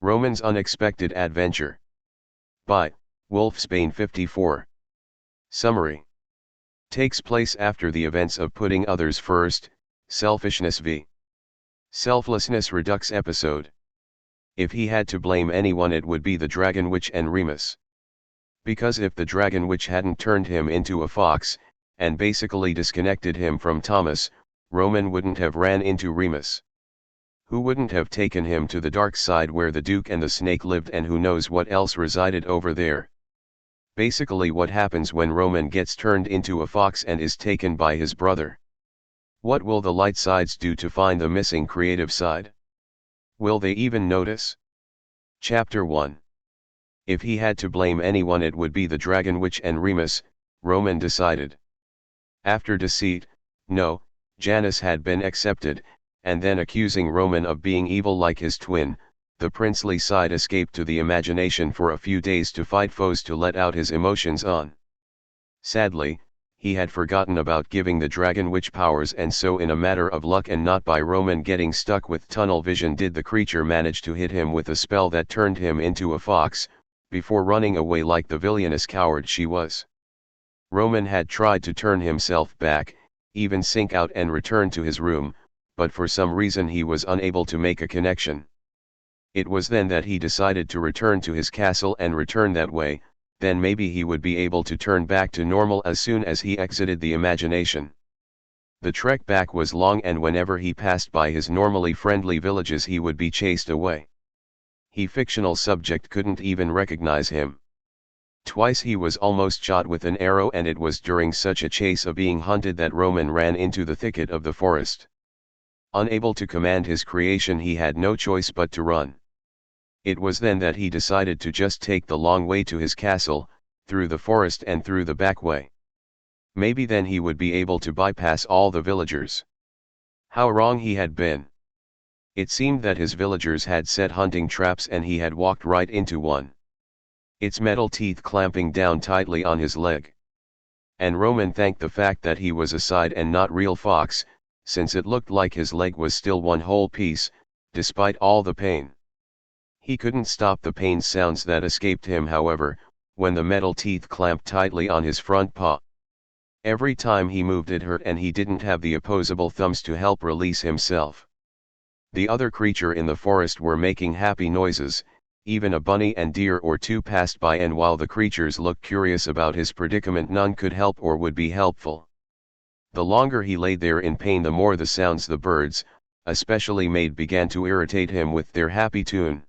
Roman's Unexpected Adventure. By Wolfsbane 54. Summary. Takes place after the events of Putting Others First, Selfishness v. Selflessness Redux episode. If he had to blame anyone, it would be the Dragonwitch and Remus. Because if the Dragonwitch hadn't turned him into a fox, and basically disconnected him from Thomas, Roman wouldn't have ran into Remus. Who wouldn't have taken him to the dark side where the Duke and the Snake lived, and who knows what else resided over there. Basically what happens when Roman gets turned into a fox and is taken by his brother. What will the light sides do to find the missing creative side? Will they even notice? Chapter 1. If he had to blame anyone, it would be the Dragonwitch and Remus, Roman decided. After deceit, no, Janus had been accepted, and then accusing Roman of being evil like his twin, the princely side escaped to the imagination for a few days to fight foes to let out his emotions on. Sadly, he had forgotten about giving the Dragonwitch powers, and so in a matter of luck and not by Roman getting stuck with tunnel vision did the creature manage to hit him with a spell that turned him into a fox, before running away like the villainous coward she was. Roman had tried to turn himself back, even sink out and return to his room, but for some reason he was unable to make a connection. It was then that he decided to return to his castle and return that way, then maybe he would be able to turn back to normal as soon as he exited the imagination. The trek back was long, and whenever he passed by his normally friendly villages he would be chased away. He fictional subject couldn't even recognize him. Twice he was almost shot with an arrow, and it was during such a chase of being hunted that Roman ran into the thicket of the forest. Unable to command his creation, he had no choice but to run. It was then that he decided to just take the long way to his castle, through the forest and through the back way. Maybe then he would be able to bypass all the villagers. How wrong he had been. It seemed that his villagers had set hunting traps and he had walked right into one. Its metal teeth clamping down tightly on his leg. And Roman thanked the fact that he was a side and not real fox, since it looked like his leg was still one whole piece, despite all the pain. He couldn't stop the pain sounds that escaped him, however, when the metal teeth clamped tightly on his front paw. Every time he moved it hurt, and he didn't have the opposable thumbs to help release himself. The other creature in the forest were making happy noises, even a bunny and deer or two passed by, and while the creatures looked curious about his predicament, none could help or would be helpful. The longer he lay there in pain, the more the sounds the birds, especially made, began to irritate him with their happy tune.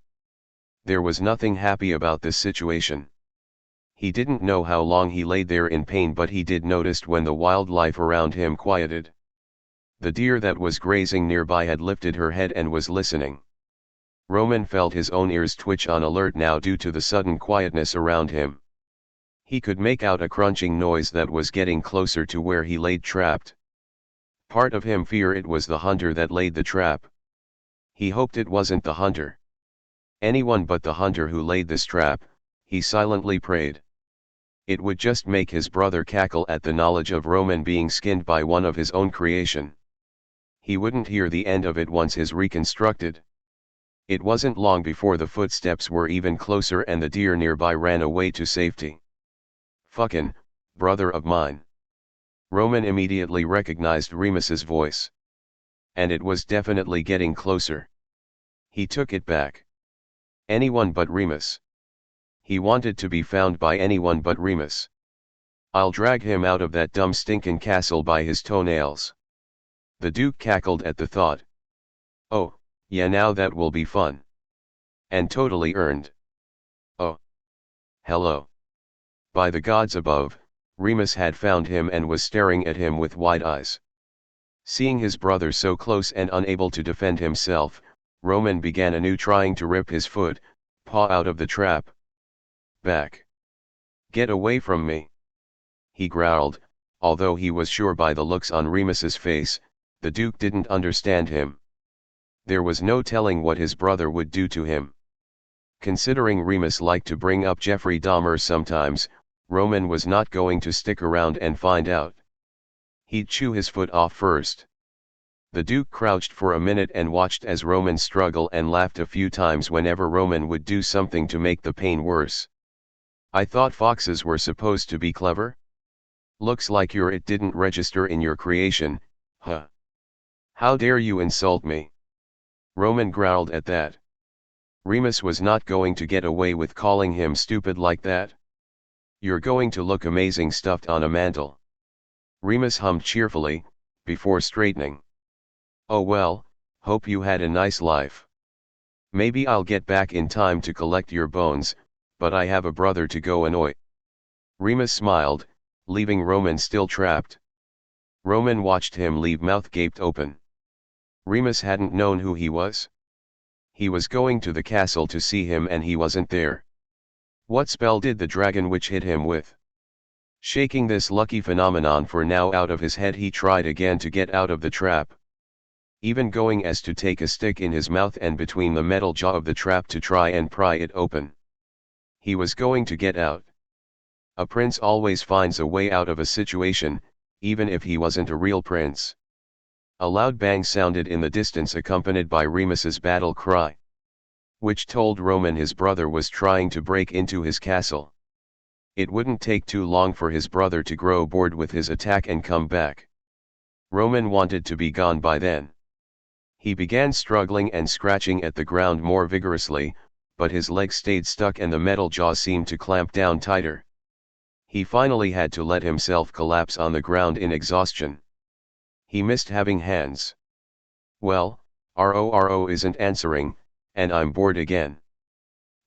There was nothing happy about this situation. He didn't know how long he lay there in pain, but he did notice when the wildlife around him quieted. The deer that was grazing nearby had lifted her head and was listening. Roman felt his own ears twitch, on alert now due to the sudden quietness around him. He could make out a crunching noise that was getting closer to where he laid trapped. Part of him feared it was the hunter that laid the trap. He hoped it wasn't the hunter. Anyone but the hunter who laid this trap, he silently prayed. It would just make his brother cackle at the knowledge of Roman being skinned by one of his own creation. He wouldn't hear the end of it once his reconstructed. It wasn't long before the footsteps were even closer and the deer nearby ran away to safety. "Fuckin', brother of mine." Roman immediately recognized Remus's voice. And it was definitely getting closer. He took it back. Anyone but Remus. He wanted to be found by anyone but Remus. "I'll drag him out of that dumb stinkin' castle by his toenails." The Duke cackled at the thought. "Oh, yeah, now that will be fun. And totally earned. Oh. Hello." By the gods above, Remus had found him and was staring at him with wide eyes. Seeing his brother so close and unable to defend himself, Roman began anew, trying to rip his paw out of the trap. "Back. Get away from me," he growled, although he was sure by the looks on Remus's face, the Duke didn't understand him. There was no telling what his brother would do to him. Considering Remus liked to bring up Jeffrey Dahmer sometimes, Roman was not going to stick around and find out. He'd chew his foot off first. The Duke crouched for a minute and watched as Roman struggled and laughed a few times whenever Roman would do something to make the pain worse. I thought foxes were supposed to be clever? Looks like it didn't register in your creation, huh? How dare you insult me? Roman growled at that. Remus was not going to get away with calling him stupid like that. You're going to look amazing stuffed on a mantle. Remus hummed cheerfully, before straightening. Oh well, hope you had a nice life. Maybe I'll get back in time to collect your bones, but I have a brother to go annoy. Remus smiled, leaving Roman still trapped. Roman watched him leave, mouth gaped open. Remus hadn't known who he was. He was going to the castle to see him and he wasn't there. What spell did the Dragonwitch hit him with? Shaking this lucky phenomenon for now out of his head, he tried again to get out of the trap. Even going as to take a stick in his mouth and between the metal jaw of the trap to try and pry it open. He was going to get out. A prince always finds a way out of a situation, even if he wasn't a real prince. A loud bang sounded in the distance, accompanied by Remus's battle cry, which told Roman his brother was trying to break into his castle. It wouldn't take too long for his brother to grow bored with his attack and come back. Roman wanted to be gone by then. He began struggling and scratching at the ground more vigorously, but his legs stayed stuck and the metal jaw seemed to clamp down tighter. He finally had to let himself collapse on the ground in exhaustion. He missed having hands. Well, RORO isn't answering, and I'm bored again.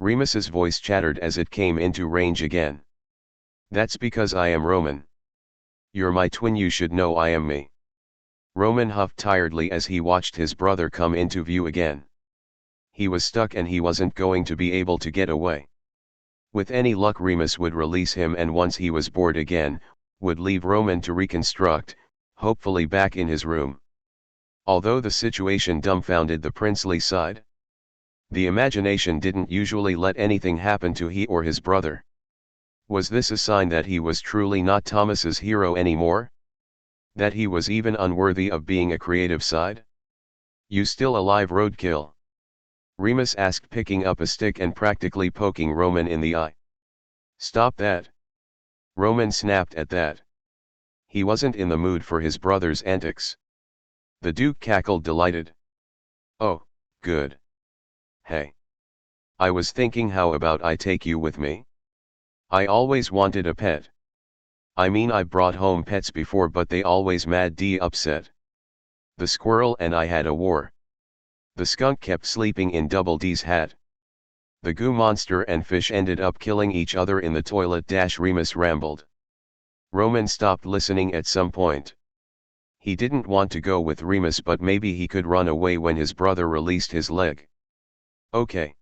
Remus's voice chattered as it came into range again. That's because I am Roman. You're my twin, you should know I am me. Roman huffed tiredly as he watched his brother come into view again. He was stuck and he wasn't going to be able to get away. With any luck, Remus would release him, and once he was bored again, would leave Roman to reconstruct, hopefully back in his room. Although the situation dumbfounded the princely side, the imagination didn't usually let anything happen to he or his brother. Was this a sign that he was truly not Thomas's hero anymore? That he was even unworthy of being a creative side? You still alive, roadkill? Remus asked, picking up a stick and practically poking Roman in the eye. Stop that! Roman snapped at that. He wasn't in the mood for his brother's antics. The Duke cackled, delighted. Oh, good. Hey. I was thinking, how about I take you with me? I always wanted a pet. I mean, I brought home pets before, but they always mad D upset. The squirrel and I had a war. The skunk kept sleeping in Double D's hat. The goo monster and fish ended up killing each other in the toilet. Remus rambled. Roman stopped listening at some point. He didn't want to go with Remus, but maybe he could run away when his brother released his leg. Okay.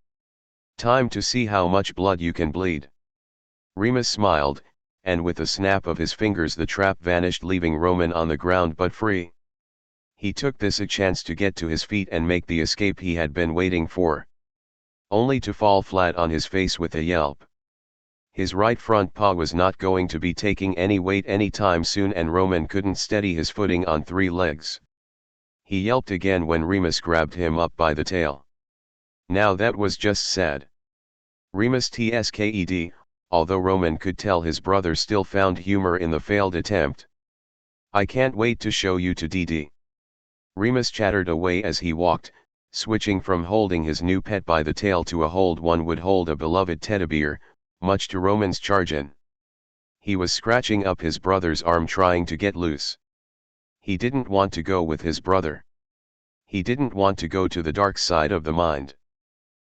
Time to see how much blood you can bleed. Remus smiled, and with a snap of his fingers the trap vanished, leaving Roman on the ground but free. He took this a chance to get to his feet and make the escape he had been waiting for. Only to fall flat on his face with a yelp. His right front paw was not going to be taking any weight anytime soon, and Roman couldn't steady his footing on 3 legs. He yelped again when Remus grabbed him up by the tail. Now that was just sad. Remus tsked, although Roman could tell his brother still found humor in the failed attempt. I can't wait to show you to DD. Remus chattered away as he walked, switching from holding his new pet by the tail to a hold one would hold a beloved teddy bear, much to Roman's chagrin. He was scratching up his brother's arm trying to get loose. He didn't want to go with his brother. He didn't want to go to the dark side of the mind.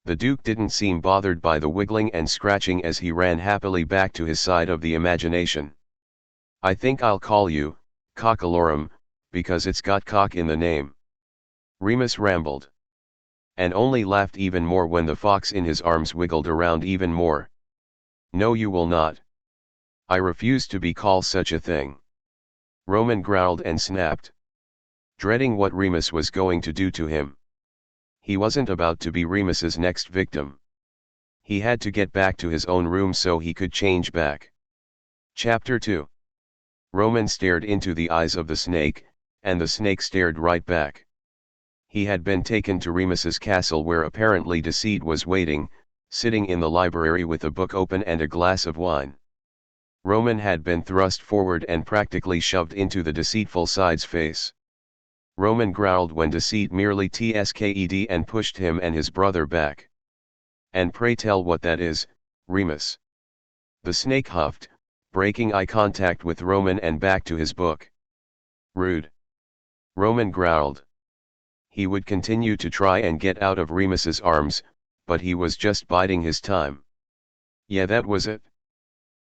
The Duke didn't seem bothered by the wiggling and scratching as he ran happily back to his side of the imagination. I think I'll call you Cockalorum, because it's got cock in the name. Remus rambled. And only laughed even more when the fox in his arms wiggled around even more. No, you will not. I refuse to be called such a thing. Roman growled and snapped, dreading what Remus was going to do to him. He wasn't about to be Remus's next victim. He had to get back to his own room so he could change back. Chapter 2. Roman stared into the eyes of the snake, and the snake stared right back. He had been taken to Remus's castle where apparently Deceit was waiting, sitting in the library with a book open and a glass of wine. Roman had been thrust forward and practically shoved into the deceitful side's face. Roman growled when Deceit merely tsked and pushed him and his brother back. "And pray tell what that is, Remus." The snake huffed, breaking eye contact with Roman and back to his book. "Rude." Roman growled. He would continue to try and get out of Remus's arms, but he was just biding his time. Yeah, that was it.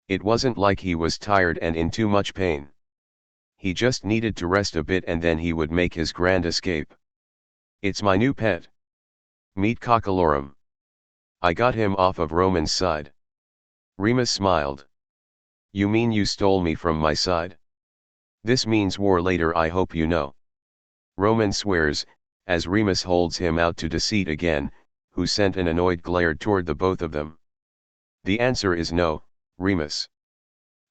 It wasn't like he was tired and in too much pain. He just needed to rest a bit and then he would make his grand escape. "It's my new pet. Meet Cockalorum. I got him off of Roman's side." Remus smiled. "You mean you stole me from my side? This means war later, I hope you know." Roman swears, as Remus holds him out to Deceit again, who sent an annoyed glare toward the both of them. "The answer is no, Remus.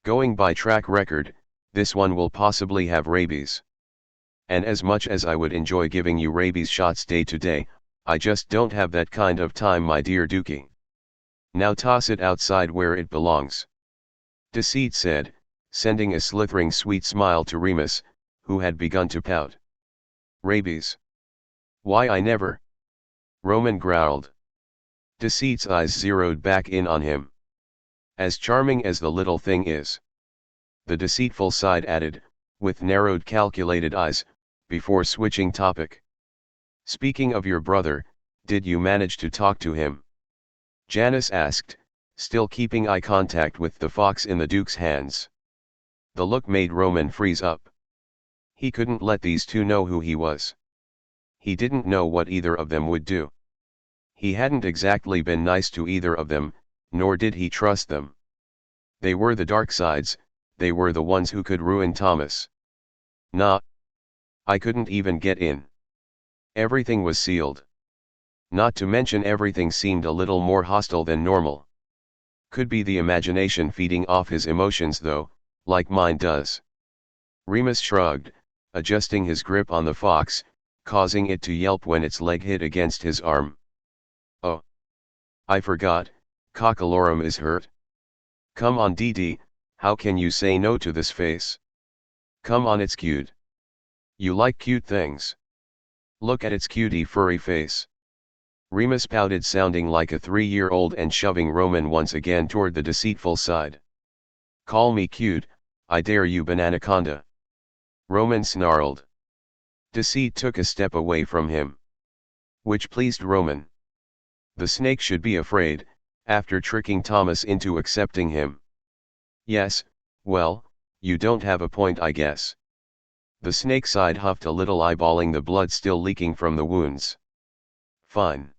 Going by track record, this one will possibly have rabies. And as much as I would enjoy giving you rabies shots day to day, I just don't have that kind of time, my dear Dookie. Now toss it outside where it belongs." Deceit said, sending a slithering sweet smile to Remus, who had begun to pout. "Rabies? Why, I never." Roman growled. Deceit's eyes zeroed back in on him. "As charming as the little thing is," the deceitful side added, with narrowed calculated eyes, before switching topic. "Speaking of your brother, did you manage to talk to him?" Janice asked, still keeping eye contact with the fox in the Duke's hands. The look made Roman freeze up. He couldn't let these two know who he was. He didn't know what either of them would do. He hadn't exactly been nice to either of them, nor did he trust them. They were the dark sides, they were the ones who could ruin Thomas. Nah. I couldn't even get in. Everything was sealed. Not to mention everything seemed a little more hostile than normal. Could be the imagination feeding off his emotions though, like mine does. Remus shrugged, adjusting his grip on the fox, causing it to yelp when its leg hit against his arm. "Oh. I forgot, Cockalorum is hurt. Come on DD, how can you say no to this face? Come on, it's cute. You like cute things. Look at its cutie furry face." Remus pouted, sounding like a 3-year-old and shoving Roman once again toward the deceitful side. "Call me cute, I dare you, Bananaconda." Roman snarled. Deceit took a step away from him, which pleased Roman. The snake should be afraid, after tricking Thomas into accepting him. "Yes, well, you don't have a point, I guess." The snake side huffed a little, eyeballing the blood still leaking from the wounds. "Fine."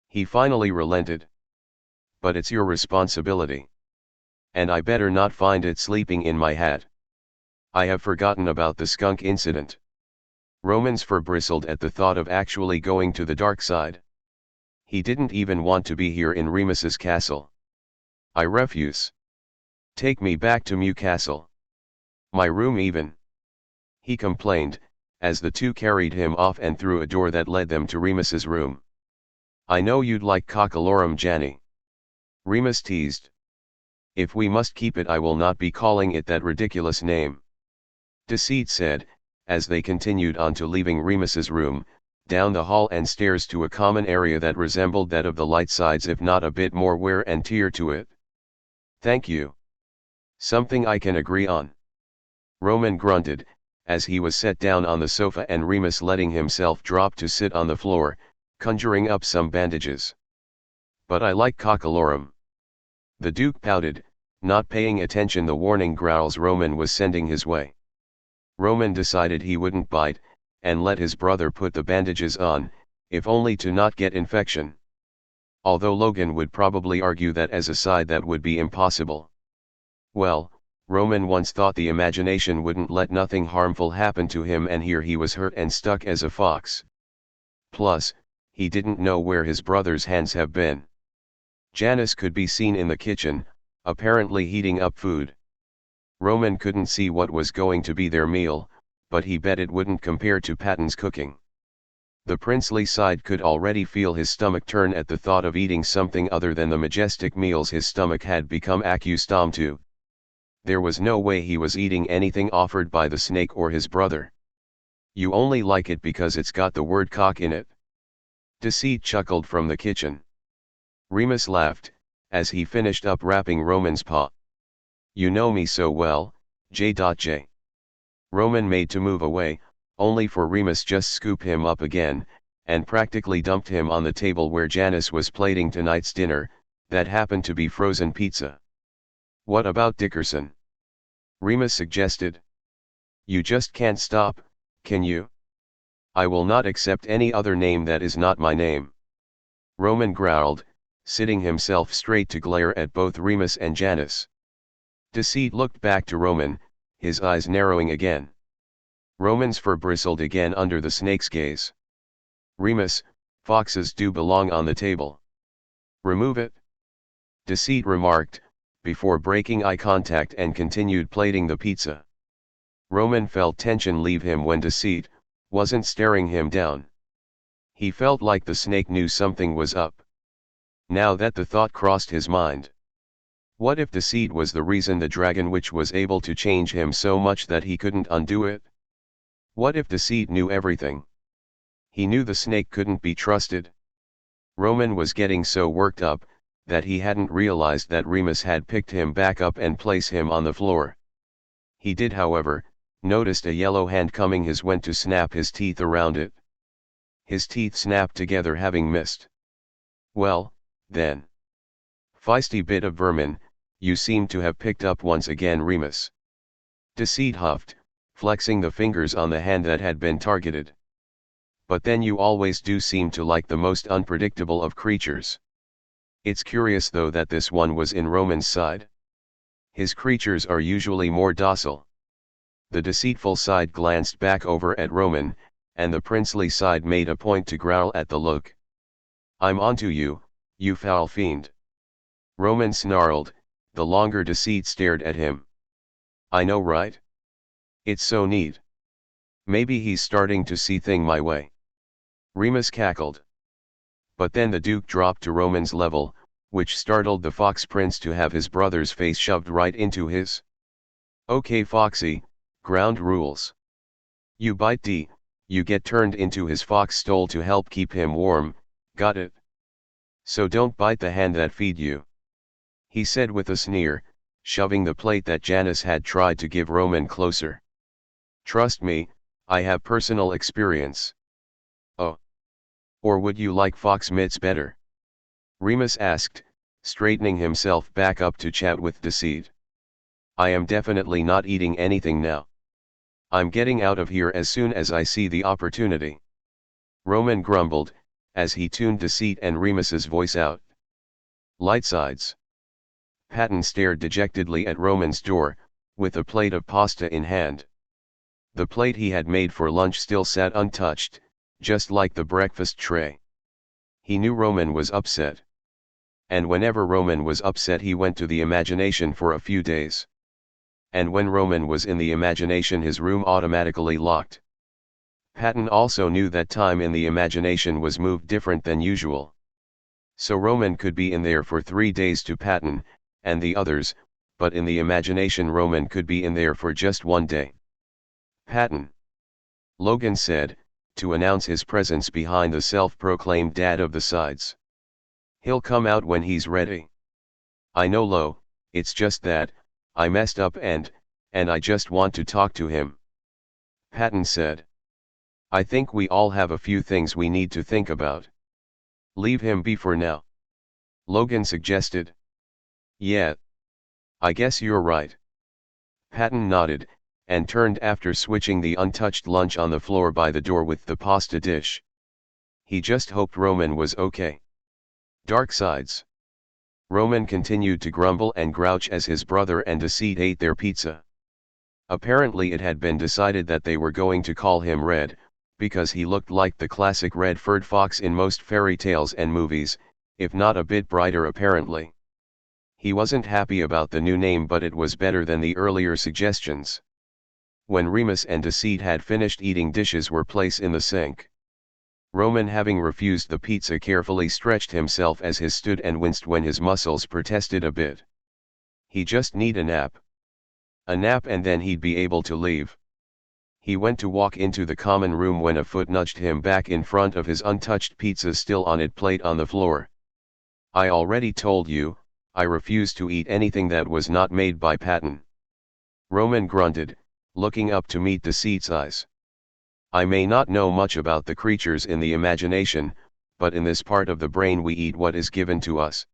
He finally relented. "But it's your responsibility. And I better not find it sleeping in my hat. I have forgotten about the skunk incident." Roman's fur bristled at the thought of actually going to the dark side. He didn't even want to be here in Remus's castle. "I refuse. Take me back to Mew Castle. My room even," he complained, as the two carried him off and through a door that led them to Remus's room. "I know you'd like Cockalorum, Janny," Remus teased. "If we must keep it, I will not be calling it that ridiculous name," Deceit said, as they continued on to leaving Remus's room, down the hall and stairs to a common area that resembled that of the light sides, if not a bit more wear and tear to it. "Thank you. Something I can agree on," Roman grunted, as he was set down on the sofa and Remus letting himself drop to sit on the floor, conjuring up some bandages. "But I like Cockalorum." The Duke pouted, not paying attention the warning growls Roman was sending his way. Roman decided he wouldn't bite, and let his brother put the bandages on, if only to not get infection. Although Logan would probably argue that as a side that would be impossible. Well, Roman once thought the imagination wouldn't let nothing harmful happen to him, and here he was hurt and stuck as a fox. Plus, he didn't know where his brother's hands have been. Janice could be seen in the kitchen, apparently heating up food. Roman couldn't see what was going to be their meal, but he bet it wouldn't compare to Patton's cooking. The princely side could already feel his stomach turn at the thought of eating something other than the majestic meals his stomach had become accustomed to. There was no way he was eating anything offered by the snake or his brother. You only like it because it's got the word cock in it. Deceit chuckled from the kitchen. Remus laughed, as he finished up wrapping Roman's paw. You know me so well, J.J. Roman made to move away, only for Remus just scoop him up again, and practically dumped him on the table where Janice was plating tonight's dinner, that happened to be frozen pizza. What about Dickerson? Remus suggested. You just can't stop, can you? I will not accept any other name that is not my name. Roman growled, sitting himself straight to glare at both Remus and Janice. Deceit looked back to Roman, his eyes narrowing again. Roman's fur bristled again under the snake's gaze. Remus, foxes do belong on the table. Remove it. Deceit remarked, before breaking eye contact and continued plating the pizza. Roman felt tension leave him when Deceit wasn't staring him down. He felt like the snake knew something was up. Now that the thought crossed his mind. What if Deceit was the reason the Dragonwitch was able to change him so much that he couldn't undo it? What if Deceit knew everything? He knew the snake couldn't be trusted. Roman was getting so worked up, that he hadn't realized that Remus had picked him back up and placed him on the floor. He did, however, noticed a yellow hand coming his way to snap his teeth around it. His teeth snapped together, having missed. Well, then. Feisty bit of vermin, you seem to have picked up once again, Remus. Deceit huffed, flexing the fingers on the hand that had been targeted. But then you always do seem to like the most unpredictable of creatures. It's curious though that this one was in Roman's side. His creatures are usually more docile. The deceitful side glanced back over at Roman, and the princely side made a point to growl at the look. I'm onto you, you foul fiend. Roman snarled, the longer Deceit stared at him. I know, right? It's so neat. Maybe he's starting to see things my way. Remus cackled. But then the Duke dropped to Roman's level, which startled the Fox Prince to have his brother's face shoved right into his. Okay Foxy, ground rules. You bite D, you get turned into his fox stole to help keep him warm, got it? So don't bite the hand that feed you. He said with a sneer, shoving the plate that Janice had tried to give Roman closer. Trust me, I have personal experience. Oh. Or would you like fox mitts better? Remus asked, straightening himself back up to chat with Deceit. I am definitely not eating anything now. I'm getting out of here as soon as I see the opportunity. Roman grumbled, as he tuned Deceit and Remus's voice out. Light sides. Patton stared dejectedly at Roman's door, with a plate of pasta in hand. The plate he had made for lunch still sat untouched, just like the breakfast tray. He knew Roman was upset. And whenever Roman was upset he went to the imagination for a few days. And when Roman was in the imagination his room automatically locked. Patton also knew that time in the imagination was moved different than usual. So Roman could be in there for 3 days to Patton, and the others, but in the imagination Roman could be in there for just 1 day. Patton. Logan said, to announce his presence behind the self-proclaimed dad of the sides. He'll come out when he's ready. I know Lo, it's just that, I messed up and I just want to talk to him. Patton said. I think we all have a few things we need to think about. Leave him be for now. Logan suggested. Yeah. I guess you're right. Patton nodded, and turned after switching the untouched lunch on the floor by the door with the pasta dish. He just hoped Roman was okay. Dark sides. Roman continued to grumble and grouch as his brother and Deceit ate their pizza. Apparently it had been decided that they were going to call him Red, because he looked like the classic red-furred fox in most fairy tales and movies, if not a bit brighter apparently. He wasn't happy about the new name, but it was better than the earlier suggestions. When Remus and Deceit had finished eating, dishes were placed in the sink. Roman, having refused the pizza, carefully stretched himself as he stood and winced when his muscles protested a bit. He just need a nap. A nap, and then he'd be able to leave. He went to walk into the common room when a foot nudged him back in front of his untouched pizza still on its plate on the floor. I already told you, I refuse to eat anything that was not made by Patton. Roman grunted, looking up to meet Deceit's eyes. I may not know much about the creatures in the imagination, but in this part of the brain we eat what is given to us.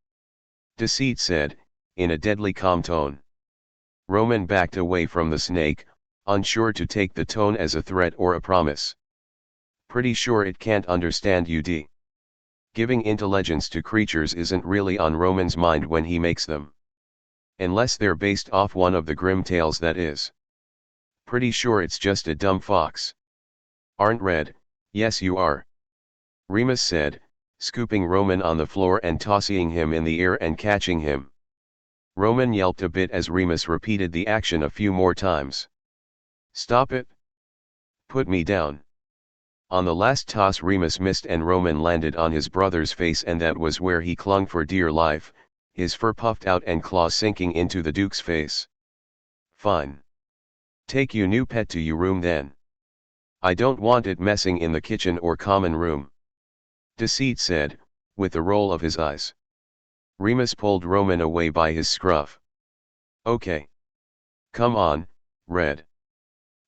Deceit said, in a deadly calm tone. Roman backed away from the snake, unsure to take the tone as a threat or a promise. Pretty sure it can't understand you, D. Giving intelligence to creatures isn't really on Roman's mind when he makes them. Unless they're based off one of the grim tales, that is. Pretty sure it's just a dumb fox. Aren't red? Yes you are. Remus said, scooping Roman on the floor and tossing him in the air and catching him. Roman yelped a bit as Remus repeated the action a few more times. Stop it! Put me down. On the last toss Remus missed and Roman landed on his brother's face, and that was where he clung for dear life, his fur puffed out and claws sinking into the Duke's face. Fine. Take you new pet to your room then. I don't want it messing in the kitchen or common room. Deceit said, with a roll of his eyes. Remus pulled Roman away by his scruff. Okay. Come on, Red.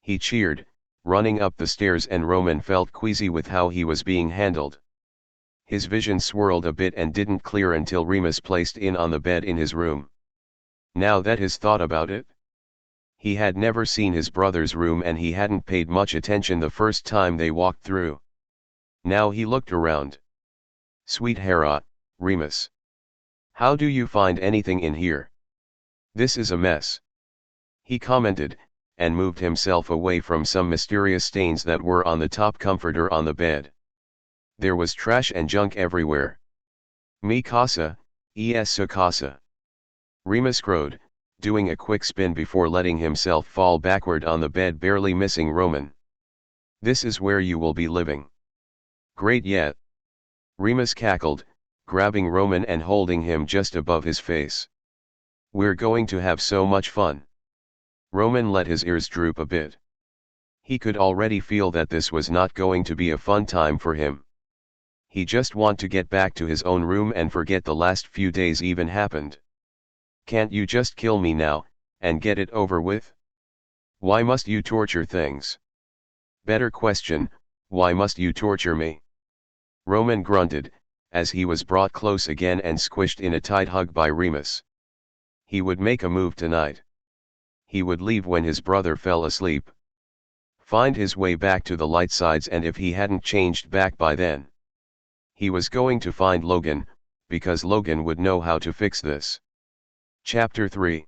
He cheered, running up the stairs, and Roman felt queasy with how he was being handled. His vision swirled a bit and didn't clear until Remus placed in on the bed in his room. Now that he's thought about it, he had never seen his brother's room and he hadn't paid much attention the first time they walked through. Now he looked around. Sweet Hera, Remus. How do you find anything in here? This is a mess. He commented, and moved himself away from some mysterious stains that were on the top comforter on the bed. There was trash and junk everywhere. Mi casa, es su casa. Remus crowed, doing a quick spin before letting himself fall backward on the bed, barely missing Roman. This is where you will be living. Great yet. Remus cackled, grabbing Roman and holding him just above his face. We're going to have so much fun. Roman let his ears droop a bit. He could already feel that this was not going to be a fun time for him. He just want to get back to his own room and forget the last few days even happened. Can't you just kill me now, and get it over with? Why must you torture things? Better question, why must you torture me? Roman grunted, as he was brought close again and squished in a tight hug by Remus. He would make a move tonight. He would leave when his brother fell asleep. Find his way back to the light sides, and if he hadn't changed back by then, he was going to find Logan, because Logan would know how to fix this. Chapter 3.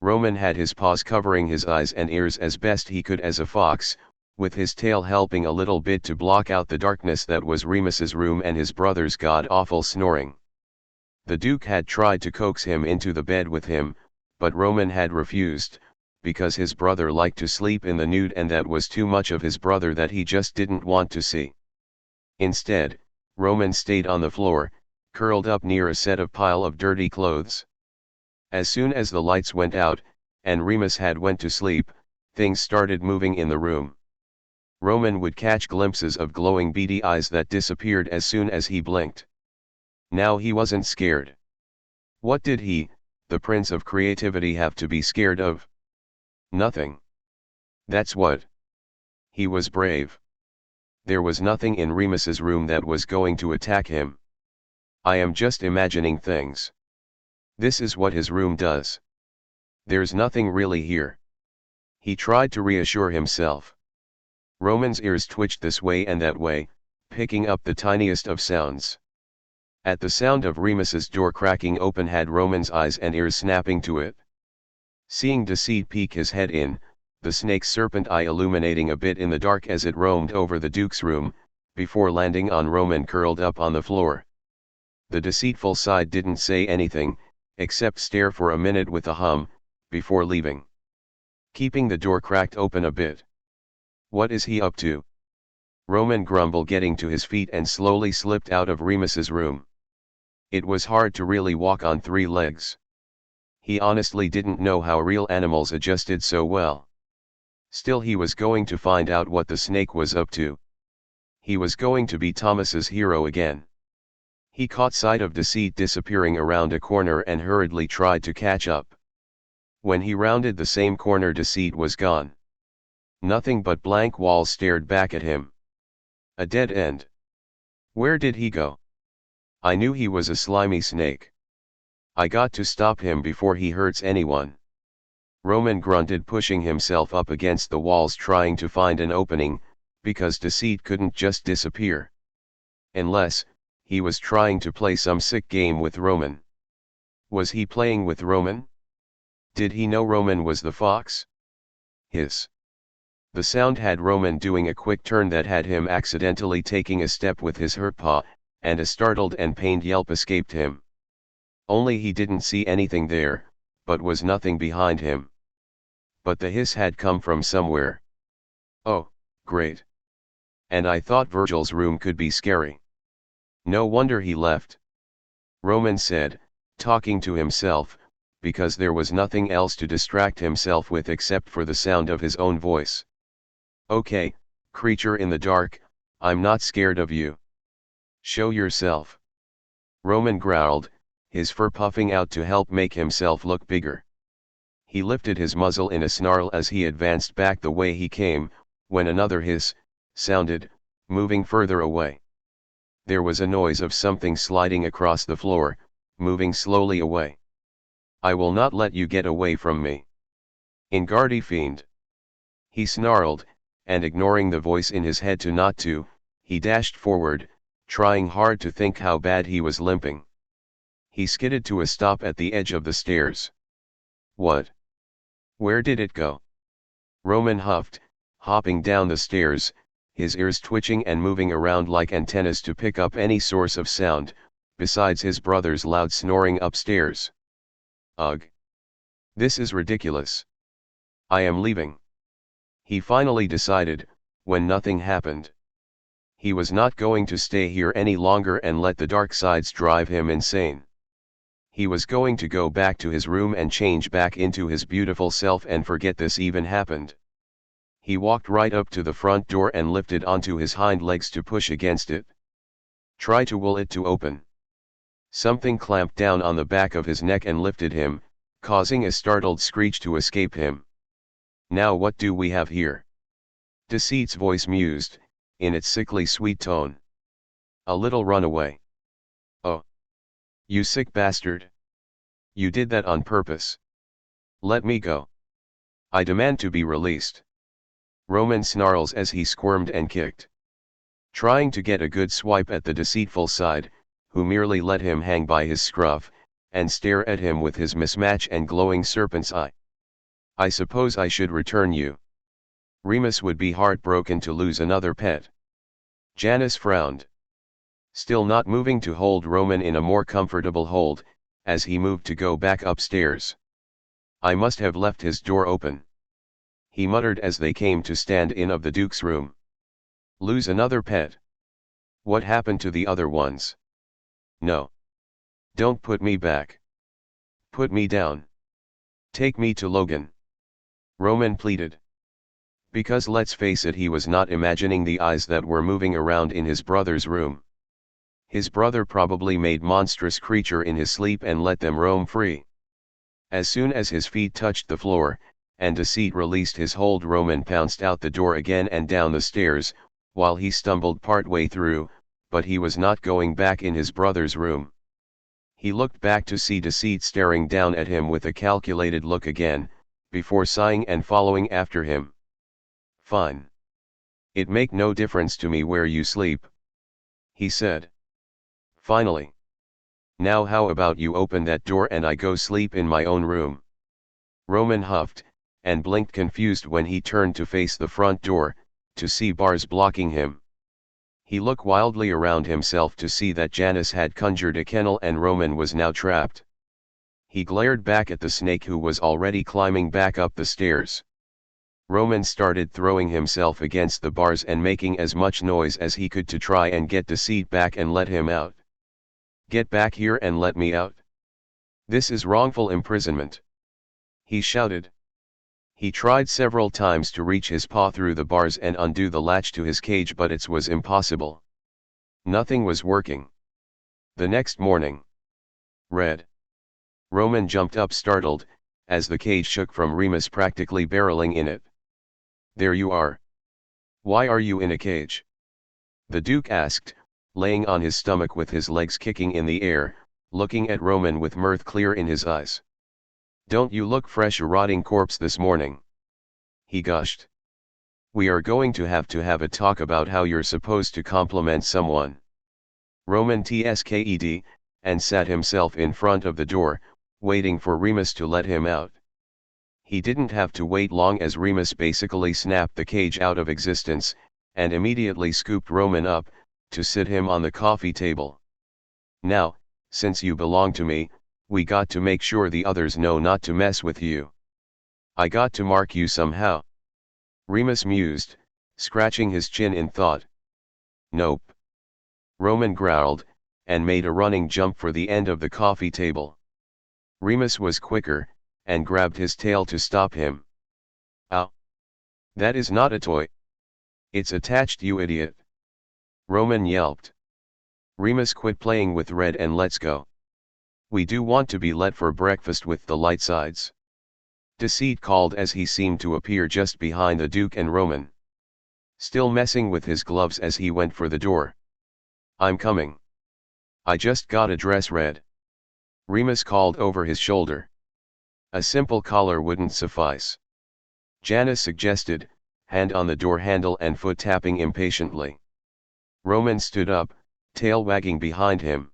Roman had his paws covering his eyes and ears as best he could as a fox, with his tail helping a little bit to block out the darkness that was Remus's room and his brother's god-awful snoring. The Duke had tried to coax him into the bed with him, but Roman had refused, because his brother liked to sleep in the nude and that was too much of his brother that he just didn't want to see. Instead, Roman stayed on the floor, curled up near a set of pile of dirty clothes. As soon as the lights went out, and Remus had went to sleep, things started moving in the room. Roman would catch glimpses of glowing beady eyes that disappeared as soon as he blinked. Now he wasn't scared. What did he, the Prince of Creativity, have to be scared of? Nothing. That's what. He was brave. There was nothing in Remus's room that was going to attack him. I am just imagining things. This is what his room does. There's nothing really here. He tried to reassure himself. Roman's ears twitched this way and that way, picking up the tiniest of sounds. At the sound of Remus's door cracking open had Roman's eyes and ears snapping to it. Seeing Deceit peek his head in, the snake's serpent eye illuminating a bit in the dark as it roamed over the Duke's room, before landing on Roman curled up on the floor. The deceitful side didn't say anything, except stare for a minute with a hum, before leaving. keeping the door cracked open a bit. What is he up to? Roman grumbled, getting to his feet, and slowly slipped out of Remus's room. It was hard to really walk on 3 legs. He honestly didn't know how real animals adjusted so well. Still, he was going to find out what the snake was up to. He was going to be Thomas's hero again. He caught sight of Deceit disappearing around a corner and hurriedly tried to catch up. When he rounded the same corner, Deceit was gone. Nothing but blank walls stared back at him. A dead end. Where did he go? I knew he was a slimy snake. I got to stop him before he hurts anyone. Roman grunted, pushing himself up against the walls, trying to find an opening, because Deceit couldn't just disappear. Unless he was trying to play some sick game with Roman. Was he playing with Roman? Did he know Roman was the fox? Hiss. The sound had Roman doing a quick turn that had him accidentally taking a step with his hurt paw, and a startled and pained yelp escaped him. Only he didn't see anything there, but was nothing behind him. But the hiss had come from somewhere. Oh, great. And I thought Virgil's room could be scary. No wonder he left. Roman said, talking to himself, because there was nothing else to distract himself with except for the sound of his own voice. Okay, creature in the dark, I'm not scared of you. Show yourself. Roman growled, his fur puffing out to help make himself look bigger. He lifted his muzzle in a snarl as he advanced back the way he came, when another hiss sounded, moving further away. There was a noise of something sliding across the floor, moving slowly away. I will not let you get away from me. Ingardi fiend. He snarled, and ignoring the voice in his head to not to, he dashed forward, trying hard to think how bad he was limping. He skidded to a stop at the edge of the stairs. What? Where did it go? Roman huffed, hopping down the stairs, his ears twitching and moving around like antennas to pick up any source of sound, besides his brother's loud snoring upstairs. Ugh. This is ridiculous. I am leaving. He finally decided, when nothing happened. He was not going to stay here any longer and let the dark sides drive him insane. He was going to go back to his room and change back into his beautiful self and forget this even happened. He walked right up to the front door and lifted onto his hind legs to push against it. Try to will it to open. Something clamped down on the back of his neck and lifted him, causing a startled screech to escape him. Now what do we have here? Deceit's voice mused, in its sickly sweet tone. A little runaway. Oh. You sick bastard. You did that on purpose. Let me go. I demand to be released. Roman snarls as he squirmed and kicked. Trying to get a good swipe at the deceitful side, who merely let him hang by his scruff, and stare at him with his mismatch and glowing serpent's eye. I suppose I should return you. Remus would be heartbroken to lose another pet. Janice frowned. Still not moving to hold Roman in a more comfortable hold, as he moved to go back upstairs. I must have left his door open. He muttered as they came to stand in of the Duke's room. Lose another pet. What happened to the other ones? No. Don't put me back. Put me down. Take me to Logan. Roman pleaded. Because let's face it, he was not imagining the eyes that were moving around in his brother's room. His brother probably made monstrous creature in his sleep and let them roam free. As soon as his feet touched the floor, and Deceit released his hold, Roman pounced out the door again and down the stairs, while he stumbled partway through, but he was not going back in his brother's room. He looked back to see Deceit staring down at him with a calculated look again, before sighing and following after him. Fine. It make no difference to me where you sleep, he said. Finally. Now how about you open that door and I go sleep in my own room? Roman huffed, and blinked confused when he turned to face the front door, to see bars blocking him. He looked wildly around himself to see that Janice had conjured a kennel and Roman was now trapped. He glared back at the snake, who was already climbing back up the stairs. Roman started throwing himself against the bars and making as much noise as he could to try and get Deceit back and let him out. "Get back here and let me out. This is wrongful imprisonment," he shouted. He tried several times to reach his paw through the bars and undo the latch to his cage, but it was impossible. Nothing was working. The next morning. Red. Roman jumped up startled, as the cage shook from Remus practically barreling in it. "There you are. Why are you in a cage?" the Duke asked, laying on his stomach with his legs kicking in the air, looking at Roman with mirth clear in his eyes. "Don't you look fresh, a rotting corpse this morning?" he gushed. "We are going to have a talk about how you're supposed to compliment someone." Roman tsked, and sat himself in front of the door, waiting for Remus to let him out. He didn't have to wait long, as Remus basically snapped the cage out of existence, and immediately scooped Roman up, to sit him on the coffee table. "Now, since you belong to me, we got to make sure the others know not to mess with you. I got to mark you somehow." Remus mused, scratching his chin in thought. "Nope." Roman growled, and made a running jump for the end of the coffee table. Remus was quicker, and grabbed his tail to stop him. "Ow! That is not a toy. It's attached, you idiot!" Roman yelped. "Remus, quit playing with Red and let's go. We do want to be let for breakfast with the light sides," Deceit called as he seemed to appear just behind the Duke and Roman, still messing with his gloves as he went for the door. "I'm coming. I just gotta dress, Red," Remus called over his shoulder. "A simple collar wouldn't suffice," Janice suggested, hand on the door handle and foot tapping impatiently. Roman stood up, tail wagging behind him.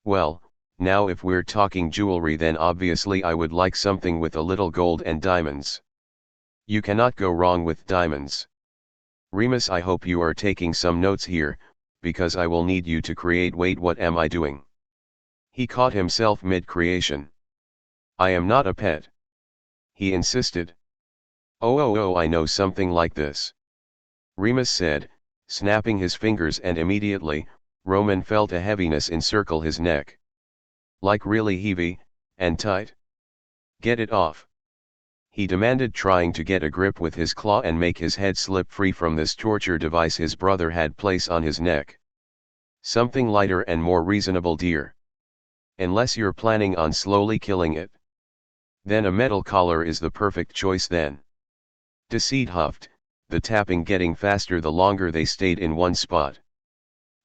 "Well, now if we're talking jewelry, then obviously I would like something with a little gold and diamonds. You cannot go wrong with diamonds. Remus, I hope you are taking some notes here, because I will need you to create. Wait, what am I doing?" He caught himself mid-creation. "I am not a pet," he insisted. Oh, I know something like this," Remus said, snapping his fingers, and immediately, Roman felt a heaviness encircle his neck. "Like really heavy, and tight? Get it off," he demanded, trying to get a grip with his claw and make his head slip free from this torture device his brother had placed on his neck. "Something lighter and more reasonable, dear. Unless you're planning on slowly killing it. Then a metal collar is the perfect choice then." Deceit huffed, the tapping getting faster the longer they stayed in one spot.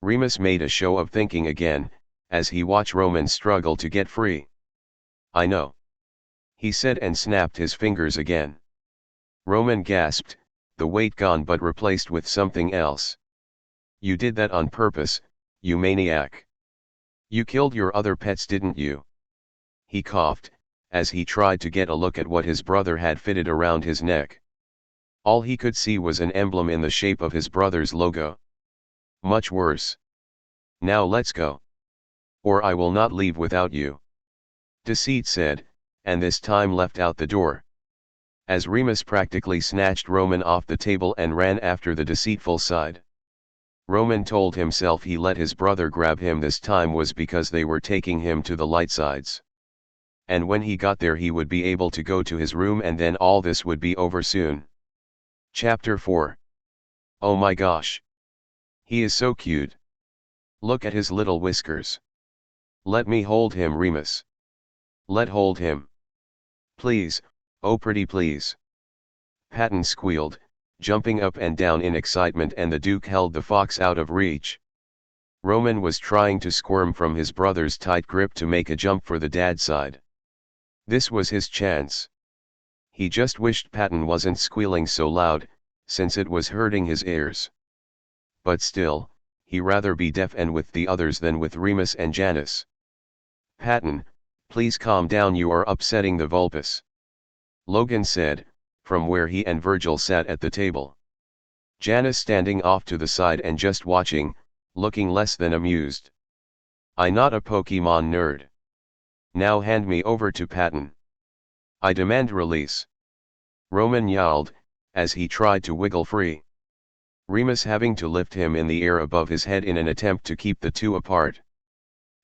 Remus made a show of thinking again, as he watched Roman struggle to get free. "I know," he said, and snapped his fingers again. Roman gasped, the weight gone but replaced with something else. "You did that on purpose, you maniac. You killed your other pets, didn't you?" he coughed, as he tried to get a look at what his brother had fitted around his neck. All he could see was an emblem in the shape of his brother's logo. "Much worse. Now let's go. Or I will not leave without you," Deceit said, and this time left out the door. As Remus practically snatched Roman off the table and ran after the deceitful side. Roman told himself he let his brother grab him this time was because they were taking him to the light sides. And when he got there he would be able to go to his room, and then all this would be over soon. Chapter 4. Oh my gosh. He is so cute. Look at his little whiskers. Let me hold him, Remus. Let hold him. Please, oh pretty please. Patton squealed, jumping up and down in excitement, and the Duke held the fox out of reach. Roman was trying to squirm from his brother's tight grip to make a jump for the dad side. This was his chance. He just wished Patton wasn't squealing so loud, since it was hurting his ears. But still, he'd rather be deaf and with the others than with Remus and Janice. "Patton, please calm down, you are upsetting the Vulpes," Logan said, from where he and Virgil sat at the table. Janice standing off to the side and just watching, looking less than amused. "I not a Pokemon nerd. Now hand me over to Patton. I demand release," Roman yowled, as he tried to wiggle free. Remus having to lift him in the air above his head in an attempt to keep the two apart.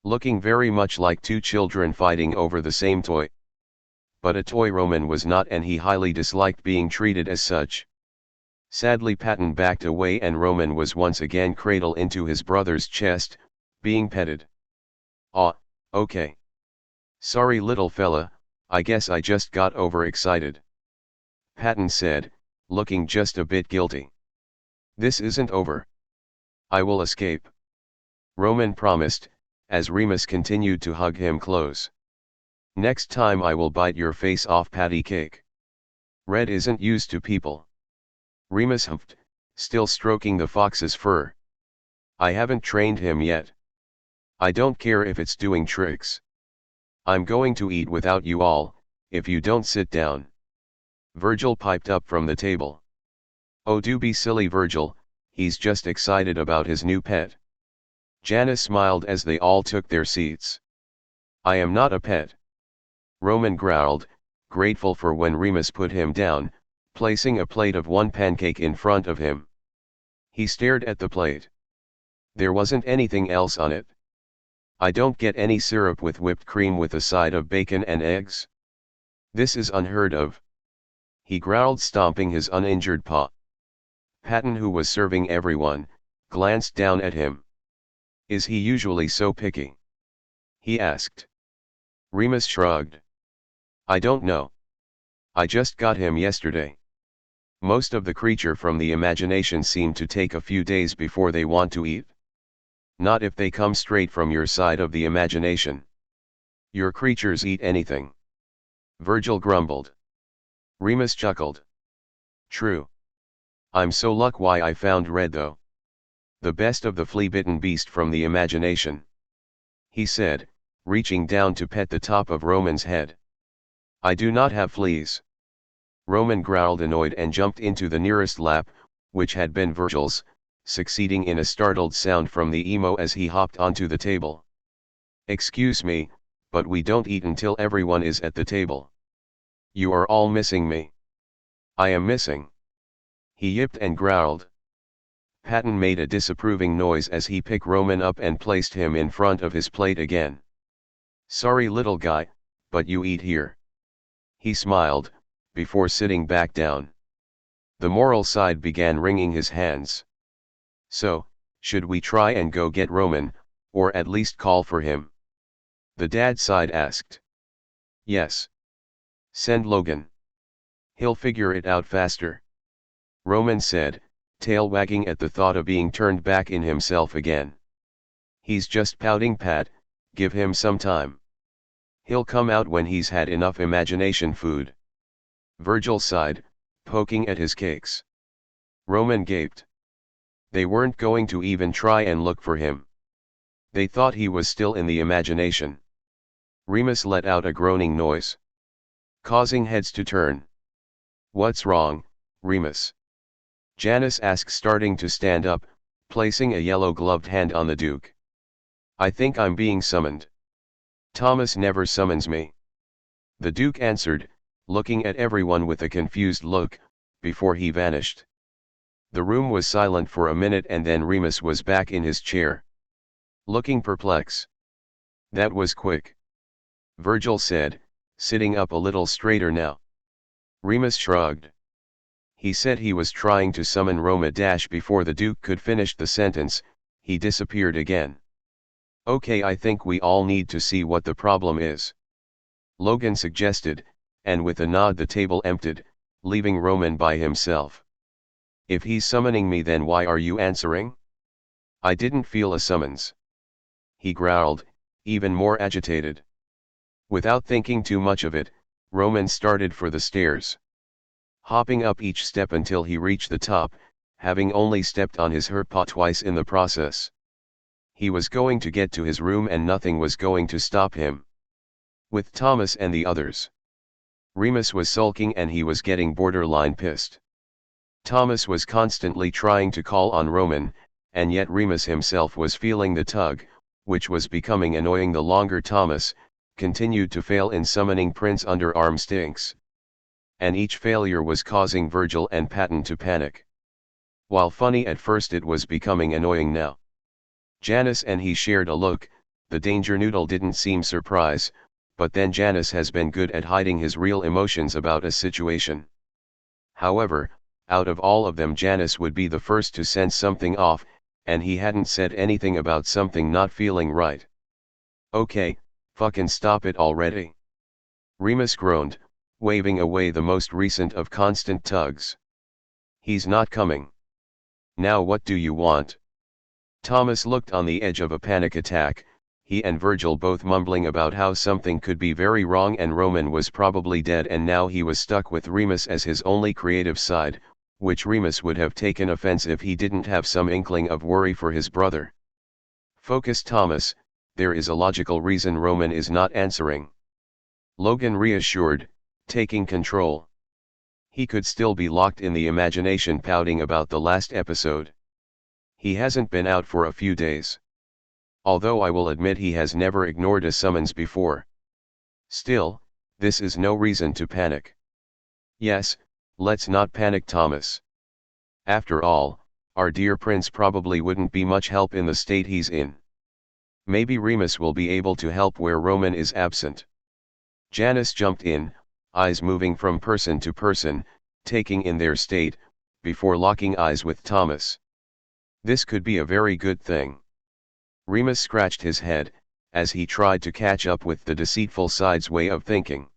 Looking very much like two children fighting over the same toy. But a toy Roman was not, and he highly disliked being treated as such. Sadly Patton backed away and Roman was once again cradled into his brother's chest, being petted. "Aw, okay. Sorry little fella, I guess I just got overexcited," Patton said, looking just a bit guilty. "This isn't over. I will escape," Roman promised, as Remus continued to hug him close. "Next time I will bite your face off, patty cake. Red isn't used to people." Remus huffed, still stroking the fox's fur. "I haven't trained him yet. I don't care if it's doing tricks. I'm going to eat without you all, if you don't sit down," Virgil piped up from the table. "Oh, do be silly, Virgil, he's just excited about his new pet." Janice smiled as they all took their seats. "I am not a pet," Roman growled, grateful for when Remus put him down, placing a plate of one pancake in front of him. He stared at the plate. There wasn't anything else on it. "I don't get any syrup with whipped cream with a side of bacon and eggs? This is unheard of," he growled, stomping his uninjured paw. Patton, who was serving everyone, glanced down at him. "Is he usually so picky?" he asked. Remus shrugged. "I don't know. I just got him yesterday. Most of the creature from the imagination seem to take a few days before they want to eat. Not if they come straight from your side of the imagination. Your creatures eat anything," Virgil grumbled. Remus chuckled. "True. I'm so lucky why I found Red though. The best of the flea-bitten beast from the imagination," he said, reaching down to pet the top of Roman's head. "I do not have fleas." Roman growled, annoyed, and jumped into the nearest lap, which had been Virgil's, succeeding in a startled sound from the emo as he hopped onto the table. "Excuse me, but we don't eat until everyone is at the table. You are all missing me." "I am missing," he yipped and growled. Patton made a disapproving noise as he picked Roman up and placed him in front of his plate again. "Sorry little guy, but you eat here," he smiled, before sitting back down. The moral side began wringing his hands. "So, should we try and go get Roman, or at least call for him?" the dad side asked. "Yes. Send Logan. He'll figure it out faster," Roman said, tail wagging at the thought of being turned back in himself again. "He's just pouting, Pat, give him some time. He'll come out when he's had enough imagination food," Virgil sighed, poking at his cakes. Roman gaped. They weren't going to even try and look for him. They thought he was still in the imagination. Remus let out a groaning noise, causing heads to turn. "What's wrong, Remus?" Janice asked, starting to stand up, placing a yellow-gloved hand on the Duke. "I think I'm being summoned." "Thomas never summons me," the Duke answered, looking at everyone with a confused look, before he vanished. The room was silent for a minute and then Remus was back in his chair, looking perplexed. "That was quick," Virgil said, sitting up a little straighter now. Remus shrugged. He said he was trying to summon Roma - before the Duke could finish the sentence, he disappeared again. "Okay, I think we all need to see what the problem is," Logan suggested, and with a nod the table emptied, leaving Roman by himself. "If he's summoning me, then why are you answering?" "I didn't feel a summons," he growled, even more agitated. Without thinking too much of it, Roman started for the stairs, hopping up each step until he reached the top, having only stepped on his hurt paw twice in the process. He was going to get to his room and nothing was going to stop him. With Thomas and the others, Remus was sulking and he was getting borderline pissed. Thomas was constantly trying to call on Roman, and yet Remus himself was feeling the tug, which was becoming annoying the longer Thomas continued to fail in summoning Prince Underarm Stinks. and each failure was causing Virgil and Patton to panic. While funny at first, it was becoming annoying now. Janice and he shared a look. The danger noodle didn't seem surprised, but then Janice has been good at hiding his real emotions about a situation. However, out of all of them, Janice would be the first to sense something off, and he hadn't said anything about something not feeling right. "Okay, fucking stop it already," Remus groaned, waving away the most recent of constant tugs. "He's not coming. Now what do you want?" Thomas looked on the edge of a panic attack, he and Virgil both mumbling about how something could be very wrong and Roman was probably dead, and now he was stuck with Remus as his only creative side, which Remus would have taken offense if he didn't have some inkling of worry for his brother. "Focus, Thomas, there is a logical reason Roman is not answering," Logan reassured, taking control. He could still be locked in the imagination pouting about the last episode. He hasn't been out for a few days. Although I will admit he has never ignored a summons before. Still, this is no reason to panic. Yes, let's not panic, Thomas. After all, our dear prince probably wouldn't be much help in the state he's in. Maybe Remus will be able to help where Roman is absent. Janice jumped in, eyes moving from person to person, taking in their state, before locking eyes with Thomas. This could be a very good thing. Remus scratched his head, as he tried to catch up with the deceitful side's way of thinking.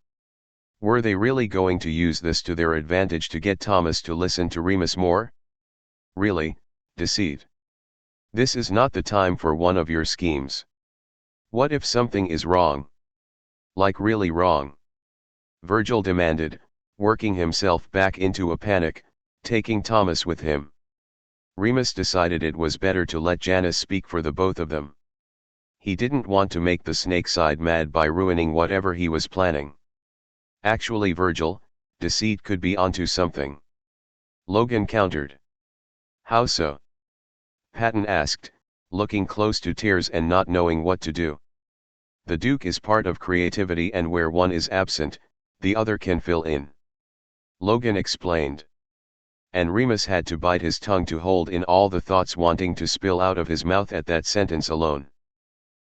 Were they really going to use this to their advantage to get Thomas to listen to Remus more? Really, deceit. This is not the time for one of your schemes. What if something is wrong? Like really wrong? Virgil demanded, working himself back into a panic, taking Thomas with him. Remus decided it was better to let Janice speak for the both of them. He didn't want to make the snake side mad by ruining whatever he was planning. "Actually, Virgil, deceit could be onto something," Logan countered. "How so?" Patton asked, looking close to tears and not knowing what to do. "The Duke is part of creativity, and where one is absent, the other can fill in," Logan explained. And Remus had to bite his tongue to hold in all the thoughts wanting to spill out of his mouth at that sentence alone.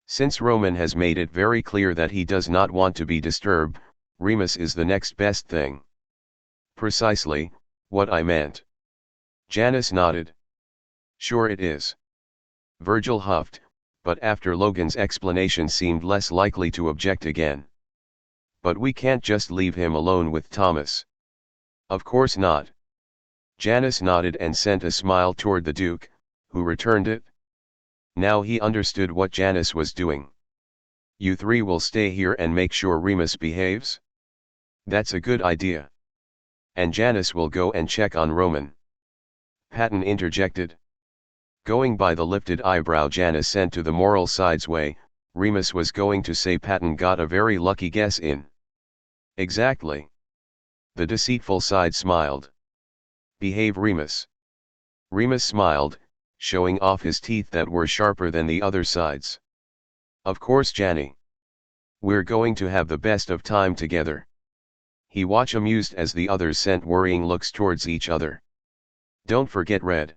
Since Roman has made it very clear that he does not want to be disturbed, Remus is the next best thing. "Precisely what I meant." Janice nodded. "Sure it is." Virgil huffed, but after Logan's explanation seemed less likely to object again. "But we can't just leave him alone with Thomas." "Of course not." Janice nodded and sent a smile toward the Duke, who returned it. Now he understood what Janice was doing. "You three will stay here and make sure Remus behaves?" "That's a good idea." "And Janice will go and check on Roman," Patton interjected. Going by the lifted eyebrow Janice sent to the moral side's way, Remus was going to say Patton got a very lucky guess in. "Exactly." The deceitful side smiled. "Behave, Remus." Remus smiled, showing off his teeth that were sharper than the other side's. "Of course, Janny. We're going to have the best of time together." He watched amused as the others sent worrying looks towards each other. "Don't forget Red,"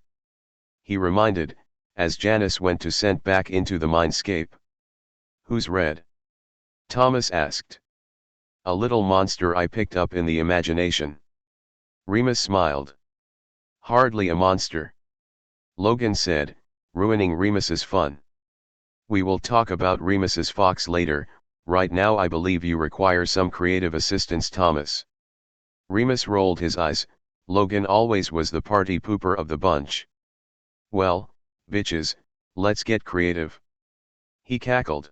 he reminded, as Janice went to send back into the mindscape. "Who's Red?" Thomas asked. "A little monster I picked up in the imagination." Remus smiled. "Hardly a monster," Logan said, ruining Remus's fun. "We will talk about Remus's fox later. Right now I believe you require some creative assistance, Thomas." Remus rolled his eyes. Logan always was the party pooper of the bunch. "Well, bitches, let's get creative," he cackled.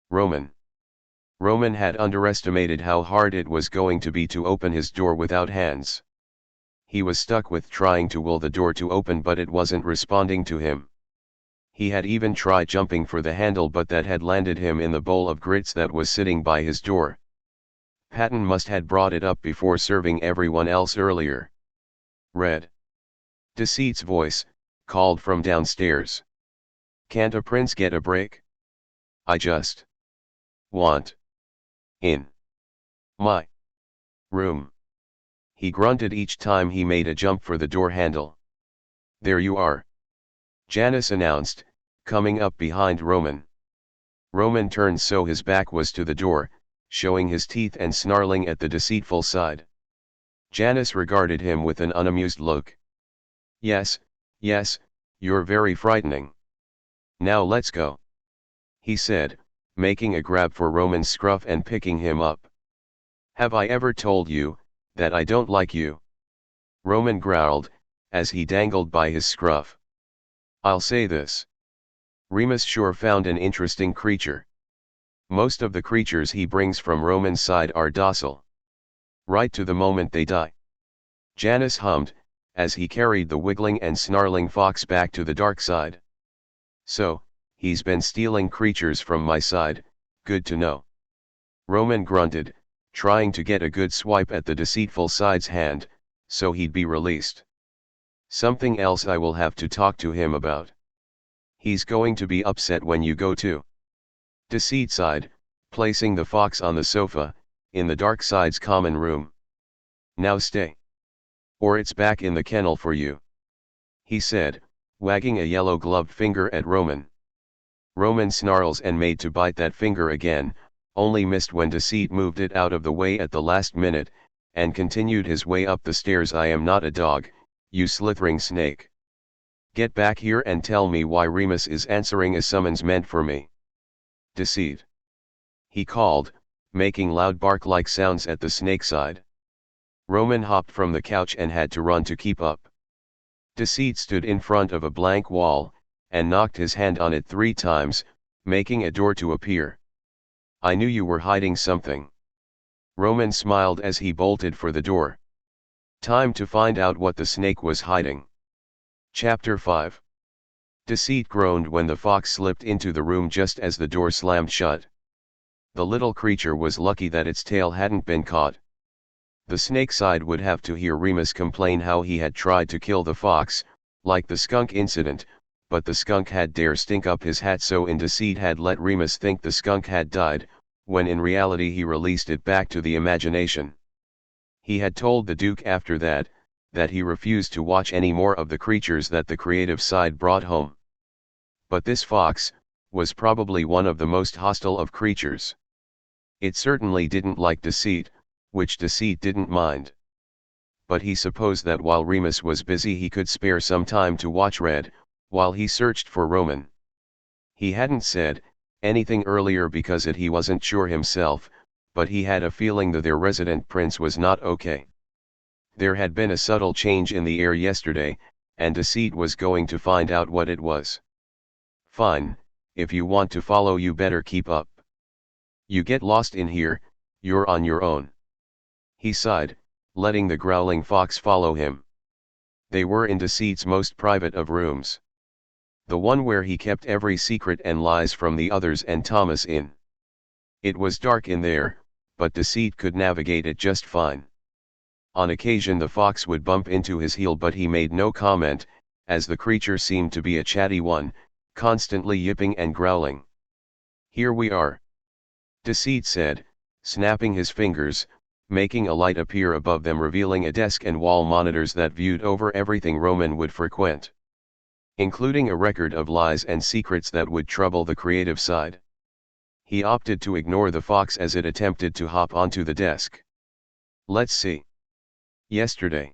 Roman had underestimated how hard it was going to be to open his door without hands. He was stuck with trying to will the door to open, but it wasn't responding to him. He had even tried jumping for the handle, but that had landed him in the bowl of grits that was sitting by his door. Patton must had brought it up before serving everyone else earlier. "Red." Deceit's voice called from downstairs. "Can't a prince get a break? I just want in my room." He grunted each time he made a jump for the door handle. "There you are," Janice announced, coming up behind Roman. Roman turned so his back was to the door, showing his teeth and snarling at the deceitful side. Janice regarded him with an unamused look. Yes, you're very frightening. Now let's go," he said, making a grab for Roman's scruff and picking him up. "Have I ever told you that I don't like you?" Roman growled, as he dangled by his scruff. "I'll say this. Remus sure found an interesting creature. Most of the creatures he brings from Roman's side are docile. Right to the moment they die." Janice hummed, as he carried the wiggling and snarling fox back to the dark side. "So, he's been stealing creatures from my side, good to know." Roman grunted, trying to get a good swipe at the deceitful side's hand, so he'd be released. "Something else I will have to talk to him about. He's going to be upset when you go too." Deceit sighed, placing the fox on the sofa, in the dark side's common room. "Now stay. Or it's back in the kennel for you," he said, wagging a yellow-gloved finger at Roman. Roman snarls and made to bite that finger again, only missed when Deceit moved it out of the way at the last minute, and continued his way up the stairs. "I am not a dog, you slithering snake. Get back here and tell me why Remus is answering a summons meant for me." "Deceit," he called, making loud bark-like sounds at the snake side. Roman hopped from the couch and had to run to keep up. Deceit stood in front of a blank wall, and knocked his hand on it 3 times, making a door to appear. "I knew you were hiding something." Roman smiled as he bolted for the door. Time to find out what the snake was hiding. Chapter 5. Deceit groaned when the fox slipped into the room just as the door slammed shut. The little creature was lucky that its tail hadn't been caught. The snake side would have to hear Remus complain how he had tried to kill the fox, like the skunk incident, but the skunk had dare stink up his hat, so in deceit had let Remus think the skunk had died, when in reality he released it back to the imagination. He had told the Duke after that he refused to watch any more of the creatures that the creative side brought home. But this fox was probably one of the most hostile of creatures. It certainly didn't like Deceit, which Deceit didn't mind. But he supposed that while Remus was busy he could spare some time to watch Red, while he searched for Roman. He hadn't said anything earlier because he wasn't sure himself, but he had a feeling that their resident prince was not okay. There had been a subtle change in the air yesterday, and Deceit was going to find out what it was. "Fine, if you want to follow you better keep up. You get lost in here, you're on your own," he sighed, letting the growling fox follow him. They were in Deceit's most private of rooms. The one where he kept every secret and lies from the others and Thomas in. It was dark in there, but Deceit could navigate it just fine. On occasion the fox would bump into his heel, but he made no comment, as the creature seemed to be a chatty one, constantly yipping and growling. "Here we are," Deceit said, snapping his fingers, making a light appear above them, revealing a desk and wall monitors that viewed over everything Roman would frequent, including a record of lies and secrets that would trouble the creative side. He opted to ignore the fox as it attempted to hop onto the desk. "Let's see. Yesterday.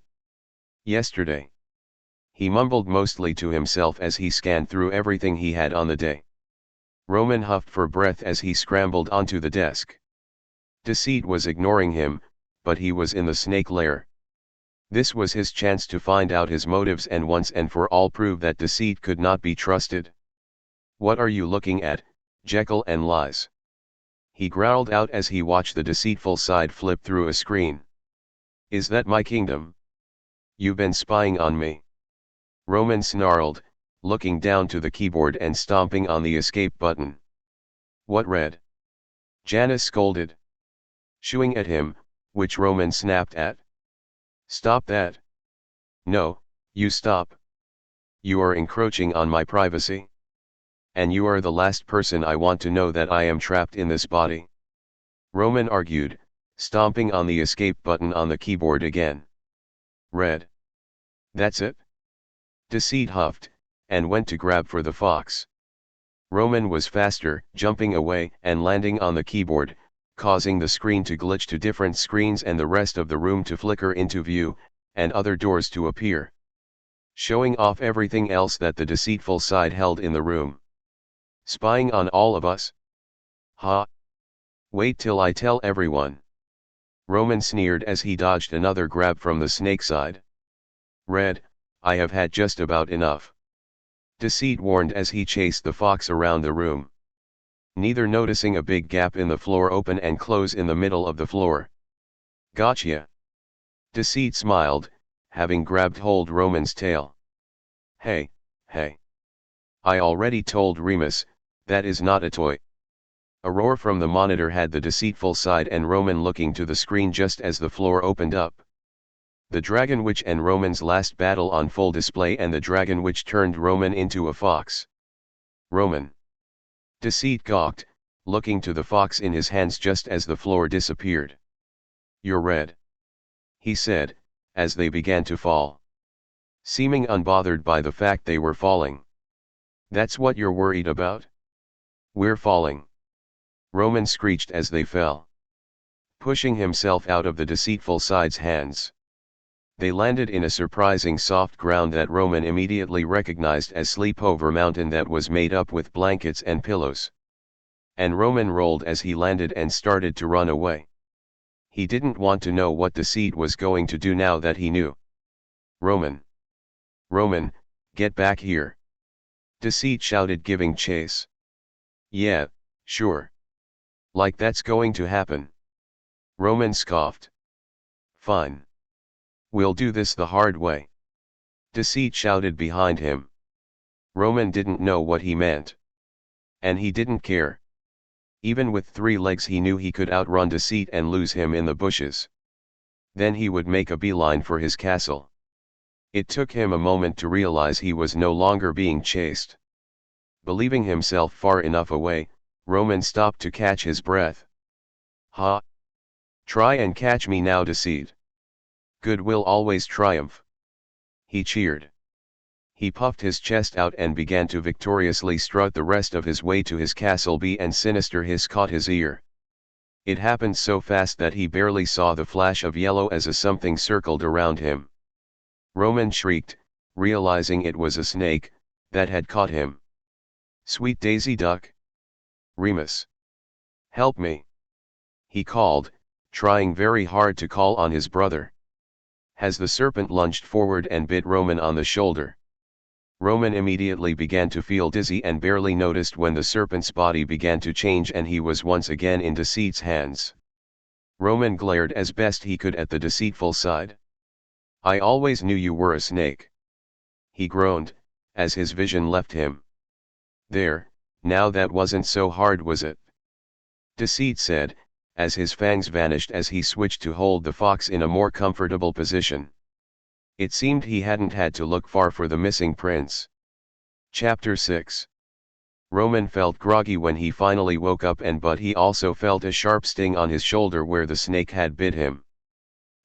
He mumbled mostly to himself as he scanned through everything he had on the day. Roman huffed for breath as he scrambled onto the desk. Deceit was ignoring him, but he was in the snake lair. This was his chance to find out his motives and once and for all prove that Deceit could not be trusted. "What are you looking at, Jekyll and Lies?" he growled out as he watched the deceitful side flip through a screen. "Is that my kingdom? You've been spying on me." Roman snarled, looking down to the keyboard and stomping on the escape button. "What, Red?" Janice scolded. Shooing at him, which Roman snapped at. "Stop that. No, you stop. You are encroaching on my privacy. And you are the last person I want to know that I am trapped in this body," Roman argued, stomping on the escape button on the keyboard again. Red. That's it? Deceit huffed, and went to grab for the fox. Roman was faster, jumping away and landing on the keyboard, causing the screen to glitch to different screens and the rest of the room to flicker into view, and other doors to appear, showing off everything else that the deceitful side held in the room. Spying on all of us? Ha! Wait till I tell everyone. Roman sneered as he dodged another grab from the snake side. Red, I have had just about enough. Deceit warned as he chased the fox around the room, neither noticing a big gap in the floor open and close in the middle of the floor. Gotcha. Deceit smiled, having grabbed hold Roman's tail. Hey, hey. I already told Remus, that is not a toy. A roar from the monitor had the deceitful side and Roman looking to the screen just as the floor opened up. The Dragonwitch and Roman's last battle on full display, and the Dragonwitch turned Roman into a fox. Roman. Deceit gawked, looking to the fox in his hands just as the floor disappeared. You're red, he said, as they began to fall, seeming unbothered by the fact they were falling. That's what you're worried about? We're falling. Roman screeched as they fell, pushing himself out of the deceitful side's hands. They landed in a surprising soft ground that Roman immediately recognized as Sleepover Mountain, that was made up with blankets and pillows. And Roman rolled as he landed and started to run away. He didn't want to know what Deceit was going to do now that he knew. Roman! Roman, get back here! Deceit shouted, giving chase. Yeah, sure. Like that's going to happen. Roman scoffed. Fine. We'll do this the hard way. Deceit shouted behind him. Roman didn't know what he meant. And he didn't care. Even with 3 legs he knew he could outrun Deceit and lose him in the bushes. Then he would make a beeline for his castle. It took him a moment to realize he was no longer being chased. Believing himself far enough away, Roman stopped to catch his breath. Ha! Try and catch me now, Deceit. Good will always triumph. He cheered. He puffed his chest out and began to victoriously strut the rest of his way to his castle. And sinister hiss caught his ear. It happened so fast that he barely saw the flash of yellow as a something circled around him. Roman shrieked, realizing it was a snake that had caught him. Sweet Daisy Duck! Remus! Help me! He called, trying very hard to call on his brother. As the serpent lunged forward and bit Roman on the shoulder. Roman immediately began to feel dizzy and barely noticed when the serpent's body began to change and he was once again in Deceit's hands. Roman glared as best he could at the deceitful side. I always knew you were a snake. He groaned, as his vision left him. There, now that wasn't so hard, was it? Deceit said, as his fangs vanished as he switched to hold the fox in a more comfortable position. It seemed he hadn't had to look far for the missing prince. Chapter 6. Roman felt groggy when he finally woke up, but he also felt a sharp sting on his shoulder where the snake had bit him.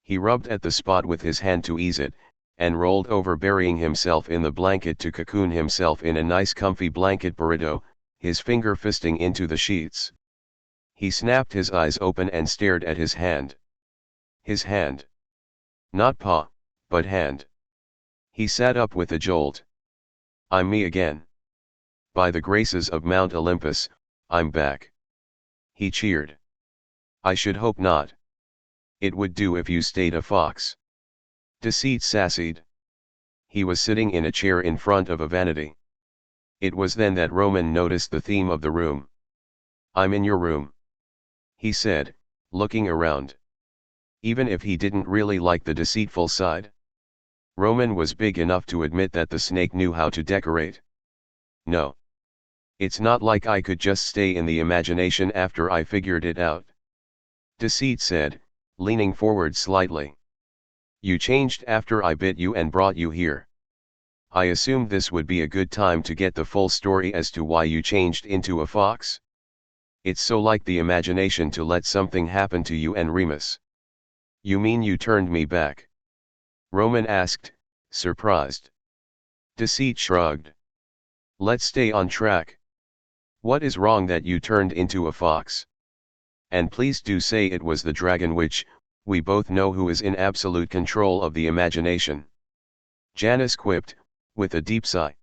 He rubbed at the spot with his hand to ease it, and rolled over, burying himself in the blanket to cocoon himself in a nice comfy blanket burrito, his finger fisting into the sheets. He snapped his eyes open and stared at his hand. His hand. Not paw, but hand. He sat up with a jolt. I'm me again. By the graces of Mount Olympus, I'm back. He cheered. I should hope not. It would do if you stayed a fox. Deceit sassied. He was sitting in a chair in front of a vanity. It was then that Roman noticed the theme of the room. I'm in your room, he said, looking around. Even if he didn't really like the deceitful side, Roman was big enough to admit that the snake knew how to decorate. No. It's not like I could just stay in the imagination after I figured it out. Deceit said, leaning forward slightly. You changed after I bit you and brought you here. I assumed this would be a good time to get the full story as to why you changed into a fox. It's so like the imagination to let something happen to you and Remus. You mean you turned me back? Roman asked, surprised. Deceit shrugged. Let's stay on track. What is wrong that you turned into a fox? And please do say it was the Dragonwitch, we both know who is in absolute control of the imagination. Janice quipped, with a deep sigh.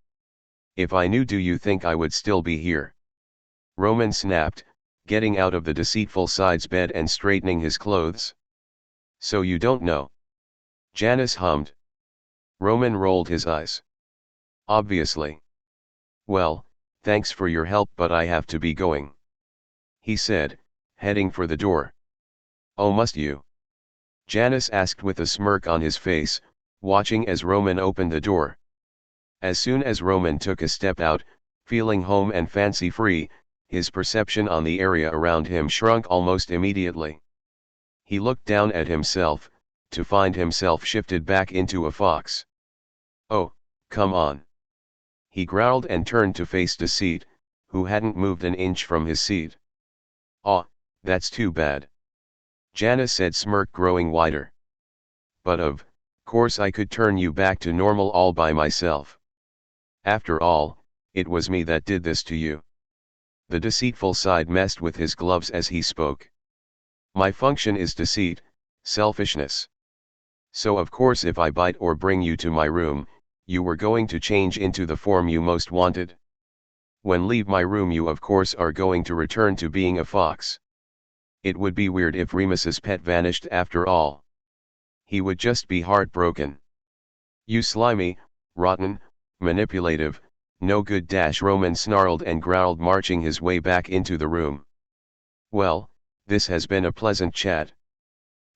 If I knew, do you think I would still be here? Roman snapped, getting out of the deceitful side's bed and straightening his clothes. So you don't know? Janice hummed. Roman rolled his eyes. Obviously. Well, thanks for your help, but I have to be going, he said, heading for the door. Oh, must you? Janice asked with a smirk on his face, watching as Roman opened the door. As soon as Roman took a step out, feeling home and fancy-free, his perception on the area around him shrunk almost immediately. He looked down at himself, to find himself shifted back into a fox. Oh, come on. He growled and turned to face Deceit, who hadn't moved an inch from his seat. Aw, that's too bad. Janice said, smirk growing wider. But of course I could turn you back to normal all by myself. After all, it was me that did this to you. The deceitful side messed with his gloves as he spoke. My function is deceit, selfishness. So of course if I bite or bring you to my room, you were going to change into the form you most wanted. When leave my room you of course are going to return to being a fox. It would be weird if Remus's pet vanished after all. He would just be heartbroken. You slimy, rotten, manipulative, no good. Roman snarled and growled, marching his way back into the room. Well, this has been a pleasant chat.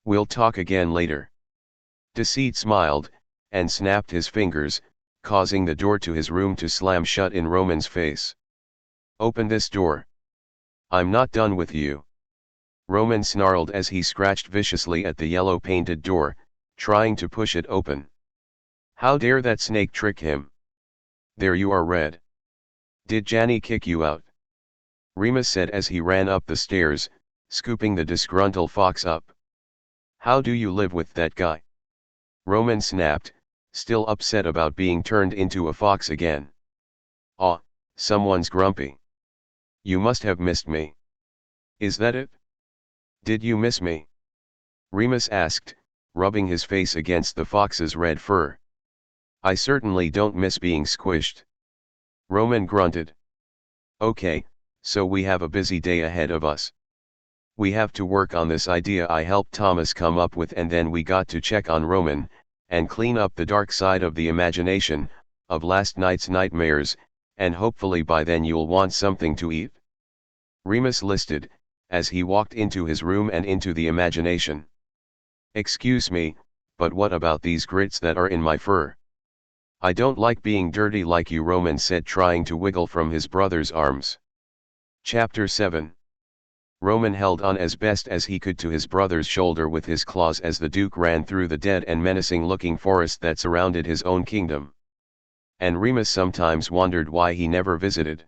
We'll talk again later. Deceit smiled, and snapped his fingers, causing the door to his room to slam shut in Roman's face. Open this door. I'm not done with you. Roman snarled as he scratched viciously at the yellow-painted door, trying to push it open. How dare that snake trick him? There you are, Red. Did Janny kick you out? Remus said as he ran up the stairs, scooping the disgruntled fox up. How do you live with that guy? Roman snapped, still upset about being turned into a fox again. Aw, someone's grumpy. You must have missed me. Is that it? Did you miss me? Remus asked, rubbing his face against the fox's red fur. I certainly don't miss being squished. Roman grunted. Okay, so we have a busy day ahead of us. We have to work on this idea I helped Thomas come up with, and then we got to check on Roman, and clean up the dark side of the imagination, of last night's nightmares, and hopefully by then you'll want something to eat. Remus listed, as he walked into his room and into the imagination. Excuse me, but what about these grits that are in my fur? I don't like being dirty like you, Roman said, trying to wiggle from his brother's arms. Chapter 7. Roman held on as best as he could to his brother's shoulder with his claws as the Duke ran through the dead and menacing-looking forest that surrounded his own kingdom. And Remus sometimes wondered why he never visited.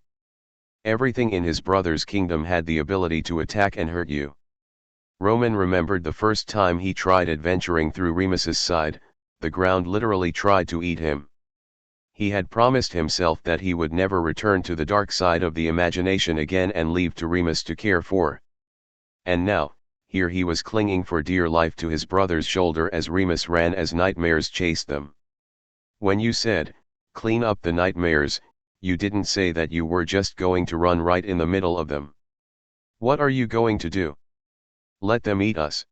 Everything in his brother's kingdom had the ability to attack and hurt you. Roman remembered the first time he tried adventuring through Remus's side, the ground literally tried to eat him. He had promised himself that he would never return to the dark side of the imagination again and leave to Remus to care for. And now, here he was clinging for dear life to his brother's shoulder as Remus ran as nightmares chased them. When you said, clean up the nightmares, you didn't say that you were just going to run right in the middle of them. What are you going to do? Let them eat us?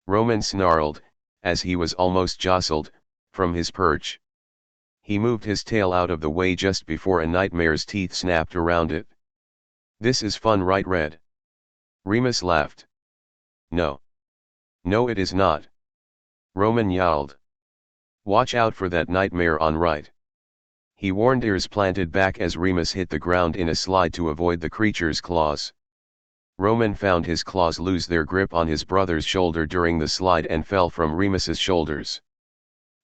Roman snarled, as he was almost jostled from his perch. He moved his tail out of the way just before a nightmare's teeth snapped around it. This is fun, right, Red? Remus laughed. No. No, it is not. Roman yowled. Watch out for that nightmare on right. He warned, ears planted back as Remus hit the ground in a slide to avoid the creature's claws. Roman found his claws lose their grip on his brother's shoulder during the slide and fell from Remus's shoulders.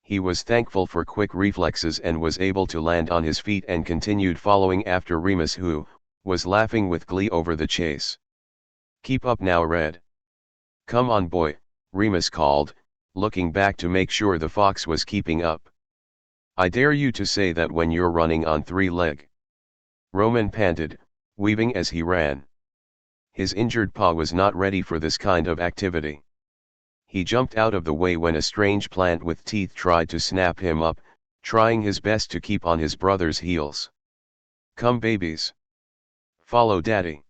He was thankful for quick reflexes and was able to land on his feet and continued following after Remus, who was laughing with glee over the chase. Keep up now, Red. Come on, boy, Remus called, looking back to make sure the fox was keeping up. "I dare you to say that when you're running on three leg," Roman panted, weaving as he ran. His injured paw was not ready for this kind of activity. He jumped out of the way when a strange plant with teeth tried to snap him up, trying his best to keep on his brother's heels. "Come babies. Follow daddy,"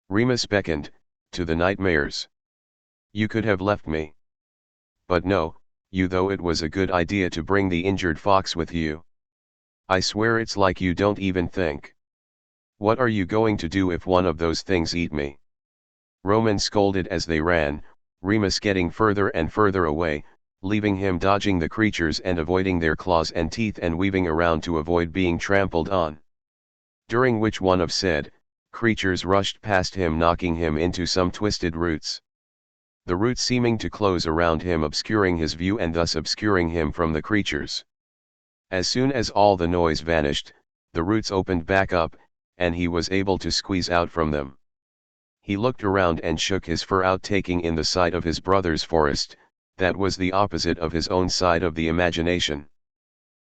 Remus beckoned, to the nightmares. "You could have left me. But no, you though it was a good idea to bring the injured fox with you. I swear it's like you don't even think. What are you going to do if one of those things eat me?" Roman scolded as they ran, Remus getting further and further away, leaving him dodging the creatures and avoiding their claws and teeth and weaving around to avoid being trampled on. During which one of said creatures rushed past him, knocking him into some twisted roots. The roots seeming to close around him, obscuring his view and thus obscuring him from the creatures. As soon as all the noise vanished, the roots opened back up, and he was able to squeeze out from them. He looked around and shook his fur out, taking in the sight of his brother's forest, that was the opposite of his own side of the imagination.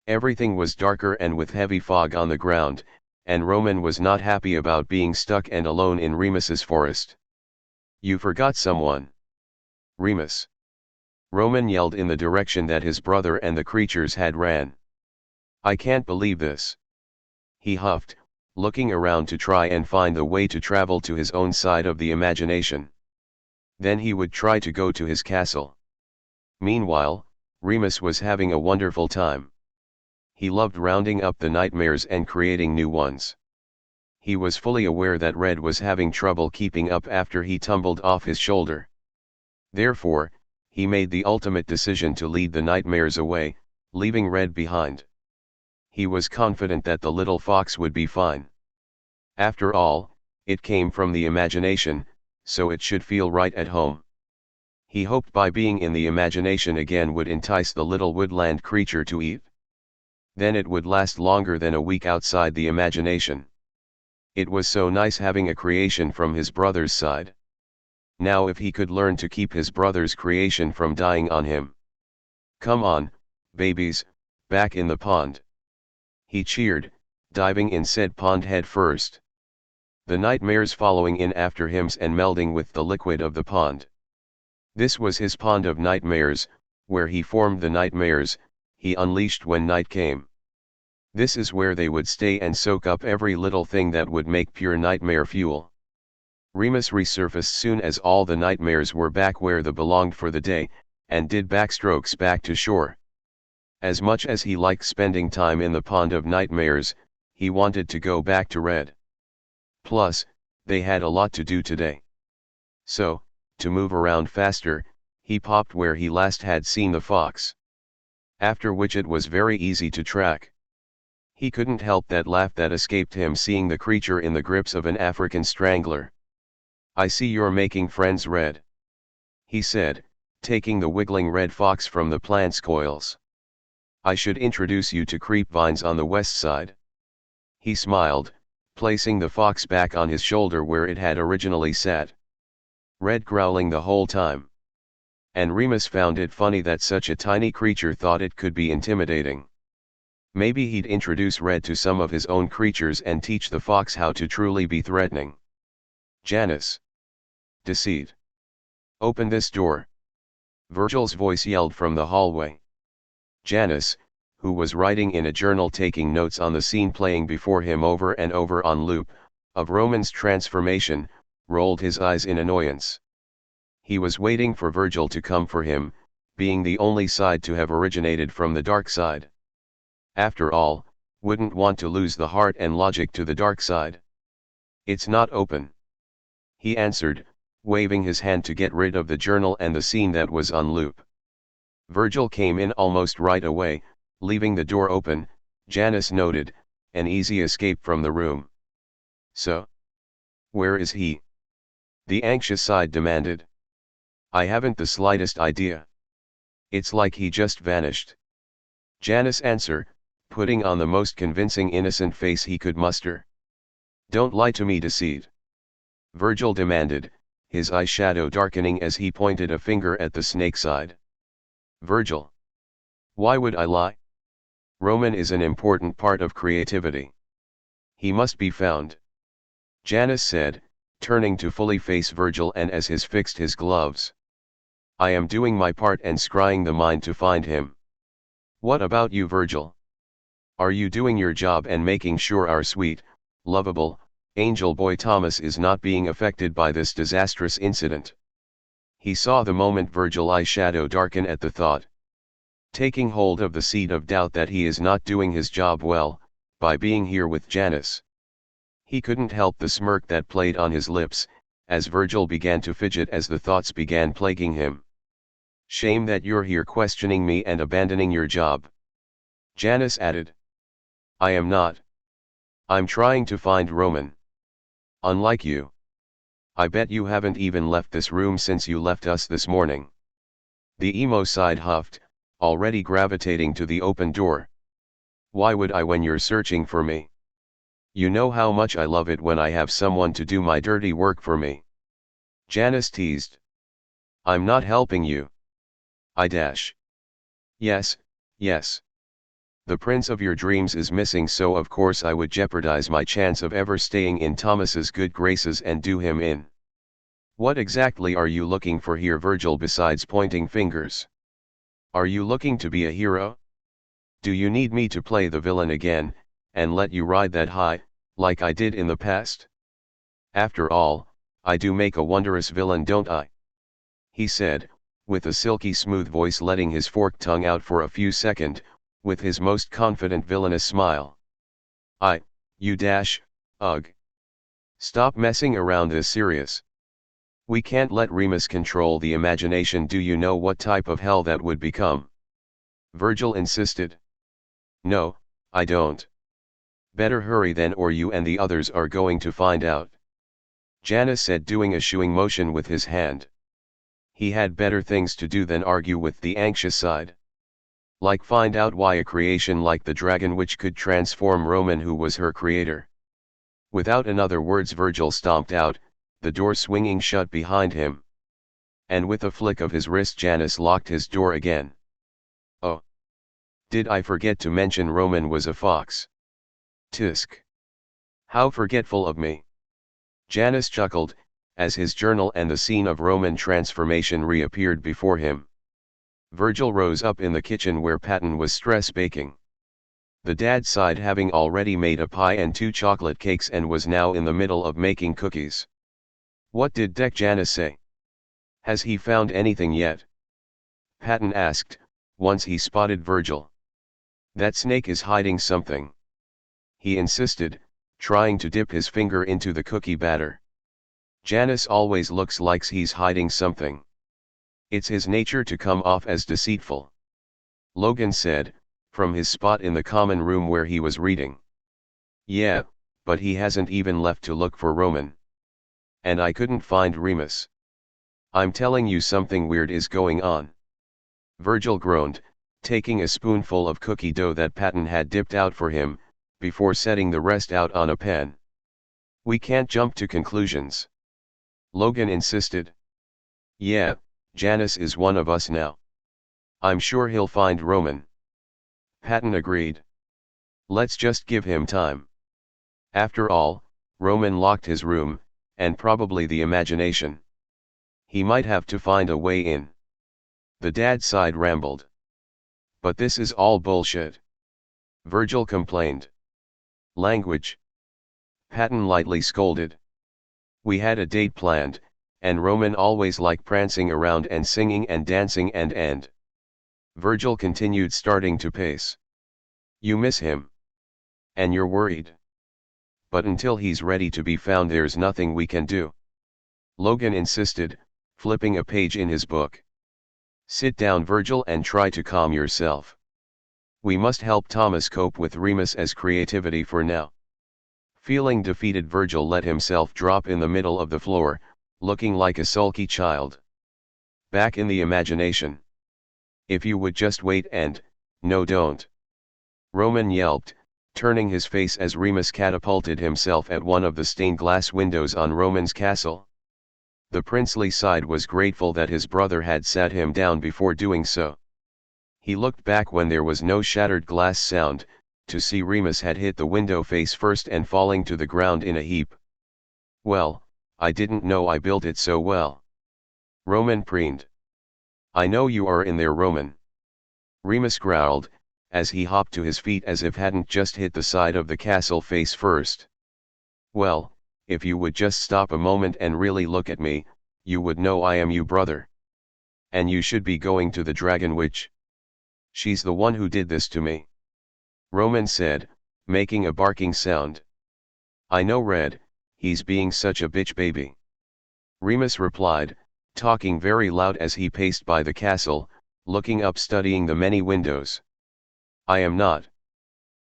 Everything was darker and with heavy fog on the ground, and Roman was not happy about being stuck and alone in Remus's forest. "You forgot someone, Remus," Roman yelled in the direction that his brother and the creatures had ran. "I can't believe this," he huffed, looking around to try and find the way to travel to his own side of the imagination. Then he would try to go to his castle. Meanwhile, Remus was having a wonderful time. He loved rounding up the nightmares and creating new ones. He was fully aware that Red was having trouble keeping up after he tumbled off his shoulder. Therefore, he made the ultimate decision to lead the nightmares away, leaving Red behind. He was confident that the little fox would be fine. After all, it came from the imagination, so it should feel right at home. He hoped by being in the imagination again would entice the little woodland creature to eat. Then it would last longer than a week outside the imagination. It was so nice having a creation from his brother's side. Now if he could learn to keep his brother's creation from dying on him. "Come on, babies, back in the pond," he cheered, diving in said pond head first. The nightmares following in after him and melding with the liquid of the pond. This was his pond of nightmares, where he formed the nightmares he unleashed when night came. This is where they would stay and soak up every little thing that would make pure nightmare fuel. Remus resurfaced soon as all the nightmares were back where they belonged for the day, and did backstrokes back to shore. As much as he liked spending time in the pond of nightmares, he wanted to go back to Red. Plus, they had a lot to do today. So, to move around faster, he popped where he last had seen the fox. After which it was very easy to track. He couldn't help that laugh that escaped him seeing the creature in the grips of an African strangler. "I see you're making friends, Red," he said, taking the wiggling red fox from the plant's coils. "I should introduce you to creepvines on the west side." He smiled, placing the fox back on his shoulder where it had originally sat. Red growling the whole time. And Remus found it funny that such a tiny creature thought it could be intimidating. Maybe he'd introduce Red to some of his own creatures and teach the fox how to truly be threatening. "Janice. Deceit. Open this door," Virgil's voice yelled from the hallway. Janice, who was writing in a journal taking notes on the scene playing before him over and over on loop, of Roman's transformation, rolled his eyes in annoyance. He was waiting for Virgil to come for him, being the only side to have originated from the dark side. After all, wouldn't want to lose the heart and logic to the dark side. "It's not open," he answered, waving his hand to get rid of the journal and the scene that was on loop. Virgil came in almost right away, leaving the door open. Janice noted, an easy escape from the room. "So? Where is he?" the anxious side demanded. "I haven't the slightest idea. It's like he just vanished." Janice answered, putting on the most convincing innocent face he could muster. "Don't lie to me, Deceit," Virgil demanded, his eyeshadow darkening as he pointed a finger at the snake side. Virgil. Why would I lie? Roman is an important part of creativity. He must be found. Janus said, turning to fully face Virgil and as his fixed his gloves. I am doing my part and scrying the mind to find him. What about you, Virgil? Are you doing your job and making sure our sweet, lovable, angel boy Thomas is not being affected by this disastrous incident? He saw the moment Virgil's eyeshadow darken at the thought. Taking hold of the seed of doubt that he is not doing his job well, by being here with Janus. He couldn't help the smirk that played on his lips, as Virgil began to fidget as the thoughts began plaguing him. Shame that you're here questioning me and abandoning your job. Janus added. I am not. I'm trying to find Roman. Unlike you. I bet you haven't even left this room since you left us this morning. The emo side huffed, already gravitating to the open door. Why would I when you're searching for me? You know how much I love it when I have someone to do my dirty work for me. Janus teased. I'm not helping you. I dash. Yes, yes. The prince of your dreams is missing, so of course I would jeopardize my chance of ever staying in Thomas's good graces and do him in. What exactly are you looking for here, Virgil, besides pointing fingers? Are you looking to be a hero? Do you need me to play the villain again, and let you ride that high, like I did in the past? After all, I do make a wondrous villain, don't I? He said, with a silky smooth voice, letting his forked tongue out for a few seconds, with his most confident villainous smile. You dash, ugh. Stop messing around, this serious. We can't let Remus control the imagination. Do you know what type of hell that would become? Virgil insisted. No, I don't. Better hurry then, or you and the others are going to find out. Janus said, doing a shooing motion with his hand. He had better things to do than argue with the anxious side. Like find out why a creation like the Dragonwitch could transform Roman, who was her creator. Without another words, Virgil stomped out, the door swinging shut behind him. And with a flick of his wrist, Janus locked his door again. Oh! Did I forget to mention Roman was a fox? Tisk! How forgetful of me! Janus chuckled, as his journal and the scene of Roman transformation reappeared before him. Virgil rose up in the kitchen where Patton was stress baking. The dad side having already made a pie and 2 chocolate cakes and was now in the middle of making cookies. What did Deck Janus say? Has he found anything yet? Patton asked, once he spotted Virgil. That snake is hiding something. He insisted, trying to dip his finger into the cookie batter. Janus always looks like he's hiding something. It's his nature to come off as deceitful. Logan said, from his spot in the common room where he was reading. Yeah, but he hasn't even left to look for Roman. And I couldn't find Remus. I'm telling you, something weird is going on. Virgil groaned, taking a spoonful of cookie dough that Patton had dipped out for him, before setting the rest out on a pan. We can't jump to conclusions. Logan insisted. Yeah, Janus is one of us now. I'm sure he'll find Roman. Patton agreed. Let's just give him time. After all, Roman locked his room, and probably the imagination. He might have to find a way in. The dad side rambled. But this is all bullshit. Virgil complained. Language. Patton lightly scolded. We had a date planned, and Roman always liked prancing around and singing and dancing and. Virgil continued, starting to pace. You miss him. And you're worried. But until he's ready to be found, there's nothing we can do. Logan insisted, flipping a page in his book. Sit down, Virgil, and try to calm yourself. We must help Thomas cope with Remus as creativity for now. Feeling defeated, Virgil let himself drop in the middle of the floor, looking like a sulky child. Back in the imagination. If you would just wait and, no don't. Roman yelped, turning his face as Remus catapulted himself at one of the stained glass windows on Roman's castle. The princely side was grateful that his brother had sat him down before doing so. He looked back when there was no shattered glass sound, to see Remus had hit the window face first and falling to the ground in a heap. "Well, I didn't know I built it so well." Roman preened. "I know you are in there, Roman." Remus growled, as he hopped to his feet as if hadn't just hit the side of the castle face first. "Well, if you would just stop a moment and really look at me, you would know I am you, brother. And you should be going to the Dragonwitch. She's the one who did this to me," Roman said, making a barking sound. "I know, Red, he's being such a bitch baby," Remus replied, talking very loud as he paced by the castle, looking up, studying the many windows. "I am not."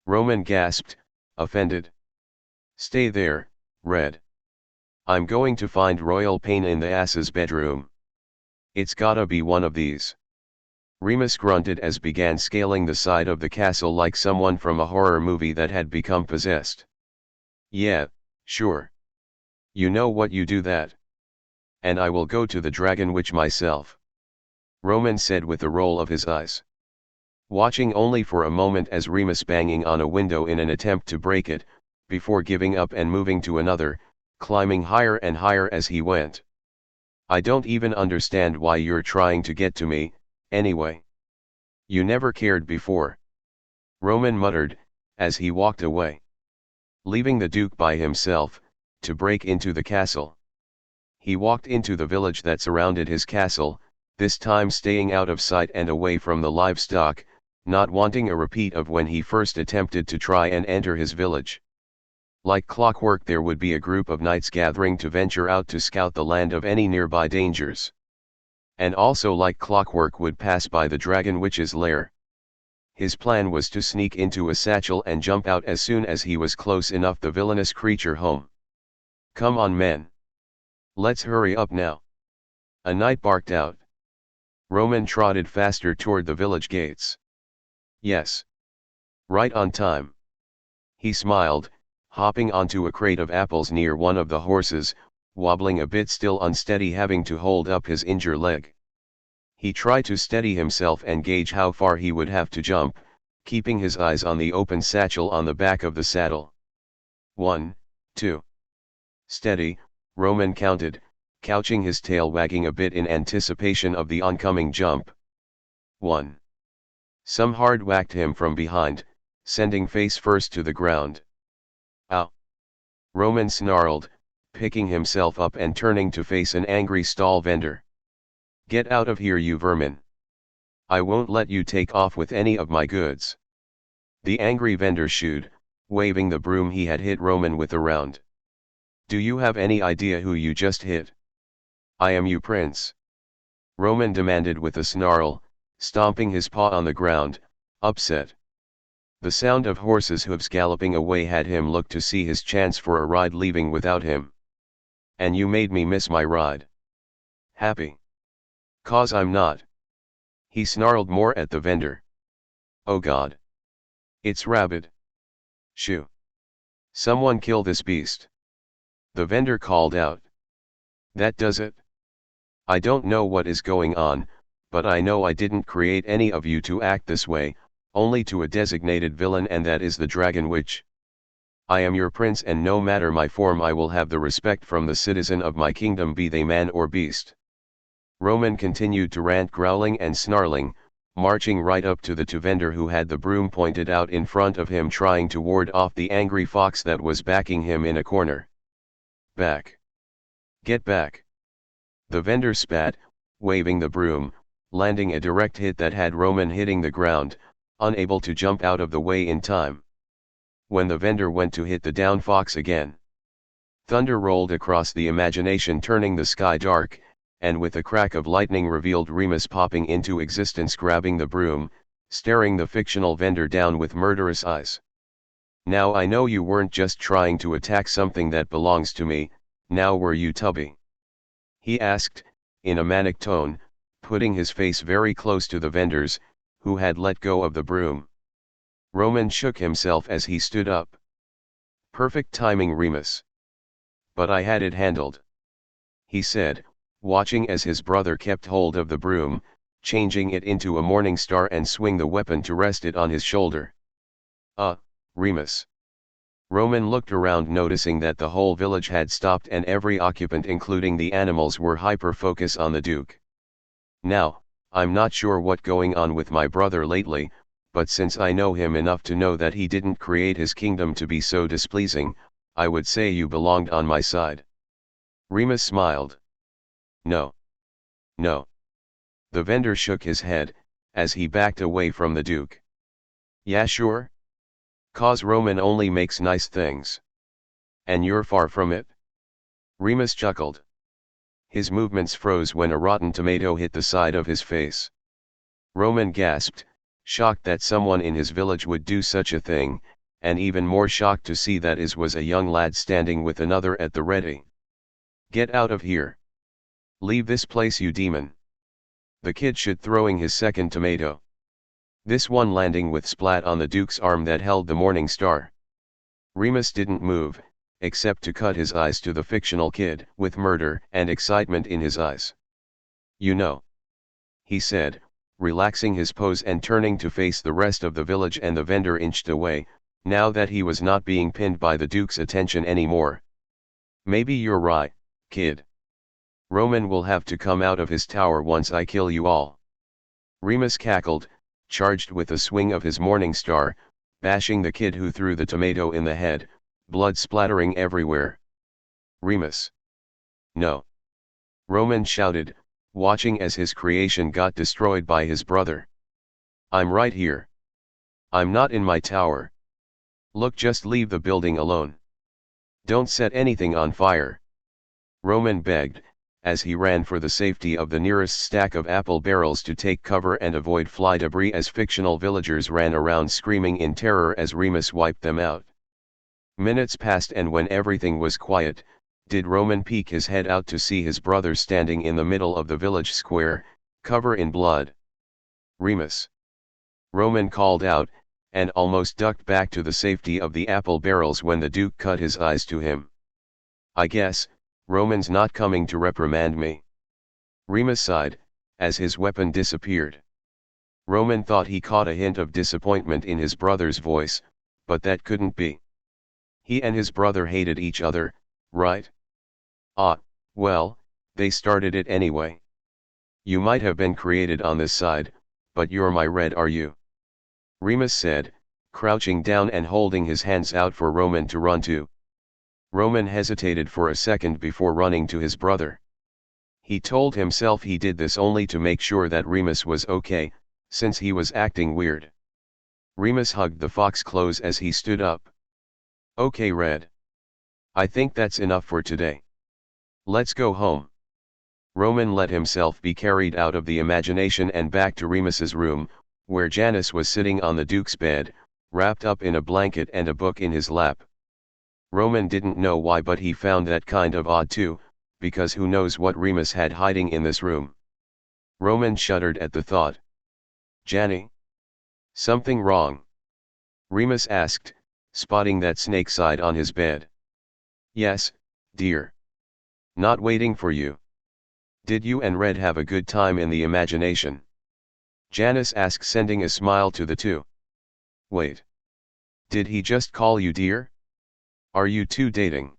Roman gasped, offended. "Stay there, Red. I'm going to find royal pain in the ass's bedroom. It's gotta be one of these." Remus grunted as began scaling the side of the castle like someone from a horror movie that had become possessed. "Yeah, sure. You know what, you do that. And I will go to the Dragonwitch myself," Roman said with a roll of his eyes. Watching only for a moment as Remus banging on a window in an attempt to break it, before giving up and moving to another, climbing higher and higher as he went. "I don't even understand why you're trying to get to me, anyway. You never cared before," Roman muttered, as he walked away, leaving the Duke by himself, to break into the castle. He walked into the village that surrounded his castle, this time staying out of sight and away from the livestock, not wanting a repeat of when he first attempted to try and enter his village. Like clockwork, there would be a group of knights gathering to venture out to scout the land of any nearby dangers. And also like clockwork would pass by the Dragonwitch's lair. His plan was to sneak into a satchel and jump out as soon as he was close enough the villainous creature home. "Come on, men. Let's hurry up now," a knight barked out. Roman trotted faster toward the village gates. "Yes. Right on time." He smiled, hopping onto a crate of apples near one of the horses, wobbling a bit, still unsteady, having to hold up his injured leg. He tried to steady himself and gauge how far he would have to jump, keeping his eyes on the open satchel on the back of the saddle. 1, 2. Steady, Roman counted, couching his tail wagging a bit in anticipation of the oncoming jump. 1. Some hard whacked him from behind, sending face first to the ground. "Ow!" Roman snarled, picking himself up and turning to face an angry stall vendor. "Get out of here, you vermin. I won't let you take off with any of my goods." The angry vendor shooed, waving the broom he had hit Roman with around. "Do you have any idea who you just hit?" "I am you, Prince," Roman demanded with a snarl, stomping his paw on the ground, upset. The sound of horses' hooves galloping away had him look to see his chance for a ride leaving without him. "And you made me miss my ride. Happy? 'Cause I'm not." He snarled more at the vendor. "Oh God. It's rabid. Shoo. Someone kill this beast," the vendor called out. "That does it. I don't know what is going on, but I know I didn't create any of you to act this way, only to a designated villain, and that is the Dragonwitch. I am your prince, and no matter my form I will have the respect from the citizen of my kingdom, be they man or beast." Roman continued to rant, growling and snarling, marching right up to the vendor who had the broom pointed out in front of him, trying to ward off the angry fox that was backing him in a corner. "Back! Get back!" The vendor spat, waving the broom, landing a direct hit that had Roman hitting the ground, unable to jump out of the way in time. When the vendor went to hit the down fox again, thunder rolled across the imagination, turning the sky dark, and with a crack of lightning revealed Remus popping into existence, grabbing the broom, staring the fictional vendor down with murderous eyes. "Now I know you weren't just trying to attack something that belongs to me, now were you, Tubby?" he asked, in a manic tone, putting his face very close to the vendor's, who had let go of the broom. Roman shook himself as he stood up. "Perfect timing, Remus. But I had it handled," he said, watching as his brother kept hold of the broom, changing it into a morning star and swing the weapon to rest it on his shoulder. Remus. Roman looked around, noticing that the whole village had stopped and every occupant including the animals were hyper-focus on the Duke. Now, I'm not sure what's going on with my brother lately, but since I know him enough to know that he didn't create his kingdom to be so displeasing, I would say you belonged on my side. Remus smiled. No. No. The vendor shook his head, as he backed away from the Duke. Yeah, sure. 'Cause Roman only makes nice things. And you're far from it? Remus chuckled. His movements froze when a rotten tomato hit the side of his face. Roman gasped, shocked that someone in his village would do such a thing, and even more shocked to see that it was a young lad standing with another at the ready. Get out of here. Leave this place, you demon. The kid should throwing his second tomato. This one landing with splat on the Duke's arm that held the morning star. Remus didn't move, except to cut his eyes to the fictional kid, with murder and excitement in his eyes. You know, he said, relaxing his pose and turning to face the rest of the village, and the vendor inched away, now that he was not being pinned by the Duke's attention anymore. Maybe you're right, kid. Roman will have to come out of his tower once I kill you all. Remus cackled, charged with a swing of his morning star, bashing the kid who threw the tomato in the head, blood splattering everywhere. Remus. No. Roman shouted, watching as his creation got destroyed by his brother. I'm right here. I'm not in my tower. Look, just leave the building alone. Don't set anything on fire. Roman begged, as he ran for the safety of the nearest stack of apple barrels to take cover and avoid fly debris as fictional villagers ran around screaming in terror as Remus wiped them out. Minutes passed, and when everything was quiet, did Roman peek his head out to see his brother standing in the middle of the village square, covered in blood. Remus. Roman called out, and almost ducked back to the safety of the apple barrels when the Duke cut his eyes to him. I guess, Roman's not coming to reprimand me. Remus sighed, as his weapon disappeared. Roman thought he caught a hint of disappointment in his brother's voice, but that couldn't be. He and his brother hated each other, right? Well, they started it anyway. You might have been created on this side, but you're my red, are you? Remus said, crouching down and holding his hands out for Roman to run to. Roman hesitated for a second before running to his brother. He told himself he did this only to make sure that Remus was okay, since he was acting weird. Remus hugged the fox clothes as he stood up. Okay, Red. I think that's enough for today. Let's go home. Roman let himself be carried out of the imagination and back to Remus's room, where Janice was sitting on the Duke's bed, wrapped up in a blanket and a book in his lap. Roman didn't know why, but he found that kind of odd too, because who knows what Remus had hiding in this room. Roman shuddered at the thought. Janny? Something wrong? Remus asked, spotting that snake side on his bed. Yes, dear. Not waiting for you. Did you and Red have a good time in the imagination? Janice asked, sending a smile to the two. Wait. Did he just call you dear? Are you two dating?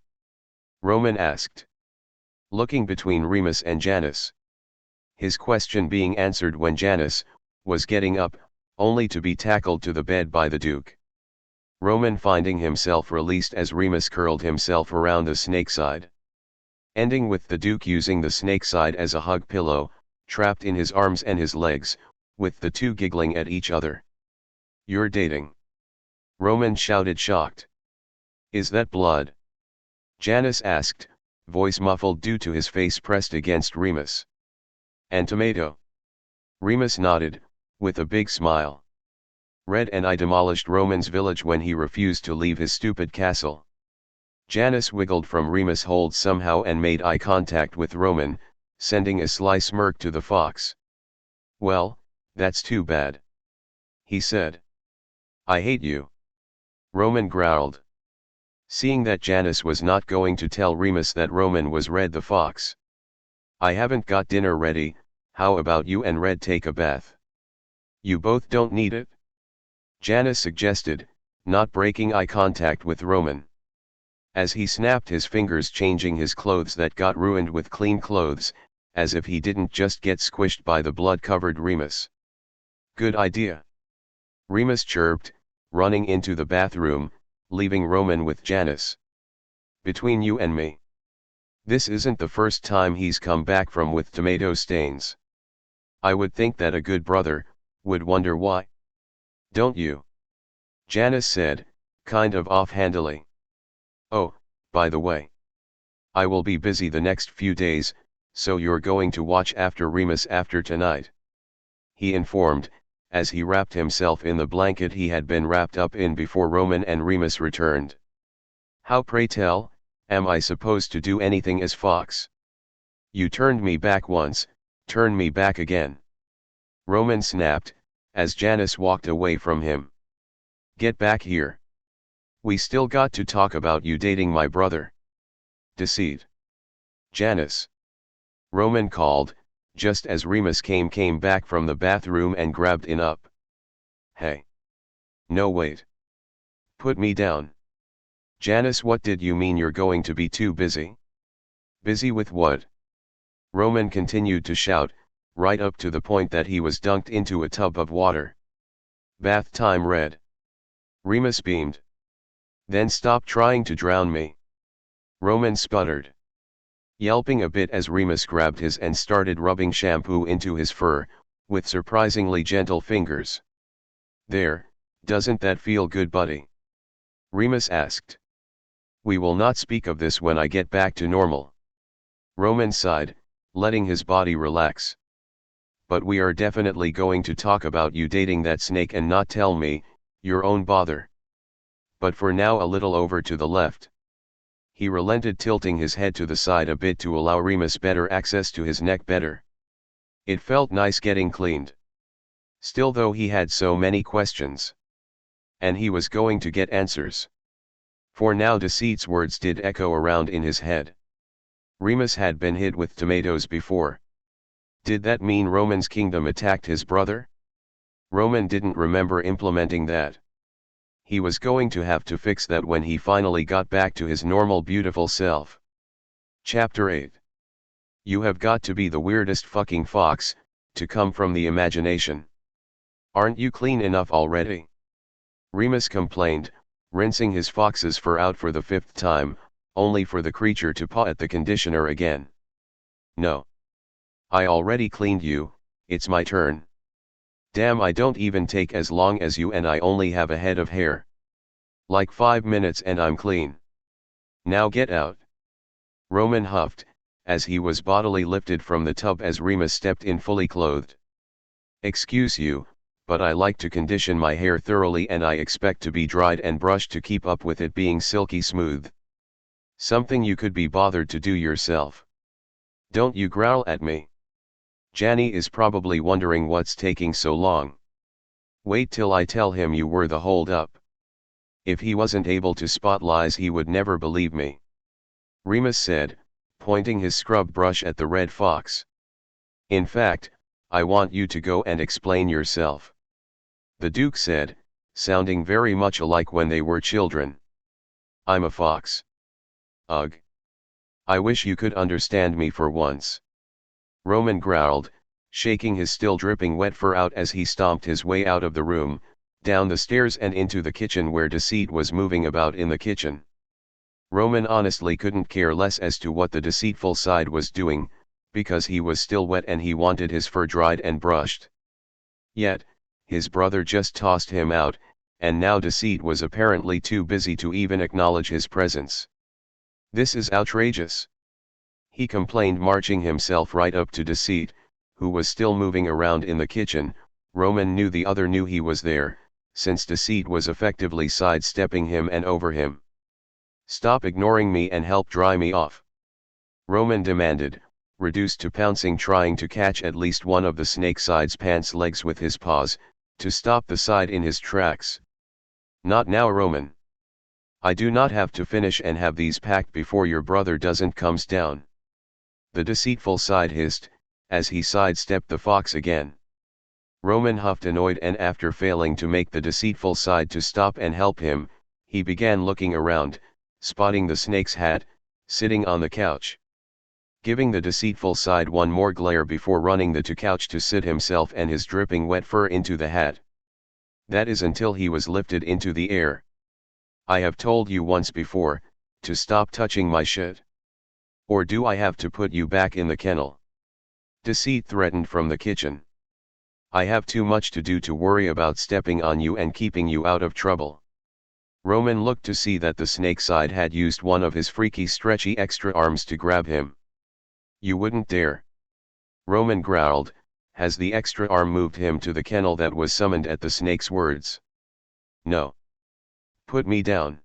Roman asked, looking between Remus and Janice. His question being answered when Janice was getting up, only to be tackled to the bed by the Duke. Roman finding himself released as Remus curled himself around the snake side. Ending with the Duke using the snake side as a hug pillow, trapped in his arms and his legs, with the two giggling at each other. You're dating? Roman shouted, shocked. Is that blood? Janice asked, voice muffled due to his face pressed against Remus. And tomato? Remus nodded, with a big smile. Red and I demolished Roman's village when he refused to leave his stupid castle. Janice wiggled from Remus' hold somehow and made eye contact with Roman, sending a sly smirk to the fox. Well, that's too bad. He said. I hate you. Roman growled. Seeing that Janice was not going to tell Remus that Roman was Red the fox. I haven't got dinner ready, How about you and Red take a bath? You both don't need it? Janice suggested, not breaking eye contact with Roman. As he snapped his fingers changing his clothes that got ruined with clean clothes, as if he didn't just get squished by the blood-covered Remus. Good idea. Remus chirped, running into the bathroom, leaving Roman with Janice. Between you and me, this isn't the first time he's come back from with tomato stains. I would think that a good brother would wonder why. Don't you? Janice said, kind of offhandedly. Oh, by the way, I will be busy the next few days, so you're going to watch after Remus after tonight, he informed, as he wrapped himself in the blanket he had been wrapped up in before Roman and Remus returned. How, pray tell, am I supposed to do anything as Fox? You turned me back once, turn me back again. Roman snapped, as Janice walked away from him. Get back here. We still got to talk about you dating my brother. Deceit. Janice. Roman called, just as Remus came back from the bathroom and grabbed in up. Hey. No, wait. Put me down. Janice, what did you mean you're going to be too busy? Busy with what? Roman continued to shout, right up to the point that he was dunked into a tub of water. Bath time, Red. Remus beamed. Then stop trying to drown me. Roman sputtered. Yelping a bit as Remus grabbed his and started rubbing shampoo into his fur, with surprisingly gentle fingers. There, doesn't that feel good, buddy? Remus asked. We will not speak of this when I get back to normal. Roman sighed, letting his body relax. But we are definitely going to talk about you dating that snake and not tell me, your own bother. But for now a little over to the left. He relented, tilting his head to the side a bit to allow Remus better access to his neck better. It felt nice getting cleaned. Still, though, he had so many questions. And he was going to get answers. For now Deceit's words did echo around in his head. Remus had been hit with tomatoes before. Did that mean Roman's kingdom attacked his brother? Roman didn't remember implementing that. He was going to have to fix that when he finally got back to his normal beautiful self. Chapter 8. You have got to be the weirdest fucking fox to come from the imagination. Aren't you clean enough already? Remus complained, rinsing his fox's fur out for the 5th time, only for the creature to paw at the conditioner again. No. I already cleaned you, it's my turn. Damn, I don't even take as long as you and I only have a head of hair. Like 5 minutes and I'm clean. Now get out. Roman huffed, as he was bodily lifted from the tub as Remus stepped in fully clothed. Excuse you, but I like to condition my hair thoroughly and I expect to be dried and brushed to keep up with it being silky smooth. Something you could be bothered to do yourself. Don't you growl at me. Janny is probably wondering what's taking so long. Wait till I tell him you were the hold-up. If he wasn't able to spot lies he would never believe me. Remus said, pointing his scrub brush at the red fox. In fact, I want you to go and explain yourself. The Duke said, sounding very much alike when they were children. I'm a fox. Ugh. I wish you could understand me for once. Roman growled, shaking his still dripping wet fur out as he stomped his way out of the room, down the stairs and into the kitchen where Deceit was moving about in the kitchen. Roman honestly couldn't care less as to what the deceitful side was doing, because he was still wet and he wanted his fur dried and brushed. Yet, his brother just tossed him out, and now Deceit was apparently too busy to even acknowledge his presence. This is outrageous. He complained, marching himself right up to Deceit, who was still moving around in the kitchen. Roman knew the other knew he was there, since Deceit was effectively sidestepping him and over him. Stop ignoring me and help dry me off. Roman demanded, reduced to pouncing, trying to catch at least one of the snake-side's pants legs with his paws, to stop the side in his tracks. Not now, Roman. I do not have to finish and have these packed before your brother doesn't comes down. The deceitful side hissed, as he sidestepped the fox again. Roman huffed annoyed, and after failing to make the deceitful side to stop and help him, he began looking around, spotting the snake's hat, sitting on the couch. Giving the deceitful side one more glare before running the couch to sit himself and his dripping wet fur into the hat. That is until he was lifted into the air. I have told you once before, to stop touching my shit. Or do I have to put you back in the kennel? Deceit threatened from the kitchen. I have too much to do to worry about stepping on you and keeping you out of trouble. Roman looked to see that the snake side had used one of his freaky stretchy extra arms to grab him. You wouldn't dare. Roman growled, as the extra arm moved him to the kennel that was summoned at the snake's words. No. Put me down.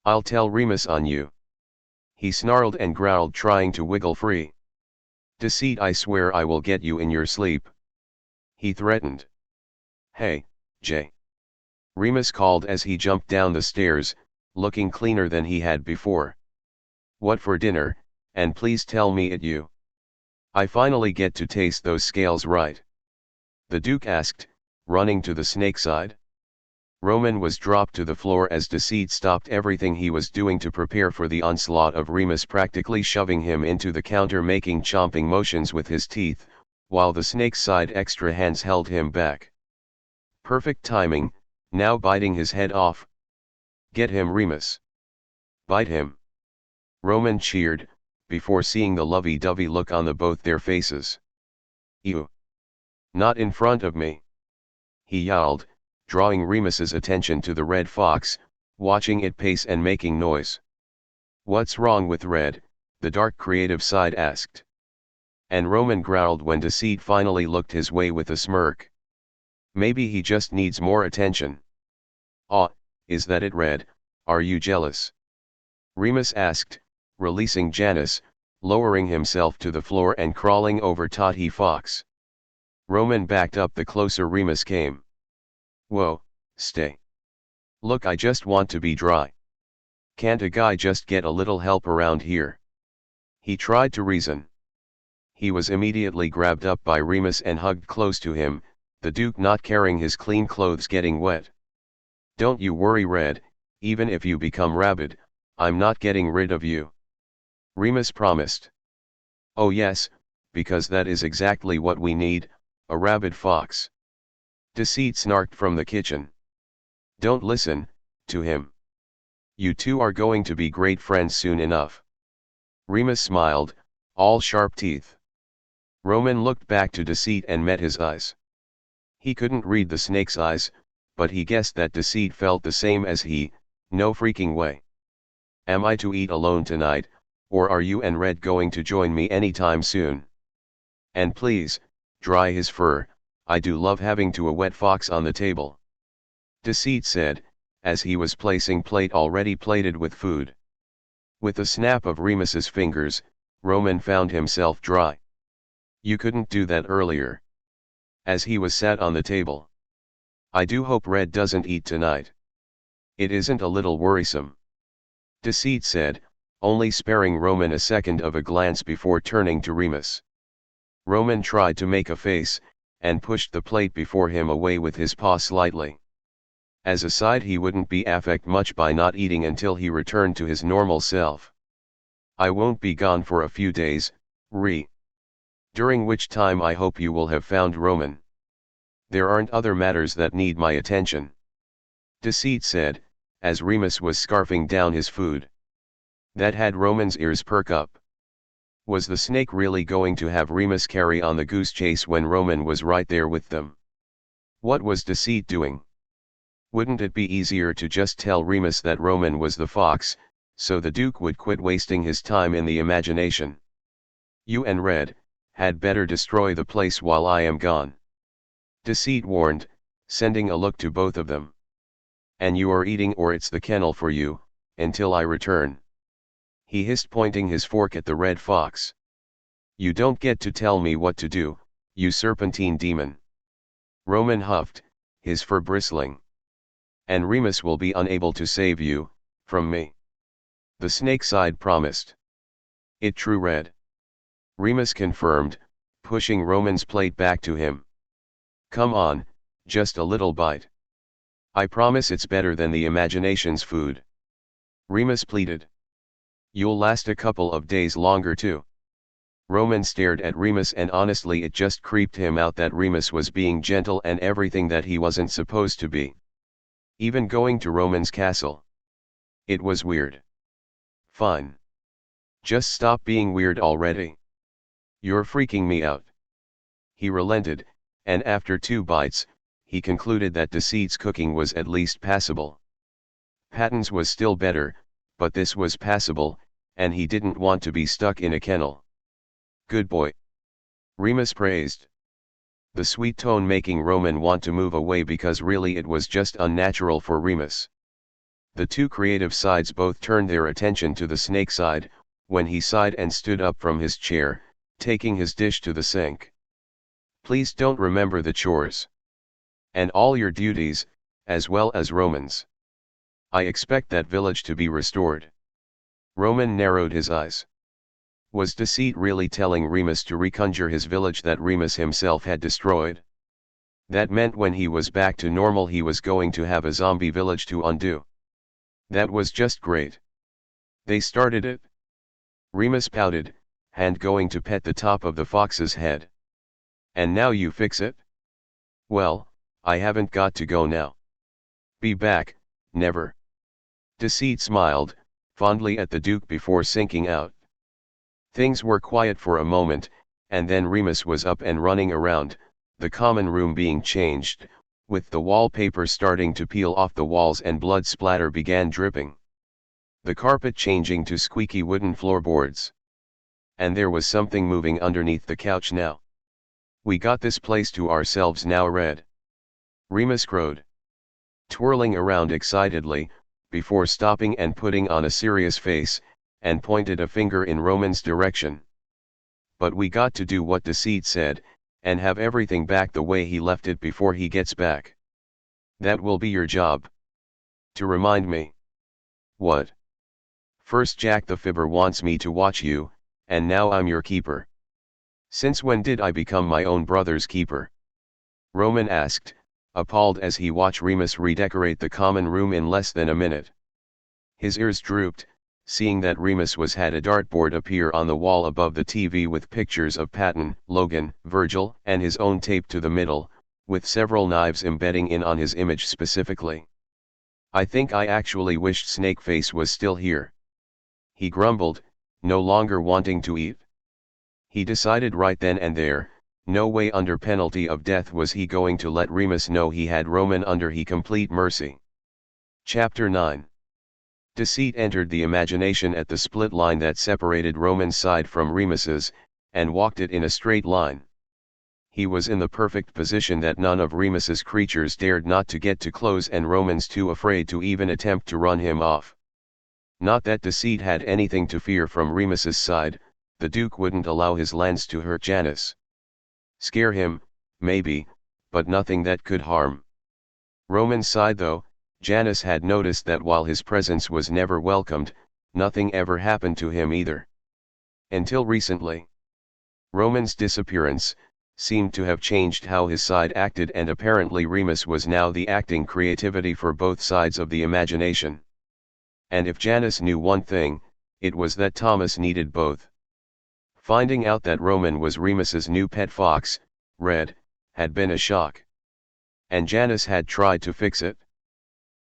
I'll tell Remus on you. He snarled and growled, trying to wiggle free. Deceit, I swear I will get you in your sleep. He threatened. Hey, Jay. Remus called as he jumped down the stairs, looking cleaner than he had before. What for dinner, and please tell me it you. I finally get to taste those scales, right? The Duke asked, running to the snake side. Roman was dropped to the floor as Deceit stopped everything he was doing to prepare for the onslaught of Remus, practically shoving him into the counter, making chomping motions with his teeth, while the snake's side extra hands held him back. Perfect timing, now biting his head off. Get him, Remus. Bite him. Roman cheered, before seeing the lovey-dovey look on both their faces. Ew. Not in front of me. He yowled, drawing Remus's attention to the red fox, watching it pace and making noise. What's wrong with Red? The dark creative side asked. And Roman growled when Deceit finally looked his way with a smirk. Maybe he just needs more attention. Aw, is that it, Red? Are you jealous? Remus asked, releasing Janice, lowering himself to the floor and crawling over Totty Fox. Roman backed up the closer Remus came. Whoa, stay. Look, I just want to be dry. Can't a guy just get a little help around here? He tried to reason. He was immediately grabbed up by Remus and hugged close to him, the Duke not caring his clean clothes getting wet. Don't you worry, Red, even if you become rabid, I'm not getting rid of you. Remus promised. Oh yes, because that is exactly what we need, a rabid fox. Deceit snarked from the kitchen. Don't listen to him. You two are going to be great friends soon enough. Remus smiled, all sharp teeth. Roman looked back to Deceit and met his eyes. He couldn't read the snake's eyes, but he guessed that Deceit felt the same as he. No freaking way. Am I to eat alone tonight, or are you and Red going to join me anytime soon? And please, dry his fur, I do love having a wet fox on the table. Deceit said, as he was placing plate already plated with food. With a snap of Remus's fingers, Roman found himself dry. You couldn't do that earlier. As he was sat on the table. I do hope Red doesn't eat tonight. It isn't a little worrisome. Deceit said, only sparing Roman a second of a glance before turning to Remus. Roman tried to make a face, and pushed the plate before him away with his paw slightly. As a side, he wouldn't be affected much by not eating until he returned to his normal self. I won't be gone for a few days, during which time I hope you will have found Roman. There aren't other matters that need my attention. Deceit said, as Remus was scarfing down his food. That had Roman's ears perk up. Was the snake really going to have Remus carry on the goose chase when Roman was right there with them? What was Deceit doing? Wouldn't it be easier to just tell Remus that Roman was the fox, so the Duke would quit wasting his time in the imagination? You and Red had better destroy the place while I am gone. Deceit warned, sending a look to both of them. And you are eating, or it's the kennel for you, until I return. He hissed, pointing his fork at the red fox. You don't get to tell me what to do, you serpentine demon. Roman huffed, his fur bristling. And Remus will be unable to save you, from me. The snake side promised. It true, Red. Remus confirmed, pushing Roman's plate back to him. "Come on, just a little bite. I promise it's better than the imagination's food," Remus pleaded. "You'll last a couple of days longer too." Roman stared at Remus, and honestly it just creeped him out that Remus was being gentle and everything that he wasn't supposed to be. Even going to Roman's castle. It was weird. "Fine. Just stop being weird already. You're freaking me out." He relented, and after 2 bites, he concluded that Deceit's cooking was at least passable. Patton's was still better, but this was passable, and he didn't want to be stuck in a kennel. "Good boy," Remus praised. The sweet tone making Roman want to move away because really it was just unnatural for Remus. The two creative sides both turned their attention to the snake side, when he sighed and stood up from his chair, taking his dish to the sink. "Please don't remember the chores. And all your duties, as well as Roman's. I expect that village to be restored." Roman narrowed his eyes. Was Deceit really telling Remus to reconjure his village that Remus himself had destroyed? That meant when he was back to normal he was going to have a zombie village to undo. That was just great. "They started it?" Remus pouted, hand going to pet the top of the fox's head. "And now you fix it?" "Well, I haven't got to go now. Be back, never." Deceit smiled, fondly at the Duke before sinking out. Things were quiet for a moment, and then Remus was up and running around, the common room being changed, with the wallpaper starting to peel off the walls and blood splatter began dripping. The carpet changing to squeaky wooden floorboards. And there was something moving underneath the couch now. "We got this place to ourselves now, Red," Remus crowed, twirling around excitedly, before stopping and putting on a serious face, and pointed a finger in Roman's direction. "But we got to do what Deceit said, and have everything back the way he left it before he gets back. That will be your job. To remind me." "What?" "First Jack the Fibber wants me to watch you, and now I'm your keeper." "Since when did I become my own brother's keeper?" Roman asked, appalled as he watched Remus redecorate the common room in less than a minute. His ears drooped, seeing that Remus had a dartboard appear on the wall above the TV with pictures of Patton, Logan, Virgil, and his own taped to the middle, with several knives embedding in on his image specifically. "I think I actually wished Snakeface was still here," he grumbled, no longer wanting to eat. He decided right then and there, no way under penalty of death was he going to let Remus know he had Roman under his complete mercy. Chapter 9. Deceit entered the imagination at the split line that separated Roman's side from Remus's, and walked it in a straight line. He was in the perfect position that none of Remus's creatures dared not to get too close and Roman's too afraid to even attempt to run him off. Not that Deceit had anything to fear from Remus's side, the Duke wouldn't allow his lance to hurt Janus. Scare him, maybe, but nothing that could harm. Roman's side though, Janus had noticed that while his presence was never welcomed, nothing ever happened to him either. Until recently. Roman's disappearance seemed to have changed how his side acted, and apparently Remus was now the acting creativity for both sides of the imagination. And if Janus knew one thing, it was that Thomas needed both. Finding out that Roman was Remus's new pet fox, Red, had been a shock. And Janus had tried to fix it.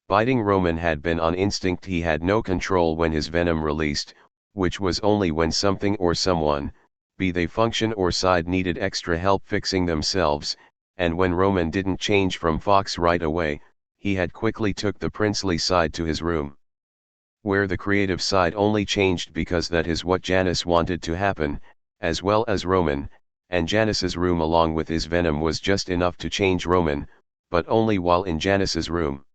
Biting Roman had been on instinct. He had no control when his venom released, which was only when something or someone, be they function or side, needed extra help fixing themselves, and when Roman didn't change from fox right away, he had quickly took the princely side to his room. Where the creative side only changed because that is what Janus wanted to happen, as well as Roman, and Janus's room along with his venom was just enough to change Roman, but only while in Janus's room.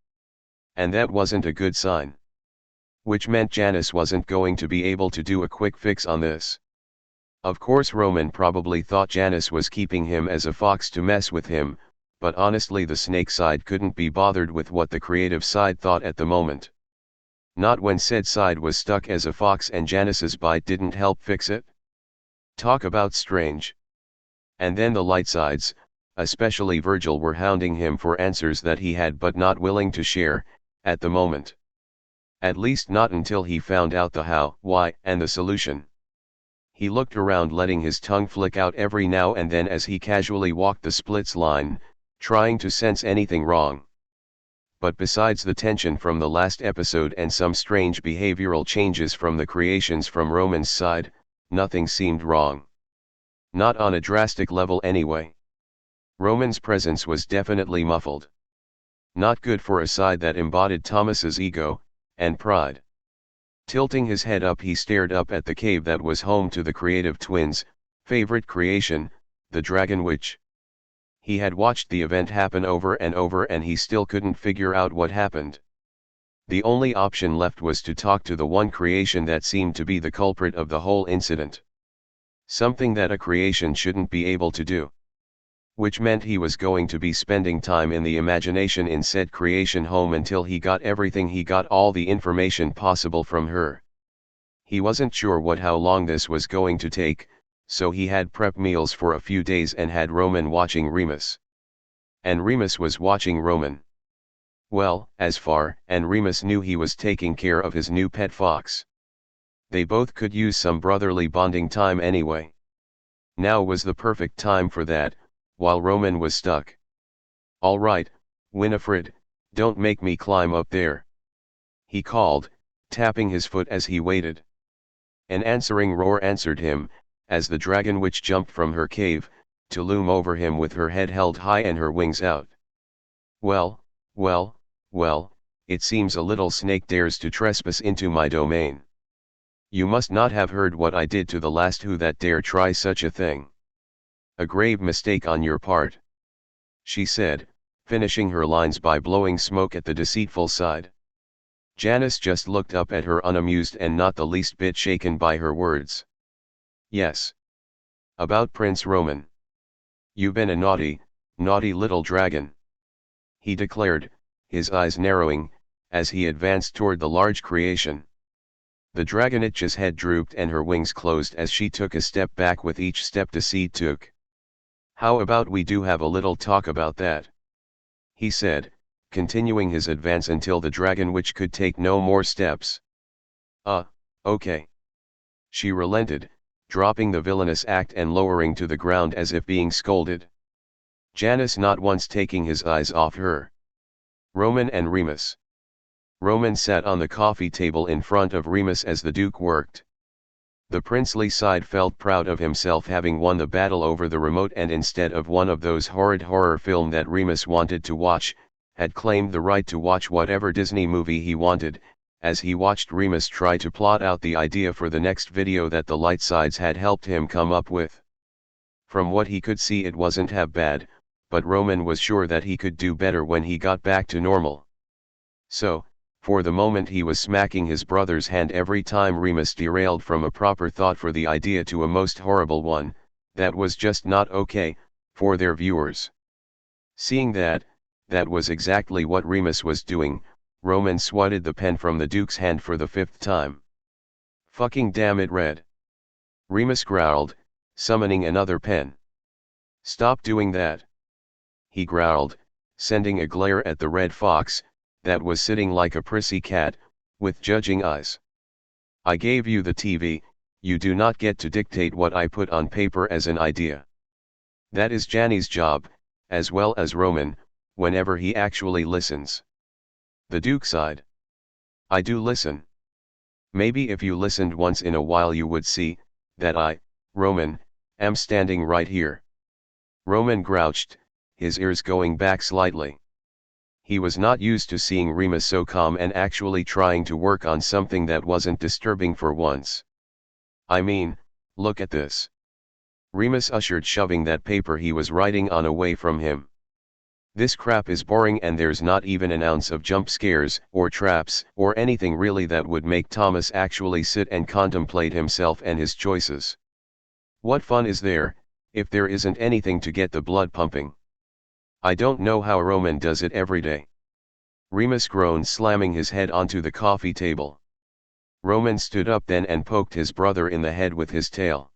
And that wasn't a good sign. Which meant Janus wasn't going to be able to do a quick fix on this. Of course Roman probably thought Janus was keeping him as a fox to mess with him, but honestly the snake side couldn't be bothered with what the creative side thought at the moment. Not when said side was stuck as a fox and Janus's bite didn't help fix it. Talk about strange. And then the lightsides, especially Virgil, were hounding him for answers that he had but not willing to share, at the moment. At least not until he found out the how, why, and the solution. He looked around, letting his tongue flick out every now and then as he casually walked the splits line, trying to sense anything wrong. But besides the tension from the last episode and some strange behavioral changes from the creations from Roman's side, nothing seemed wrong. Not on a drastic level anyway. Roman's presence was definitely muffled. Not good for a side that embodied Thomas's ego and pride. Tilting his head up, he stared up at the cave that was home to the creative twins' favorite creation, the Dragonwitch. He had watched the event happen over and over and he still couldn't figure out what happened. The only option left was to talk to the one creation that seemed to be the culprit of the whole incident. Something that a creation shouldn't be able to do. Which meant he was going to be spending time in the imagination in said creation home until he got everything, he got all the information possible from her. He wasn't sure how long this was going to take, so he had prep meals for a few days and had Roman watching Remus. And Remus was watching Roman. Well, as far as Remus knew, he was taking care of his new pet fox. They both could use some brotherly bonding time anyway. Now was the perfect time for that, while Roman was stuck. "All right, Winifred, don't make me climb up there," he called, tapping his foot as he waited. An answering roar answered him, as the Dragonwitch jumped from her cave, to loom over him with her head held high and her wings out. Well, it seems a little snake dares to trespass into my domain. You must not have heard what I did to the last who that dare try such a thing. A grave mistake on your part," she said, finishing her lines by blowing smoke at the deceitful side. Janice just looked up at her unamused and not the least bit shaken by her words. "Yes. About Prince Roman. You've been a naughty little dragon," he declared, his eyes narrowing, as he advanced toward the large creation. The Dragonwitch's head drooped and her wings closed as she took a step back with each step the seed took. "How about we do have a little talk about that?" he said, continuing his advance until the Dragonwitch could take no more steps. Okay." She relented, dropping the villainous act and lowering to the ground as if being scolded. Janice not once taking his eyes off her. Roman and Remus. Roman sat on the coffee table in front of Remus as the Duke worked. The princely side felt proud of himself having won the battle over the remote, and instead of one of those horrid horror film that Remus wanted to watch, had claimed the right to watch whatever Disney movie he wanted, as he watched Remus try to plot out the idea for the next video that the lightsides had helped him come up with. From what he could see, it wasn't half bad, but Roman was sure that he could do better when he got back to normal. So, for the moment he was smacking his brother's hand every time Remus derailed from a proper thought for the idea to a most horrible one, that was just not okay, for their viewers. Seeing that was exactly what Remus was doing, Roman swatted the pen from the Duke's hand for the 5th time. "Fucking damn it, Red!" Remus growled, summoning another pen. "Stop doing that!" he growled, sending a glare at the red fox, that was sitting like a prissy cat, with judging eyes. "I gave you the TV, you do not get to dictate what I put on paper as an idea. That is Janny's job, as well as Roman, whenever he actually listens." The Duke sighed. "I do listen. Maybe if you listened once in a while you would see, that I, Roman, am standing right here." Roman grouched, his ears going back slightly. He was not used to seeing Remus so calm and actually trying to work on something that wasn't disturbing for once. "I mean, look at this." Remus ushered, shoving that paper he was writing on away from him. "This crap is boring and there's not even an ounce of jump scares, or traps, or anything really that would make Thomas actually sit and contemplate himself and his choices. What fun is there, if there isn't anything to get the blood pumping? I don't know how Roman does it every day." Remus groaned, slamming his head onto the coffee table. Roman stood up then and poked his brother in the head with his tail.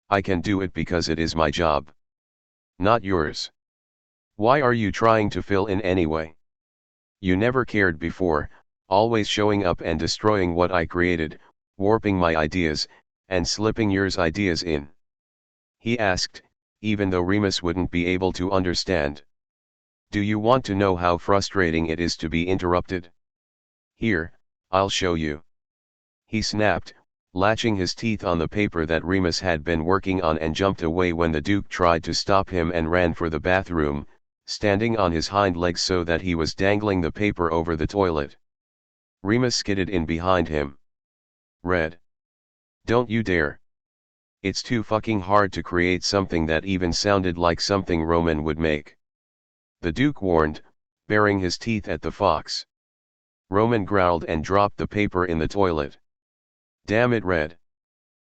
"I can do it because it is my job." Not yours. Why are you trying to fill in anyway? You never cared before, always showing up and destroying what I created, warping my ideas, and slipping yours ideas in. He asked, even though Remus wouldn't be able to understand. Do you want to know how frustrating it is to be interrupted? Here, I'll show you. He snapped, latching his teeth on the paper that Remus had been working on, and jumped away when the Duke tried to stop him and ran for the bathroom, standing on his hind legs so that he was dangling the paper over the toilet. Remus skidded in behind him. Red. Don't you dare. It's too fucking hard to create something that even sounded like something Roman would make. The Duke warned, baring his teeth at the fox. Roman growled and dropped the paper in the toilet. Damn it, Red.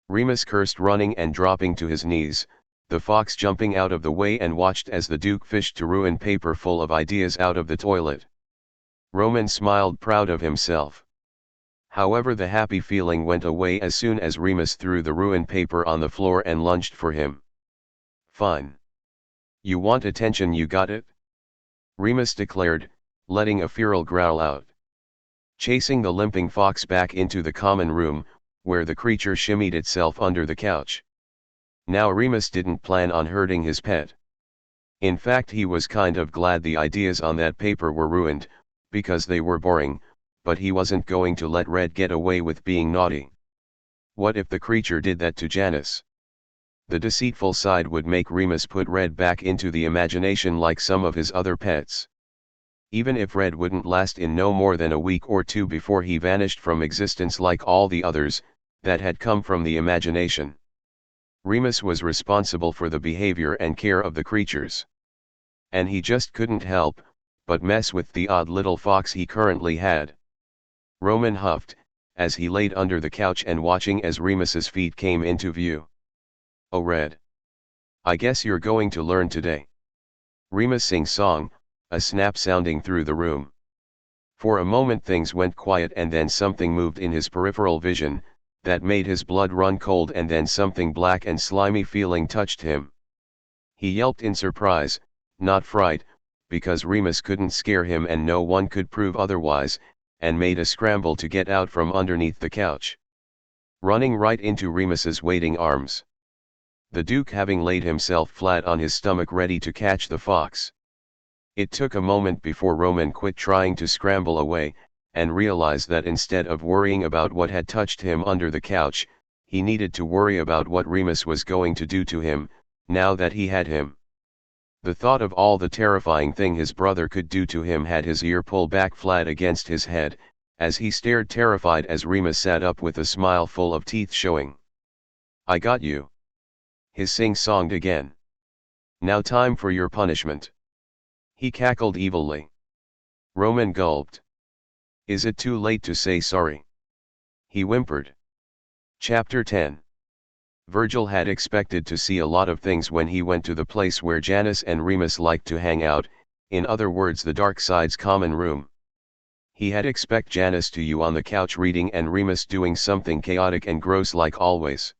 Remus cursed, running and dropping to his knees, the fox jumping out of the way, and watched as the Duke fished to ruin paper full of ideas out of the toilet. Roman smiled, proud of himself. However, the happy feeling went away as soon as Remus threw the ruined paper on the floor and lunged for him. Fine. You want attention, you got it? Remus declared, letting a feral growl out. Chasing the limping fox back into the common room, where the creature shimmied itself under the couch. Now Remus didn't plan on hurting his pet. In fact, he was kind of glad the ideas on that paper were ruined, because they were boring, but he wasn't going to let Red get away with being naughty. What if the creature did that to Janice? The deceitful side would make Remus put Red back into the imagination like some of his other pets. Even if Red wouldn't last in no more than a week or two before he vanished from existence like all the others that had come from the imagination. Remus was responsible for the behavior and care of the creatures. And he just couldn't help but mess with the odd little fox he currently had. Roman huffed, as he laid under the couch and watching as Remus's feet came into view. Oh, Red. I guess you're going to learn today. Remus sing-song, a snap sounding through the room. For a moment things went quiet, and then something moved in his peripheral vision, that made his blood run cold, and then something black and slimy feeling touched him. He yelped in surprise, not fright, because Remus couldn't scare him and no one could prove otherwise, and made a scramble to get out from underneath the couch. Running right into Remus's waiting arms. The Duke having laid himself flat on his stomach ready to catch the fox. It took a moment before Roman quit trying to scramble away, and realized that instead of worrying about what had touched him under the couch, he needed to worry about what Remus was going to do to him, now that he had him. The thought of all the terrifying thing his brother could do to him had his ear pull back flat against his head, as he stared terrified as Remus sat up with a smile full of teeth showing. I got you. His sing-songed again. Now time for your punishment. He cackled evilly. Roman gulped. Is it too late to say sorry? He whimpered. Chapter 10. Virgil had expected to see a lot of things when he went to the place where Janice and Remus liked to hang out, in other words the dark side's common room. He had expected Janice to you on the couch reading and Remus doing something chaotic and gross like always.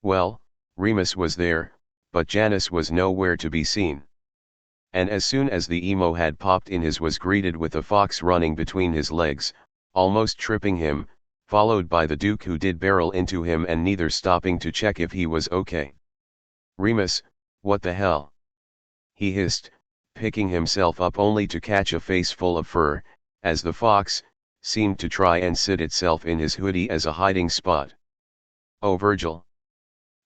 Well, Remus was there, but Janice was nowhere to be seen. And as soon as the emo had popped in, his was greeted with a fox running between his legs, almost tripping him, followed by the Duke, who did barrel into him and neither stopping to check if he was okay. Remus, what the hell? He hissed, picking himself up only to catch a face full of fur, as the fox seemed to try and sit itself in his hoodie as a hiding spot. Oh, Virgil.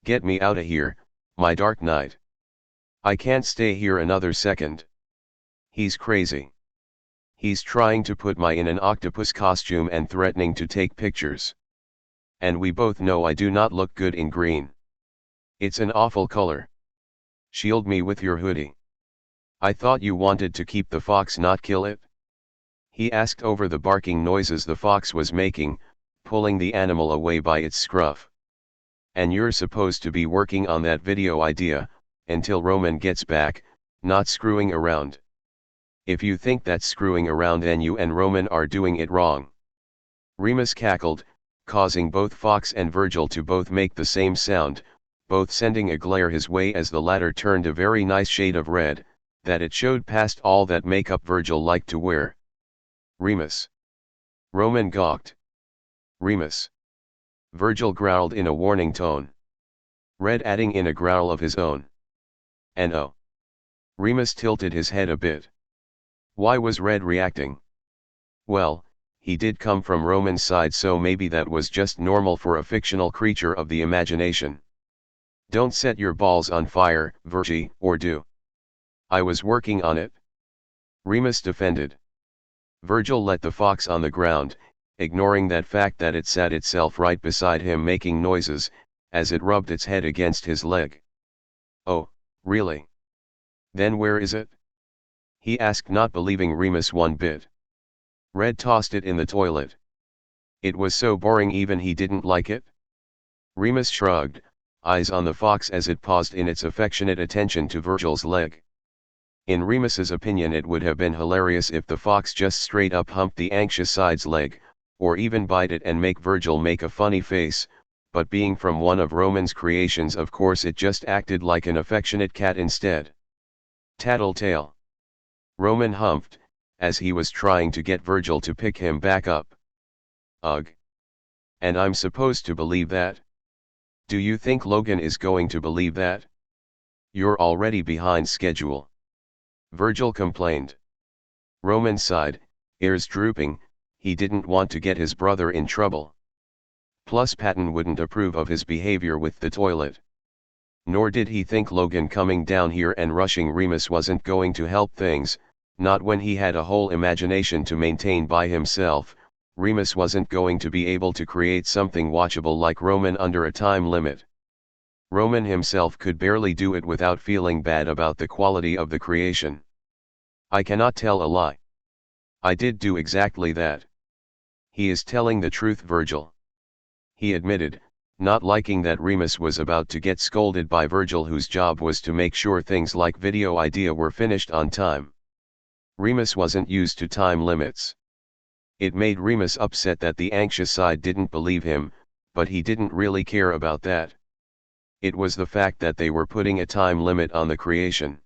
Get me outta here, my dark knight. I can't stay here another second. He's crazy. He's trying to put me in an octopus costume and threatening to take pictures. And we both know I do not look good in green. It's an awful color. Shield me with your hoodie. I thought you wanted to keep the fox, not kill it? He asked over the barking noises the fox was making, pulling the animal away by its scruff. And you're supposed to be working on that video idea, until Roman gets back, not screwing around. If you think that's screwing around, then you and Roman are doing it wrong. Remus cackled, causing both Fox and Virgil to both make the same sound, both sending a glare his way as the latter turned a very nice shade of red, that it showed past all that makeup Virgil liked to wear. Remus. Roman gawked. Remus. Virgil growled in a warning tone. Red adding in a growl of his own. And oh. Remus tilted his head a bit. Why was Red reacting? Well, he did come from Roman's side, so maybe that was just normal for a fictional creature of the imagination. Don't set your balls on fire, Virgie, or do. I was working on it. Remus defended. Virgil let the fox on the ground, ignoring that fact that it sat itself right beside him making noises, as it rubbed its head against his leg. Oh, really? Then where is it? He asked, not believing Remus one bit. Red tossed it in the toilet. It was so boring even he didn't like it. Remus shrugged, eyes on the fox as it paused in its affectionate attention to Virgil's leg. In Remus's opinion, it would have been hilarious if the fox just straight up humped the anxious side's leg, or even bite it and make Virgil make a funny face, but being from one of Roman's creations, of course it just acted like an affectionate cat instead. Tattletale. Roman humphed, as he was trying to get Virgil to pick him back up. Ugh. And I'm supposed to believe that? Do you think Logan is going to believe that? You're already behind schedule. Virgil complained. Roman sighed, ears drooping. He didn't want to get his brother in trouble. Plus Patton wouldn't approve of his behavior with the toilet. Nor did he think Logan coming down here and rushing Remus wasn't going to help things, not when he had a whole imagination to maintain by himself. Remus wasn't going to be able to create something watchable like Roman under a time limit. Roman himself could barely do it without feeling bad about the quality of the creation. I cannot tell a lie. I did do exactly that. He is telling the truth, Virgil. He admitted, not liking that Remus was about to get scolded by Virgil, whose job was to make sure things like video idea were finished on time. Remus wasn't used to time limits. It made Remus upset that the anxious side didn't believe him, but he didn't really care about that. It was the fact that they were putting a time limit on the creation.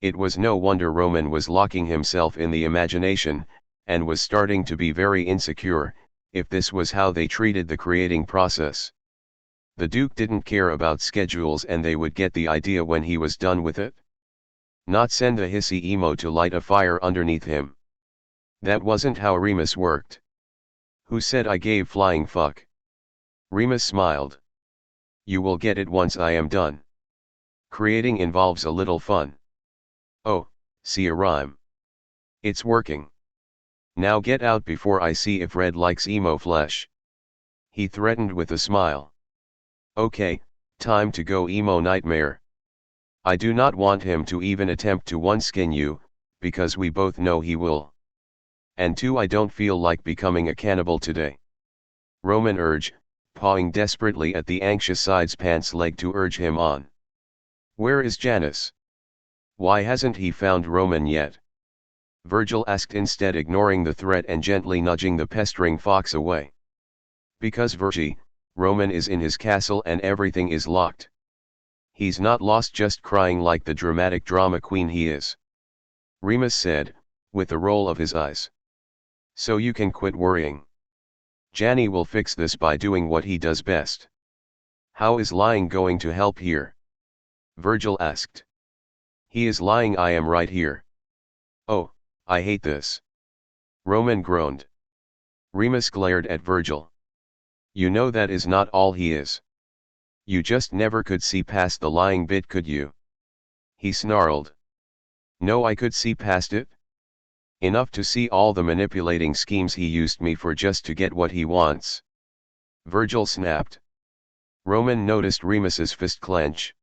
It was no wonder Roman was locking himself in the imagination, and was starting to be very insecure, if this was how they treated the creating process. The Duke didn't care about schedules, and they would get the idea when he was done with it. Not send a hissy emo to light a fire underneath him. That wasn't how Remus worked. Who said I gave flying fuck? Remus smiled. You will get it once I am done. Creating involves a little fun. Oh, see a rhyme. It's working. Now get out before I see if Red likes emo flesh. He threatened with a smile. Okay, time to go, emo nightmare. I do not want him to even attempt to one-skin you, because we both know he will. And 2, I don't feel like becoming a cannibal today. Roman urged, pawing desperately at the anxious side's pants leg to urge him on. Where is Janice? Why hasn't he found Roman yet? Virgil asked, instead ignoring the threat and gently nudging the pestering fox away. Because Virgie, Roman is in his castle and everything is locked. He's not lost, just crying like the dramatic drama queen he is. Remus said, with a roll of his eyes. So you can quit worrying. Janny will fix this by doing what he does best. How is lying going to help here? Virgil asked. He is lying, I am right here. Oh, I hate this. Roman groaned. Remus glared at Virgil. You know that is not all he is. You just never could see past the lying bit, could you? He snarled. No, I could see past it. Enough to see all the manipulating schemes he used me for just to get what he wants. Virgil snapped. Roman noticed Remus's fist clench.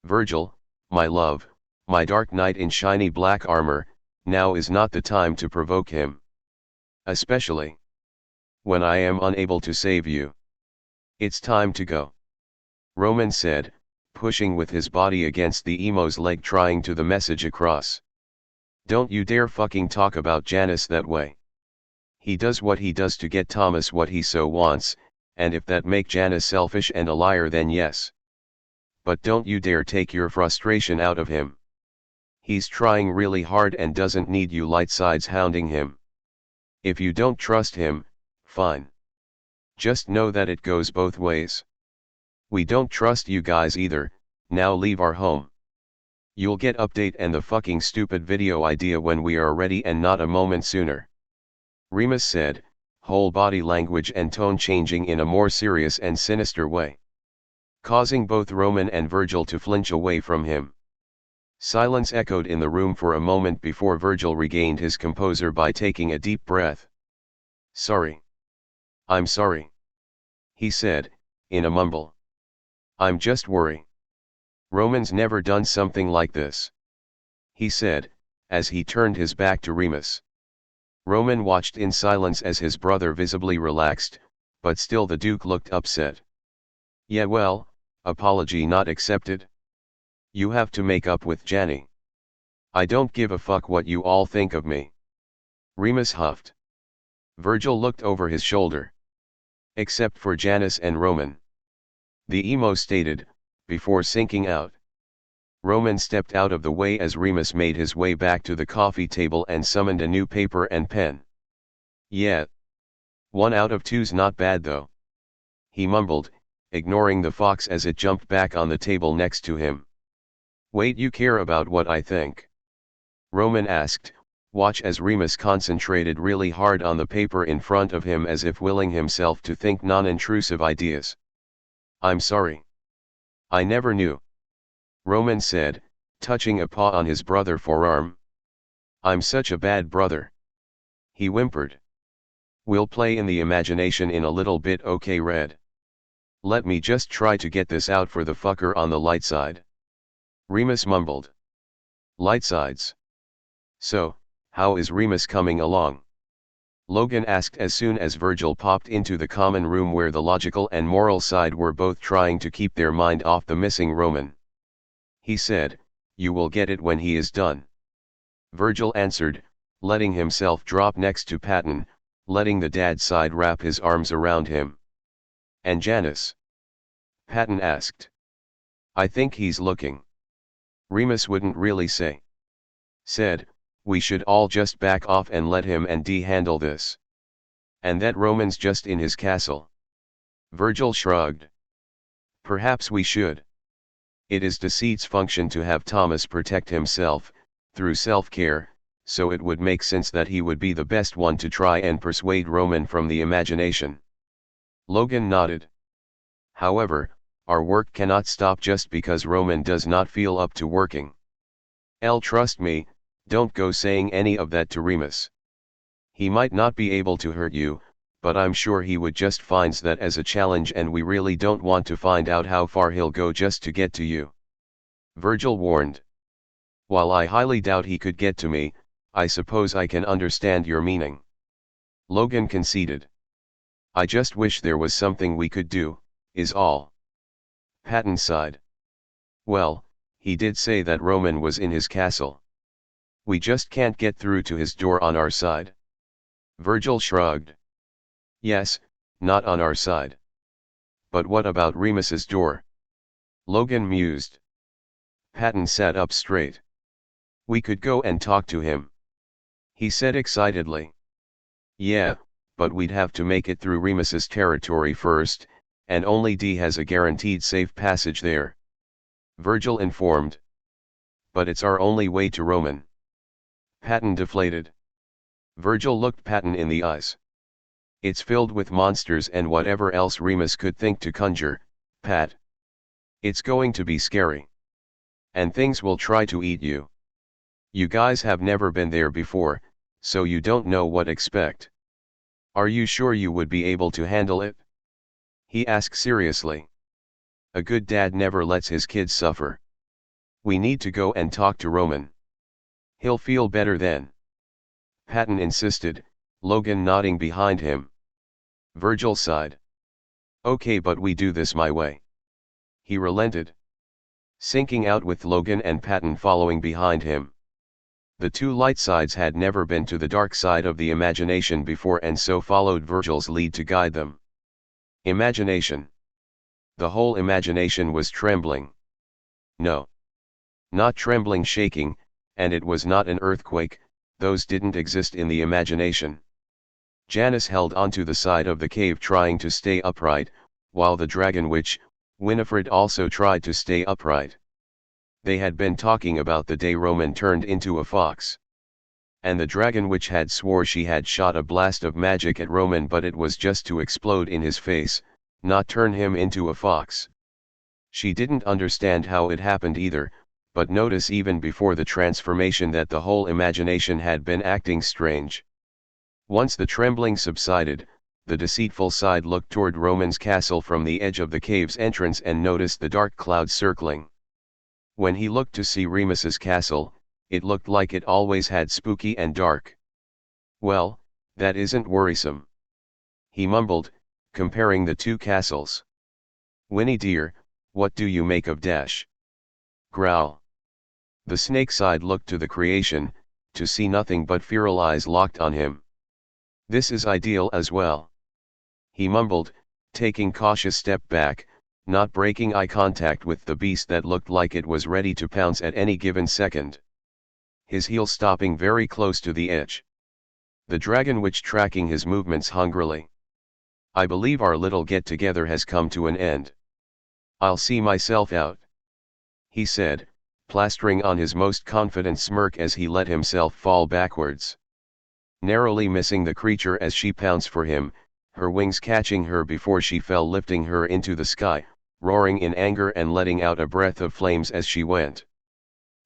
Virgil, my love, my dark knight in shiny black armor, now is not the time to provoke him. Especially when I am unable to save you. It's time to go. Roman said, pushing with his body against the emo's leg, trying to the message across. Don't you dare fucking talk about Janice that way. He does what he does to get Thomas what he so wants, and if that make Janice selfish and a liar then yes. But don't you dare take your frustration out of him. He's trying really hard and doesn't need you light sides hounding him. If you don't trust him, fine. Just know that it goes both ways. We don't trust you guys either, now leave our home. You'll get update and the fucking stupid video idea when we are ready and not a moment sooner. Remus said, whole body language and tone changing in a more serious and sinister way, causing both Roman and Virgil to flinch away from him. Silence echoed in the room for a moment before Virgil regained his composure by taking a deep breath. "Sorry. I'm sorry," he said, in a mumble. "I'm just worried. Roman's never done something like this," he said, as he turned his back to Remus. Roman watched in silence as his brother visibly relaxed, but still the Duke looked upset. "Yeah well, apology not accepted. You have to make up with Janny. I don't give a fuck what you all think of me," Remus huffed. Virgil looked over his shoulder. "Except for Janice and Roman," the emo stated, before sinking out. Roman stepped out of the way as Remus made his way back to the coffee table and summoned a new paper and pen. "Yeah. 1 out of 2's not bad though," he mumbled, ignoring the fox as it jumped back on the table next to him. "Wait, you care about what I think?" Roman asked, watch as Remus concentrated really hard on the paper in front of him as if willing himself to think non-intrusive ideas. "I'm sorry. I never knew," Roman said, touching a paw on his brother's forearm. "I'm such a bad brother," he whimpered. "We'll play in the imagination in a little bit, okay Red? Let me just try to get this out for the fucker on the light side," Remus mumbled. "Light sides? So, how is Remus coming along?" Logan asked as soon as Virgil popped into the common room where the logical and moral side were both trying to keep their mind off the missing Roman. He said, "You will get it when he is done," Virgil answered, letting himself drop next to Patton, letting the dad side wrap his arms around him. "And Janice?" Patton asked. "I think he's looking." Remus wouldn't really say. Said, "We should all just back off and let him and Dee handle this. And that Roman's just in his castle." Virgil shrugged. "Perhaps we should. It is Deceit's function to have Thomas protect himself, through self-care, so it would make sense that he would be the best one to try and persuade Roman from the imagination." Logan nodded. "However, our work cannot stop just because Roman does not feel up to working. Trust me, don't go saying any of that to Remus. He might not be able to hurt you, but I'm sure he would just finds that as a challenge and we really don't want to find out how far he'll go just to get to you," Virgil warned. "While I highly doubt he could get to me, I suppose I can understand your meaning," Logan conceded. "I just wish there was something we could do, is all." Patton sighed. "Well, he did say that Roman was in his castle. We just can't get through to his door on our side." Virgil shrugged. "Yes, not on our side. But what about Remus's door?" Logan mused. Patton sat up straight. "We could go and talk to him," he said excitedly. "Yeah, but we'd have to make it through Remus's territory first, and only Dee has a guaranteed safe passage there," Virgil informed. "But it's our only way to Roman." Patton deflated. Virgil looked Patton in the eyes. "It's filled with monsters and whatever else Remus could think to conjure, Pat. It's going to be scary. And things will try to eat you. You guys have never been there before, so you don't know what expect. Are you sure you would be able to handle it?" he asked seriously. "A good dad never lets his kids suffer. We need to go and talk to Roman. He'll feel better then," Patton insisted, Logan nodding behind him. Virgil sighed. "Okay, but we do this my way," he relented. Sinking out with Logan and Patton following behind him. The two light sides had never been to the dark side of the imagination before and so followed Virgil's lead to guide them. Imagination. The whole imagination was trembling. No. Not trembling, shaking, and it was not an earthquake, those didn't exist in the imagination. Janice held onto the side of the cave trying to stay upright, while the Dragonwitch, Winifred, also tried to stay upright. They had been talking about the day Roman turned into a fox. And the Dragonwitch had swore she had shot a blast of magic at Roman, but it was just to explode in his face, not turn him into a fox. She didn't understand how it happened either, but notice even before the transformation that the whole imagination had been acting strange. Once the trembling subsided, the deceitful side looked toward Roman's castle from the edge of the cave's entrance and noticed the dark cloud circling. When he looked to see Remus's castle, it looked like it always had spooky and dark. Well, that isn't worrisome, he mumbled, comparing the two castles. Winnie dear, what do you make of dash? Growl. The snake side looked to the creation, to see nothing but feral eyes locked on him. This is ideal as well, he mumbled, taking cautious step back, not breaking eye contact with the beast that looked like it was ready to pounce at any given second. His heel stopping very close to the edge. The Dragonwitch tracking his movements hungrily. I believe our little get-together has come to an end. I'll see myself out, he said, plastering on his most confident smirk as he let himself fall backwards. Narrowly missing the creature as she pounced for him, her wings catching her before she fell, lifting her into the sky, roaring in anger and letting out a breath of flames as she went.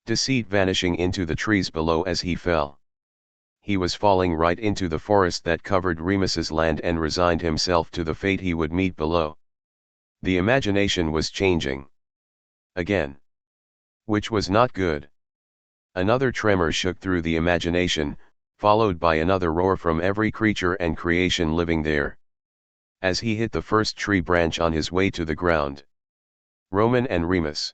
Deceit vanishing into the trees below as he fell. He was falling right into the forest that covered Remus's land and resigned himself to the fate he would meet below. The imagination was changing. Again. Which was not good. Another tremor shook through the imagination, followed by another roar from every creature and creation living there. As he hit the first tree branch on his way to the ground. Roman and Remus.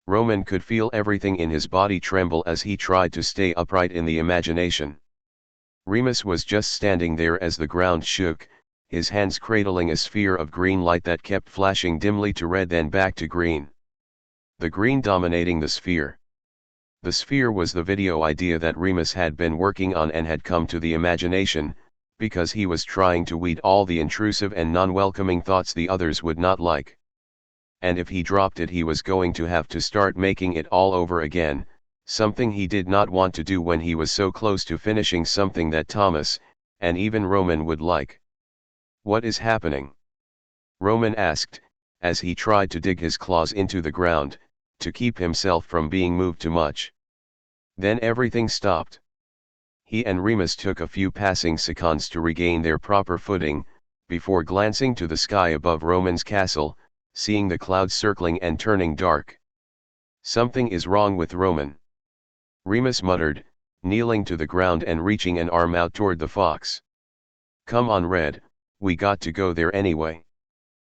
Roman could feel everything in his body tremble as he tried to stay upright in the imagination. Remus was just standing there as the ground shook, his hands cradling a sphere of green light that kept flashing dimly to red then back to green. The green dominating the sphere. The sphere was the video idea that Remus had been working on and had come to the imagination, because he was trying to weed all the intrusive and non-welcoming thoughts the others would not like. And if he dropped it, he was going to have to start making it all over again, something he did not want to do when he was so close to finishing something that Thomas, and even Roman, would like. What is happening? Roman asked, as he tried to dig his claws into the ground, to keep himself from being moved too much. Then everything stopped. He and Remus took a few passing seconds to regain their proper footing, before glancing to the sky above Roman's castle, seeing the clouds circling and turning dark. Something is wrong with Roman, Remus muttered, kneeling to the ground and reaching an arm out toward the fox. Come on, Red, we got to go there anyway.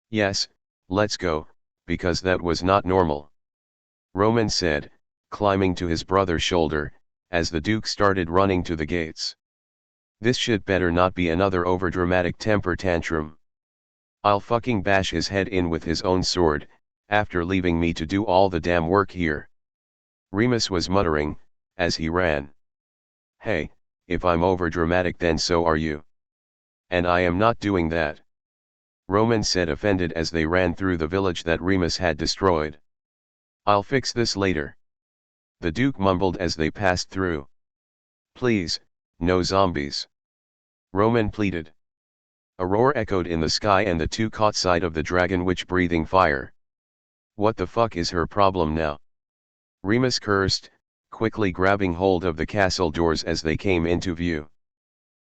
Yes, let's go, because that was not normal, Roman said, climbing to his brother's shoulder, as the Duke started running to the gates. This should better not be another overdramatic temper tantrum. I'll fucking bash his head in with his own sword, after leaving me to do all the damn work here, Remus was muttering, as he ran. Hey, if I'm overdramatic then so are you. And I am not doing that, Roman said, offended, as they ran through the village that Remus had destroyed. I'll fix this later, the Duke mumbled as they passed through. Please, no zombies, Roman pleaded. A roar echoed in the sky and the two caught sight of the Dragonwitch breathing fire. What the fuck is her problem now? Remus cursed, quickly grabbing hold of the castle doors as they came into view.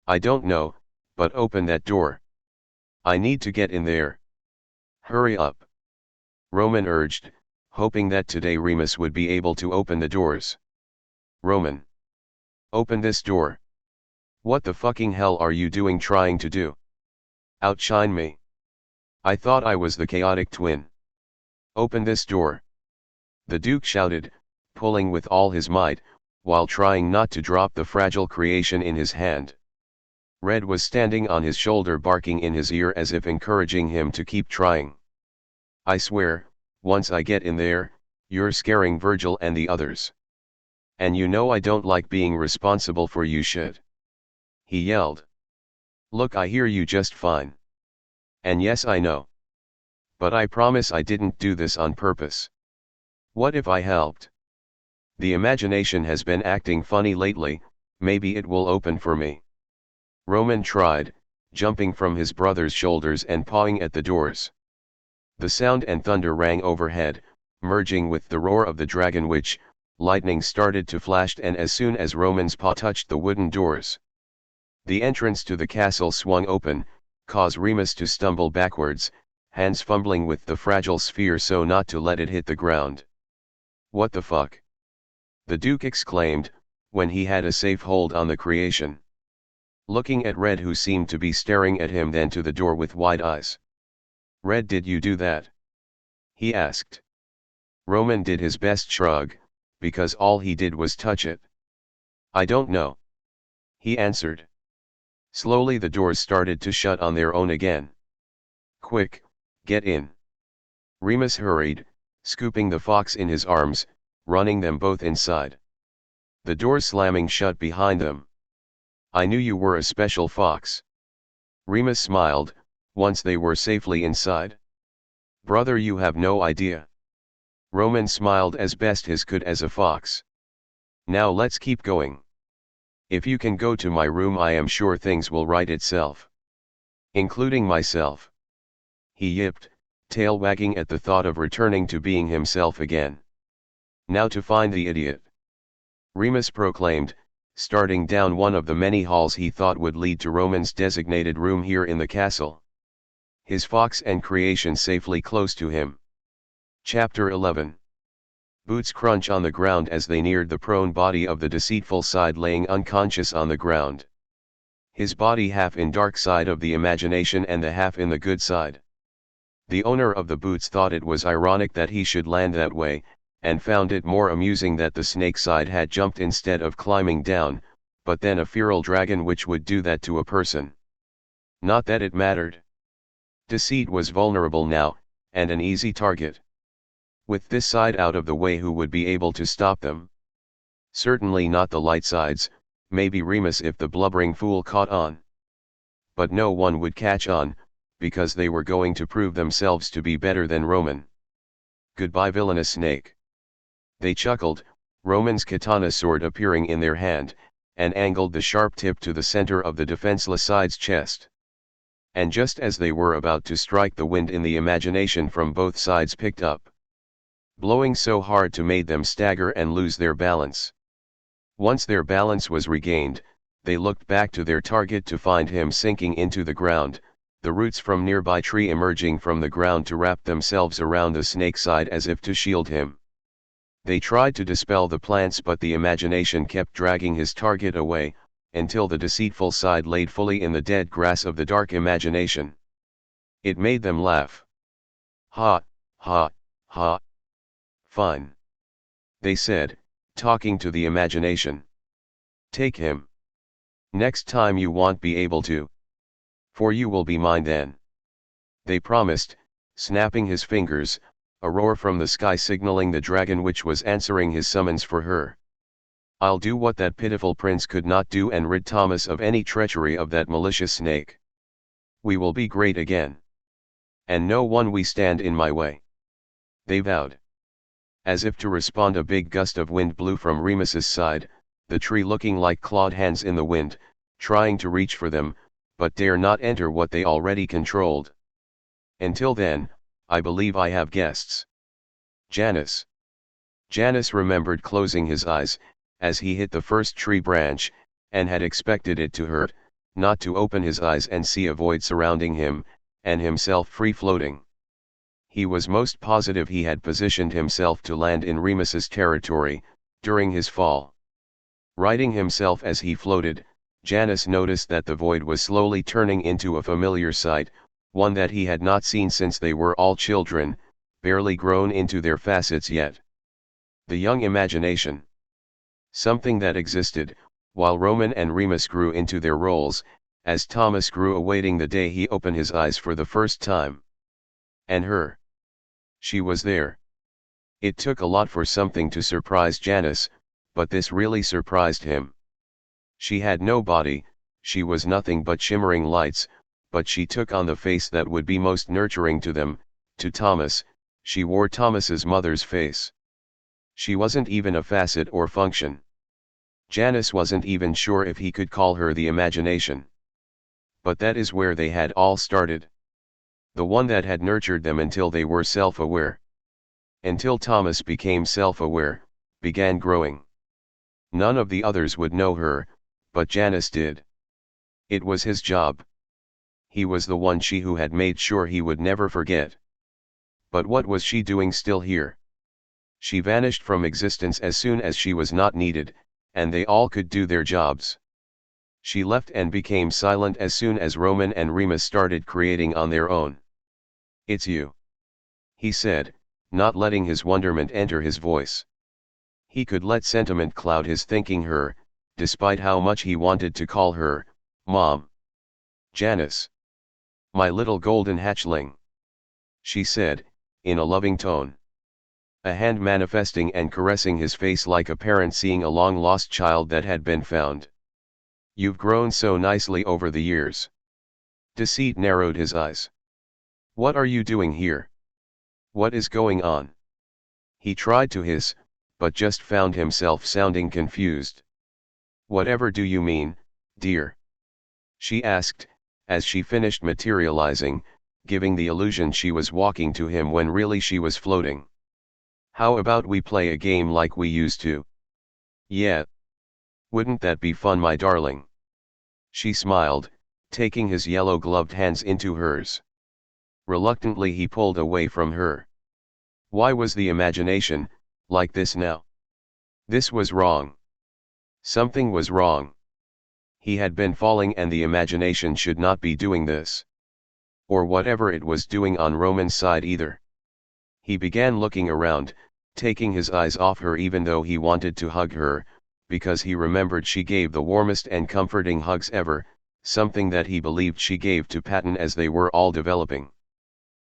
I don't know, but open that door. I need to get in there. Hurry up, Roman urged, hoping that today Remus would be able to open the doors. Roman. Open this door. What the fucking hell are you doing trying to do? Outshine me. I thought I was the chaotic twin. Open this door, the Duke shouted, pulling with all his might, while trying not to drop the fragile creation in his hand. Red was standing on his shoulder barking in his ear as if encouraging him to keep trying. I swear, once I get in there, you're scaring Virgil and the others. And you know I don't like being responsible for you shit. He yelled. Look, I hear you just fine. And yes, I know. But I promise I didn't do this on purpose. What if I helped? The imagination has been acting funny lately, maybe it will open for me. Roman tried, jumping from his brother's shoulders and pawing at the doors. The sound and thunder rang overhead, merging with the roar of the Dragonwitch. Lightning started to flash, and as soon as Roman's paw touched the wooden doors, the entrance to the castle swung open, causing Remus to stumble backwards, hands fumbling with the fragile sphere so not to let it hit the ground. What the fuck? The Duke exclaimed, when he had a safe hold on the creation. Looking at Red, who seemed to be staring at him, then to the door with wide eyes. Red, did you do that? He asked. Roman did his best shrug, because all he did was touch it. I don't know. He answered. Slowly the doors started to shut on their own again. Quick, get in. Remus hurried, scooping the fox in his arms, running them both inside. The doors slamming shut behind them. I knew you were a special fox. Remus smiled, once they were safely inside. Brother, you have no idea. Roman smiled as best his could as a fox. Now let's keep going. If you can go to my room, I am sure things will right itself. Including myself. He yipped, tail wagging at the thought of returning to being himself again. Now to find the idiot. Remus proclaimed, starting down one of the many halls he thought would lead to Roman's designated room here in the castle. His fox and creation safely close to him. Chapter 11. Boots crunch on the ground as they neared the prone body of the deceitful side laying unconscious on the ground. His body half in dark side of the imagination and the half in the good side. The owner of the boots thought it was ironic that he should land that way, and found it more amusing that the snake side had jumped instead of climbing down, but then a feral dragon which would do that to a person. Not that it mattered. Deceit was vulnerable now, and an easy target. With this side out of the way, who would be able to stop them? Certainly not the light sides, maybe Remus if the blubbering fool caught on. But no one would catch on, because they were going to prove themselves to be better than Roman. Goodbye, villainous snake. They chuckled, Roman's katana sword appearing in their hand, and angled the sharp tip to the center of the defenseless side's chest. And just as they were about to strike, the wind in the imagination from both sides picked up, blowing so hard to make them stagger and lose their balance. Once their balance was regained, they looked back to their target to find him sinking into the ground, the roots from nearby tree emerging from the ground to wrap themselves around the snake side as if to shield him. They tried to dispel the plants, but the imagination kept dragging his target away, until the deceitful side laid fully in the dead grass of the dark imagination. It made them laugh. Ha, ha, ha. Fine. They said, talking to the imagination. Take him. Next time you won't be able to. For you will be mine then. They promised, snapping his fingers, a roar from the sky signaling the Dragonwitch was answering his summons for her. I'll do what that pitiful prince could not do and rid Thomas of any treachery of that malicious snake. We will be great again. And no one will stand in my way. They vowed. As if to respond, a big gust of wind blew from Remus's side, the tree looking like clawed hands in the wind, trying to reach for them, but dare not enter what they already controlled. Until then, I believe I have guests. Janus. Janus remembered closing his eyes, as he hit the first tree branch, and had expected it to hurt, not to open his eyes and see a void surrounding him, and himself free floating. He was most positive he had positioned himself to land in Remus's territory, during his fall. Righting himself as he floated, Janus noticed that the void was slowly turning into a familiar sight, one that he had not seen since they were all children, barely grown into their facets yet. The young imagination. Something that existed, while Roman and Remus grew into their roles, as Thomas grew awaiting the day he opened his eyes for the first time. And her. She was there. It took a lot for something to surprise Janice, but this really surprised him. She had no body, she was nothing but shimmering lights, but she took on the face that would be most nurturing to them, to Thomas. She wore Thomas's mother's face. She wasn't even a facet or function. Janice wasn't even sure if he could call her the imagination. But that is where they had all started. The one that had nurtured them until they were self-aware. Until Thomas became self-aware, began growing. None of the others would know her, but Janice did. It was his job. He was the one who had made sure he would never forget. But what was she doing still here? She vanished from existence as soon as she was not needed, and they all could do their jobs. She left and became silent as soon as Roman and Remus started creating on their own. "It's you," he said, not letting his wonderment enter his voice. He could let sentiment cloud his thinking her, despite how much he wanted to call her, Mom. "Janice. My little golden hatchling," she said, in a loving tone. A hand manifesting and caressing his face like a parent seeing a long-lost child that had been found. "You've grown so nicely over the years." Deceit narrowed his eyes. "What are you doing here? What is going on?" He tried to hiss, but just found himself sounding confused. "Whatever do you mean, dear?" she asked, as she finished materializing, giving the illusion she was walking to him when really she was floating. "How about we play a game like we used to?" "Yeah. Wouldn't that be fun, my darling?" She smiled, taking his yellow-gloved hands into hers. Reluctantly he pulled away from her. Why was the imagination like this now? This was wrong. Something was wrong. He had been falling and the imagination should not be doing this. Or whatever it was doing on Roman's side either. He began looking around, taking his eyes off her even though he wanted to hug her, because he remembered she gave the warmest and comforting hugs ever, something that he believed she gave to Patton as they were all developing.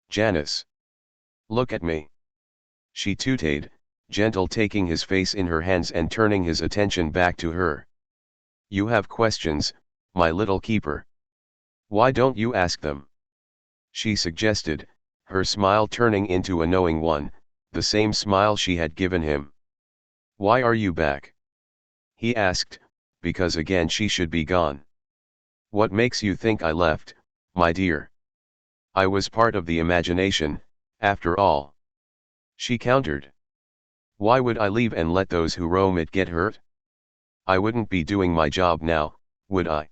"Janice. Look at me," she tooted, gentle, taking his face in her hands and turning his attention back to her. "You have questions, my little keeper. Why don't you ask them?" she suggested, her smile turning into a knowing one, the same smile she had given him. "Why are you back?" he asked, because again she should be gone. "What makes you think I left, my dear? I was part of the imagination, after all," she countered. "Why would I leave and let those who roam it get hurt? I wouldn't be doing my job now, would I?"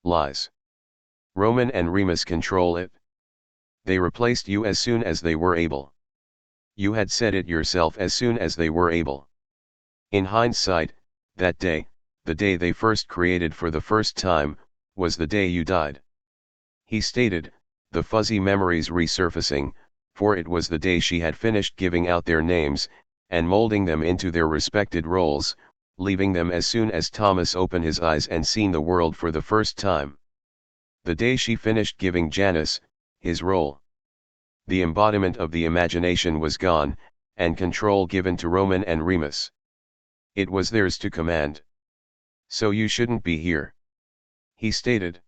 "Lies. Roman and Remus control it. They replaced you as soon as they were able. You had said it yourself, as soon as they were able. In hindsight, that day, the day they first created for the first time, was the day you died," he stated, the fuzzy memories resurfacing, for it was the day she had finished giving out their names, and molding them into their respected roles, leaving them as soon as Thomas opened his eyes and seen the world for the first time. The day she finished giving Janice his role. The embodiment of the imagination was gone, and control given to Roman and Remus. It was theirs to command. "So you shouldn't be here," he stated.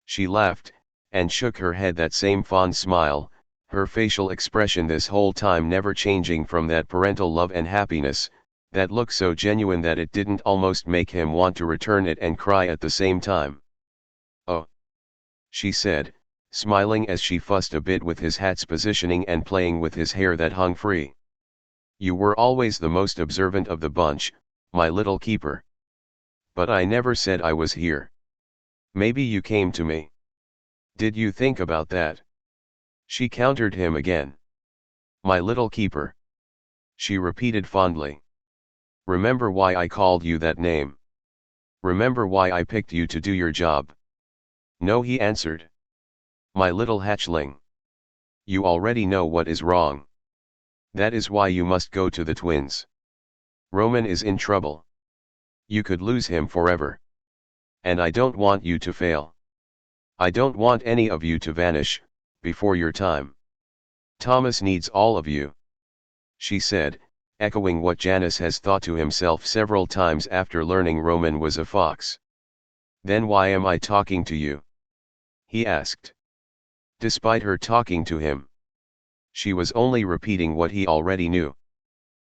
She laughed, and shook her head, that same fond smile, her facial expression this whole time never changing from that parental love and happiness, that look so genuine that it didn't almost make him want to return it and cry at the same time. "Oh," she said, smiling as she fussed a bit with his hat's positioning and playing with his hair that hung free. "You were always the most observant of the bunch, my little keeper. But I never said I was here. Maybe you came to me. Did you think about that?" She countered him again. "My little keeper," she repeated fondly. "Remember why I called you that name? Remember why I picked you to do your job?" "No," he answered. "My little hatchling. You already know what is wrong. That is why you must go to the twins. Roman is in trouble. You could lose him forever. And I don't want you to fail." I don't want any of you to vanish, before your time. Thomas needs all of you. She said, echoing what Janus has thought to himself several times after learning Roman was a fox. Then why am I talking to you? He asked. Despite her talking to him, she was only repeating what he already knew.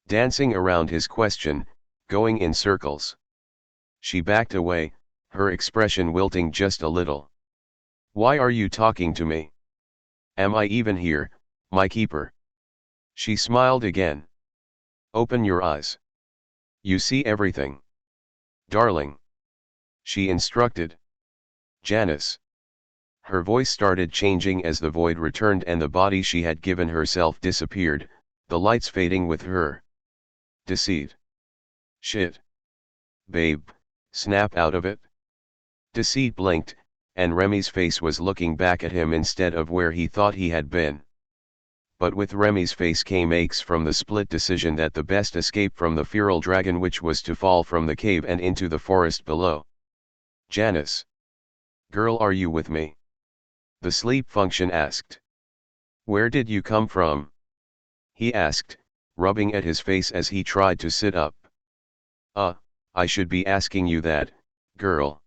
Dancing around his question, going in circles. She backed away, her expression wilting just a little. Why are you talking to me? Am I even here, my keeper? She smiled again. Open your eyes. You see everything. Darling. She instructed. Janus. Her voice started changing as the void returned and the body she had given herself disappeared, the lights fading with her. Deceit. Shit. Babe, snap out of it. Deceit blinked, and Remy's face was looking back at him instead of where he thought he had been. But with Remy's face came aches from the split decision that the best escape from the feral Dragonwitch was to fall from the cave and into the forest below. Janus. Girl, are you with me? The sleep function asked. Where did you come from? He asked, rubbing at his face as he tried to sit up. I should be asking you that, girl.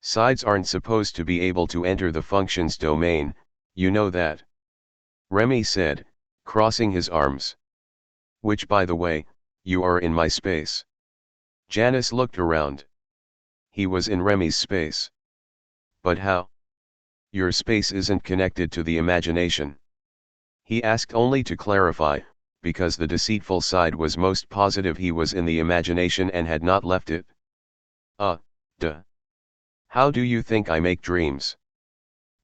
Sides aren't supposed to be able to enter the function's domain, you know that. Remy said, crossing his arms. Which, by the way, you are in my space. Janus looked around. He was in Remy's space. But how? Your space isn't connected to the imagination. He asked only to clarify, because the deceitful side was most positive he was in the imagination and had not left it. Duh. How do you think I make dreams?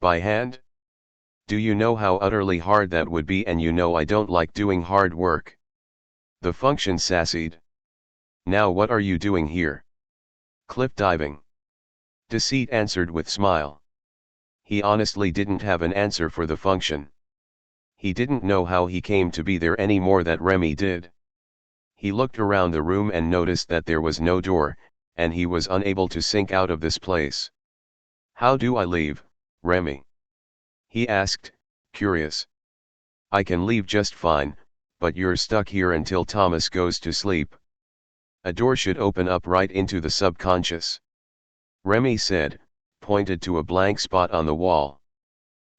By hand? Do you know how utterly hard that would be, and you know I don't like doing hard work. The function sassied. Now what are you doing here? Cliff diving. Deceit answered with smile. He honestly didn't have an answer for the function. He didn't know how he came to be there any more that Remy did. He looked around the room and noticed that there was no door, and he was unable to sink out of this place. How do I leave, Remy? He asked, curious. I can leave just fine, but you're stuck here until Thomas goes to sleep. A door should open up right into the subconscious. Remy said, pointed to a blank spot on the wall.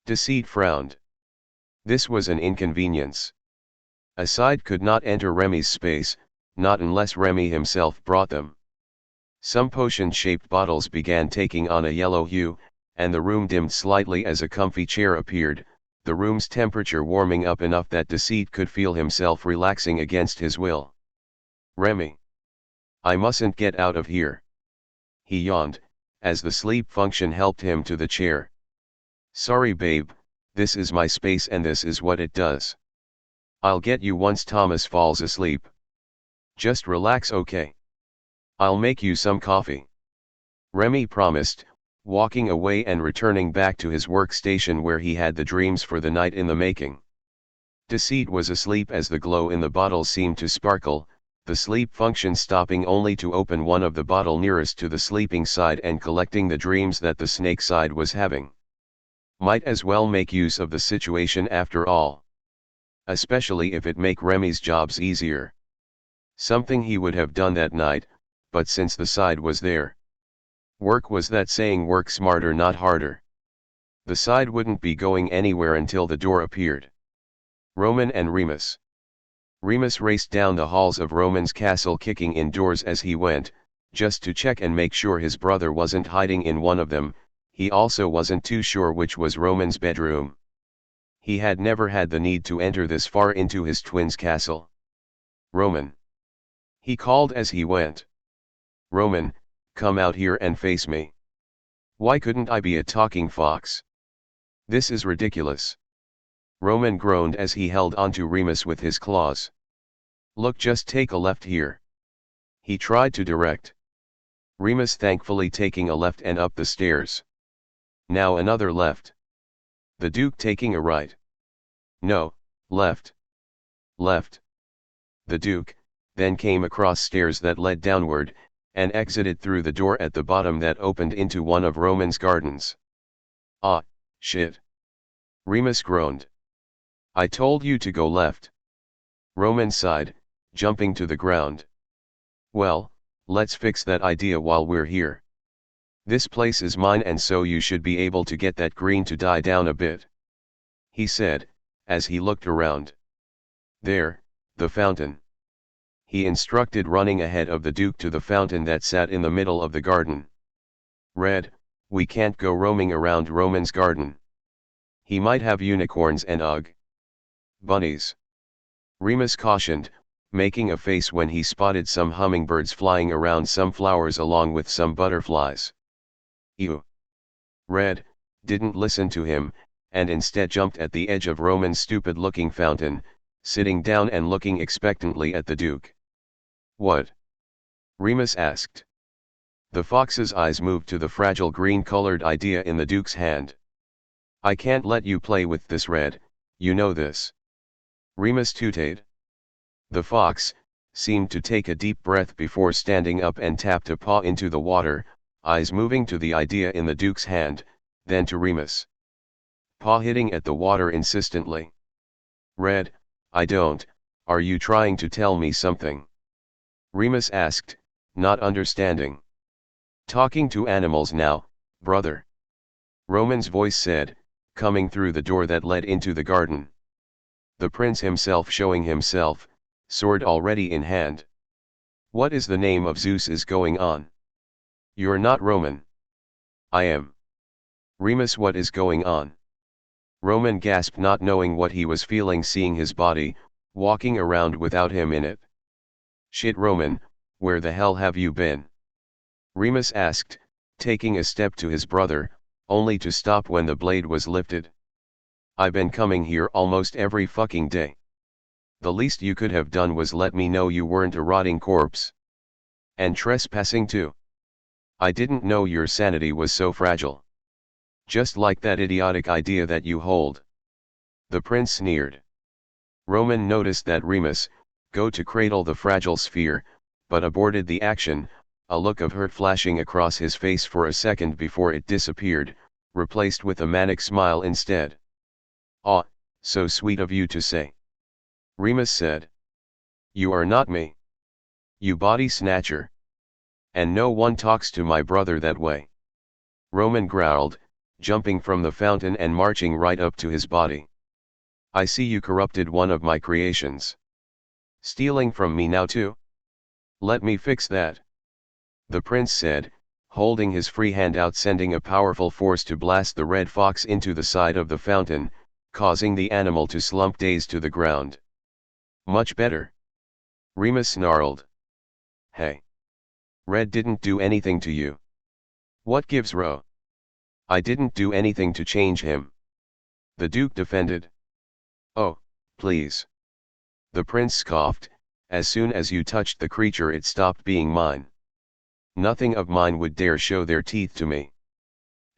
Deceit frowned. This was an inconvenience. A side could not enter Remy's space, not unless Remy himself brought them. Some potion-shaped bottles began taking on a yellow hue, and the room dimmed slightly as a comfy chair appeared, the room's temperature warming up enough that Deceit could feel himself relaxing against his will. Remy. I mustn't get out of here. He yawned, as the sleep function helped him to the chair. Sorry babe, this is my space and this is what it does. I'll get you once Thomas falls asleep. Just relax, okay? I'll make you some coffee. Remy promised, walking away and returning back to his workstation where he had the dreams for the night in the making. Deceit was asleep as the glow in the bottle seemed to sparkle, the sleep function stopping only to open one of the bottle nearest to the sleeping side and collecting the dreams that the snake side was having. Might as well make use of the situation after all. Especially if it make Remy's jobs easier. Something he would have done that night, but since the side was there. Work was that saying, work smarter not harder. The side wouldn't be going anywhere until the door appeared. Roman and Remus. Remus raced down the halls of Roman's castle kicking indoors as he went, just to check and make sure his brother wasn't hiding in one of them. He also wasn't too sure which was Roman's bedroom. He had never had the need to enter this far into his twin's castle. Roman. He called as he went. Roman, come out here and face me. Why couldn't I be a talking fox? This is ridiculous. Roman groaned as he held onto Remus with his claws. Look, just take a left here. He tried to direct. Remus thankfully taking a left and up the stairs. Now another left. The Duke taking a right. No, left. Left. The Duke, then came across stairs that led downward, and exited through the door at the bottom that opened into one of Roman's gardens. Ah, shit. Remus groaned. I told you to go left. Roman sighed, jumping to the ground. Well, let's fix that idea while we're here. This place is mine and so you should be able to get that green to die down a bit. He said, as he looked around. There, the fountain. He instructed, running ahead of the Duke to the fountain that sat in the middle of the garden. Red, we can't go roaming around Roman's garden. He might have unicorns and bunnies. Remus cautioned, making a face when he spotted some hummingbirds flying around some flowers along with some butterflies. Ew. Red didn't listen to him, and instead jumped at the edge of Roman's stupid-looking fountain, sitting down and looking expectantly at the Duke. What? Remus asked. The fox's eyes moved to the fragile green-colored idea in the Duke's hand. I can't let you play with this, Red, you know this. Remus tooted. The fox seemed to take a deep breath before standing up and tapped a paw into the water, eyes moving to the idea in the Duke's hand, then to Remus. Paw hitting at the water insistently. Red, I don't, are you trying to tell me something? Remus asked, not understanding. Talking to animals now, brother. Roman's voice said, coming through the door that led into the garden. The prince himself showing himself, sword already in hand. What is the name of Zeus is going on? You're not Roman. I am. Remus, what is going on? Roman gasped, not knowing what he was feeling seeing his body, walking around without him in it. Shit, Roman, where the hell have you been? Remus asked, taking a step to his brother, only to stop when the blade was lifted. I've been coming here almost every fucking day. The least you could have done was let me know you weren't a rotting corpse. And trespassing too. I didn't know your sanity was so fragile. Just like that idiotic idea that you hold. The prince sneered. Roman noticed that Remus go to cradle the fragile sphere, but aborted the action, a look of hurt flashing across his face for a second before it disappeared, replaced with a manic smile instead. Ah, so sweet of you to say. Remus said. You are not me. You body snatcher. And no one talks to my brother that way. Roman growled, jumping from the fountain and marching right up to his body. I see you corrupted one of my creations. Stealing from me now too? Let me fix that. The prince said, holding his free hand out, sending a powerful force to blast the red fox into the side of the fountain, causing the animal to slump dazed to the ground. Much better. Remus snarled. Hey. Red didn't do anything to you. What gives, Ro? I didn't do anything to change him. The Duke defended. Oh, please. The prince scoffed, as soon as you touched the creature it stopped being mine. Nothing of mine would dare show their teeth to me.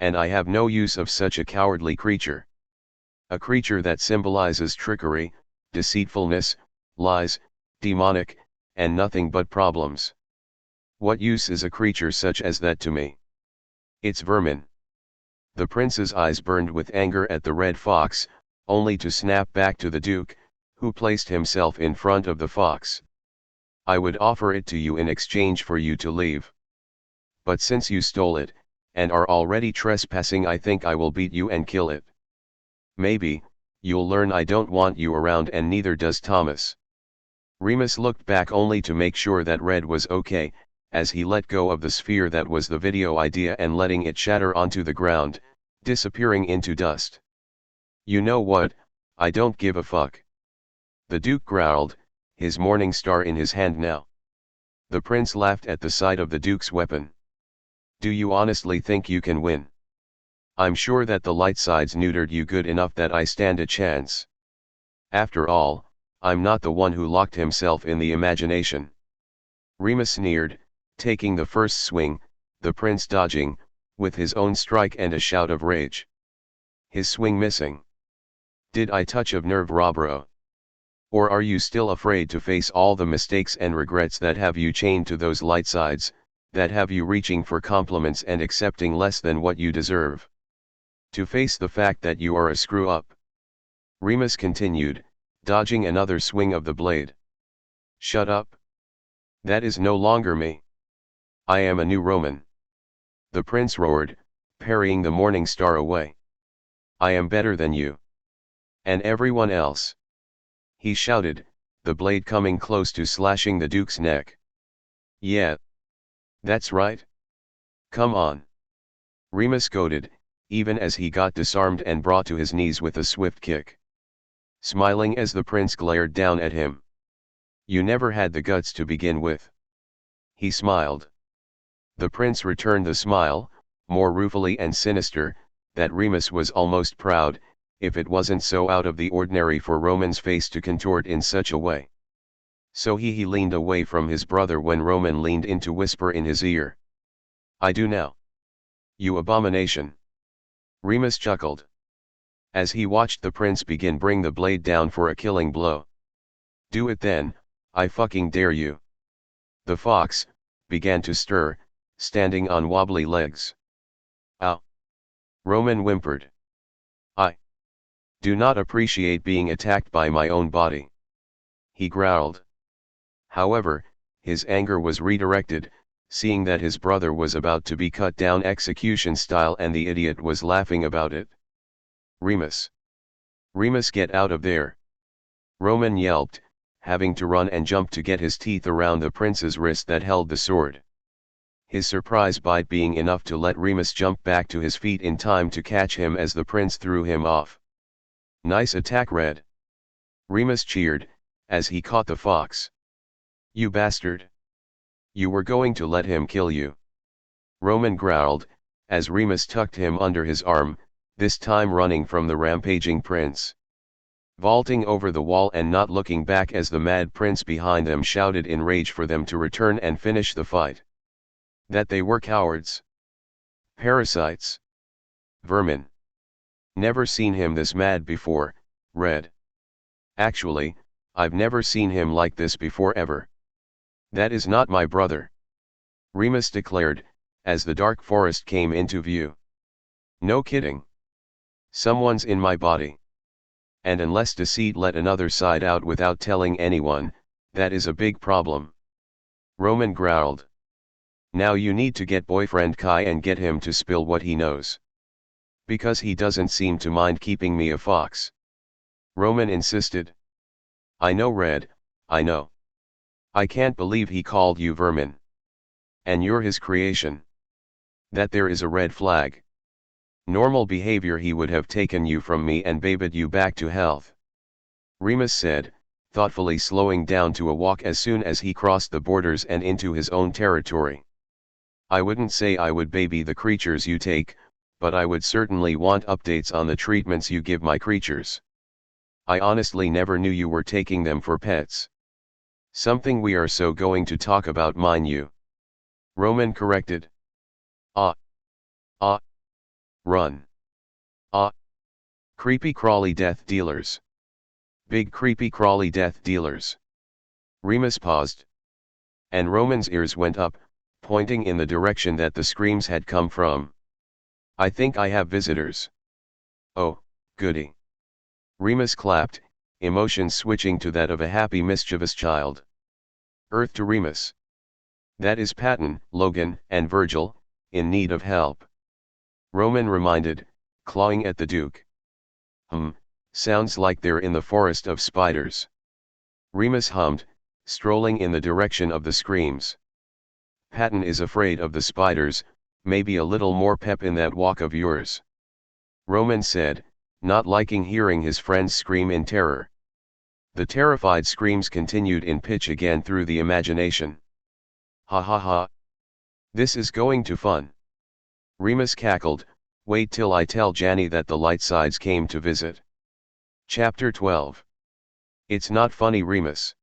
And I have no use of such a cowardly creature. A creature that symbolizes trickery, deceitfulness, lies, demonic, and nothing but problems. What use is a creature such as that to me? It's vermin. The prince's eyes burned with anger at the red fox, only to snap back to the Duke, who placed himself in front of the fox. I would offer it to you in exchange for you to leave. But since you stole it, and are already trespassing, I think I will beat you and kill it. Maybe, you'll learn I don't want you around, and neither does Thomas. Remus looked back only to make sure that Red was okay, as he let go of the sphere that was the video idea and letting it shatter onto the ground, disappearing into dust. You know what, I don't give a fuck. The Duke growled, his morning star in his hand now. The prince laughed at the sight of the Duke's weapon. Do you honestly think you can win? I'm sure that the light sides neutered you good enough that I stand a chance. After all, I'm not the one who locked himself in the imagination. Remus sneered, taking the first swing, the prince dodging, with his own strike and a shout of rage. His swing missing. Did I touch of nerve, Robro? Or are you still afraid to face all the mistakes and regrets that have you chained to those light sides, that have you reaching for compliments and accepting less than what you deserve? To face the fact that you are a screw-up. Remus continued, dodging another swing of the blade. Shut up. That is no longer me. I am a new Roman. The prince roared, parrying the morning star away. I am better than you. And everyone else. He shouted, the blade coming close to slashing the duke's neck. Yeah. That's right. Come on. Remus goaded, even as he got disarmed and brought to his knees with a swift kick. Smiling as the prince glared down at him. You never had the guts to begin with. He smiled. The prince returned the smile, more ruefully and sinister, that Remus was almost proud, if it wasn't so out of the ordinary for Roman's face to contort in such a way. So he leaned away from his brother when Roman leaned in to whisper in his ear. I do now. You abomination. Remus chuckled. As he watched the prince bring the blade down for a killing blow. Do it then, I fucking dare you. The fox began to stir, standing on wobbly legs. Ow! Roman whimpered. I do not appreciate being attacked by my own body. He growled. However, his anger was redirected, seeing that his brother was about to be cut down execution style and the idiot was laughing about it. Remus! Remus, get out of there! Roman yelped, having to run and jump to get his teeth around the prince's wrist that held the sword. His surprise bite being enough to let Remus jump back to his feet in time to catch him as the prince threw him off. Nice attack, Red! Remus cheered, as he caught the fox. You bastard! You were going to let him kill you. Roman growled, as Remus tucked him under his arm, this time running from the rampaging prince. Vaulting over the wall and not looking back as the mad prince behind them shouted in rage for them to return and finish the fight. That they were cowards. Parasites. Vermin. Never seen him this mad before, Red. Actually, I've never seen him like this before ever. That is not my brother. Remus declared, as the dark forest came into view. No kidding. Someone's in my body. And unless deceit let another side out without telling anyone, that is a big problem. Roman growled. Now you need to get boyfriend Kai and get him to spill what he knows. Because he doesn't seem to mind keeping me a fox. Roman insisted. I know, Red, I know. I can't believe he called you vermin. And you're his creation. That there is a red flag. Normal behavior, he would have taken you from me and babed you back to health. Remus said, thoughtfully slowing down to a walk as soon as he crossed the borders and into his own territory. I wouldn't say I would baby the creatures you take, but I would certainly want updates on the treatments you give my creatures. I honestly never knew you were taking them for pets. Something we are so going to talk about, mind you. Roman corrected. Run. Creepy crawly death dealers. Big creepy crawly death dealers. Remus paused. And Roman's ears went up, pointing in the direction that the screams had come from. I think I have visitors. Oh, goody. Remus clapped, emotions switching to that of a happy mischievous child. Earth to Remus. That is Patton, Logan, and Virgil, in need of help. Roman reminded, clawing at the Duke. Sounds like they're in the forest of spiders. Remus hummed, strolling in the direction of the screams. Patton is afraid of the spiders, maybe a little more pep in that walk of yours. Roman said, not liking hearing his friends scream in terror. The terrified screams continued in pitch again through the imagination. Ha ha ha. This is going to fun. Remus cackled, wait till I tell Janny that the light sides came to visit. Chapter 12. It's not funny, Remus.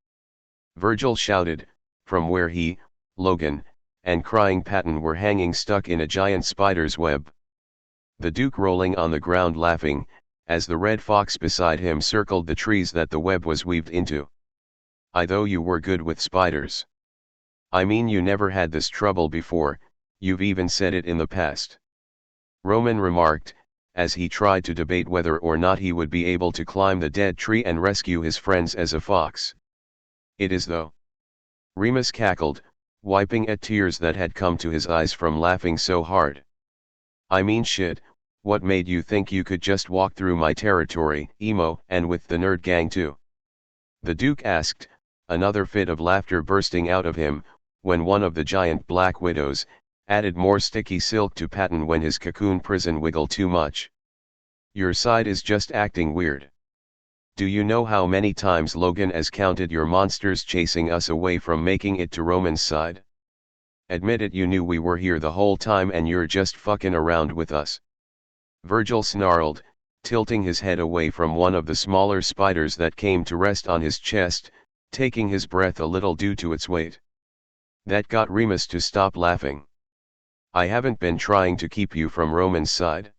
Virgil shouted, from where he, Logan, and crying Patton were hanging stuck in a giant spider's web. The Duke rolling on the ground laughing, as the red fox beside him circled the trees that the web was weaved into. I though you were good with spiders. I mean you never had this trouble before, you've even said it in the past. Roman remarked, as he tried to debate whether or not he would be able to climb the dead tree and rescue his friends as a fox. It is though. Remus cackled, wiping at tears that had come to his eyes from laughing so hard. I mean shit, what made you think you could just walk through my territory, emo, and with the nerd gang too? The Duke asked, another fit of laughter bursting out of him, when one of the giant black widows added more sticky silk to Patton when his cocoon prison wiggled too much. Your side is just acting weird. Do you know how many times Logan has counted your monsters chasing us away from making it to Roman's side? Admit it, you knew we were here the whole time and you're just fucking around with us. Virgil snarled, tilting his head away from one of the smaller spiders that came to rest on his chest, taking his breath a little due to its weight. That got Remus to stop laughing. I haven't been trying to keep you from Roman's side.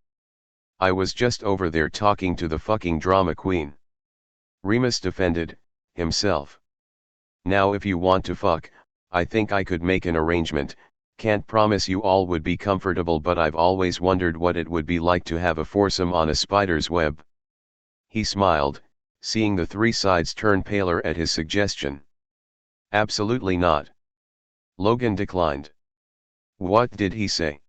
I was just over there talking to the fucking drama queen. Remus defended himself. Now if you want to fuck, I think I could make an arrangement. Can't promise you all would be comfortable, but I've always wondered what it would be like to have a foursome on a spider's web. He smiled, seeing the three sides turn paler at his suggestion. Absolutely not. Logan declined. What did he say?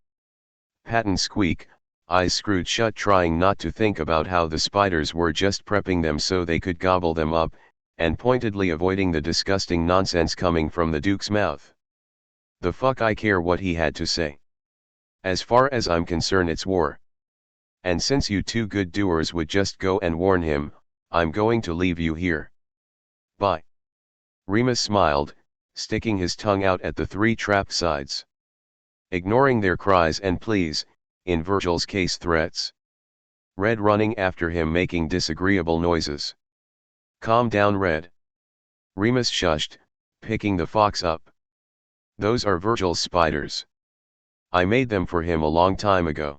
Patton squeaked, eyes screwed shut, trying not to think about how the spiders were just prepping them so they could gobble them up, and pointedly avoiding the disgusting nonsense coming from the Duke's mouth. The fuck I care what he had to say. As far as I'm concerned, it's war. And since you two good doers would just go and warn him, I'm going to leave you here. Bye. Remus smiled, sticking his tongue out at the three trapped sides. Ignoring their cries and pleas, in Virgil's case threats. Red running after him making disagreeable noises. Calm down, Red. Remus shushed, picking the fox up. Those are Virgil's spiders. I made them for him a long time ago.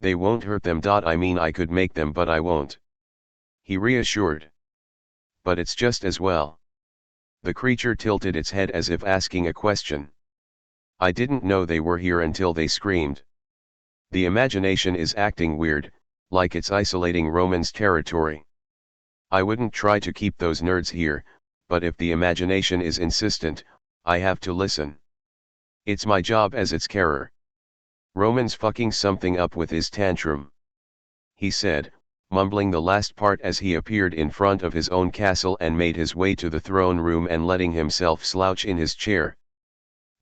They won't hurt them. I mean, I could make them, but I won't. He reassured. But it's just as well. The creature tilted its head as if asking a question. I didn't know they were here until they screamed. The imagination is acting weird, like it's isolating Roman's territory. I wouldn't try to keep those nerds here, but if the imagination is insistent, I have to listen. It's my job as its carer. Roman's fucking something up with his tantrum. He said, mumbling the last part as he appeared in front of his own castle and made his way to the throne room and letting himself slouch in his chair.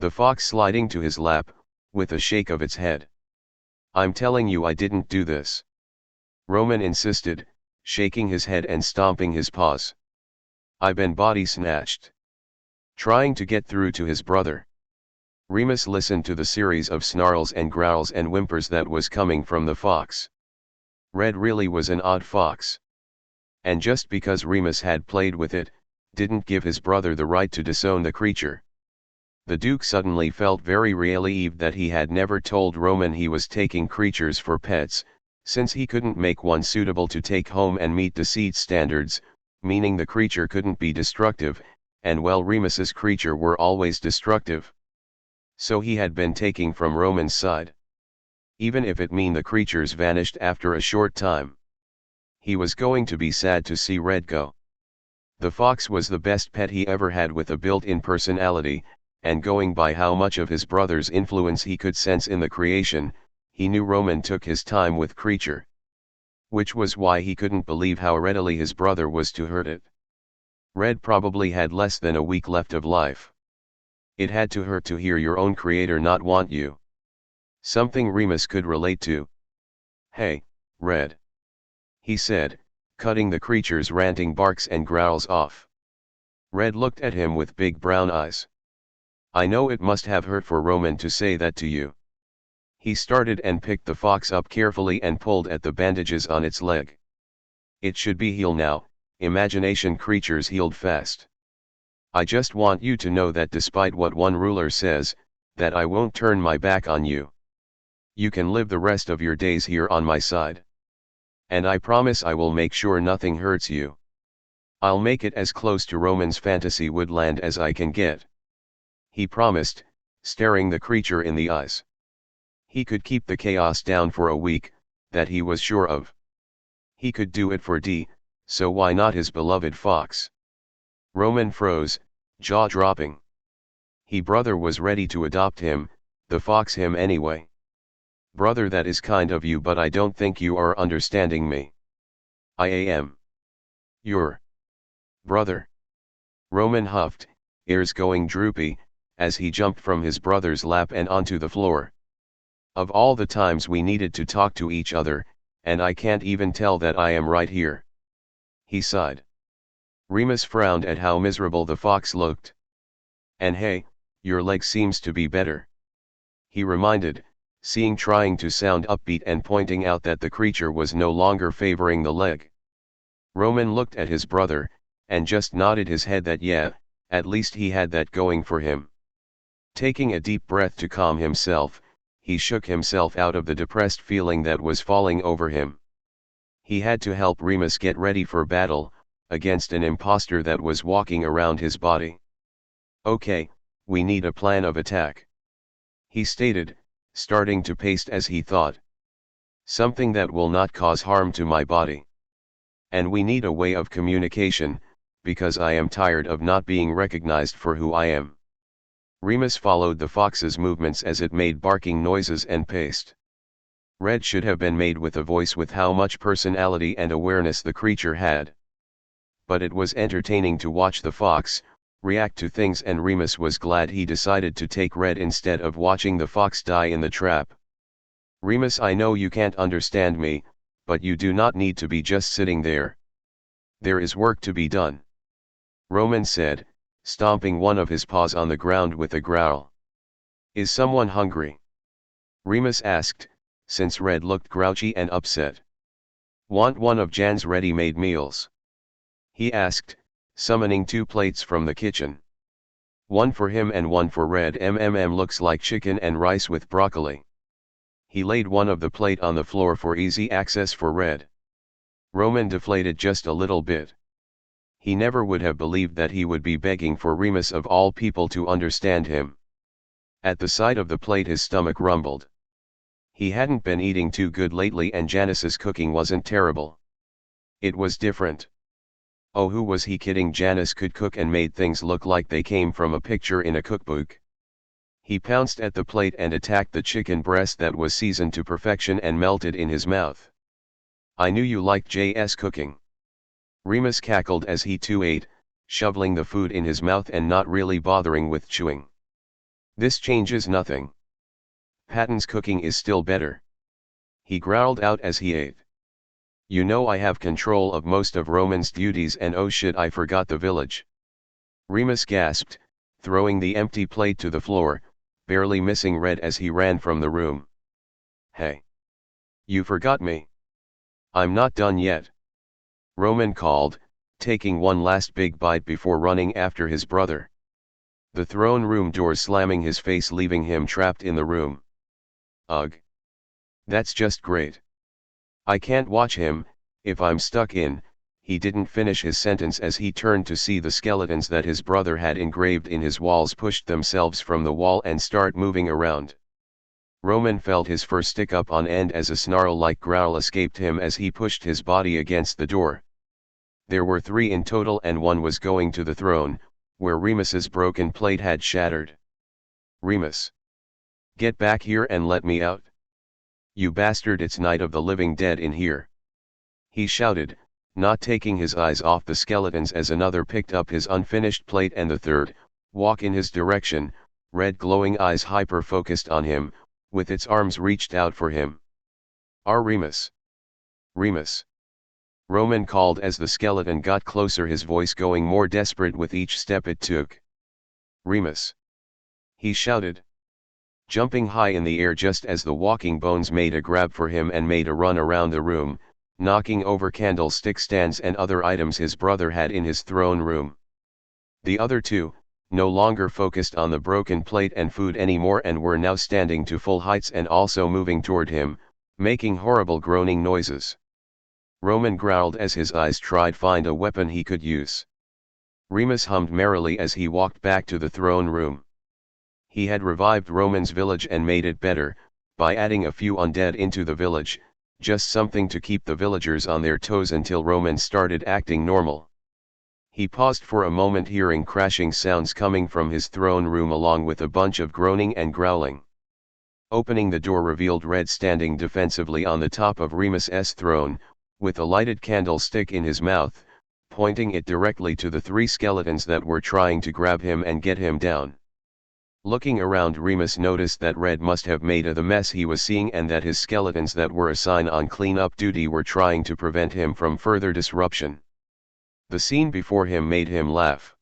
The fox sliding to his lap, with a shake of its head. I'm telling you I didn't do this. Roman insisted, shaking his head and stomping his paws. I've been body snatched. Trying to get through to his brother. Remus listened to the series of snarls and growls and whimpers that was coming from the fox. Red really was an odd fox. And just because Remus had played with it, didn't give his brother the right to disown the creature. The Duke suddenly felt very relieved that he had never told Roman he was taking creatures for pets, since he couldn't make one suitable to take home and meet deceit standards, meaning the creature couldn't be destructive, and well, Remus's creature were always destructive. So he had been taking from Roman's side. Even if it mean the creatures vanished after a short time. He was going to be sad to see Red go. The fox was the best pet he ever had, with a built-in personality, and going by how much of his brother's influence he could sense in the creation, he knew Roman took his time with creature. Which was why he couldn't believe how readily his brother was to hurt it. Red probably had less than a week left of life. It had to hurt to hear your own creator not want you. Something Remus could relate to. Hey, Red. He said, cutting the creature's ranting barks and growls off. Red looked at him with big brown eyes. I know it must have hurt for Roman to say that to you. He started and picked the fox up carefully and pulled at the bandages on its leg. It should be healed now. Imagination creatures healed fast. I just want you to know that despite what one ruler says, that I won't turn my back on you. You can live the rest of your days here on my side. And I promise I will make sure nothing hurts you. I'll make it as close to Roman's fantasy woodland as I can get. He promised, staring the creature in the eyes. He could keep the chaos down for a week, that he was sure of. He could do it for D, so why not his beloved fox? Roman froze, jaw dropping. He brother was ready to adopt him, the fox him anyway. Brother, that is kind of you, but I don't think you are understanding me. I am your brother. Roman huffed, ears going droopy, as he jumped from his brother's lap and onto the floor. Of all the times we needed to talk to each other, and I can't even tell that I am right here. He sighed. Remus frowned at how miserable the fox looked. And hey, your leg seems to be better, he reminded, seeing trying to sound upbeat and pointing out that the creature was no longer favoring the leg. Roman looked at his brother, and just nodded his head that yeah, at least he had that going for him. Taking a deep breath to calm himself, he shook himself out of the depressed feeling that was falling over him. He had to help Remus get ready for battle, against an imposter that was walking around his body. Okay, we need a plan of attack, he stated, starting to pace as he thought. Something that will not cause harm to my body. And we need a way of communication, because I am tired of not being recognized for who I am. Remus followed the fox's movements as it made barking noises and paced. Red should have been made with a voice with how much personality and awareness the creature had. But it was entertaining to watch the fox react to things, and Remus was glad he decided to take Red instead of watching the fox die in the trap. Remus, I know you can't understand me, but you do not need to be just sitting there. There is work to be done, Roman said, stomping one of his paws on the ground with a growl. Is someone hungry? Remus asked, since Red looked grouchy and upset. Want one of Jan's ready-made meals? He asked, summoning 2 plates from the kitchen. One for him and one for Red. Looks like chicken and rice with broccoli. He laid one of the plate on the floor for easy access for Red. Roman deflated just a little bit. He never would have believed that he would be begging for Remus of all people to understand him. At the sight of the plate his stomach rumbled. He hadn't been eating too good lately, and Janice's cooking wasn't terrible. It was different. Oh, who was he kidding? Janice could cook and made things look like they came from a picture in a cookbook. He pounced at the plate and attacked the chicken breast that was seasoned to perfection and melted in his mouth. I knew you liked JS cooking. Remus cackled as he too ate, shoveling the food in his mouth and not really bothering with chewing. This changes nothing. Patton's cooking is still better, he growled out as he ate. You know I have control of most of Roman's duties, and oh shit, I forgot the village. Remus gasped, throwing the empty plate to the floor, barely missing Red as he ran from the room. Hey! You forgot me. I'm not done yet, Roman called, taking one last big bite before running after his brother. The throne room door slamming his face, leaving him trapped in the room. Ugh! That's just great. I can't watch him, if I'm stuck in. He didn't finish his sentence as he turned to see the skeletons that his brother had engraved in his walls pushed themselves from the wall and start moving around. Roman felt his fur stick up on end as a snarl-like growl escaped him as he pushed his body against the door. There were 3 in total, and one was going to the throne, where Remus's broken plate had shattered. Remus! Get back here and let me out. You bastard, it's Night of the Living Dead in here, he shouted, not taking his eyes off the skeletons as another picked up his unfinished plate and the third walk in his direction, red glowing eyes hyper-focused on him, with its arms reached out for him. Remus! Remus! Roman called as the skeleton got closer, his voice going more desperate with each step it took. Remus! He shouted, jumping high in the air just as the walking bones made a grab for him and made a run around the room, knocking over candlestick stands and other items his brother had in his throne room. The other 2, no longer focused on the broken plate and food anymore, and were now standing to full heights and also moving toward him, making horrible groaning noises. Roman growled as his eyes tried find a weapon he could use. Remus hummed merrily as he walked back to the throne room. He had revived Roman's village and made it better, by adding a few undead into the village, just something to keep the villagers on their toes until Roman started acting normal. He paused for a moment, hearing crashing sounds coming from his throne room along with a bunch of groaning and growling. Opening the door revealed Red standing defensively on the top of Remus's throne, with a lighted candlestick in his mouth, pointing it directly to the three skeletons that were trying to grab him and get him down. Looking around, Remus noticed that Red must have made of the mess he was seeing and that his skeletons that were assigned on cleanup duty were trying to prevent him from further disruption. The scene before him made him laugh.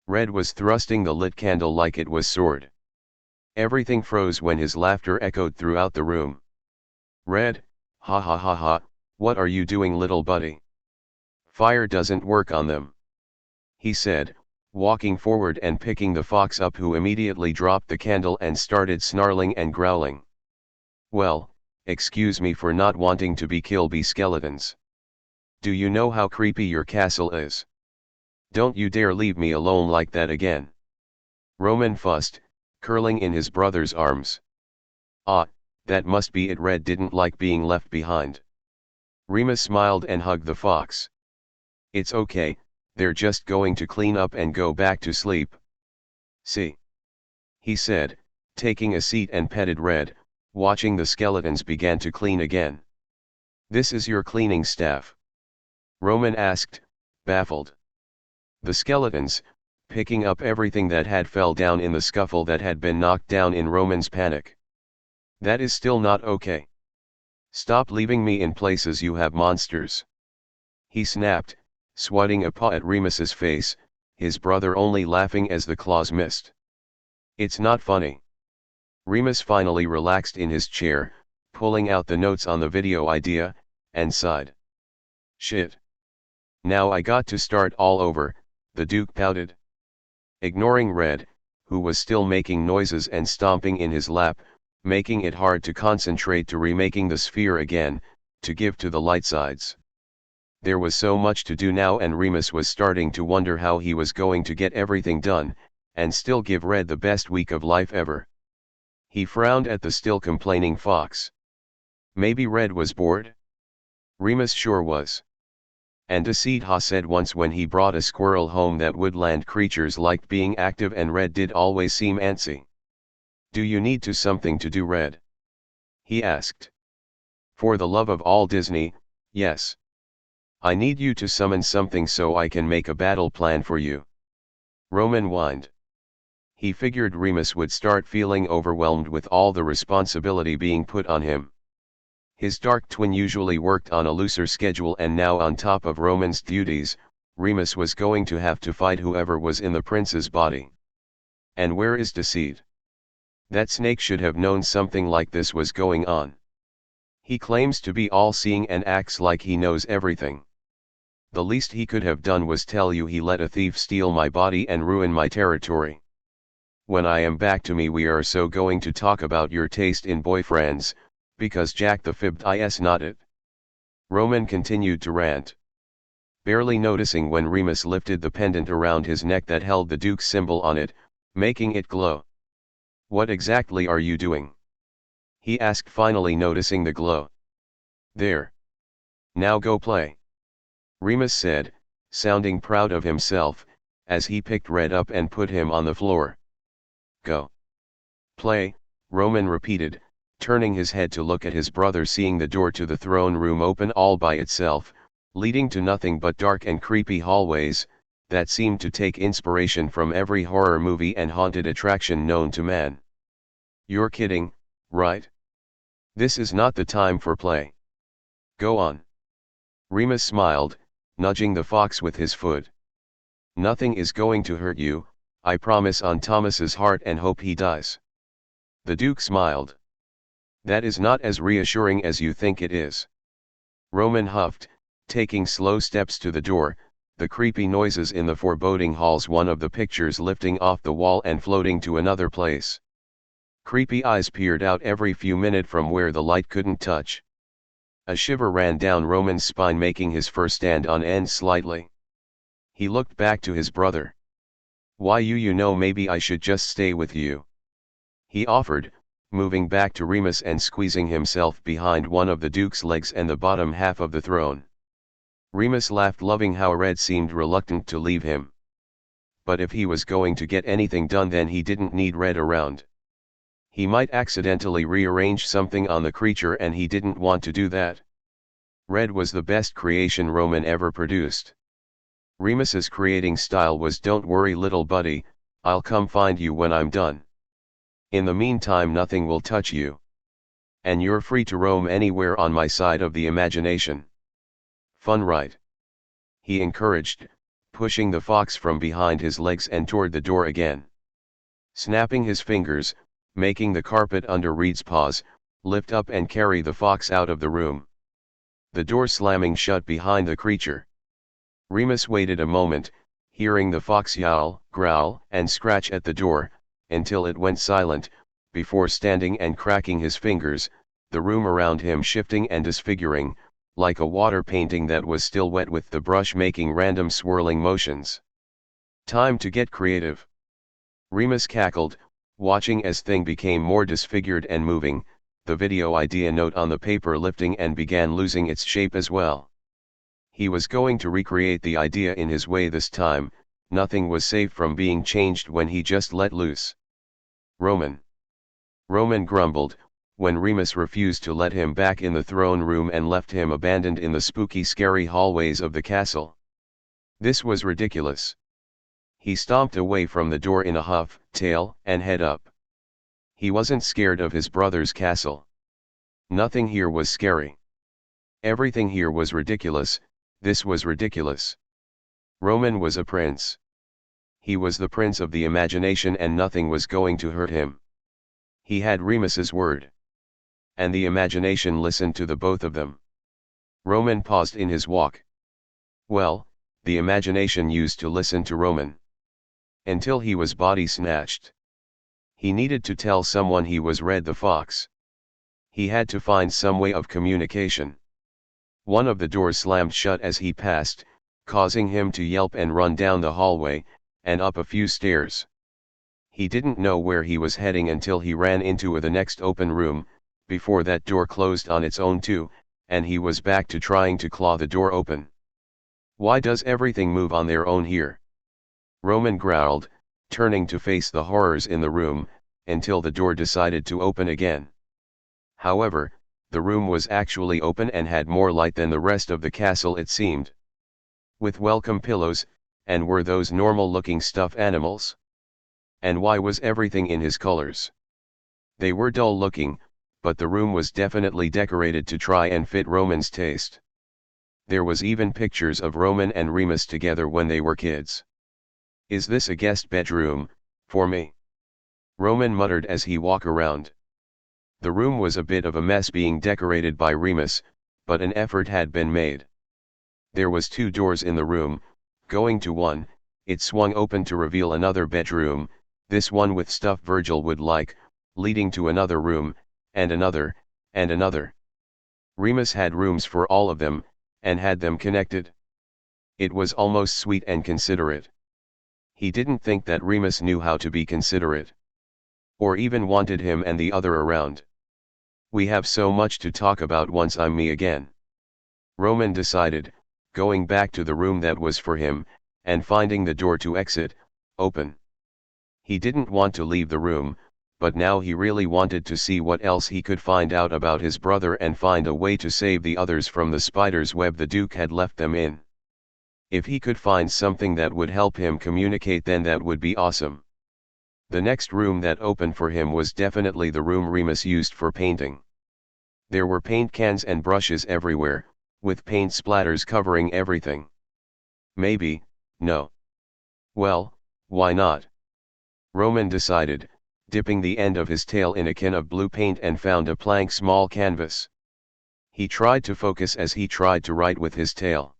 Red was thrusting the lit candle like it was sword. Everything froze when his laughter echoed throughout the room. Red, ha ha ha ha, what are you doing, little buddy? Fire doesn't work on them, he said, walking forward and picking the fox up, who immediately dropped the candle and started snarling and growling. Well, excuse me for not wanting to be killed by skeletons. Do you know how creepy your castle is? Don't you dare leave me alone like that again. Roman fussed, curling in his brother's arms. Ah, that must be it. Red didn't like being left behind. Remus smiled and hugged the fox. It's okay, they're just going to clean up and go back to sleep. See? He said, taking a seat, and petted Red, watching the skeletons began to clean again. This is your cleaning staff? Roman asked, baffled. The skeletons, picking up everything that had fell down in the scuffle that had been knocked down in Roman's panic. That is still not okay. Stop leaving me in places you have monsters. He snapped, swatting a paw at Remus's face, his brother only laughing as the claws missed. It's not funny. Remus finally relaxed in his chair, pulling out the notes on the video idea, and sighed. Shit. Now I got to start all over, the Duke pouted. Ignoring Red, who was still making noises and stomping in his lap, making it hard to concentrate to remaking the sphere again, to give to the light sides. There was so much to do now, and Remus was starting to wonder how he was going to get everything done, and still give Red the best week of life ever. He frowned at the still complaining fox. Maybe Red was bored? Remus sure was. And Asidha said once when he brought a squirrel home that woodland creatures liked being active, and Red did always seem antsy. Do you need something to do, Red? He asked. For the love of all Disney, yes. I need you to summon something so I can make a battle plan for you. Roman whined. He figured Remus would start feeling overwhelmed with all the responsibility being put on him. His dark twin usually worked on a looser schedule, and now on top of Roman's duties, Remus was going to have to fight whoever was in the prince's body. And where is Deceit? That snake should have known something like this was going on. He claims to be all-seeing and acts like he knows everything. The least he could have done was tell you he let a thief steal my body and ruin my territory. When I am back to me, we are so going to talk about your taste in boyfriends, because Jack the fibbed is not it. Roman continued to rant. Barely noticing when Remus lifted the pendant around his neck that held the Duke's symbol on it, making it glow. What exactly are you doing? He asked, finally noticing the glow. There. Now go play. Remus said, sounding proud of himself, as he picked Red up and put him on the floor. Go. Play, Roman repeated, turning his head to look at his brother, seeing the door to the throne room open all by itself, leading to nothing but dark and creepy hallways, that seemed to take inspiration from every horror movie and haunted attraction known to man. You're kidding, right? This is not the time for play. Go on. Remus smiled, nudging the fox with his foot. Nothing is going to hurt you, I promise, on Thomas's heart and hope he dies. The Duke smiled. That is not as reassuring as you think it is. Roman huffed, taking slow steps to the door, the creepy noises in the foreboding halls, one of the pictures lifting off the wall and floating to another place. Creepy eyes peered out every few minutes from where the light couldn't touch. A shiver ran down Roman's spine, making his fur stand on end slightly. He looked back to his brother. Why, you know maybe I should just stay with you. He offered, moving back to Remus and squeezing himself behind one of the Duke's legs and the bottom half of the throne. Remus laughed, loving how Red seemed reluctant to leave him. But if he was going to get anything done, then he didn't need Red around. He might accidentally rearrange something on the creature, and he didn't want to do that. Red was the best creation Roman ever produced. Remus's creating style was "Don't worry little buddy, I'll come find you when I'm done. In the meantime nothing will touch you. And you're free to roam anywhere on my side of the imagination. Fun, right?" he encouraged, pushing the fox from behind his legs and toward the door again. Snapping his fingers, making the carpet under Reed's paws lift up and carry the fox out of the room. The door slamming shut behind the creature. Remus waited a moment, hearing the fox yowl, growl, and scratch at the door, until it went silent, before standing and cracking his fingers, the room around him shifting and disfiguring, like a water painting that was still wet with the brush making random swirling motions. "Time to get creative," Remus cackled, watching as thing became more disfigured and moving, the video idea note on the paper lifting and began losing its shape as well. He was going to recreate the idea in his way this time. Nothing was safe from being changed when he just let loose. Roman grumbled, when Remus refused to let him back in the throne room and left him abandoned in the spooky, scary hallways of the castle. This was ridiculous. He stomped away from the door in a huff, tail and head up. He wasn't scared of his brother's castle. Nothing here was scary. Everything here was ridiculous. This was ridiculous. Roman was a prince. He was the prince of the imagination, and nothing was going to hurt him. He had Remus's word. And the imagination listened to the both of them. Roman paused in his walk. Well, the imagination used to listen to Roman. Until he was body snatched. He needed to tell someone he was Red the Fox. He had to find some way of communication. One of the doors slammed shut as he passed, causing him to yelp and run down the hallway, and up a few stairs. He didn't know where he was heading until he ran into the next open room, before that door closed on its own too, and he was back to trying to claw the door open. "Why does everything move on their own here?" Roman growled, turning to face the horrors in the room, until the door decided to open again. However, the room was actually open and had more light than the rest of the castle, it seemed. With welcome pillows, and were those normal-looking stuffed animals? And why was everything in his colors? They were dull-looking, but the room was definitely decorated to try and fit Roman's taste. There was even pictures of Roman and Remus together when they were kids. "Is this a guest bedroom, for me?" Roman muttered as he walked around. The room was a bit of a mess being decorated by Remus, but an effort had been made. There was 2 doors in the room. Going to one, it swung open to reveal another bedroom, this one with stuff Virgil would like, leading to another room, and another, and another. Remus had rooms for all of them, and had them connected. It was almost sweet and considerate. He didn't think that Remus knew how to be considerate. Or even wanted him and the other around. "We have so much to talk about once I'm me again," Roman decided, going back to the room that was for him, and finding the door to exit open. He didn't want to leave the room, but now he really wanted to see what else he could find out about his brother and find a way to save the others from the spider's web the Duke had left them in. If he could find something that would help him communicate, then that would be awesome. The next room that opened for him was definitely the room Remus used for painting. There were paint cans and brushes everywhere, with paint splatters covering everything. Maybe, no. Well, why not? Roman decided, dipping the end of his tail in a can of blue paint, and found a blank small canvas. He tried to focus as he tried to write with his tail.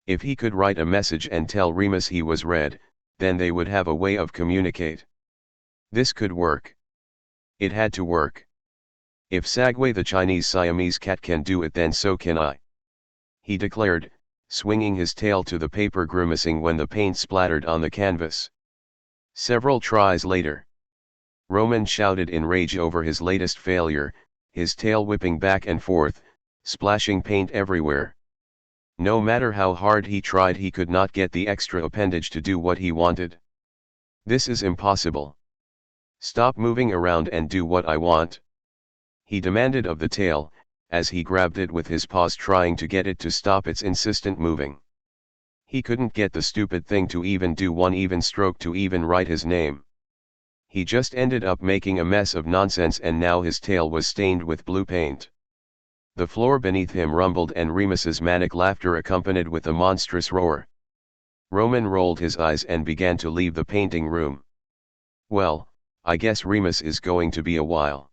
If he could write a message and tell Remus he was Red, then they would have a way of communicate. This could work. It had to work. If Sagway the Chinese Siamese cat can do it, then so can I, he declared, swinging his tail to the paper, grimacing when the paint splattered on the canvas. Several tries later, Roman shouted in rage over his latest failure, his tail whipping back and forth, splashing paint everywhere. No matter how hard he tried, he could not get the extra appendage to do what he wanted. This is impossible. Stop moving around and do what I want, he demanded of the tail, as he grabbed it with his paws, trying to get it to stop its insistent moving. He couldn't get the stupid thing to even do one even stroke, to even write his name. He just ended up making a mess of nonsense, and now his tail was stained with blue paint. The floor beneath him rumbled, and Remus's manic laughter accompanied with a monstrous roar. Roman rolled his eyes and began to leave the painting room. Well, I guess Remus is going to be a while,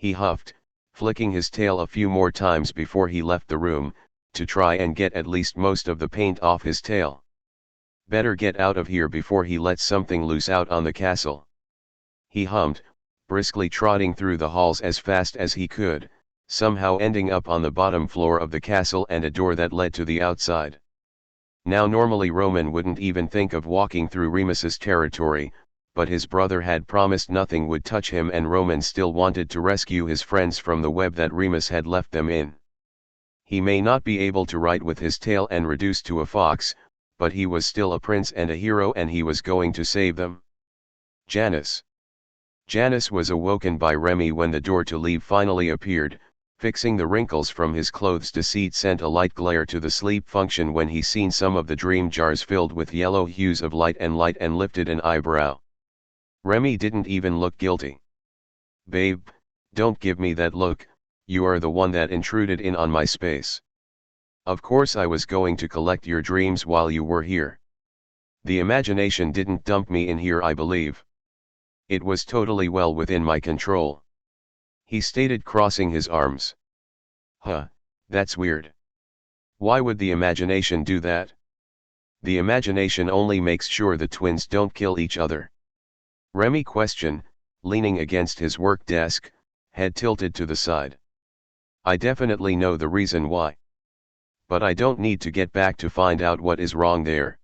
he huffed, flicking his tail a few more times before he left the room, to try and get at least most of the paint off his tail. Better get out of here before he lets something loose out on the castle, he hummed, briskly trotting through the halls as fast as he could, somehow ending up on the bottom floor of the castle and a door that led to the outside. Now normally Roman wouldn't even think of walking through Remus's territory, but his brother had promised nothing would touch him, and Roman still wanted to rescue his friends from the web that Remus had left them in. He may not be able to write with his tail and reduce to a fox, but he was still a prince and a hero, and he was going to save them. Janice. Janice was awoken by Remy when the door to leave finally appeared, fixing the wrinkles from his clothes. Deceit sent a light glare to the sleep function when he seen some of the dream jars filled with yellow hues of light and lifted an eyebrow. Remy didn't even look guilty. Babe, don't give me that look, you are the one that intruded in on my space. Of course I was going to collect your dreams while you were here. The imagination didn't dump me in here, I believe. It was totally well within my control, he stated, crossing his arms. Huh, that's weird. Why would the imagination do that? The imagination only makes sure the twins don't kill each other, Remy questioned, leaning against his work desk, head tilted to the side. I definitely know the reason why. But I don't need to get back to find out what is wrong there.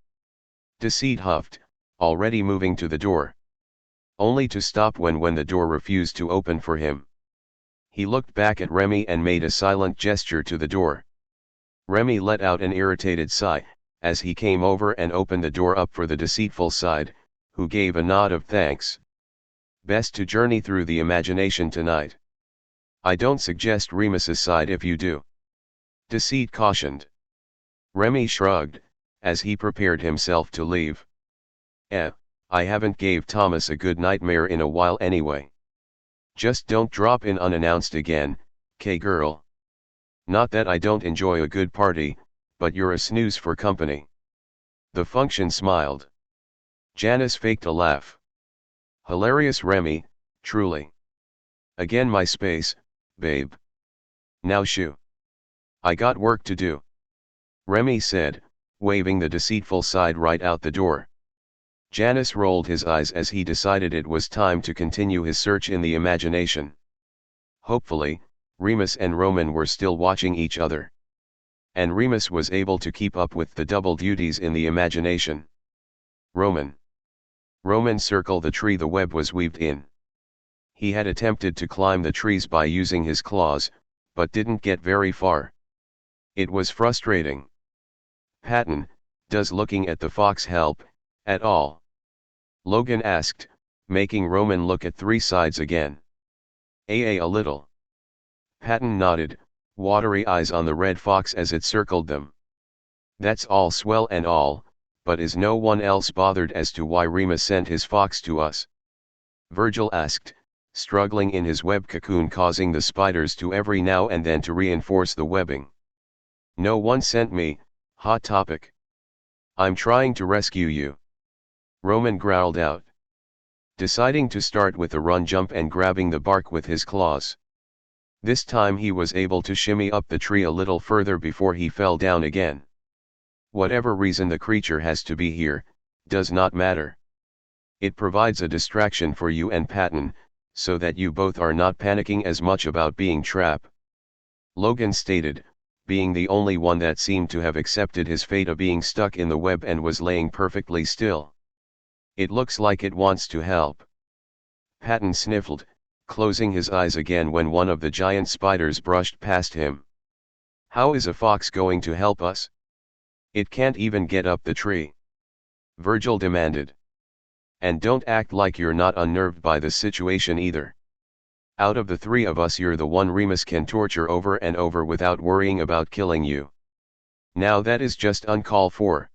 Deceit huffed, already moving to the door. Only to stop when the door refused to open for him. He looked back at Remy and made a silent gesture to the door. Remy let out an irritated sigh, as he came over and opened the door up for the deceitful side, who gave a nod of thanks. Best to journey through the imagination tonight. I don't suggest Remus's side if you do, Deceit cautioned. Remy shrugged, as he prepared himself to leave. I haven't gave Thomas a good nightmare in a while anyway. Just don't drop in unannounced again, girl. Not that I don't enjoy a good party, but you're a snooze for company. The function smiled. Janice faked a laugh. Hilarious, Remy, truly. Again my space, babe. Now shoo. I got work to do, Remy said, waving the deceitful side right out the door. Janice rolled his eyes as he decided it was time to continue his search in the imagination. Hopefully, Remus and Roman were still watching each other. And Remus was able to keep up with the double duties in the imagination. Roman circled the tree the web was weaved in. He had attempted to climb the trees by using his claws, but didn't get very far. It was frustrating. Patton, does looking at the fox help, at all? Logan asked, making Roman look at three sides again. A little. Patton nodded, watery eyes on the red fox as it circled them. That's all swell and all, but is no one else bothered as to why Remus sent his fox to us? Virgil asked, struggling in his web cocoon, causing the spiders to every now and then to reinforce the webbing. No one sent me, hot topic. I'm trying to rescue you, Roman growled out, deciding to start with a run jump and grabbing the bark with his claws. This time he was able to shimmy up the tree a little further before he fell down again. Whatever reason the creature has to be here, does not matter. It provides a distraction for you and Patton, so that you both are not panicking as much about being trapped, Logan stated, being the only one that seemed to have accepted his fate of being stuck in the web and was laying perfectly still. It looks like it wants to help. Patton sniffled, closing his eyes again when one of the giant spiders brushed past him. How is a fox going to help us? It can't even get up the tree. Virgil demanded. And don't act like you're not unnerved by the situation either. Out of the three of us, you're the one Remus can torture over and over without worrying about killing you. Now that is just uncalled for.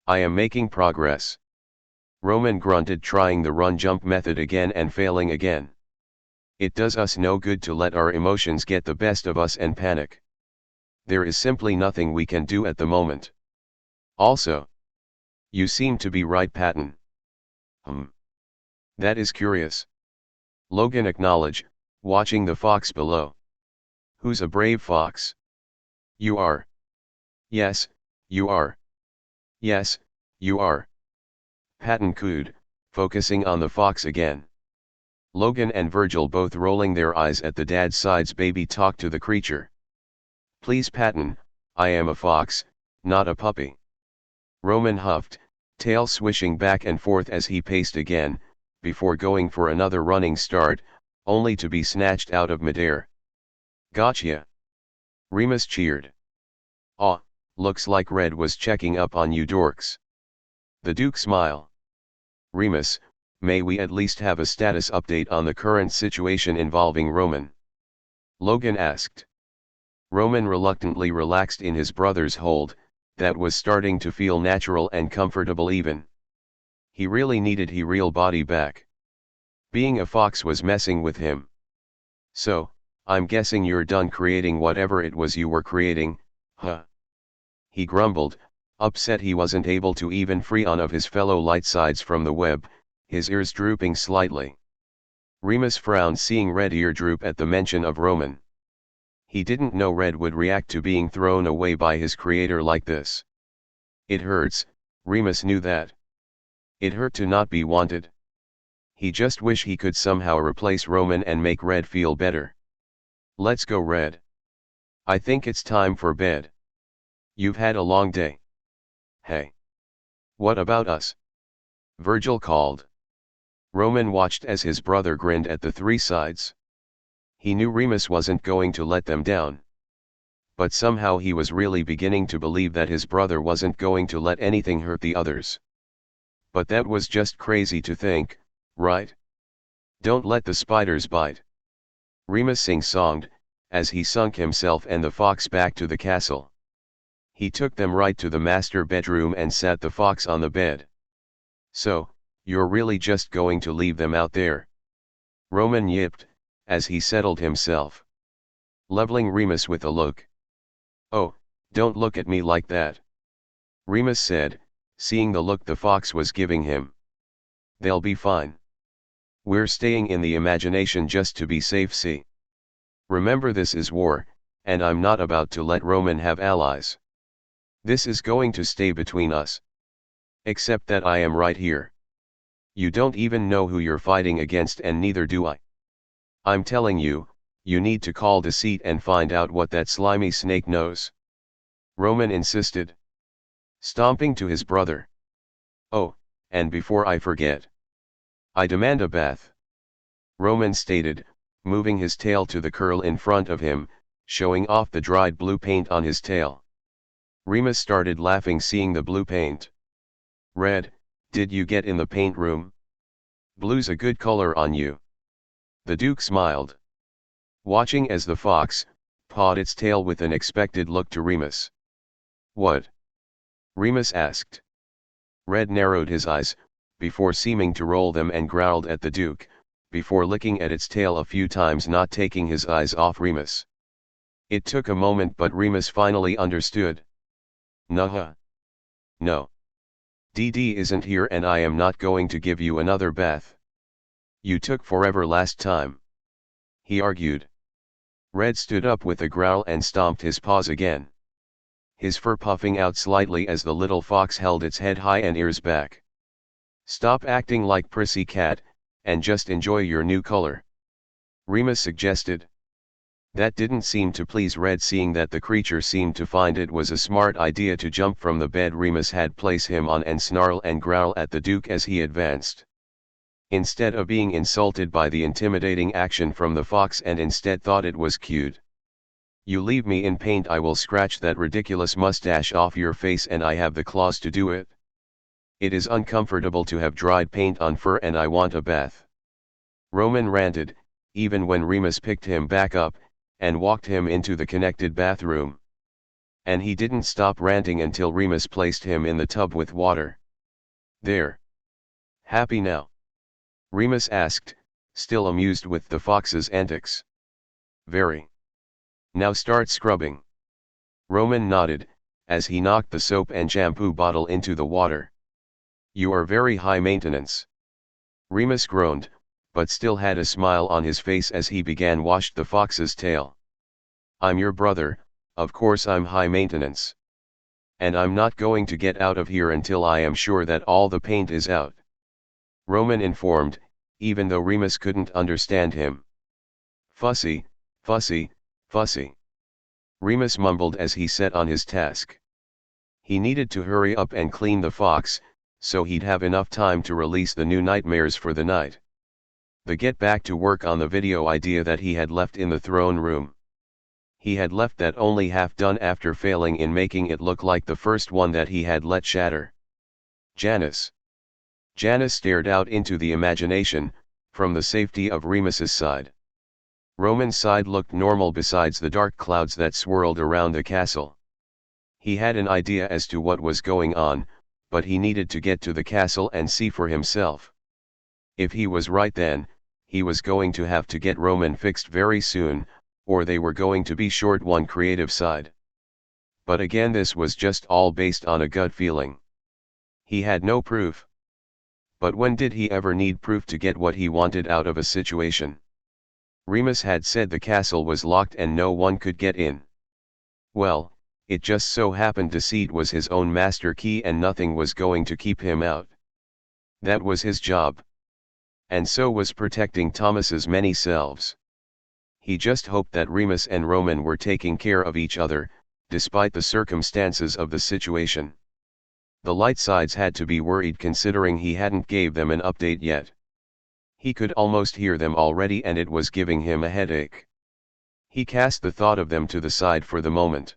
I am making progress. Roman grunted, trying the run-jump method again and failing again. It does us no good to let our emotions get the best of us and panic. There is simply nothing we can do at the moment. Also, you seem to be right, Patton. That is curious. Logan acknowledged, watching the fox below. Who's a brave fox? You are. Yes, you are. Yes, you are. Patton cooed, focusing on the fox again. Logan and Virgil both rolling their eyes at the dad's side's baby talk to the creature. Please, Patton, I am a fox, not a puppy. Roman huffed, tail swishing back and forth as he paced again, before going for another running start, only to be snatched out of midair. Gotcha! Remus cheered. Aw, looks like Red was checking up on you dorks. The Duke smiled. Remus, may we at least have a status update on the current situation involving Roman? Logan asked. Roman reluctantly relaxed in his brother's hold, that was starting to feel natural and comfortable even. He really needed his real body back. Being a fox was messing with him. So, I'm guessing you're done creating whatever it was you were creating, huh? He grumbled, upset he wasn't able to even free one of his fellow lightsides from the web, his ears drooping slightly. Remus frowned, seeing Red ear droop at the mention of Roman. He didn't know Red would react to being thrown away by his creator like this. It hurts, Remus knew that. It hurt to not be wanted. He just wished he could somehow replace Roman and make Red feel better. Let's go, Red. I think it's time for bed. You've had a long day. Hey. What about us? Virgil called. Roman watched as his brother grinned at the three sides. He knew Remus wasn't going to let them down. But somehow he was really beginning to believe that his brother wasn't going to let anything hurt the others. But that was just crazy to think, right? Don't let the spiders bite. Remus sing-songed, as he sunk himself and the fox back to the castle. He took them right to the master bedroom and sat the fox on the bed. So, you're really just going to leave them out there? Roman yipped, as he settled himself. Leveling Remus with a look. Oh, don't look at me like that. Remus said, seeing the look the fox was giving him. They'll be fine. We're staying in the imagination just to be safe, see? Remember, this is war, and I'm not about to let Roman have allies. This is going to stay between us. Except that I am right here. You don't even know who you're fighting against, and neither do I. I'm telling you, you need to call Deceit and find out what that slimy snake knows. Roman insisted. Stomping to his brother. Oh, and before I forget. I demand a bath. Roman stated, moving his tail to the curl in front of him, showing off the dried blue paint on his tail. Remus started laughing, seeing the blue paint. Red, did you get in the paint room? Blue's a good color on you. The Duke smiled. Watching as the fox pawed its tail with an expected look to Remus. What? Remus asked. Red narrowed his eyes, before seeming to roll them, and growled at the Duke, before licking at its tail a few times, not taking his eyes off Remus. It took a moment, but Remus finally understood. Nuh-uh. No. DD isn't here, and I am not going to give you another bath. You took forever last time. He argued. Red stood up with a growl and stomped his paws again. His fur puffing out slightly as the little fox held its head high and ears back. Stop acting like prissy cat, and just enjoy your new color. Remus suggested. That didn't seem to please Red, seeing that the creature seemed to find it was a smart idea to jump from the bed Remus had placed him on and snarl and growl at the Duke as he advanced. instead of being insulted by the intimidating action from the fox, and instead thought it was cute. You leave me in paint, I will scratch that ridiculous mustache off your face, and I have the claws to do it. It is uncomfortable to have dried paint on fur, and I want a bath. Roman ranted, even when Remus picked him back up, and walked him into the connected bathroom. And he didn't stop ranting until Remus placed him in the tub with water. There. Happy now? Remus asked, still amused with the fox's antics. Very. Now start scrubbing. Roman nodded, as he knocked the soap and shampoo bottle into the water. You are very high maintenance. Remus groaned, but still had a smile on his face as he began washed the fox's tail. I'm your brother, of course I'm high maintenance. And I'm not going to get out of here until I am sure that all the paint is out. Roman informed, even though Remus couldn't understand him. Fussy, fussy, fussy. Remus mumbled as he set on his task. He needed to hurry up and clean the fox, so he'd have enough time to release the new nightmares for the night. The get back to work on the video idea that he had left in the throne room. He had left that only half done after failing in making it look like the first one that he had let shatter. Janice. Janice stared out into the imagination, from the safety of Remus's side. Roman's side looked normal besides the dark clouds that swirled around the castle. He had an idea as to what was going on, but he needed to get to the castle and see for himself. If he was right, then he was going to have to get Roman fixed very soon, or they were going to be short one creative side. But again, this was just all based on a gut feeling. He had no proof. But when did he ever need proof to get what he wanted out of a situation? Remus had said the castle was locked and no one could get in. Well, it just so happened Deceit was his own master key and nothing was going to keep him out. That was his job. And so was protecting Thomas's many selves. He just hoped that Remus and Roman were taking care of each other, despite the circumstances of the situation. The light sides had to be worried considering he hadn't gave them an update yet. He could almost hear them already and it was giving him a headache. He cast the thought of them to the side for the moment.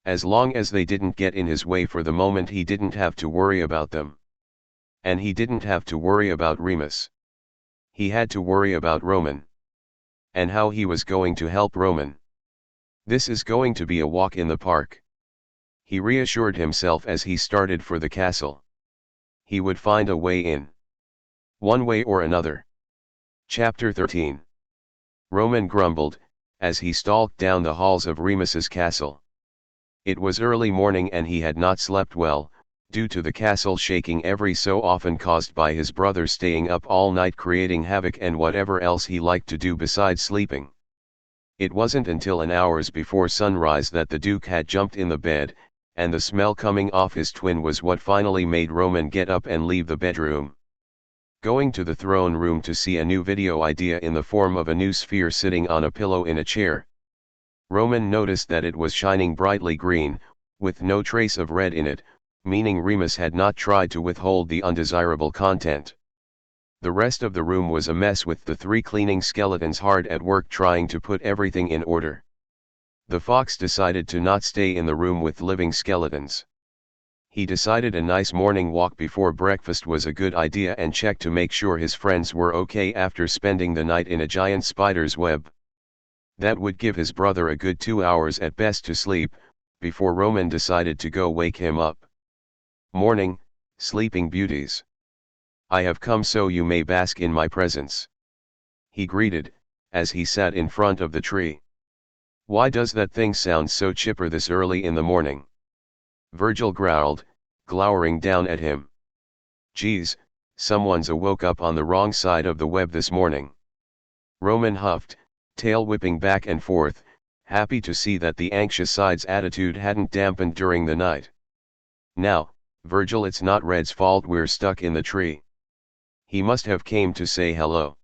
As long as they didn't get in his way for the moment, he didn't have to worry about them. And he didn't have to worry about Remus. He had to worry about Roman. And how he was going to help Roman. This is going to be a walk in the park. He reassured himself as he started for the castle. He would find a way in. One way or another. Chapter 13. Roman grumbled, as he stalked down the halls of Remus's castle. It was early morning and he had not slept well, due to the castle shaking every so often caused by his brother staying up all night creating havoc and whatever else he liked to do besides sleeping. It wasn't until an hours before sunrise that the Duke had jumped in the bed, and the smell coming off his twin was what finally made Roman get up and leave the bedroom. Going to the throne room to see a new video idea in the form of a new sphere sitting on a pillow in a chair. Roman noticed that it was shining brightly green, with no trace of red in it, meaning Remus had not tried to withhold the undesirable content. The rest of the room was a mess with the 3 cleaning skeletons hard at work trying to put everything in order. The fox decided to not stay in the room with living skeletons. He decided a nice morning walk before breakfast was a good idea and checked to make sure his friends were okay after spending the night in a giant spider's web. That would give his brother a good 2 hours at best to sleep, before Roman decided to go wake him up. Morning, sleeping beauties. I have come so you may bask in my presence. He greeted, as he sat in front of the tree. Why does that thing sound so chipper this early in the morning? Virgil growled, glowering down at him. Geez, someone's awoke up on the wrong side of the web this morning. Roman huffed, tail whipping back and forth, happy to see that the anxious side's attitude hadn't dampened during the night. Now, Virgil, it's not Red's fault we're stuck in the tree. He must have came to say hello.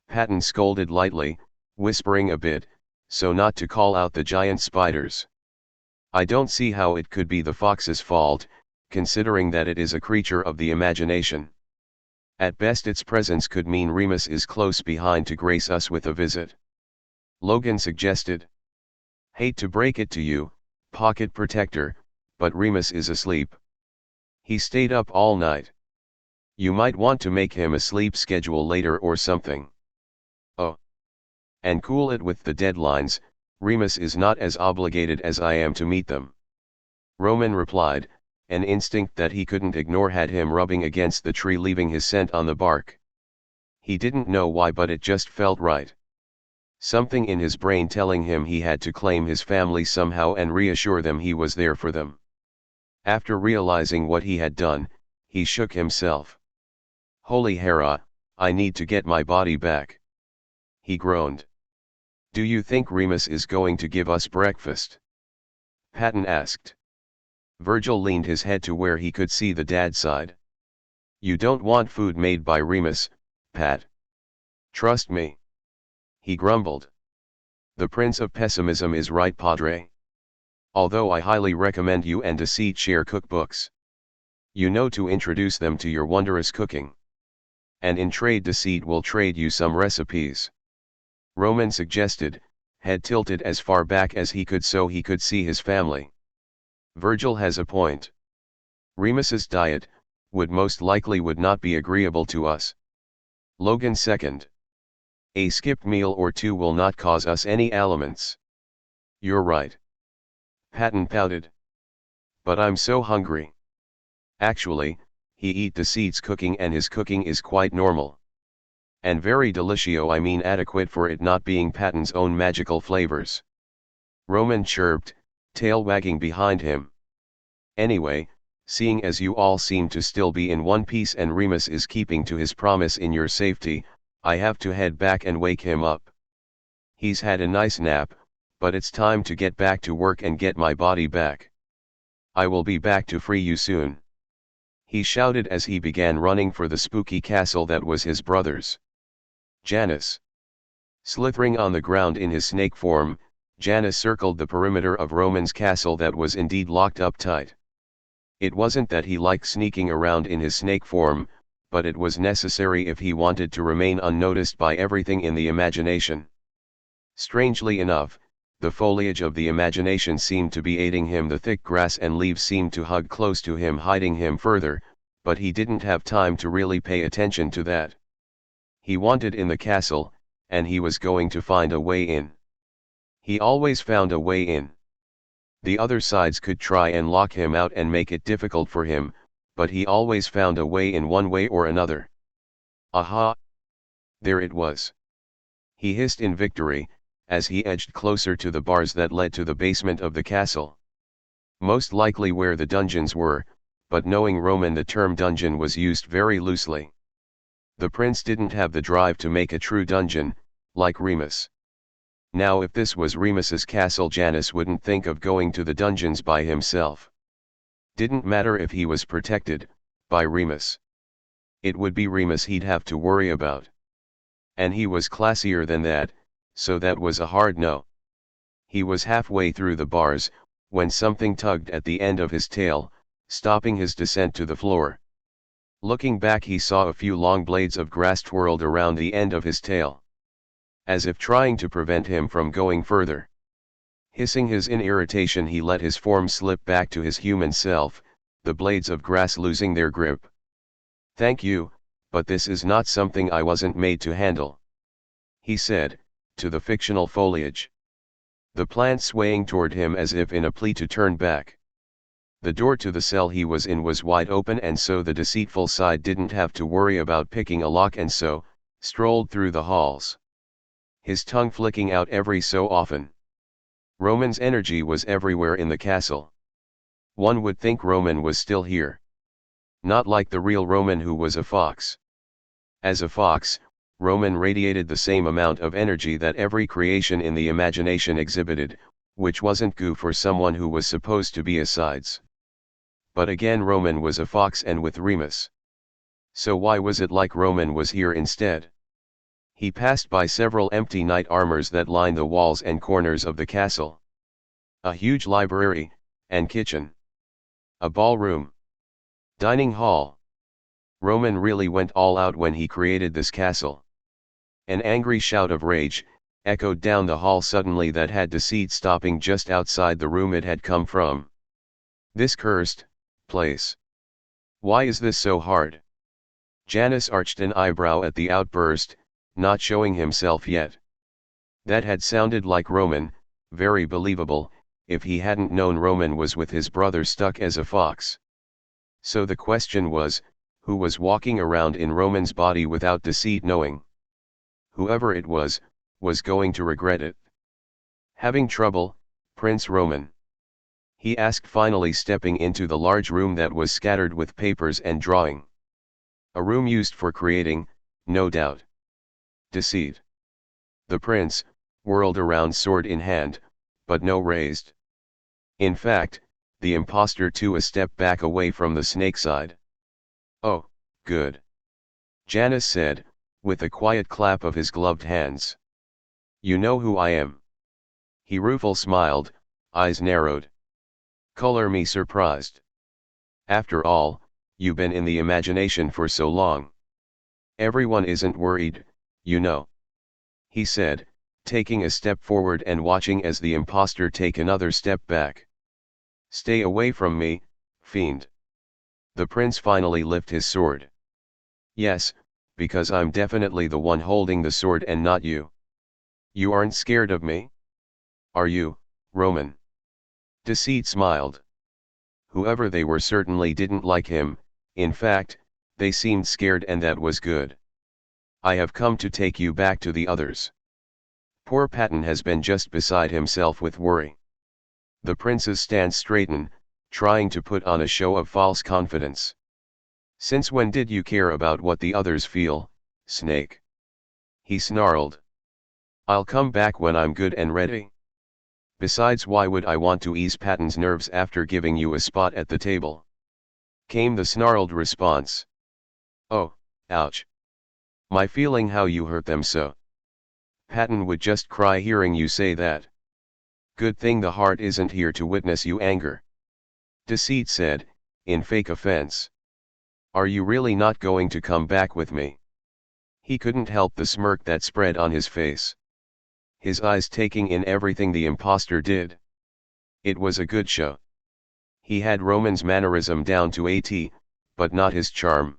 Patton scolded lightly, whispering a bit, so not to call out the giant spiders. I don't see how it could be the fox's fault, considering that it is a creature of the imagination. At best its presence could mean Remus is close behind to grace us with a visit. Logan suggested. Hate to break it to you, Pocket Protector, but Remus is asleep. He stayed up all night. You might want to make him a sleep schedule later or something. Oh. And cool it with the deadlines, Remus is not as obligated as I am to meet them. Roman replied, an instinct that he couldn't ignore had him rubbing against the tree, leaving his scent on the bark. He didn't know why, but it just felt right. Something in his brain telling him he had to claim his family somehow and reassure them he was there for them. After realizing what he had done, he shook himself. Holy Hera, I need to get my body back. He groaned. Do you think Remus is going to give us breakfast? Patton asked. Virgil leaned his head to where he could see the dad side. You don't want food made by Remus, Pat. Trust me. He grumbled. The Prince of Pessimism is right, Padre. Although I highly recommend you and Deceit share cookbooks. You know to introduce them to your wondrous cooking. And in trade Deceit will trade you some recipes. Roman suggested, head tilted as far back as he could so he could see his family. Virgil has a point. Remus's diet, would not be agreeable to us. Logan second. A skipped meal or two will not cause us any ailments. You're right. Patton pouted. But I'm so hungry. Actually, he eat Deceit's cooking and his cooking is quite normal. And very delicioso, I mean adequate for it not being Patton's own magical flavors. Roman chirped, tail wagging behind him. Anyway, seeing as you all seem to still be in one piece and Remus is keeping to his promise in your safety, I have to head back and wake him up. He's had a nice nap, but it's time to get back to work and get my body back. I will be back to free you soon. He shouted as he began running for the spooky castle that was his brother's. Janus. Slithering on the ground in his snake form, Janus circled the perimeter of Roman's castle that was indeed locked up tight. It wasn't that he liked sneaking around in his snake form, but it was necessary if he wanted to remain unnoticed by everything in the imagination. Strangely enough, the foliage of the imagination seemed to be aiding him. The thick grass and leaves seemed to hug close to him, hiding him further, but he didn't have time to really pay attention to that. He wanted in the castle, and he was going to find a way in. He always found a way in. The other sides could try and lock him out and make it difficult for him, but he always found a way in one way or another. Aha! There it was. He hissed in victory, as he edged closer to the bars that led to the basement of the castle. Most likely where the dungeons were, but knowing Roman, the term dungeon was used very loosely. The prince didn't have the drive to make a true dungeon, like Remus. Now if this was Remus's castle, Janus wouldn't think of going to the dungeons by himself. Didn't matter if he was protected by Remus. It would be Remus he'd have to worry about. And he was classier than that, so that was a hard no. He was halfway through the bars, when something tugged at the end of his tail, stopping his descent to the floor. Looking back, he saw a few long blades of grass twirled around the end of his tail, as if trying to prevent him from going further. Hissing his irritation, he let his form slip back to his human self, the blades of grass losing their grip. Thank you, but this is not something I wasn't made to handle, he said, to the fictional foliage. The plant swaying toward him as if in a plea to turn back. The door to the cell he was in was wide open, and so the deceitful side didn't have to worry about picking a lock, and so, strolled through the halls, his tongue flicking out every so often. Roman's energy was everywhere in the castle. One would think Roman was still here. Not like the real Roman, who was a fox. As a fox, Roman radiated the same amount of energy that every creation in the imagination exhibited, which wasn't goo for someone who was supposed to be a sides. But again, Roman was a fox and with Remus. So why was it like Roman was here instead? He passed by several empty knight armors that lined the walls and corners of the castle. A huge library, and kitchen. A ballroom. Dining hall. Roman really went all out when he created this castle. An angry shout of rage echoed down the hall suddenly that had Deceit stopping just outside the room it had come from. This cursed place. Why is this so hard? Janus arched an eyebrow at the outburst, not showing himself yet. That had sounded like Roman, very believable, if he hadn't known Roman was with his brother stuck as a fox. So the question was, who was walking around in Roman's body without Deceit knowing? Whoever it was going to regret it. Having trouble, Prince Roman? He asked, finally stepping into the large room that was scattered with papers and drawing. A room used for creating, no doubt. Deceit. The prince whirled around, sword in hand, but no raised. In fact, the impostor took a step back away from the snake side. Oh, good. Janus said, with a quiet clap of his gloved hands. You know who I am. He rueful smiled, eyes narrowed. Color me surprised. After all, you've been in the imagination for so long. Everyone isn't worried, you know. He said, taking a step forward and watching as the impostor take another step back. Stay away from me, fiend. The prince finally lifted his sword. Yes, because I'm definitely the one holding the sword and not you. You aren't scared of me? Are you, Roman? Deceit smiled. Whoever they were certainly didn't like him, in fact, they seemed scared, and that was good. I have come to take you back to the others. Poor Patton has been just beside himself with worry. The prince's stance straightened, trying to put on a show of false confidence. Since when did you care about what the others feel, Snake? He snarled. I'll come back when I'm good and ready. Besides, why would I want to ease Patton's nerves after giving you a spot at the table? Came the snarled response. Oh, ouch. My feeling how you hurt them so. Patton would just cry hearing you say that. Good thing the heart isn't here to witness you anger. Deceit said, in fake offense. Are you really not going to come back with me? He couldn't help the smirk that spread on his face. His eyes taking in everything the impostor did. It was a good show. He had Roman's mannerism down to a T, but not his charm.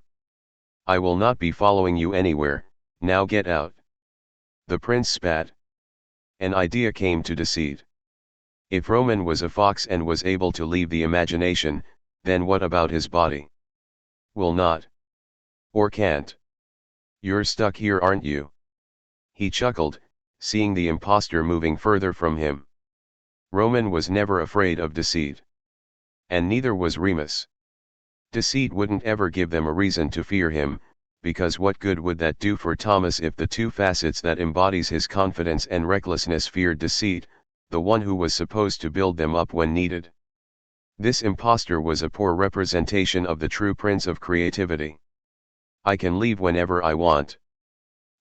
I will not be following you anywhere, now get out. The prince spat. An idea came to Deceit. If Roman was a fox and was able to leave the imagination, then what about his body? Will not. Or can't. You're stuck here, aren't you? He chuckled, seeing the impostor moving further from him. Roman was never afraid of Deceit. And neither was Remus. Deceit wouldn't ever give them a reason to fear him, because what good would that do for Thomas if the two facets that embodies his confidence and recklessness feared Deceit, the one who was supposed to build them up when needed? This impostor was a poor representation of the true prince of creativity. I can leave whenever I want.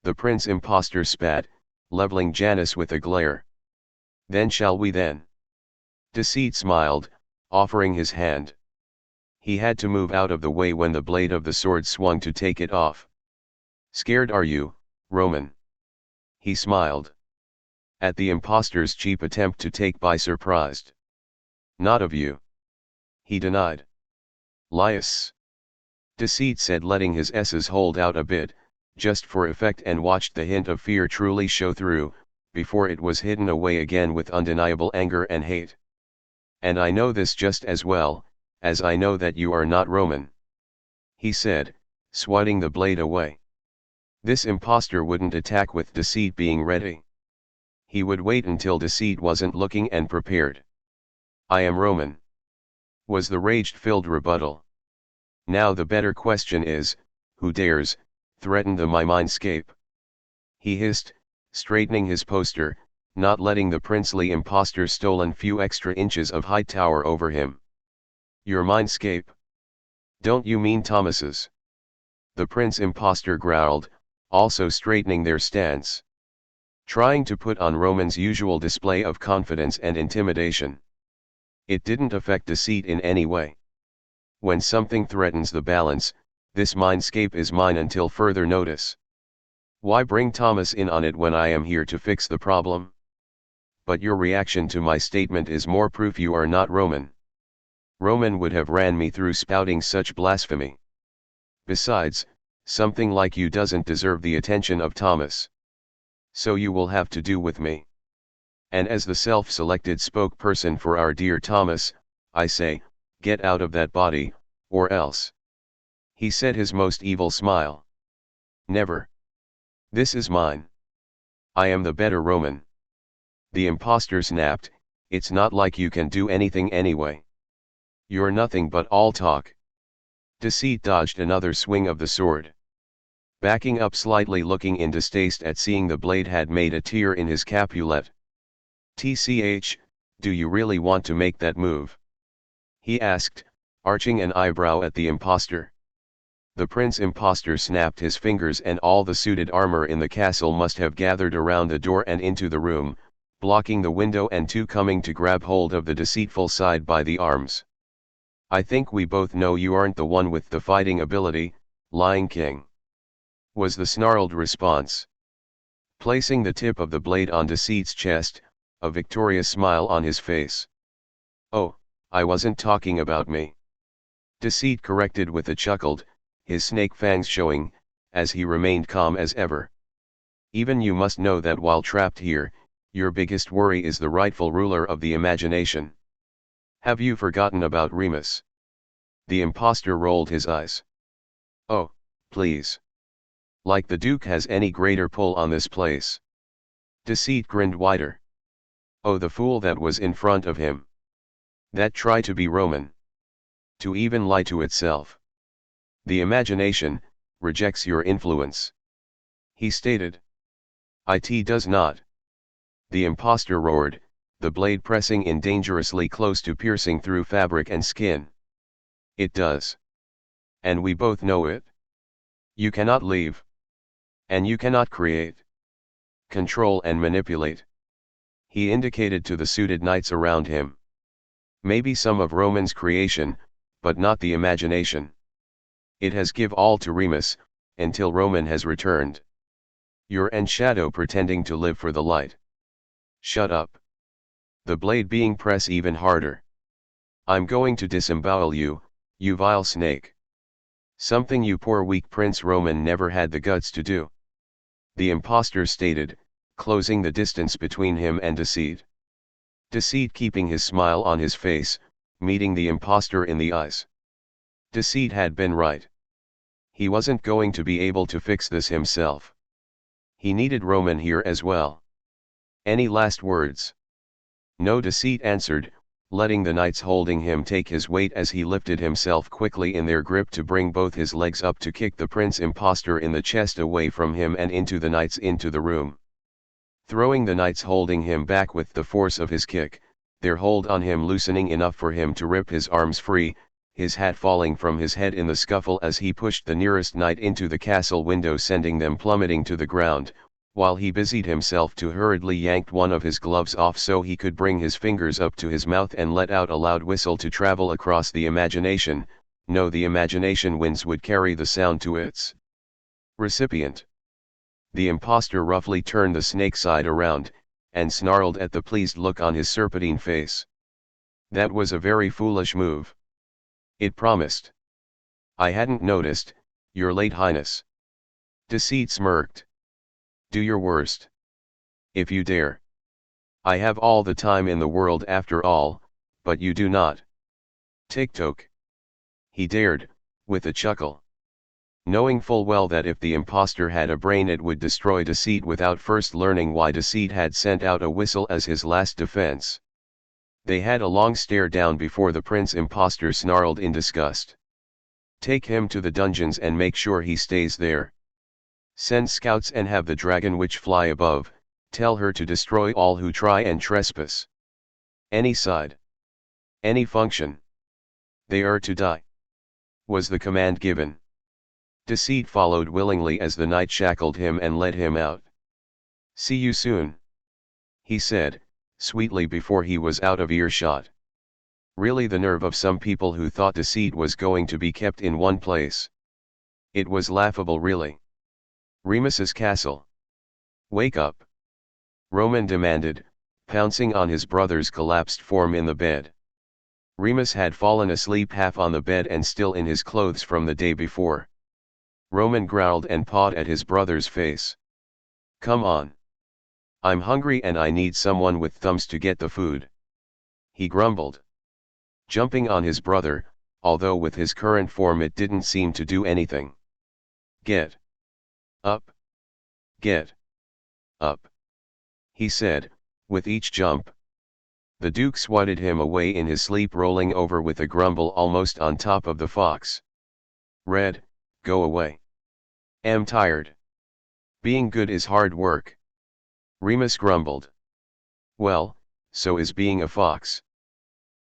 The prince impostor spat, leveling Janus with a glare. Then shall we then? Deceit smiled, offering his hand. He had to move out of the way when the blade of the sword swung to take it off. Scared are you, Roman? He smiled. At the impostor's cheap attempt to take by surprise. Not of you. He denied. Lias. Deceit said, letting his S's hold out a bit, just for effect, and watched the hint of fear truly show through, before it was hidden away again with undeniable anger and hate. And I know this just as well, as I know that you are not Roman. He said, swatting the blade away. This impostor wouldn't attack with Deceit being ready. He would wait until Deceit wasn't looking and prepared. I am Roman, was the rage-filled rebuttal. Now the better question is, who dares threaten the my mindscape? He hissed, straightening his poster, not letting the princely impostor stolen few extra inches of height tower over him. Your mindscape? Don't you mean Thomas's? The prince impostor growled, also straightening their stance. Trying to put on Roman's usual display of confidence and intimidation. It didn't affect Deceit in any way. When something threatens the balance, This mindscape is mine until further notice. Why bring Thomas in on it when I am here to fix the problem? But your reaction to my statement is more proof you are not Roman. Roman would have ran me through spouting such blasphemy. Besides, something like you doesn't deserve the attention of Thomas. So you will have to do with me. And as the self-selected spokesperson for our dear Thomas, I say, get out of that body, or else. He said his most evil smile. Never. This is mine. I am the better Roman. The impostor snapped, it's not like you can do anything anyway. You're nothing but all talk. Deceit dodged another swing of the sword. Backing up slightly, looking in distaste at seeing the blade had made a tear in his capulet. TCH, do you really want to make that move? He asked, arching an eyebrow at the impostor. The prince impostor snapped his fingers, and all the suited armor in the castle must have gathered around the door and into the room, blocking the window and two coming to grab hold of the deceitful side by the arms. I think we both know you aren't the one with the fighting ability, lying king. Was the snarled response. Placing the tip of the blade on Deceit's chest, a victorious smile on his face. Oh, I wasn't talking about me. Deceit corrected with a chuckle, his snake fangs showing, as he remained calm as ever. Even you must know that while trapped here, your biggest worry is the rightful ruler of the imagination. Have you forgotten about Remus? The impostor rolled his eyes. Oh, please. Like the Duke has any greater pull on this place. Deceit grinned wider. Oh, the fool that was in front of him. That tried to be Roman. To even lie to itself. The imagination rejects your influence. He stated. It does not. The impostor roared, the blade pressing in dangerously close to piercing through fabric and skin. It does. And we both know it. You cannot leave. And you cannot create. Control and manipulate. He indicated to the suited knights around him. Maybe some of Roman's creation, but not the imagination. It has give all to Remus, until Roman has returned. You're an shadow pretending to live for the light. Shut up. The blade being pressed even harder. I'm going to disembowel you, you vile snake. Something you poor weak Prince Roman never had the guts to do. The impostor stated, closing the distance between him and Deceit. Deceit keeping his smile on his face, meeting the impostor in the eyes. Deceit had been right. He wasn't going to be able to fix this himself. He needed Roman here as well. Any last words? No, Deceit answered, letting the knights holding him take his weight as he lifted himself quickly in their grip to bring both his legs up to kick the prince impostor in the chest away from him and into the knights into the room. Throwing the knights holding him back with the force of his kick, their hold on him loosening enough for him to rip his arms free, his hat falling from his head in the scuffle as he pushed the nearest knight into the castle window, sending them plummeting to the ground, while he busied himself to hurriedly yank one of his gloves off so he could bring his fingers up to his mouth and let out a loud whistle to travel across the imagination. No, the imagination winds would carry the sound to its recipient. The impostor roughly turned the snake side around, and snarled at the pleased look on his serpentine face. That was a very foolish move. It promised. I hadn't noticed, your late highness. Deceit smirked. Do your worst. If you dare. I have all the time in the world after all, but you do not. Tick-tock. He dared, with a chuckle. Knowing full well that if the impostor had a brain it would destroy Deceit without first learning why Deceit had sent out a whistle as his last defense. They had a long stare down before the prince impostor snarled in disgust. Take him to the dungeons and make sure he stays there. Send scouts and have the Dragonwitch fly above, tell her to destroy all who try and trespass. Any side. Any function. They are to die. Was the command given. Deceit followed willingly as the knight shackled him and led him out. See you soon. He said, sweetly before he was out of earshot. Really the nerve of some people who thought Deceit was going to be kept in one place. It was laughable really. Remus's castle. Wake up! Roman demanded, pouncing on his brother's collapsed form in the bed. Remus had fallen asleep half on the bed and still in his clothes from the day before. Roman growled and pawed at his brother's face. Come on. I'm hungry and I need someone with thumbs to get the food. He grumbled. Jumping on his brother, although with his current form it didn't seem to do anything. Get up. Get up, he said, with each jump. The Duke swatted him away in his sleep, rolling over with a grumble almost on top of the fox. Red, go away. Am tired. Being good is hard work. Remus grumbled. Well, so is being a fox.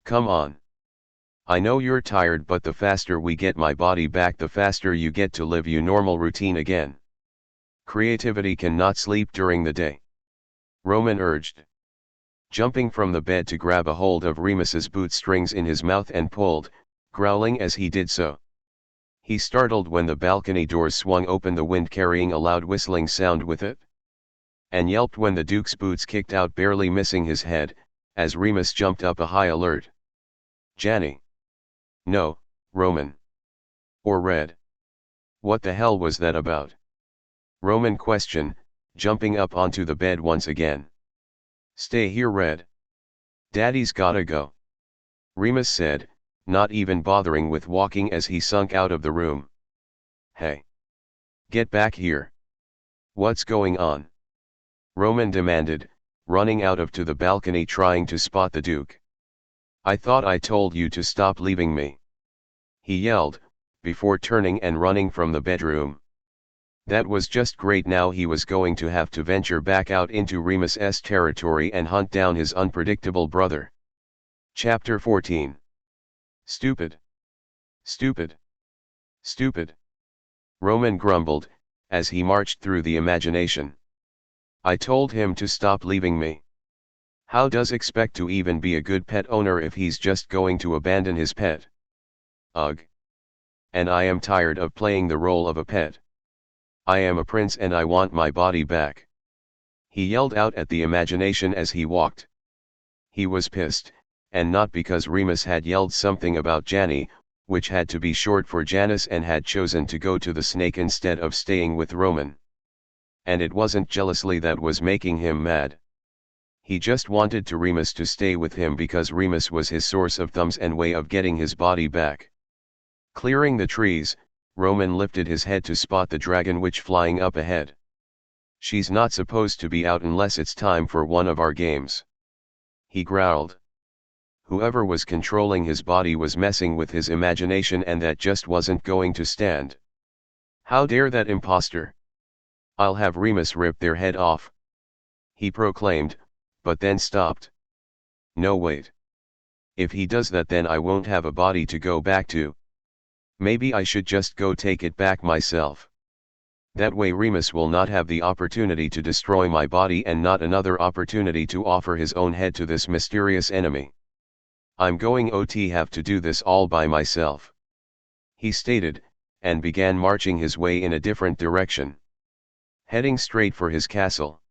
Come on. I know you're tired, but the faster we get my body back, the faster you get to live your normal routine again. Creativity cannot sleep during the day. Roman urged. Jumping from the bed to grab a hold of Remus's bootstrings in his mouth and pulled, growling as he did so. He startled when the balcony doors swung open, the wind carrying a loud whistling sound with it. And yelped when the Duke's boots kicked out, barely missing his head, as Remus jumped up a high alert. Janny. No, Roman. Or Red. What the hell was that about? Roman questioned, jumping up onto the bed once again. Stay here, Red. Daddy's gotta go. Remus said, not even bothering with walking as he sunk out of the room. Hey. Get back here. What's going on? Roman demanded, running out to the balcony trying to spot the Duke. I thought I told you to stop leaving me. He yelled, before turning and running from the bedroom. That was just great. Now he was going to have to venture back out into Remus's territory and hunt down his unpredictable brother. Chapter 14. Stupid. Stupid. Stupid. Roman grumbled, as he marched through the imagination. I told him to stop leaving me. How does expect to even be a good pet owner if he's just going to abandon his pet? Ugh. And I am tired of playing the role of a pet. I am a prince and I want my body back. He yelled out at the imagination as he walked. He was pissed, and not because Remus had yelled something about Janny, which had to be short for Janice, and had chosen to go to the snake instead of staying with Roman. And it wasn't jealousy that was making him mad. He just wanted Remus to stay with him because Remus was his source of thumbs and way of getting his body back. Clearing the trees, Roman lifted his head to spot the Dragonwitch flying up ahead. She's not supposed to be out unless it's time for one of our games. He growled. Whoever was controlling his body was messing with his imagination, and that just wasn't going to stand. How dare that imposter! I'll have Remus rip their head off, he proclaimed, but then stopped. No, wait. If he does that, then I won't have a body to go back to. Maybe I should just go take it back myself. That way Remus will not have the opportunity to destroy my body and not another opportunity to offer his own head to this mysterious enemy. I'm going to have to do this all by myself, he stated, and began marching his way in a different direction. Heading straight for his castle.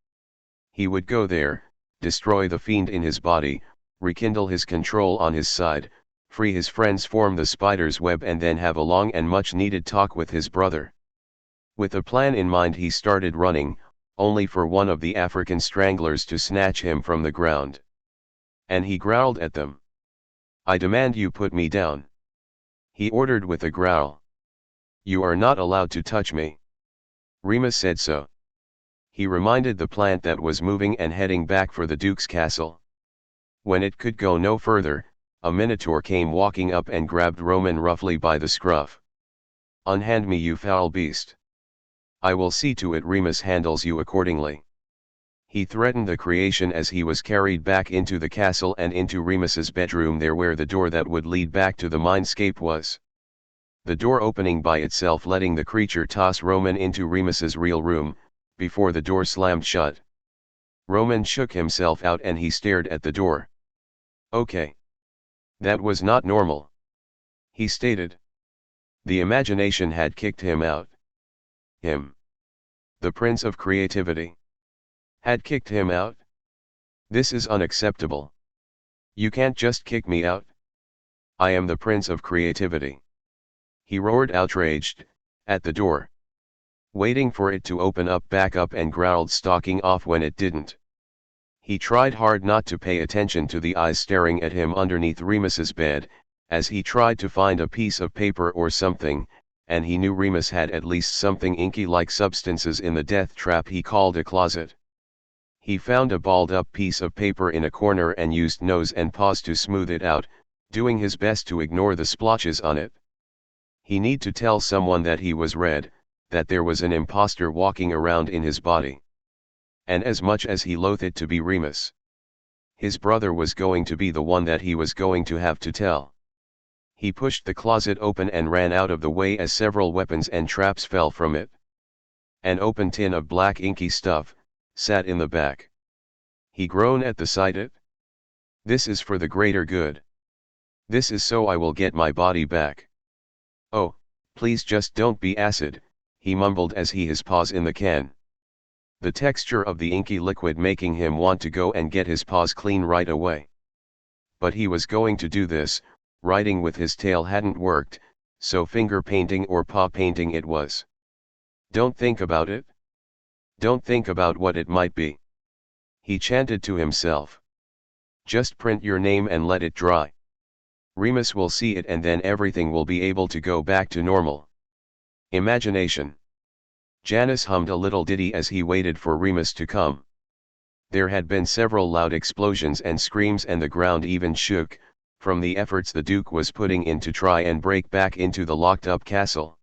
He would go there, destroy the fiend in his body, rekindle his control on his side, free his friends, form the spider's web, and then have a long and much needed talk with his brother. With a plan in mind, he started running, only for one of the African stranglers to snatch him from the ground. And he growled at them. I demand you put me down, he ordered with a growl. You are not allowed to touch me. Remus said so. He reminded the plant that was moving and heading back for the Duke's castle. When it could go no further, a minotaur came walking up and grabbed Roman roughly by the scruff. Unhand me, you foul beast. I will see to it Remus handles you accordingly. He threatened the creation as he was carried back into the castle and into Remus's bedroom, there where the door that would lead back to the mindscape was. The door opening by itself, letting the creature toss Roman into Remus's real room, before the door slammed shut. Roman shook himself out and he stared at the door. Okay. That was not normal, he stated. The imagination had kicked him out. him. The Prince of Creativity had kicked him out? This is unacceptable. You can't just kick me out. I am the Prince of Creativity. He roared outraged, at the door. Waiting for it to open up back up and growled, stalking off when it didn't. He tried hard not to pay attention to the eyes staring at him underneath Remus's bed, as he tried to find a piece of paper or something, and he knew Remus had at least something inky-like substances in the death trap he called a closet. He found a balled-up piece of paper in a corner and used nose and paws to smooth it out, doing his best to ignore the splotches on it. He need to tell someone that he was red, that there was an imposter walking around in his body. And as much as he loathed it to be Remus, his brother was going to be the one that he was going to have to tell. He pushed the closet open and ran out of the way as several weapons and traps fell from it. An open tin of black inky stuff sat in the back. He groaned at the sight of it. This is for the greater good. This is so I will get my body back. Oh, please just don't be acid, he mumbled as he his paws in the can. The texture of the inky liquid making him want to go and get his paws clean right away. But he was going to do this, writing with his tail hadn't worked, so finger painting or paw painting it was. Don't think about it. Don't think about what it might be. He chanted to himself. Just print your name and let it dry. Remus will see it and then everything will be able to go back to normal. Imagination. Janice hummed a little ditty as he waited for Remus to come. There had been several loud explosions and screams and the ground even shook, from the efforts the Duke was putting in to try and break back into the locked-up castle.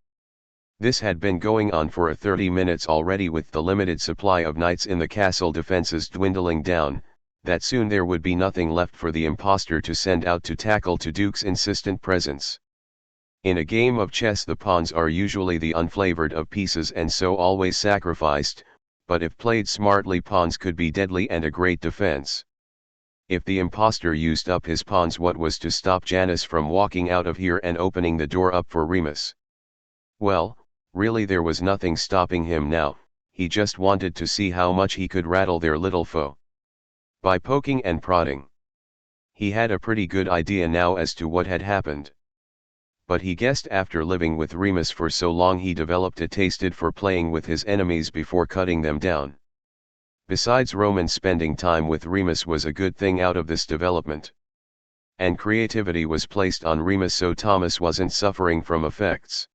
This had been going on for 30 minutes already, with the limited supply of knights in the castle defenses dwindling down, that soon there would be nothing left for the imposter to send out to tackle to Duke's insistent presence. In a game of chess the pawns are usually the unflavored of pieces and so always sacrificed, but if played smartly pawns could be deadly and a great defense. If the imposter used up his pawns, what was to stop Janice from walking out of here and opening the door up for Remus? Well, really there was nothing stopping him now, he just wanted to see how much he could rattle their little foe. By poking and prodding. He had a pretty good idea now as to what had happened. But he guessed after living with Remus for so long he developed a taste for playing with his enemies before cutting them down. Besides, Roman spending time with Remus was a good thing out of this development. And creativity was placed on Remus so Thomas wasn't suffering from effects.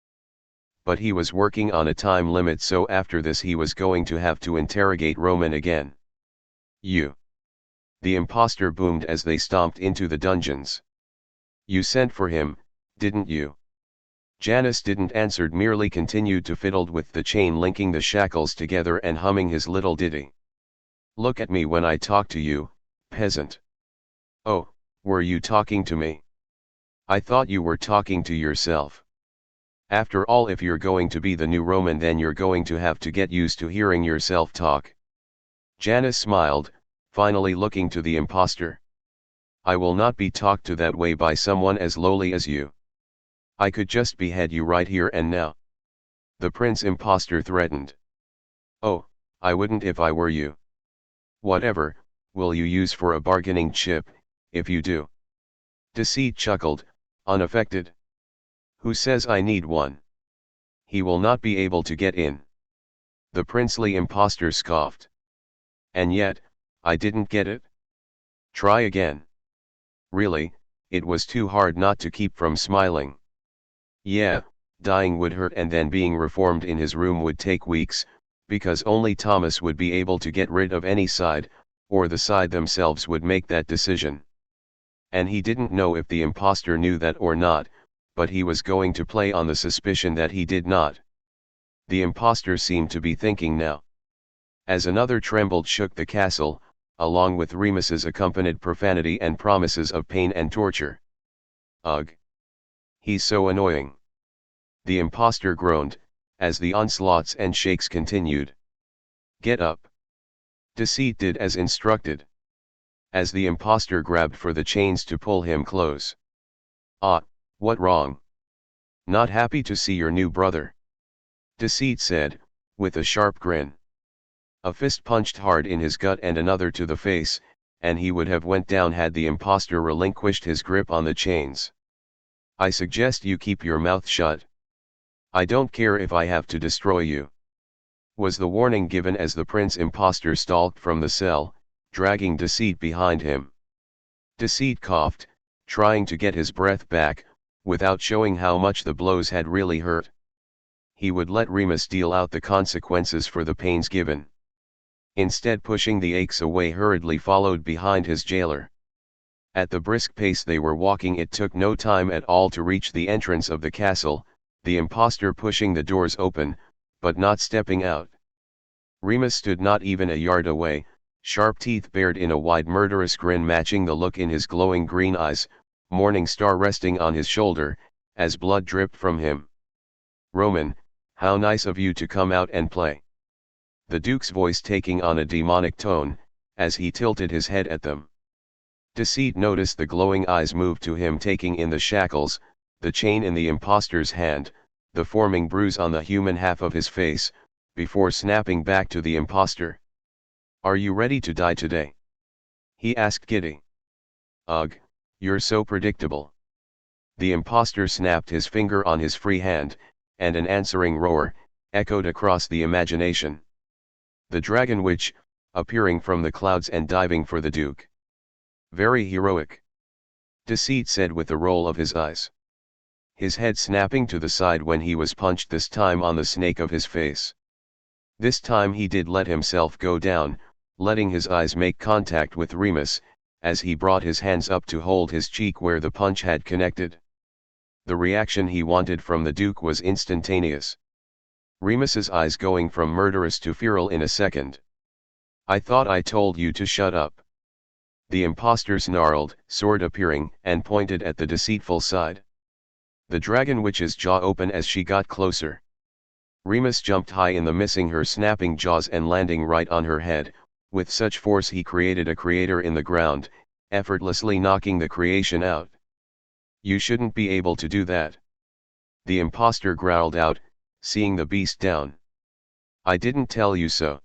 But he was working on a time limit, so after this he was going to have to interrogate Roman again. You. The imposter boomed as they stomped into the dungeons. You sent for him, didn't you? Janice didn't answer, merely continued to fiddle with the chain linking the shackles together and humming his little ditty. Look at me when I talk to you, peasant. Oh, were you talking to me? I thought you were talking to yourself. After all, if you're going to be the new Roman, then you're going to have to get used to hearing yourself talk. Janice smiled, finally looking to the imposter. I will not be talked to that way by someone as lowly as you. I could just behead you right here and now. The prince imposter threatened. Oh, I wouldn't if I were you. Whatever will you use for a bargaining chip, if you do? Deceit chuckled, unaffected. Who says I need one? He will not be able to get in. The princely imposter scoffed. And yet, I didn't get it? Try again. Really, it was too hard not to keep from smiling. Yeah, dying would hurt and then being reformed in his room would take weeks, because only Thomas would be able to get rid of any side, or the side themselves would make that decision. And he didn't know if the imposter knew that or not, but he was going to play on the suspicion that he did not. The imposter seemed to be thinking now. As another tremble shook the castle, along with Remus's accompanied profanity and promises of pain and torture. Ugh! He's so annoying. The imposter groaned, as the onslaughts and shakes continued. Get up. Deceit did as instructed. As the imposter grabbed for the chains to pull him close. Ah, what wrong? Not happy to see your new brother? Deceit said, with a sharp grin. A fist punched hard in his gut and another to the face, and he would have went down had the impostor relinquished his grip on the chains. I suggest you keep your mouth shut. I don't care if I have to destroy you, was the warning given as the prince impostor stalked from the cell, dragging Deceit behind him. Deceit coughed, trying to get his breath back, without showing how much the blows had really hurt. He would let Remus deal out the consequences for the pains given. Instead, pushing the aches away, hurriedly followed behind his jailer. At the brisk pace they were walking, it took no time at all to reach the entrance of the castle, the impostor pushing the doors open, but not stepping out. Remus stood not even a yard away, sharp teeth bared in a wide murderous grin matching the look in his glowing green eyes, morning star resting on his shoulder, as blood dripped from him. "Roman, how nice of you to come out and play." The Duke's voice taking on a demonic tone, as he tilted his head at them. Deceit noticed the glowing eyes move to him, taking in the shackles, the chain in the impostor's hand, the forming bruise on the human half of his face, before snapping back to the impostor. "Are you ready to die today?" he asked Giddy. "Ugh, you're so predictable." The impostor snapped his finger on his free hand, and an answering roar echoed across the imagination. The Dragonwitch, appearing from the clouds and diving for the Duke. "Very heroic," Deceit said with a roll of his eyes. His head snapping to the side when he was punched, this time on the snake of his face. This time he did let himself go down, letting his eyes make contact with Remus, as he brought his hands up to hold his cheek where the punch had connected. The reaction he wanted from the Duke was instantaneous. Remus's eyes going from murderous to feral in a second. "I thought I told you to shut up." The impostor snarled, sword appearing, and pointed at the deceitful side. The Dragonwitch's jaw open as she got closer. Remus jumped high in the, missing her snapping jaws and landing right on her head, with such force he created a crater in the ground, effortlessly knocking the creation out. "You shouldn't be able to do that," the impostor growled out, seeing the beast down. "I didn't tell you so,"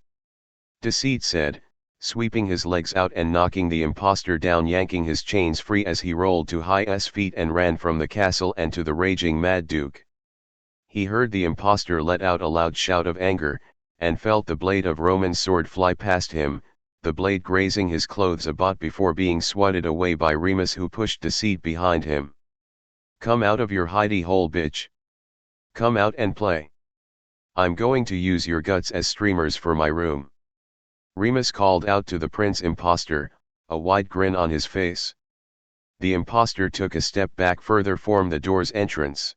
Deceit said, sweeping his legs out and knocking the impostor down, yanking his chains free as he rolled to his feet and ran from the castle and to the raging Mad Duke. He heard the impostor let out a loud shout of anger, and felt the blade of Roman's sword fly past him, the blade grazing his clothes a bit before being swatted away by Remus, who pushed Deceit behind him. "Come out of your hidey hole, bitch. Come out and play. I'm going to use your guts as streamers for my room," Remus called out to the Prince Impostor, a wide grin on his face. The impostor took a step back further from the door's entrance.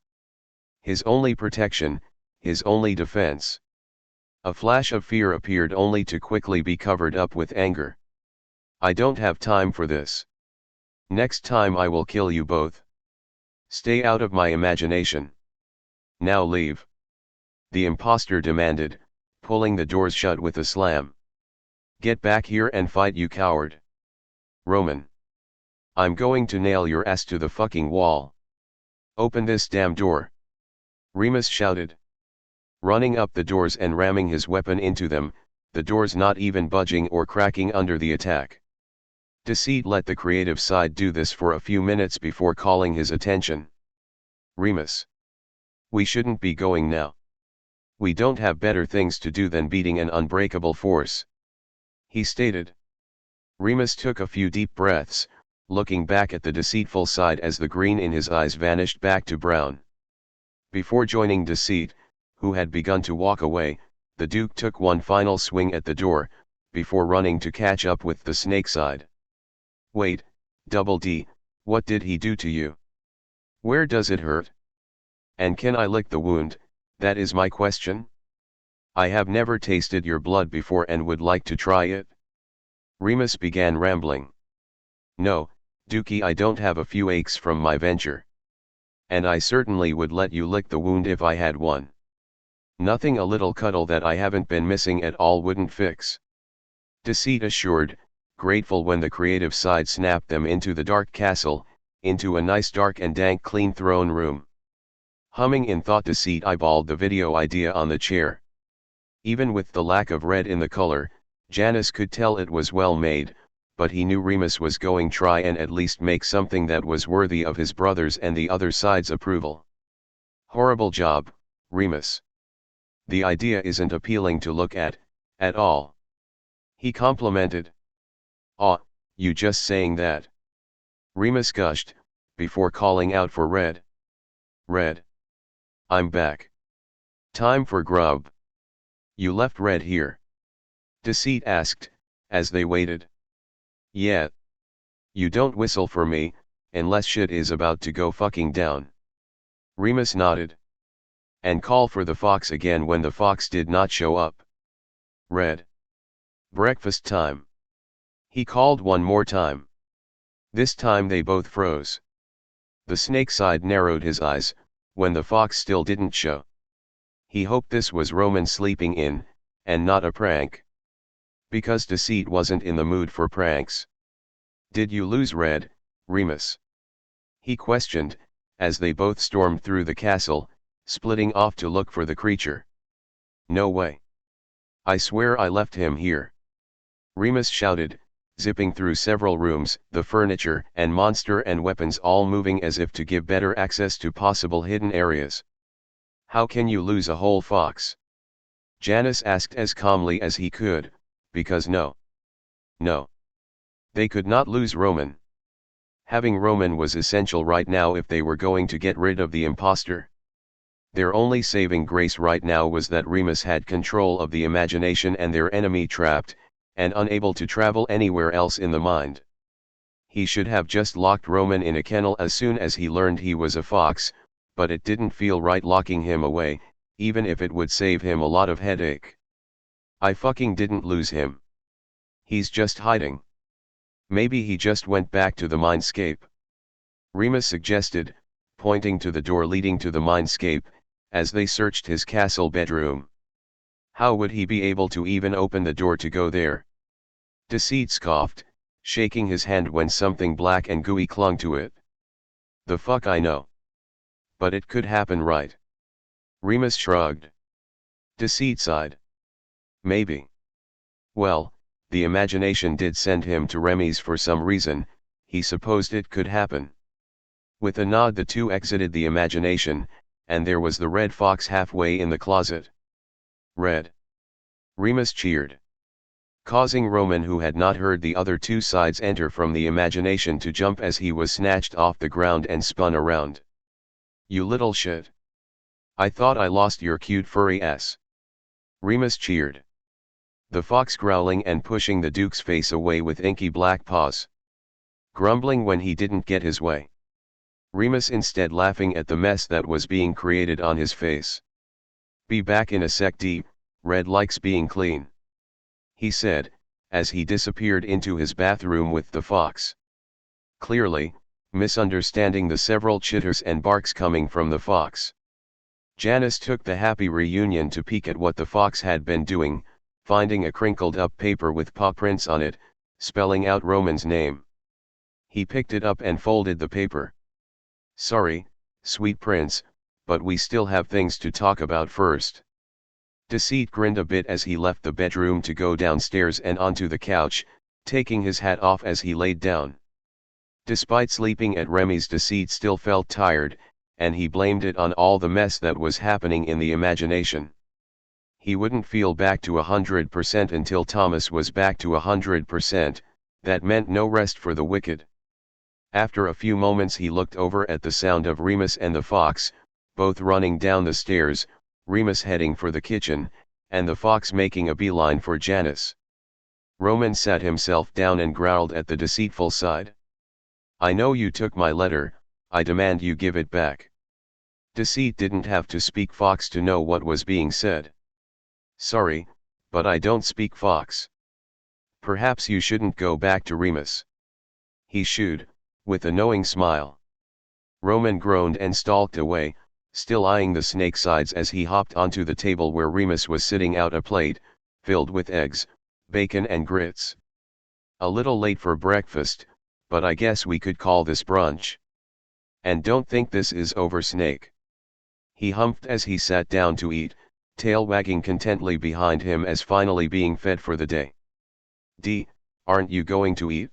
His only protection, his only defense. A flash of fear appeared, only to quickly be covered up with anger. "I don't have time for this. Next time I will kill you both. Stay out of my imagination. Now leave," the impostor demanded, pulling the doors shut with a slam. "Get back here and fight, you coward. Roman. I'm going to nail your ass to the fucking wall. Open this damn door," Remus shouted. Running up the doors and ramming his weapon into them, the doors not even budging or cracking under the attack. Deceit let the creative side do this for a few minutes before calling his attention. "Remus. We shouldn't be going now. We don't have better things to do than beating an unbreakable force," he stated. Remus took a few deep breaths, looking back at the deceitful side as the green in his eyes vanished back to brown. Before joining Deceit, who had begun to walk away, the Duke took one final swing at the door, before running to catch up with the snake side. "Wait, Double D, what did he do to you? Where does it hurt? And can I lick the wound, that is my question? I have never tasted your blood before and would like to try it." Remus began rambling. "No, Dookie, I don't have a few aches from my venture. And I certainly would let you lick the wound if I had one. Nothing a little cuddle that I haven't been missing at all wouldn't fix," Deceit assured, grateful when the creative side snapped them into the dark castle, into a nice dark and dank clean throne room. Humming in thought, Deceit eyeballed the video idea on the chair. Even with the lack of red in the color, Janus could tell it was well made, but he knew Remus was going to try and at least make something that was worthy of his brothers and the other side's approval. Horrible job, Remus. The idea isn't appealing to look at all. He complimented. Aw, you just saying that. Remus gushed, before calling out for Red. Red. I'm back. Time for grub. You left Red here? Deceit asked, as they waited. Yeah. You don't whistle for me, unless shit is about to go fucking down. Remus nodded. And call for the fox again when the fox did not show up. Red. Breakfast time. He called one more time. This time they both froze. The snake side narrowed his eyes, when the fox still didn't show. He hoped this was Roman sleeping in, and not a prank. Because Deceit wasn't in the mood for pranks. Did you lose Red, Remus? He questioned, as they both stormed through the castle, splitting off to look for the creature. No way. I swear I left him here. Remus shouted, zipping through several rooms, the furniture and monster and weapons all moving as if to give better access to possible hidden areas. How can you lose a whole fox? Janus asked as calmly as he could, because no. They could not lose Roman. Having Roman was essential right now if they were going to get rid of the imposter. Their only saving grace right now was that Remus had control of the imagination and their enemy trapped, and unable to travel anywhere else in the mind. He should have just locked Roman in a kennel as soon as he learned he was a fox, but it didn't feel right locking him away, even if it would save him a lot of headache. I fucking didn't lose him. He's just hiding. Maybe he just went back to the mindscape. Remus suggested, pointing to the door leading to the mindscape, as they searched his castle bedroom. How would he be able to even open the door to go there? Deceit scoffed, shaking his hand when something black and gooey clung to it. The fuck I know. But it could happen, right? Remus shrugged. Deceit sighed. Maybe. Well, the imagination did send him to Remus for some reason, he supposed it could happen. With a nod the two exited the imagination, and there was the red fox halfway in the closet. Red. Remus cheered. Causing Roman, who had not heard the other two sides enter from the imagination, to jump as he was snatched off the ground and spun around. You little shit. I thought I lost your cute furry ass. Remus cheered. The fox growling and pushing the Duke's face away with inky black paws. Grumbling when he didn't get his way. Remus instead laughing at the mess that was being created on his face. Be back in a sec, deep, Red likes being clean. He said, as he disappeared into his bathroom with the fox. Clearly, misunderstanding the several chitters and barks coming from the fox. Janus took the happy reunion to peek at what the fox had been doing, finding a crinkled up paper with paw prints on it, spelling out Roman's name. He picked it up and folded the paper. Sorry, sweet prince, but we still have things to talk about first. Deceit grinned a bit as he left the bedroom to go downstairs and onto the couch, taking his hat off as he laid down. Despite sleeping at Remus, Deceit still felt tired, and he blamed it on all the mess that was happening in the imagination. He wouldn't feel back to 100% until Thomas was back to 100%, that meant no rest for the wicked. After a few moments he looked over at the sound of Remus and the fox, both running down the stairs, Remus heading for the kitchen, and the fox making a beeline for Janus. Roman sat himself down and growled at the deceitful side. I know you took my letter, I demand you give it back. Deceit didn't have to speak fox to know what was being said. Sorry, but I don't speak fox. Perhaps you shouldn't go back to Remus. He shooed, with a knowing smile. Roman groaned and stalked away, still eyeing the snake sides as he hopped onto the table where Remus was sitting out a plate, filled with eggs, bacon and grits. A little late for breakfast, but I guess we could call this brunch. And don't think this is over, Snake. He humphed as he sat down to eat, tail wagging contently behind him as finally being fed for the day. "D, aren't you going to eat?"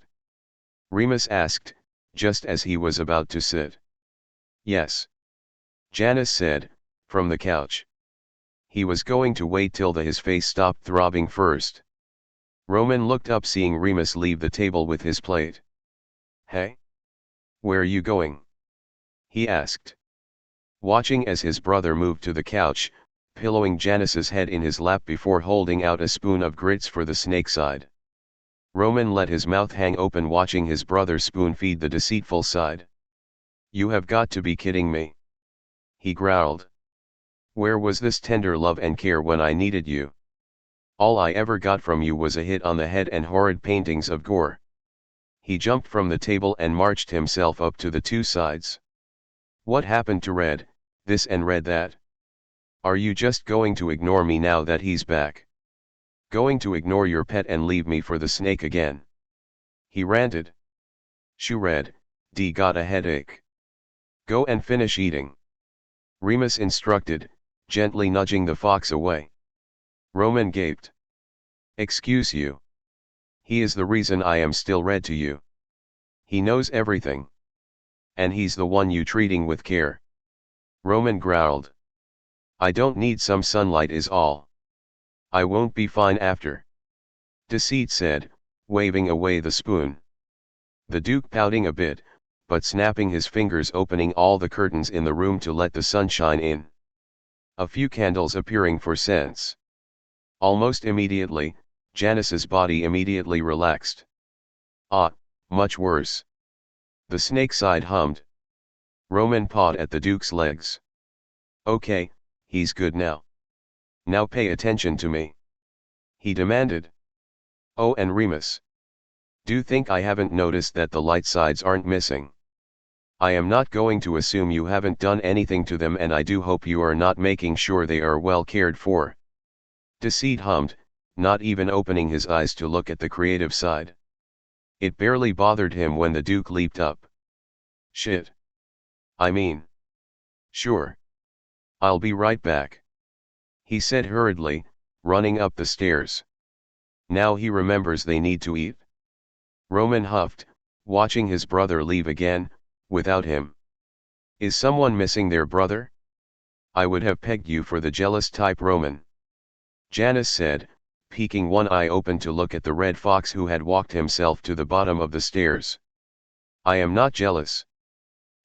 Remus asked, just as he was about to sit. "Yes," Janice said, from the couch. He was going to wait till his face stopped throbbing first. Roman looked up seeing Remus leave the table with his plate. "Hey? Where you going?" he asked. Watching as his brother moved to the couch, pillowing Janice's head in his lap before holding out a spoon of grits for the snake side. Roman let his mouth hang open watching his brother spoon feed the deceitful side. "You have got to be kidding me," he growled. "Where was this tender love and care when I needed you? All I ever got from you was a hit on the head and horrid paintings of gore." He jumped from the table and marched himself up to the two sides. "What happened to Red, this and Red that? Are you just going to ignore me now that he's back? Going to ignore your pet and leave me for the snake again?" he ranted. "Shoo Red, D got a headache. Go and finish eating," Remus instructed, gently nudging the fox away. Roman gaped. "Excuse you. He is the reason I am still red to you. He knows everything. And he's the one you treating with care," Roman growled. "I don't need some sunlight is all. I won't be fine after," Deceit said, waving away the spoon. The Duke pouting a bit, but snapping his fingers opening all the curtains in the room to let the sunshine in. A few candles appearing for scents. Almost immediately, Janice's body immediately relaxed. "Ah, much worse," the snake side hummed. Roman pawed at the Duke's legs. "Okay, he's good now. Now pay attention to me," he demanded. "Oh, and Remus. Do think I haven't noticed that the light sides aren't missing? I am not going to assume you haven't done anything to them, and I do hope you are not making sure they are well cared for." Deceit hummed, not even opening his eyes to look at the creative side. It barely bothered him when the Duke leaped up. "Shit. I mean. Sure. I'll be right back," he said hurriedly, running up the stairs. Now he remembers they need to eat. Roman huffed, watching his brother leave again, without him. Is someone missing their brother? I would have pegged you for the jealous type, Roman, Janice said, peeking one eye open to look at the red fox who had walked himself to the bottom of the stairs. I am not jealous,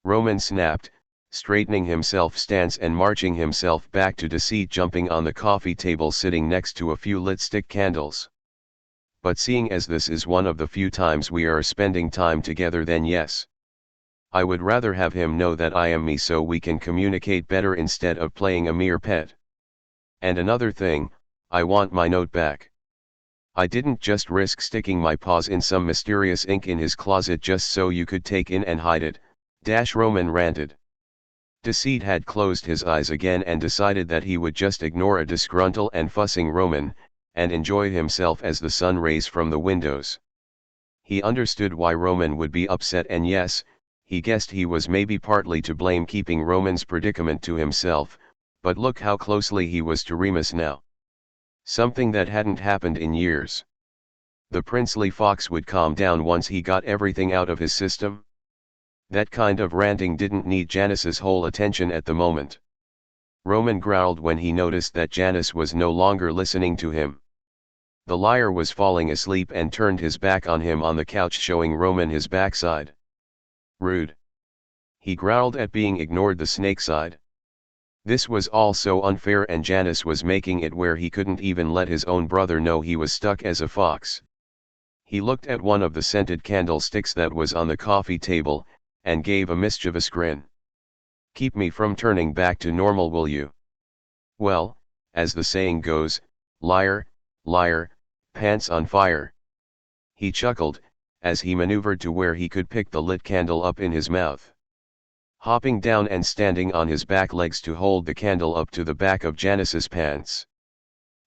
Roman snapped, straightening himself stance and marching himself back to the seat, jumping on the coffee table sitting next to a few lit stick candles. But seeing as this is one of the few times we are spending time together, then yes. I would rather have him know that I am me so we can communicate better instead of playing a mere pet. And another thing, I want my note back. I didn't just risk sticking my paws in some mysterious ink in his closet just so you could take in and hide it, Roman ranted. Deceit had closed his eyes again and decided that he would just ignore a disgruntled and fussing Roman, and enjoy himself as the sun rays from the windows. He understood why Roman would be upset, and yes, he guessed he was maybe partly to blame, keeping Roman's predicament to himself, but look how closely he was to Remus now. Something that hadn't happened in years. The princely fox would calm down once he got everything out of his system. That kind of ranting didn't need Janice's whole attention at the moment. Roman growled when he noticed that Janice was no longer listening to him. The liar was falling asleep and turned his back on him on the couch, showing Roman his backside. Rude. He growled at being ignored the snake side. This was all so unfair, and Janice was making it where he couldn't even let his own brother know he was stuck as a fox. He looked at one of the scented candlesticks that was on the coffee table, and gave a mischievous grin. Keep me from turning back to normal, will you? Well, as the saying goes, liar, liar, pants on fire. He chuckled, as he maneuvered to where he could pick the lit candle up in his mouth. Hopping down and standing on his back legs to hold the candle up to the back of Janice's pants.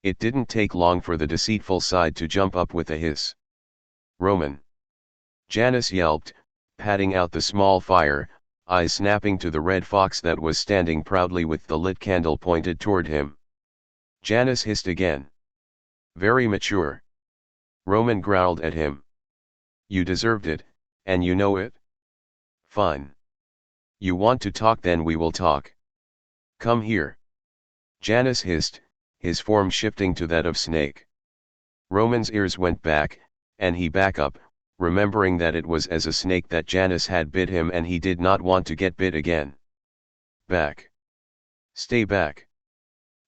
It didn't take long for the deceitful side to jump up with a hiss. Roman! Janice yelped, patting out the small fire, eyes snapping to the red fox that was standing proudly with the lit candle pointed toward him. Janice hissed again. Very mature. Roman growled at him. You deserved it, and you know it? Fine. You want to talk, then we will talk. Come here. Janice hissed, his form shifting to that of snake. Roman's ears went back, and he back up, remembering that it was as a snake that Janice had bit him and he did not want to get bit again. Back. Stay back.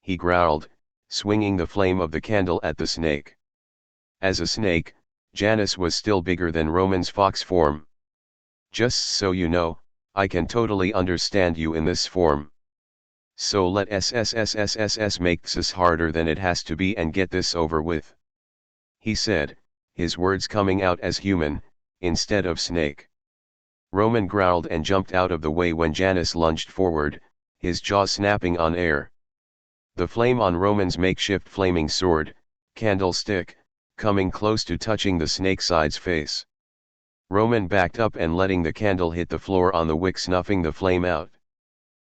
He growled, swinging the flame of the candle at the snake. As a snake, Janice was still bigger than Roman's fox form. Just so you know, I can totally understand you in this form. So let SSSSSS make this harder than it has to be and get this over with. He said, his words coming out as human, instead of snake. Roman growled and jumped out of the way when Janice lunged forward, his jaw snapping on air. The flame on Roman's makeshift flaming sword, candlestick, coming close to touching the snake-side's face. Roman backed up and letting the candle hit the floor on the wick, snuffing the flame out.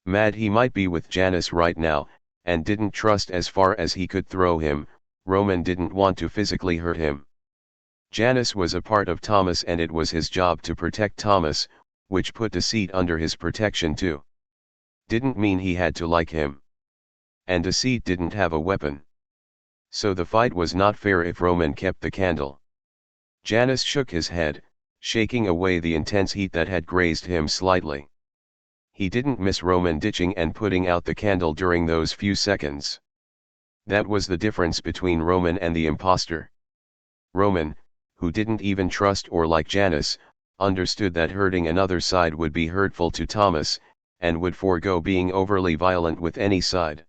Mad he might be with Janice right now, and didn't trust as far as he could throw him, Roman didn't want to physically hurt him. Janice was a part of Thomas and it was his job to protect Thomas, which put Deceit under his protection too. Didn't mean he had to like him. And Deceit didn't have a weapon. So the fight was not fair if Roman kept the candle. Janice shook his head, shaking away the intense heat that had grazed him slightly. He didn't miss Roman ditching and putting out the candle during those few seconds. That was the difference between Roman and the imposter. Roman, who didn't even trust or like Janice, understood that hurting another side would be hurtful to Thomas, and would forego being overly violent with any side.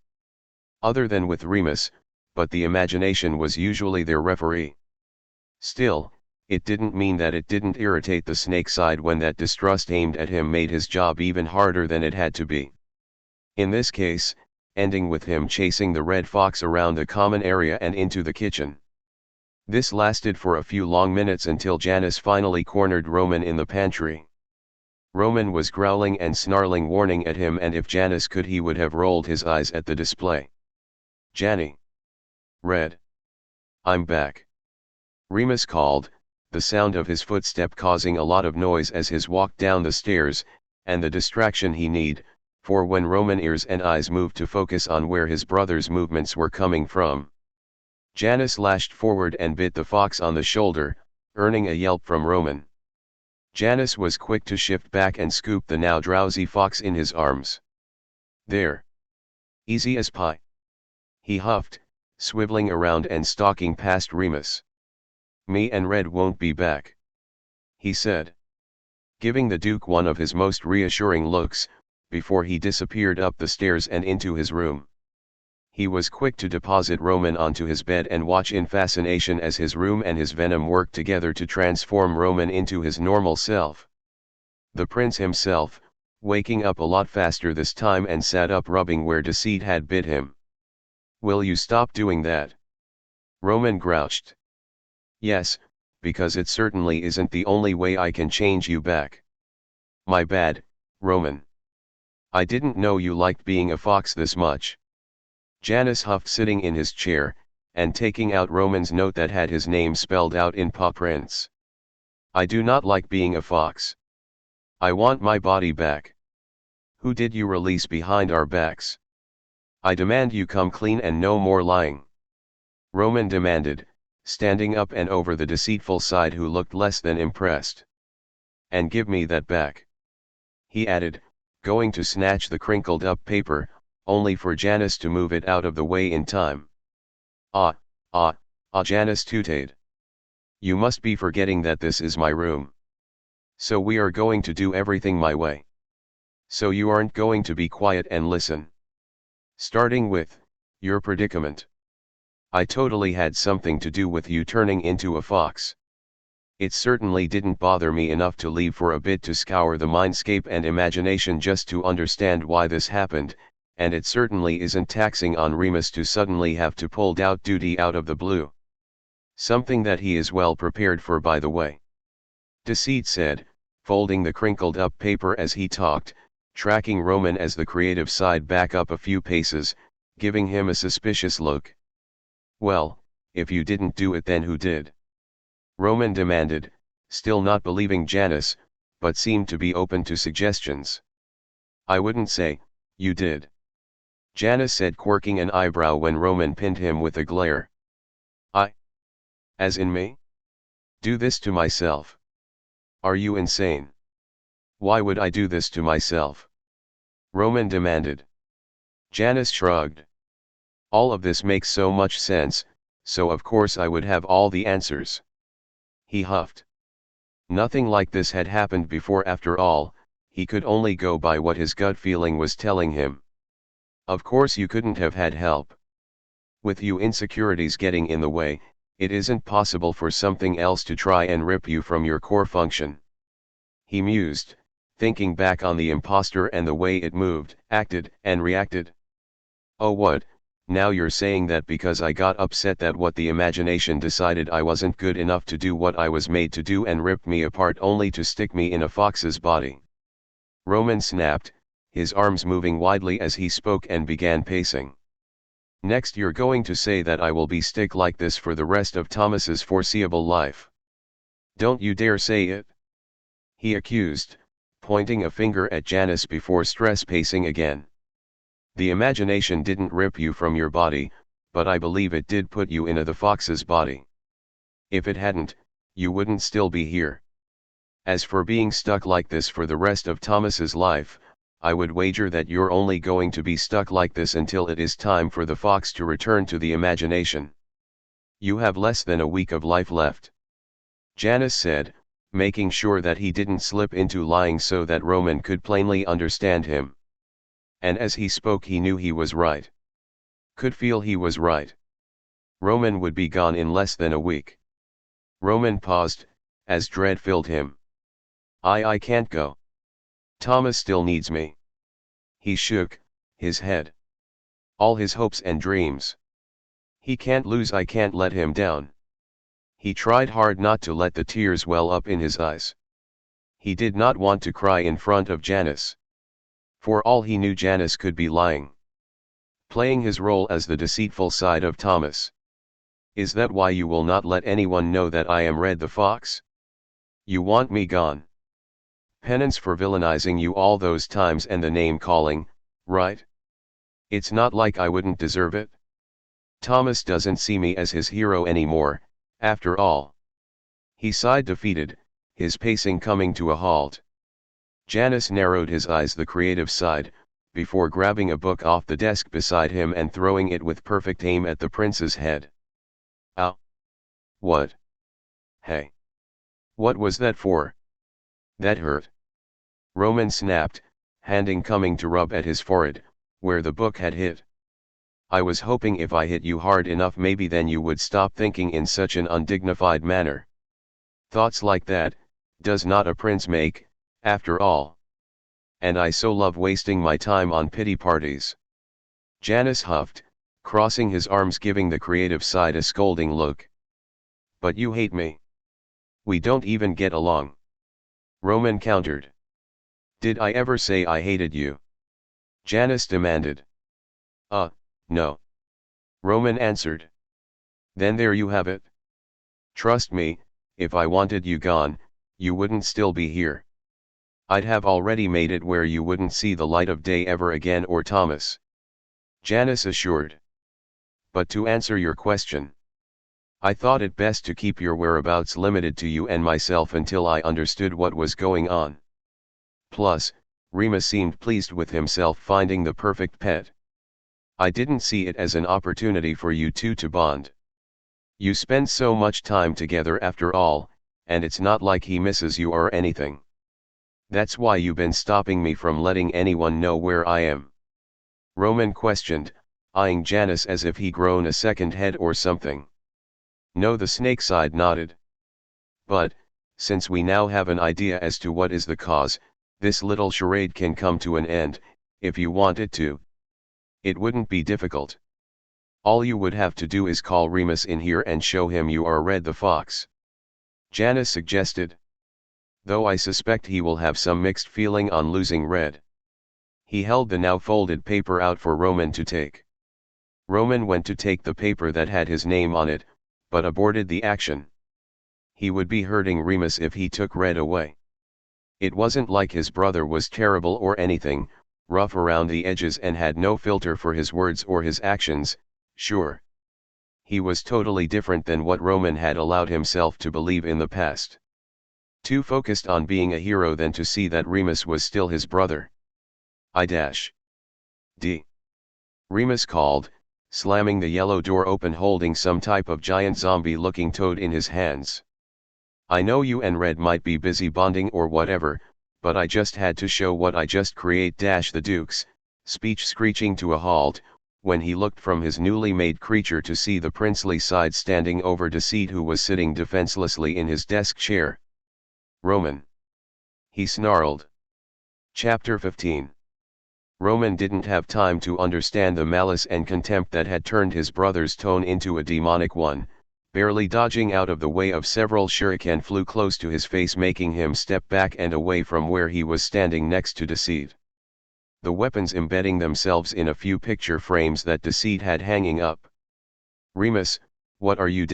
Other than with Remus, but the imagination was usually their referee. Still, it didn't mean that it didn't irritate the snake side when that distrust aimed at him made his job even harder than it had to be. In this case, ending with him chasing the red fox around the common area and into the kitchen. This lasted for a few long minutes until Janice finally cornered Roman in the pantry. Roman was growling and snarling warning at him, and if Janice could he would have rolled his eyes at the display. Janny. Red. I'm back. Remus called, the sound of his footstep causing a lot of noise as his walk down the stairs, and the distraction he need, for when Roman ears and eyes moved to focus on where his brother's movements were coming from. Janice lashed forward and bit the fox on the shoulder, earning a yelp from Roman. Janice was quick to shift back and scoop the now drowsy fox in his arms. There. Easy as pie. He huffed, swiveling around and stalking past Remus. Me and Red won't be back, he said, giving the Duke one of his most reassuring looks, before he disappeared up the stairs and into his room. He was quick to deposit Roman onto his bed and watch in fascination as his room and his venom worked together to transform Roman into his normal self. The prince himself, waking up a lot faster this time and sat up rubbing where Deceit had bit him. Will you stop doing that? Roman grouched. Yes, because it certainly isn't the only way I can change you back. My bad, Roman. I didn't know you liked being a fox this much. Janice huffed, sitting in his chair, and taking out Roman's note that had his name spelled out in paw prints. I do not like being a fox. I want my body back. Who did you release behind our backs? I demand you come clean and no more lying. Roman demanded, standing up and over the deceitful side, who looked less than impressed. And give me that back, he added, going to snatch the crinkled up paper, only for Janice to move it out of the way in time. Janice tooted. You must be forgetting that this is my room. So we are going to do everything my way. So you aren't going to be quiet and listen. Starting with, your predicament. I totally had something to do with you turning into a fox. It certainly didn't bother me enough to leave for a bit to scour the mindscape and imagination just to understand why this happened, and it certainly isn't taxing on Remus to suddenly have to pull out duty out of the blue. Something that he is well prepared for, by the way. Deceit said, folding the crinkled up paper as he talked, tracking Roman as the creative side back up a few paces, giving him a suspicious look. "Well, if you didn't do it, then who did?" Roman demanded, still not believing Janice, but seemed to be open to suggestions. "I wouldn't say, you did," Janice said, quirking an eyebrow when Roman pinned him with a glare. "I? As in me? Do this to myself? Are you insane? Why would I do this to myself?" Roman demanded. Janice shrugged. "All of this makes so much sense, so of course I would have all the answers." He huffed. Nothing like this had happened before. After all, he could only go by what his gut feeling was telling him. Of course you couldn't have had help. With you insecurities getting in the way, it isn't possible for something else to try and rip you from your core function. He mused, thinking back on the imposter and the way it moved, acted, and reacted. "Oh, what, now you're saying that because I got upset that what the imagination decided I wasn't good enough to do what I was made to do and ripped me apart only to stick me in a fox's body?" Roman snapped, his arms moving widely as he spoke, and began pacing. "Next you're going to say that I will be stick like this for the rest of Thomas's foreseeable life. Don't you dare say it," he accused, pointing a finger at Janice before stress pacing again. "The imagination didn't rip you from your body, but I believe it did put you in the fox's body. If it hadn't, you wouldn't still be here. As for being stuck like this for the rest of Thomas's life, I would wager that you're only going to be stuck like this until it is time for the fox to return to the imagination. You have less than a week of life left," Janice said, making sure that he didn't slip into lying so that Roman could plainly understand him. And as he spoke he knew he was right. Could feel he was right. Roman would be gone in less than a week. Roman paused, as dread filled him. I can't go. Thomas still needs me." He shook his head. "All his hopes and dreams. He can't lose. I can't let him down." He tried hard not to let the tears well up in his eyes. He did not want to cry in front of Janice. For all he knew, Janice could be lying, playing his role as the deceitful side of Thomas. "Is that why you will not let anyone know that I am Red the Fox? You want me gone? Penance for villainizing you all those times and the name calling, right? It's not like I wouldn't deserve it. Thomas doesn't see me as his hero anymore, after all." He sighed defeated, his pacing coming to a halt. Janice narrowed his eyes, the creative side, before grabbing a book off the desk beside him and throwing it with perfect aim at the prince's head. "Ow! What? Hey! What was that for? That hurt." Roman snapped, handing coming to rub at his forehead, where the book had hit. "I was hoping if I hit you hard enough maybe then you would stop thinking in such an undignified manner. Thoughts like that, does not a prince make, after all. And I so love wasting my time on pity parties." Janice huffed, crossing his arms, giving the creative side a scolding look. "But you hate me. We don't even get along," Roman countered. "Did I ever say I hated you?" Janice demanded. No," Roman answered. "Then there you have it. Trust me, if I wanted you gone, you wouldn't still be here. I'd have already made it where you wouldn't see the light of day ever again, or Thomas," Janice assured. "But to answer your question, I thought it best to keep your whereabouts limited to you and myself until I understood what was going on. Plus, Remus seemed pleased with himself finding the perfect pet. I didn't see it as an opportunity for you two to bond. You spend so much time together after all, and it's not like he misses you or anything. That's why you've been stopping me from letting anyone know where I am." Roman questioned, eyeing Janice as if he grown a second head or something. "No," the snake side nodded. "But, since we now have an idea as to what is the cause, this little charade can come to an end, if you want it to. It wouldn't be difficult. All you would have to do is call Remus in here and show him you are Red the Fox," Janice suggested. "Though I suspect he will have some mixed feeling on losing Red." He held the now folded paper out for Roman to take. Roman went to take the paper that had his name on it, but aborted the action. He would be hurting Remus if he took red away. It wasn't like his brother was terrible or anything, rough around the edges and had no filter for his words or his actions, sure. He was totally different than what Roman had allowed himself to believe in the past. Too focused on being a hero than to see that Remus was still his brother. D. Remus called, slamming the yellow door open, holding some type of giant zombie-looking toad in his hands. I know you and Red might be busy bonding or whatever, but I just had to show what I just create. The Duke's speech screeching to a halt, when he looked from his newly made creature to see the princely side standing over Deceit, who was sitting defenselessly in his desk chair. Roman, he snarled. Chapter 15. Roman didn't have time to understand the malice and contempt that had turned his brother's tone into a demonic one. Barely dodging out of the way of several shuriken flew close to his face, making him step back and away from where he was standing next to Deceit. The weapons embedding themselves in a few picture frames that Deceit had hanging up. Remus, what are you?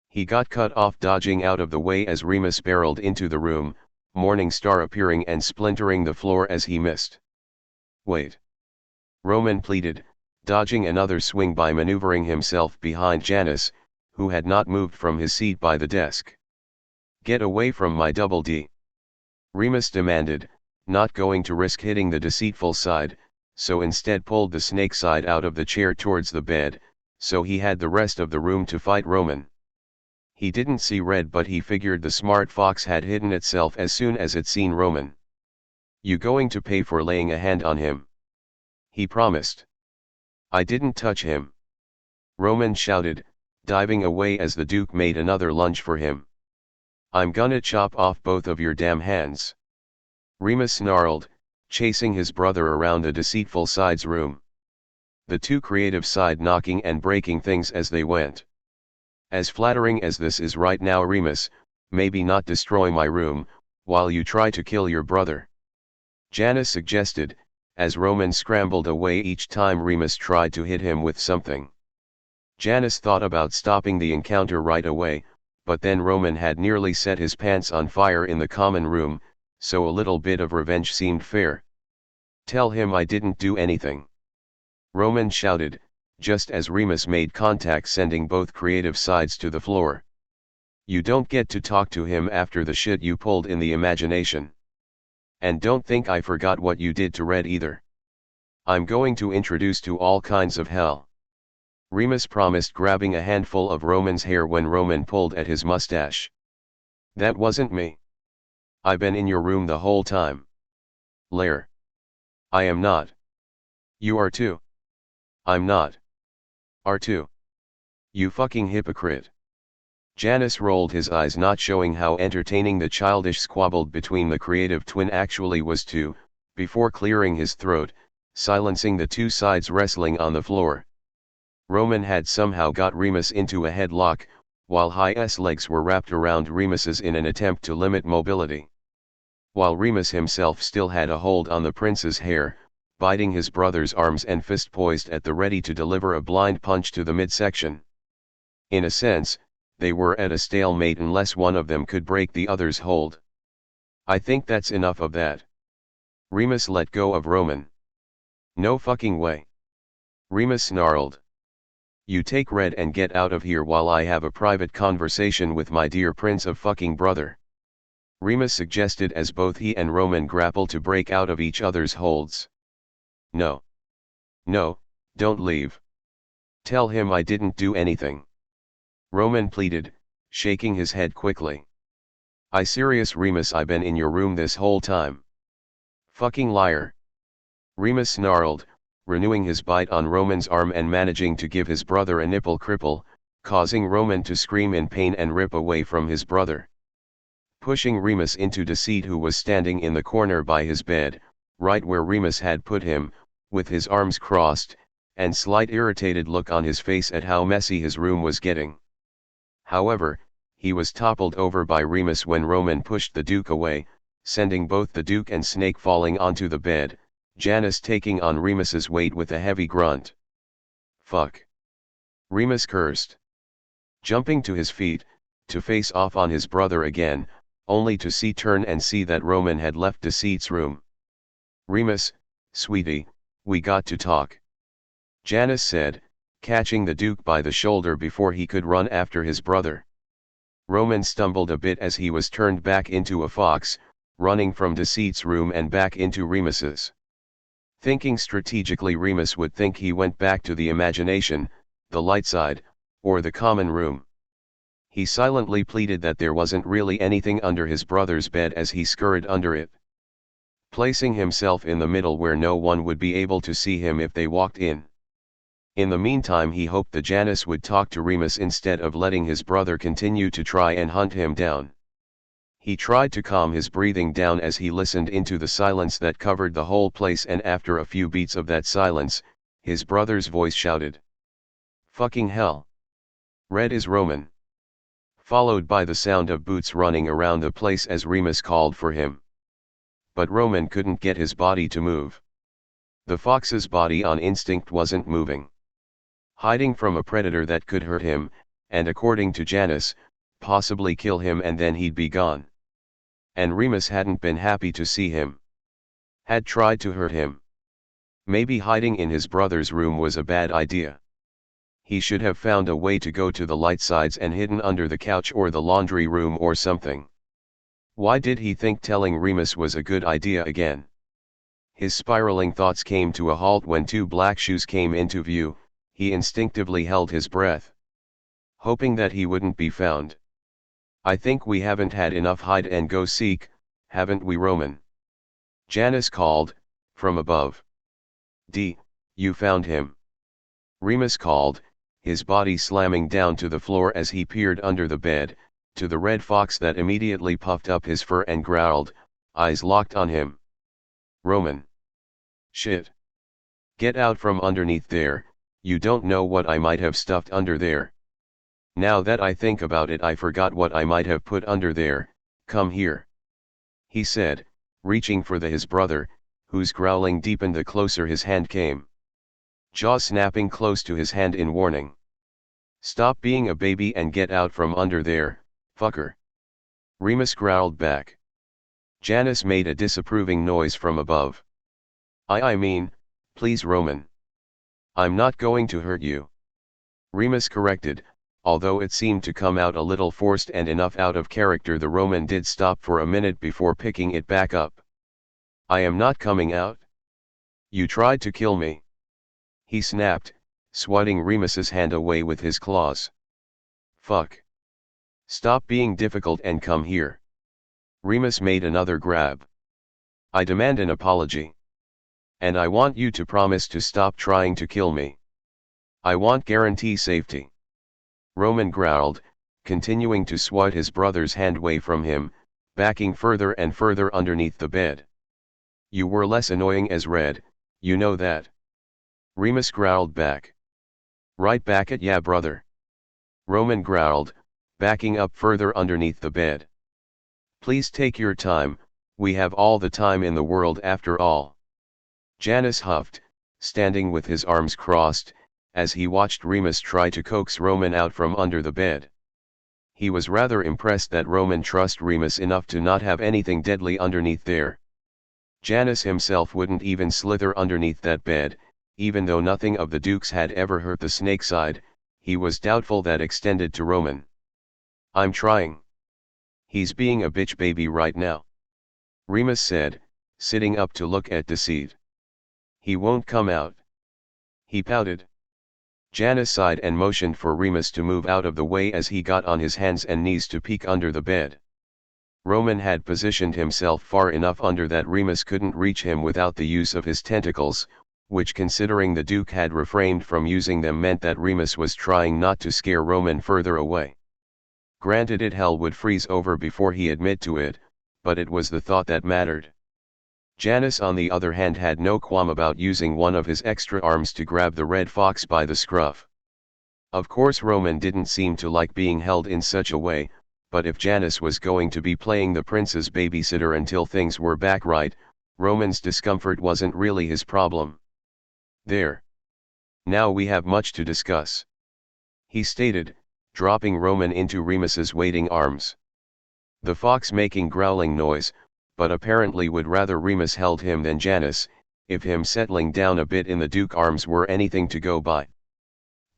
He got cut off, dodging out of the way as Remus barreled into the room, Morning Star appearing and splintering the floor as he missed. Wait. Roman pleaded, dodging another swing by maneuvering himself behind Janice, who had not moved from his seat by the desk. Get away from my double D. Remus demanded, not going to risk hitting the deceitful side, so instead pulled the snake side out of the chair towards the bed, so he had the rest of the room to fight Roman. He didn't see Red, but he figured the smart fox had hidden itself as soon as it seen Roman. You going to pay for laying a hand on him? He promised. I didn't touch him. Roman shouted, diving away as the Duke made another lunge for him. I'm gonna chop off both of your damn hands. Remus snarled, chasing his brother around the deceitful side's room. The two creative side knocking and breaking things as they went. As flattering as this is right now, Remus, maybe not destroy my room, while you try to kill your brother. Janice suggested, as Roman scrambled away each time Remus tried to hit him with something. Janice thought about stopping the encounter right away, but then Roman had nearly set his pants on fire in the common room, so a little bit of revenge seemed fair. Tell him I didn't do anything. Roman shouted, just as Remus made contact, sending both creative sides to the floor. You don't get to talk to him after the shit you pulled in the imagination. And don't think I forgot what you did to Red either. I'm going to introduce to all kinds of hell. Remus promised, grabbing a handful of Roman's hair when Roman pulled at his mustache. That wasn't me. I've been in your room the whole time. Lair. I am not. You are too. I'm not. Are too. You fucking hypocrite. Janice rolled his eyes, not showing how entertaining the childish squabble between the creative twin actually was too, before clearing his throat, silencing the two sides wrestling on the floor. Roman had somehow got Remus into a headlock, while High's legs were wrapped around Remus's in an attempt to limit mobility. While Remus himself still had a hold on the prince's hair, biting his brother's arms and fist poised at the ready to deliver a blind punch to the midsection. In a sense, they were at a stalemate unless one of them could break the other's hold. I think that's enough of that. Remus let go of Roman. No fucking way. Remus snarled. You take Red and get out of here while I have a private conversation with my dear prince of fucking brother. Remus suggested as both he and Roman grappled to break out of each other's holds. No. No, don't leave. Tell him I didn't do anything. Roman pleaded, shaking his head quickly. I serious, Remus, I been in your room this whole time. Fucking liar. Remus snarled, renewing his bite on Roman's arm and managing to give his brother a nipple cripple, causing Roman to scream in pain and rip away from his brother. Pushing Remus into Deceit, who was standing in the corner by his bed, right where Remus had put him, with his arms crossed, and slight irritated look on his face at how messy his room was getting. However, he was toppled over by Remus when Roman pushed the Duke away, sending both the Duke and Snake falling onto the bed, Janice taking on Remus's weight with a heavy grunt. Fuck. Remus cursed. Jumping to his feet, to face off on his brother again, only to turn and see that Roman had left Deceit's room. Remus, sweetie, we got to talk. Janice said, catching the Duke by the shoulder before he could run after his brother. Roman stumbled a bit as he was turned back into a fox, running from Deceit's room and back into Remus's. Thinking strategically, Remus would think he went back to the imagination, the light side, or the common room. He silently pleaded that there wasn't really anything under his brother's bed as he scurried under it, placing himself in the middle where no one would be able to see him if they walked in. In the meantime, he hoped the Janice would talk to Remus instead of letting his brother continue to try and hunt him down. He tried to calm his breathing down as he listened into the silence that covered the whole place, and after a few beats of that silence, his brother's voice shouted, "Fucking hell! Red is Roman!" Followed by the sound of boots running around the place as Remus called for him. But Roman couldn't get his body to move. The fox's body on instinct wasn't moving. Hiding from a predator that could hurt him, and according to Janice, possibly kill him, and then he'd be gone. And Remus hadn't been happy to see him. Had tried to hurt him. Maybe hiding in his brother's room was a bad idea. He should have found a way to go to the light sides and hidden under the couch or the laundry room or something. Why did he think telling Remus was a good idea again? His spiraling thoughts came to a halt when two black shoes came into view. He instinctively held his breath, hoping that he wouldn't be found. "I think we haven't had enough hide and go seek, haven't we, Roman?" Janice called, from above. You found him?" Remus called, his body slamming down to the floor as he peered under the bed, to the red fox that immediately puffed up his fur and growled, eyes locked on him. "Roman. Shit. Get out from underneath there, you don't know what I might have stuffed under there. Now that I think about it, I forgot what I might have put under there. Come here," he said, reaching for his brother, whose growling deepened the closer his hand came. Jaws snapping close to his hand in warning. "Stop being a baby and get out from under there, fucker." Remus growled back. Janice made a disapproving noise from above. I mean, please, Roman. I'm not going to hurt you," Remus corrected, although it seemed to come out a little forced and enough out of character. The Roman did stop for a minute before picking it back up. "I am not coming out. You tried to kill me," he snapped, swatting Remus's hand away with his claws. "Fuck. Stop being difficult and come here." Remus made another grab. "I demand an apology. And I want you to promise to stop trying to kill me. I want guarantee safety." Roman growled, continuing to swat his brother's hand away from him, backing further and further underneath the bed. "You were less annoying as Red, you know that." Remus growled back. "Right back at ya, brother." Roman growled, backing up further underneath the bed. "Please take your time, we have all the time in the world after all." Janice huffed, standing with his arms crossed, as he watched Remus try to coax Roman out from under the bed. He was rather impressed that Roman trusted Remus enough to not have anything deadly underneath there. Janice himself wouldn't even slither underneath that bed, even though nothing of the Duke's had ever hurt the snake side. He was doubtful that extended to Roman. "I'm trying. He's being a bitch baby right now," Remus said, sitting up to look at Deceit. "He won't come out." He pouted. Janice sighed and motioned for Remus to move out of the way as he got on his hands and knees to peek under the bed. Roman had positioned himself far enough under that Remus couldn't reach him without the use of his tentacles, which, considering the Duke had refrained from using them, meant that Remus was trying not to scare Roman further away. Granted, it hell would freeze over before he admit to it, but it was the thought that mattered. Janice, on the other hand, had no qualm about using one of his extra arms to grab the red fox by the scruff. Of course, Roman didn't seem to like being held in such a way, but if Janice was going to be playing the prince's babysitter until things were back right, Roman's discomfort wasn't really his problem. "There. Now we have much to discuss, he stated, dropping Roman into Remus's waiting arms. The fox making growling noise, but apparently would rather Remus held him than Janus, if him settling down a bit in the Duke arms were anything to go by.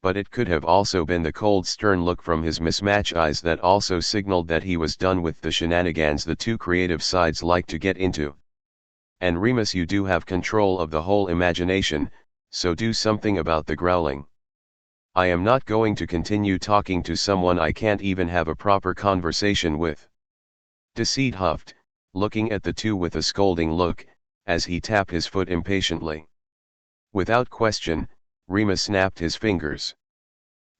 But it could have also been the cold stern look from his mismatched eyes that also signaled that he was done with the shenanigans the two creative sides like to get into. And Remus, you do have control of the whole imagination, so do something about the growling. I am not going to continue talking to someone I can't even have a proper conversation with. Deceit huffed, looking at the two with a scolding look, as he tapped his foot impatiently. Without question, Remus snapped his fingers.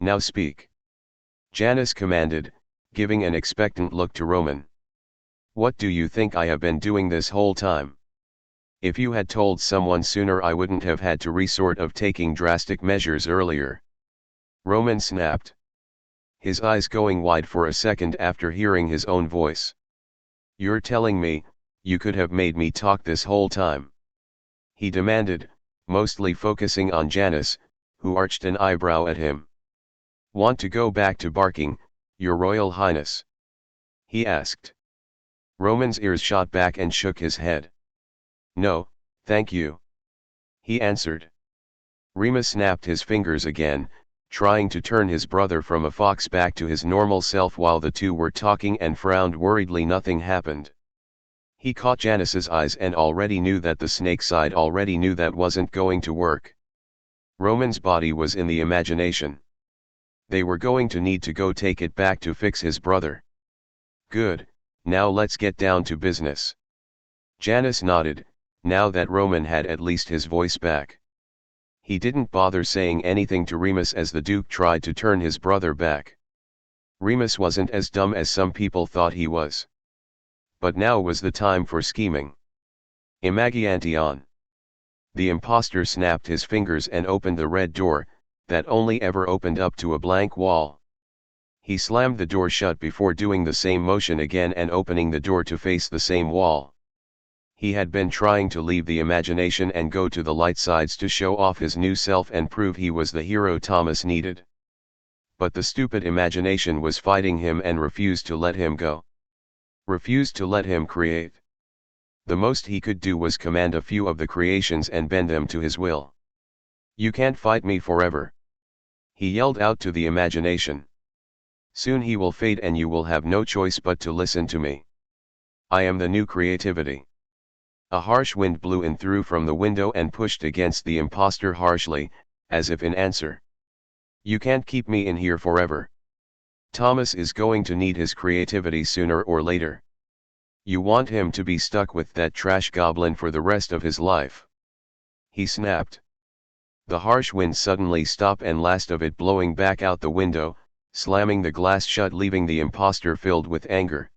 Now speak, Janus commanded, giving an expectant look to Roman. What do you think I have been doing this whole time? If you had told someone sooner, I wouldn't have had to resort of taking drastic measures earlier. Roman snapped, his eyes going wide for a second after hearing his own voice. You're telling me, you could have made me talk this whole time? He demanded, mostly focusing on Janus, who arched an eyebrow at him. Want to go back to barking, Your Royal Highness? He asked. Roman's ears shot back and shook his head. No, thank you, he answered. Remus snapped his fingers again, trying to turn his brother from a fox back to his normal self while the two were talking, and frowned worriedly. Nothing happened. He caught Janus's eyes and already knew that the snake side already knew that wasn't going to work. Roman's body was in the imagination. They were going to need to go take it back to fix his brother. Good, now let's get down to business. Janus nodded, now that Roman had at least his voice back. He didn't bother saying anything to Remus as the Duke tried to turn his brother back. Remus wasn't as dumb as some people thought he was. But now was the time for scheming. Imagiantion. The impostor snapped his fingers and opened the red door, that only ever opened up to a blank wall. He slammed the door shut before doing the same motion again and opening the door to face the same wall. He had been trying to leave the imagination and go to the light sides to show off his new self and prove he was the hero Thomas needed. But the stupid imagination was fighting him and refused to let him go. Refused to let him create. The most he could do was command a few of the creations and bend them to his will. You can't fight me forever, he yelled out to the imagination. Soon he will fade and you will have no choice but to listen to me. I am the new creativity. A harsh wind blew in through from the window and pushed against the impostor harshly, as if in answer. You can't keep me in here forever. Thomas is going to need his creativity sooner or later. You want him to be stuck with that trash goblin for the rest of his life? He snapped. The harsh wind suddenly stopped and last of it blowing back out the window, slamming the glass shut, leaving the impostor filled with anger.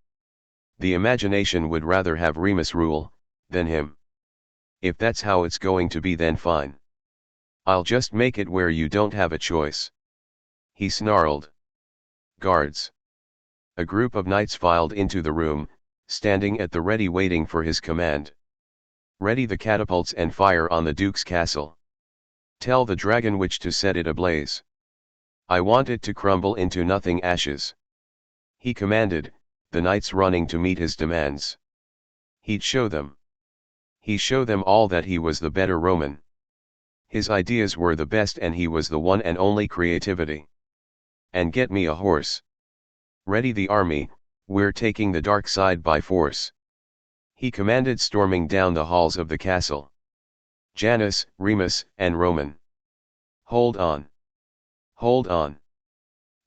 The imagination would rather have Remus rule than him. If that's how it's going to be, then fine. I'll just make it where you don't have a choice. He snarled. Guards. A group of knights filed into the room, standing at the ready waiting for his command. Ready the catapults and fire on the Duke's castle. Tell the Dragonwitch to set it ablaze. I want it to crumble into nothing, ashes. He commanded, the knights running to meet his demands. He'd show them. He show them all that he was the better Roman. His ideas were the best and he was the one and only creativity. And get me a horse. Ready the army, we're taking the dark side by force. He commanded, storming down the halls of the castle. Janus, Remus, and Roman. Hold on. Hold on.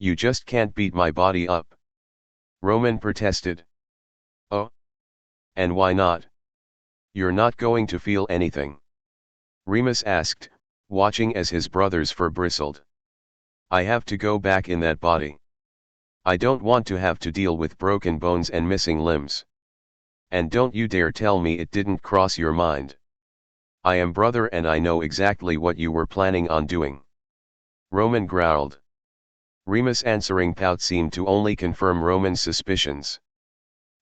You just can't beat my body up. Roman protested. Oh? And why not? You're not going to feel anything. Remus asked, watching as his brother's fur bristled. I have to go back in that body. I don't want to have to deal with broken bones and missing limbs. And don't you dare tell me it didn't cross your mind. I am brother and I know exactly what you were planning on doing. Roman growled. Remus' answering pout seemed to only confirm Roman's suspicions.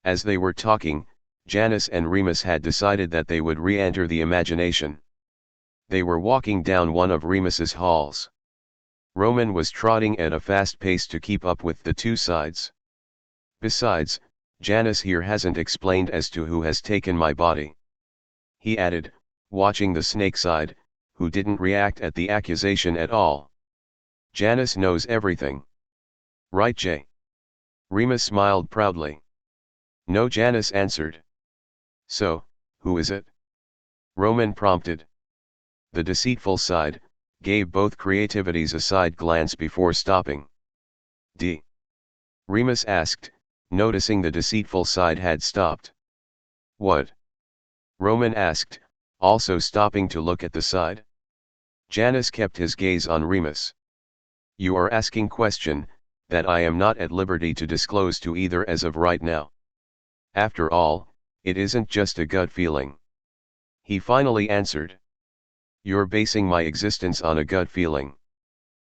As they were talking, Janus and Remus had decided that they would re-enter the imagination. They were walking down one of Remus's halls. Roman was trotting at a fast pace to keep up with the two sides. Besides, Janice here hasn't explained as to who has taken my body. He added, watching the snake side, who didn't react at the accusation at all. Janice knows everything. Right, Jay? Remus smiled proudly. No, Janice answered. So, who is it? Roman prompted. The deceitful side gave both creativities a side glance before stopping. D. Remus asked, noticing the deceitful side had stopped. What? Roman asked, also stopping to look at the side. Janice kept his gaze on Remus. You are asking question, that I am not at liberty to disclose to either as of right now. After all, it isn't just a gut feeling. He finally answered. You're basing my existence on a gut feeling.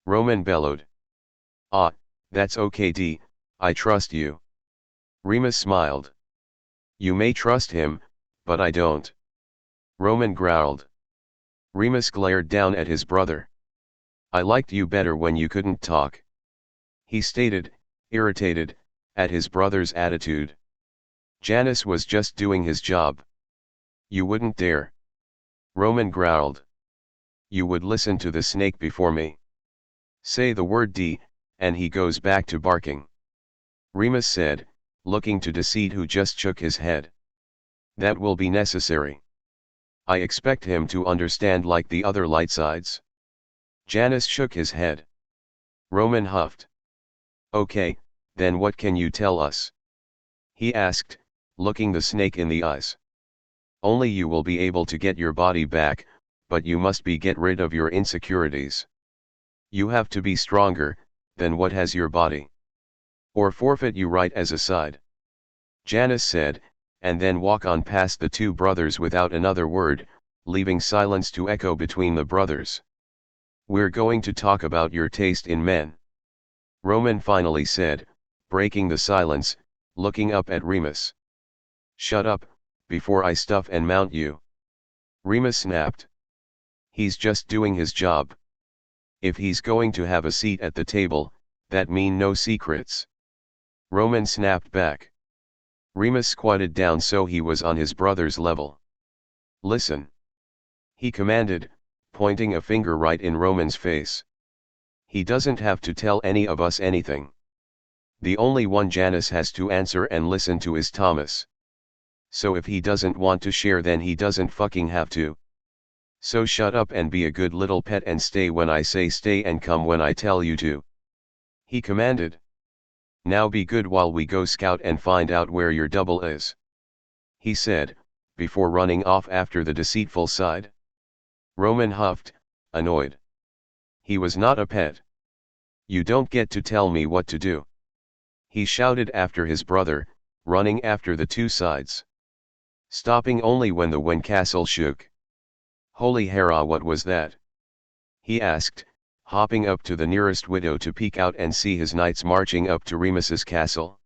Roman bellowed. Ah, that's okay D, I trust you. Remus smiled. You may trust him, but I don't. Roman growled. Remus glared down at his brother. I liked you better when you couldn't talk. He stated, irritated, at his brother's attitude. Janice was just doing his job. You wouldn't dare. Roman growled. You would listen to the snake before me. Say the word D, and he goes back to barking. Remus said, looking to Deceit, who just shook his head. That will be necessary. I expect him to understand like the other light sides. Janice shook his head. Roman huffed. Okay, then what can you tell us? He asked, looking the snake in the eyes. Only you will be able to get your body back, but you must get rid of your insecurities. You have to be stronger than what has your body. Or forfeit you right as a side. Janice said, and then walk on past the two brothers without another word, leaving silence to echo between the brothers. We're going to talk about your taste in men. Roman finally said, breaking the silence, looking up at Remus. Shut up, before I stuff and mount you. Remus snapped. He's just doing his job. If he's going to have a seat at the table, that mean no secrets. Roman snapped back. Remus squatted down so he was on his brother's level. Listen. He commanded, pointing a finger right in Roman's face. He doesn't have to tell any of us anything. The only one Janice has to answer and listen to is Thomas. So if he doesn't want to share, then he doesn't fucking have to. So shut up and be a good little pet and stay when I say stay and come when I tell you to. He commanded. Now be good while we go scout and find out where your double is. He said, before running off after the deceitful side. Roman huffed, annoyed. He was not a pet. You don't get to tell me what to do. He shouted after his brother, running after the two sides. Stopping only when the castle shook. Holy hera, what was that? He asked, hopping up to the nearest widow to peek out and see his knights marching up to Remus's castle.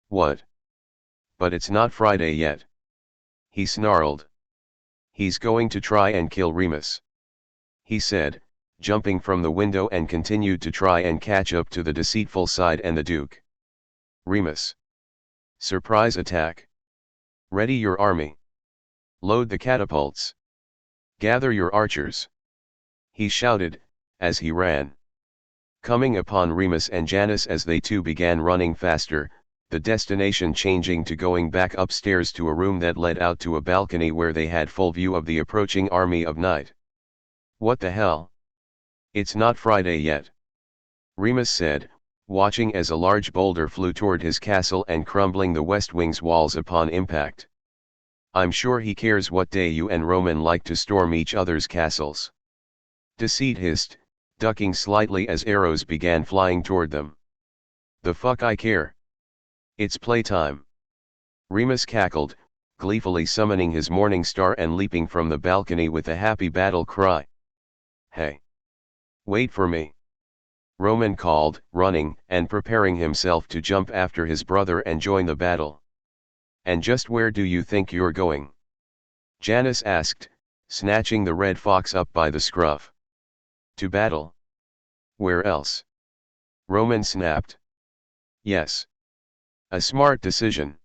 What? But it's not Friday yet. He snarled. He's going to try and kill Remus. He said, jumping from the window, and continued to try and catch up to the deceitful side and the Duke. Remus. Surprise attack. Ready your army. Load the catapults. Gather your archers. He shouted, as he ran. Coming upon Remus and Janice as they too began running faster, the destination changing to going back upstairs to a room that led out to a balcony where they had full view of the approaching army of night. What the hell? It's not Friday yet. Remus said, watching as a large boulder flew toward his castle and crumbling the west wing's walls upon impact. I'm sure he cares what day you and Roman like to storm each other's castles. Deceit hissed, ducking slightly as arrows began flying toward them. The fuck I care. It's playtime. Remus cackled, gleefully summoning his morning star and leaping from the balcony with a happy battle cry. Hey! Wait for me! Roman called, running and preparing himself to jump after his brother and join the battle. And just where do you think you're going? Janice asked, snatching the red fox up by the scruff. To battle? Where else? Roman snapped. Yes. A smart decision.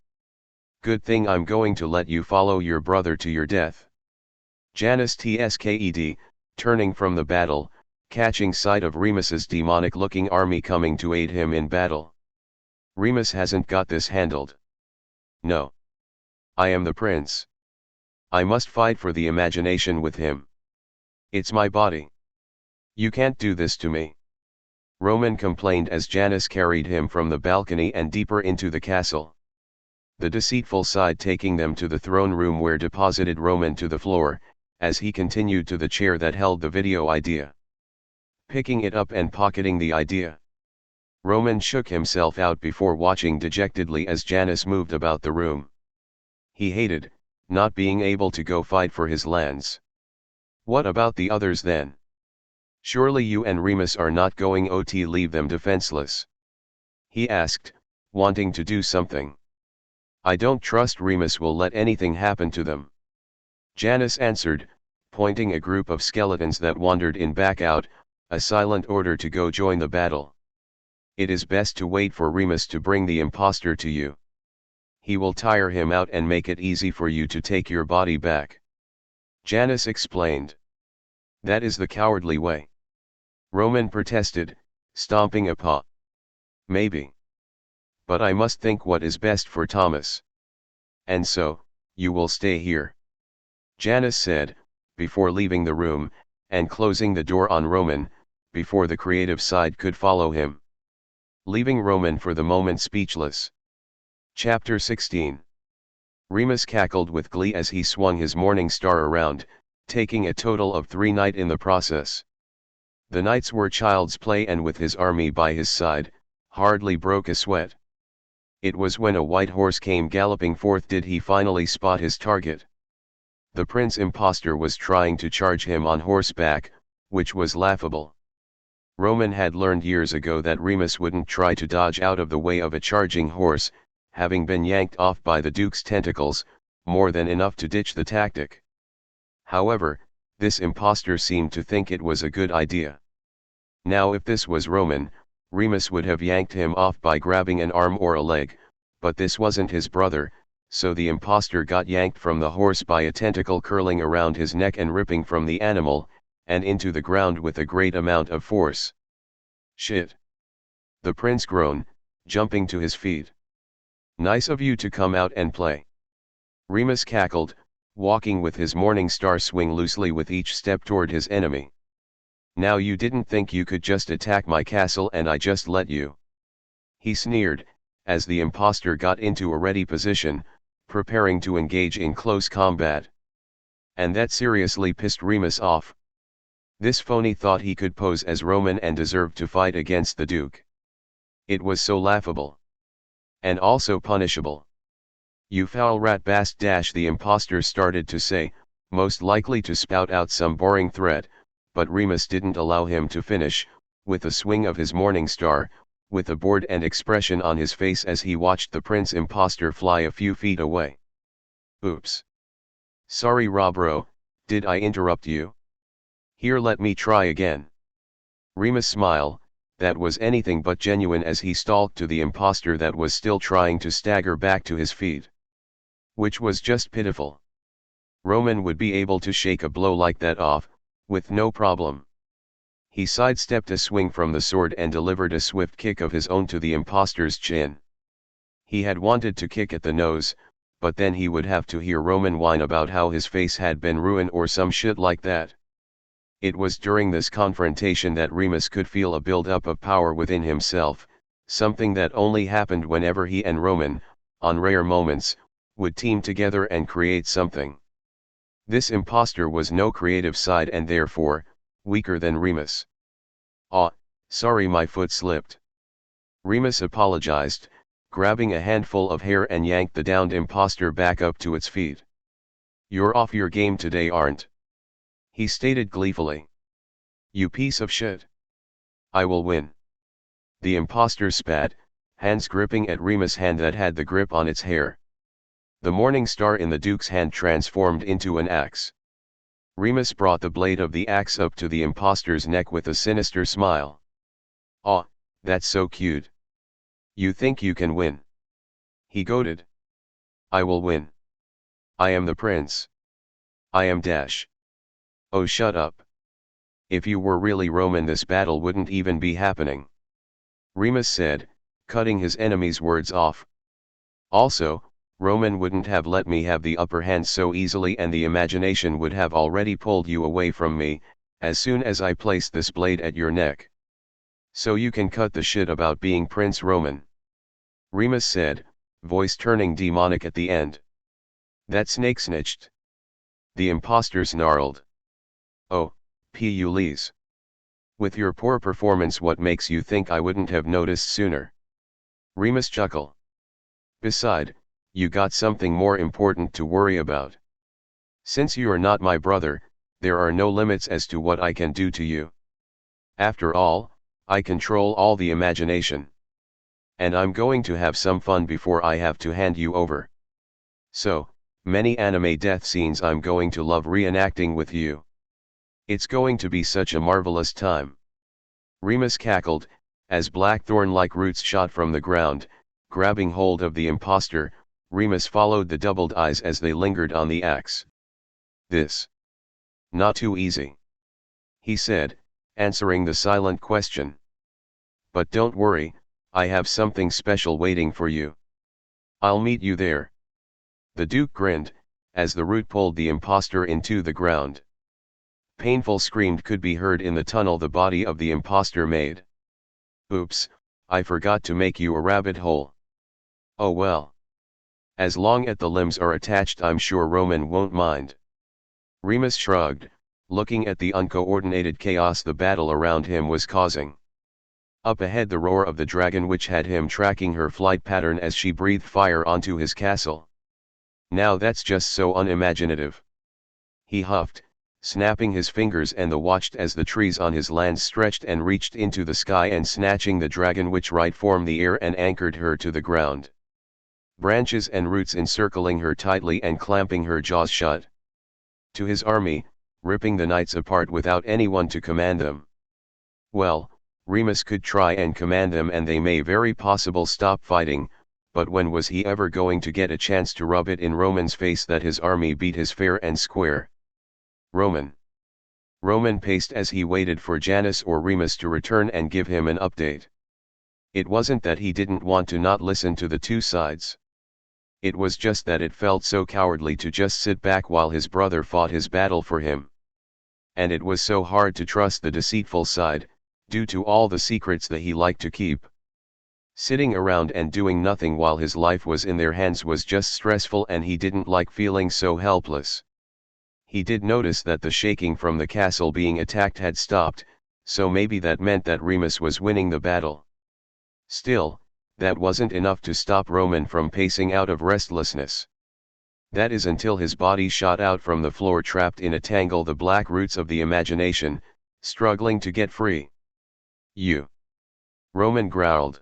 Good thing I'm going to let you follow your brother to your death. Janus tsked, turning from the battle, catching sight of Remus's demonic-looking army coming to aid him in battle. Remus hasn't got this handled. No. I am the prince. I must fight for the imagination with him. It's my body. You can't do this to me. Roman complained as Janus carried him from the balcony and deeper into the castle. The deceitful side taking them to the throne room where deposited Roman to the floor, as he continued to the chair that held the video idea. Picking it up and pocketing the idea. Roman shook himself out before watching dejectedly as Janus moved about the room. He hated, not being able to go fight for his lands. What about the others then? Surely you and Remus are not going to leave them defenseless? He asked, wanting to do something. I don't trust Remus will let anything happen to them. Janus answered, pointing a group of skeletons that wandered in back out, a silent order to go join the battle. It is best to wait for Remus to bring the impostor to you. He will tire him out and make it easy for you to take your body back. Janus explained. That is the cowardly way. Roman protested, stomping a paw. Maybe. But I must think what is best for Thomas. And so, you will stay here. Janus said, before leaving the room, and closing the door on Roman, before the creative side could follow him. Leaving Roman for the moment speechless. Chapter 16. Remus cackled with glee as he swung his morning star around, taking a total of 3 knights in the process. The knights were child's play, and with his army by his side, hardly broke a sweat. It was when a white horse came galloping forth did he finally spot his target. The prince impostor was trying to charge him on horseback, which was laughable. Roman had learned years ago that Remus wouldn't try to dodge out of the way of a charging horse, having been yanked off by the Duke's tentacles, more than enough to ditch the tactic. However, this impostor seemed to think it was a good idea. Now if this was Roman, Remus would have yanked him off by grabbing an arm or a leg, but this wasn't his brother, so the impostor got yanked from the horse by a tentacle curling around his neck and ripping from the animal, and into the ground with a great amount of force. Shit! The prince groaned, jumping to his feet. Nice of you to come out and play. Remus cackled, walking with his morning star swing loosely with each step toward his enemy. Now you didn't think you could just attack my castle and I just let you. He sneered, as the impostor got into a ready position, preparing to engage in close combat. And that seriously pissed Remus off. This phony thought he could pose as Roman and deserved to fight against the Duke. It was so laughable. And also punishable. You foul rat bast dash, the impostor started to say, most likely to spout out some boring threat, but Remus didn't allow him to finish, with a swing of his morning star, with a bored and expression on his face as he watched the prince impostor fly a few feet away. Oops. Sorry bro, did I interrupt you? Here, let me try again. Remus' smile, that was anything but genuine as he stalked to the impostor that was still trying to stagger back to his feet. Which was just pitiful. Roman would be able to shake a blow like that off, with no problem. He sidestepped a swing from the sword and delivered a swift kick of his own to the impostor's chin. He had wanted to kick at the nose, but then he would have to hear Roman whine about how his face had been ruined or some shit like that. It was during this confrontation that Remus could feel a build-up of power within himself, something that only happened whenever he and Roman, on rare moments, would team together and create something. This impostor was no creative side and therefore, weaker than Remus. Sorry, my foot slipped. Remus apologized, grabbing a handful of hair and yanked the downed impostor back up to its feet. You're off your game today, aren't? He stated gleefully. You piece of shit. I will win. The impostor spat, hands gripping at Remus' hand that had the grip on its hair. The morning star in the Duke's hand transformed into an axe. Remus brought the blade of the axe up to the impostor's neck with a sinister smile. "Aw, that's so cute. You think you can win?" he goaded. "I will win. I am the prince. I am Dash." "Oh, shut up. If you were really Roman, this battle wouldn't even be happening," Remus said, cutting his enemy's words off. "Also, Roman wouldn't have let me have the upper hand so easily, and the imagination would have already pulled you away from me, as soon as I placed this blade at your neck. So you can cut the shit about being Prince Roman," Remus said, voice turning demonic at the end. "That snake snitched." The impostor snarled. "Oh, Pulis. With your poor performance, what makes you think I wouldn't have noticed sooner?" Remus chuckled. "Beside, you got something more important to worry about. Since you're not my brother, there are no limits as to what I can do to you. After all, I control all the imagination. And I'm going to have some fun before I have to hand you over. So, many anime death scenes I'm going to love reenacting with you. It's going to be such a marvelous time." Remus cackled, as blackthorn-like roots shot from the ground, grabbing hold of the impostor. Remus followed the doubled eyes as they lingered on the axe. "This. Not too easy," he said, answering the silent question. "But don't worry, I have something special waiting for you. I'll meet you there." The Duke grinned, as the root pulled the impostor into the ground. Painful screams could be heard in the tunnel the body of the impostor made. "Oops, I forgot to make you a rabbit hole. Oh well. As long as the limbs are attached, I'm sure Roman won't mind." Remus shrugged, looking at the uncoordinated chaos the battle around him was causing. Up ahead, the roar of the Dragonwitch had him tracking her flight pattern as she breathed fire onto his castle. "Now that's just so unimaginative," he huffed, snapping his fingers, and watched as the trees on his land stretched and reached into the sky, and snatching the Dragonwitch right from the air and anchored her to the ground. Branches and roots encircling her tightly and clamping her jaws shut. To his army, ripping the knights apart without anyone to command them. Well, Remus could try and command them, and they may very possible stop fighting, but when was he ever going to get a chance to rub it in Roman's face that his army beat his fair and square? Roman paced as he waited for Janus or Remus to return and give him an update. It wasn't that he didn't want to not listen to the two sides. It was just that it felt so cowardly to just sit back while his brother fought his battle for him. And it was so hard to trust the deceitful side, due to all the secrets that he liked to keep. Sitting around and doing nothing while his life was in their hands was just stressful, and he didn't like feeling so helpless. He did notice that the shaking from the castle being attacked had stopped, so maybe that meant that Remus was winning the battle. Still, that wasn't enough to stop Roman from pacing out of restlessness. That is, until his body shot out from the floor, trapped in a tangle the black roots of the imagination, struggling to get free. "You!" Roman growled.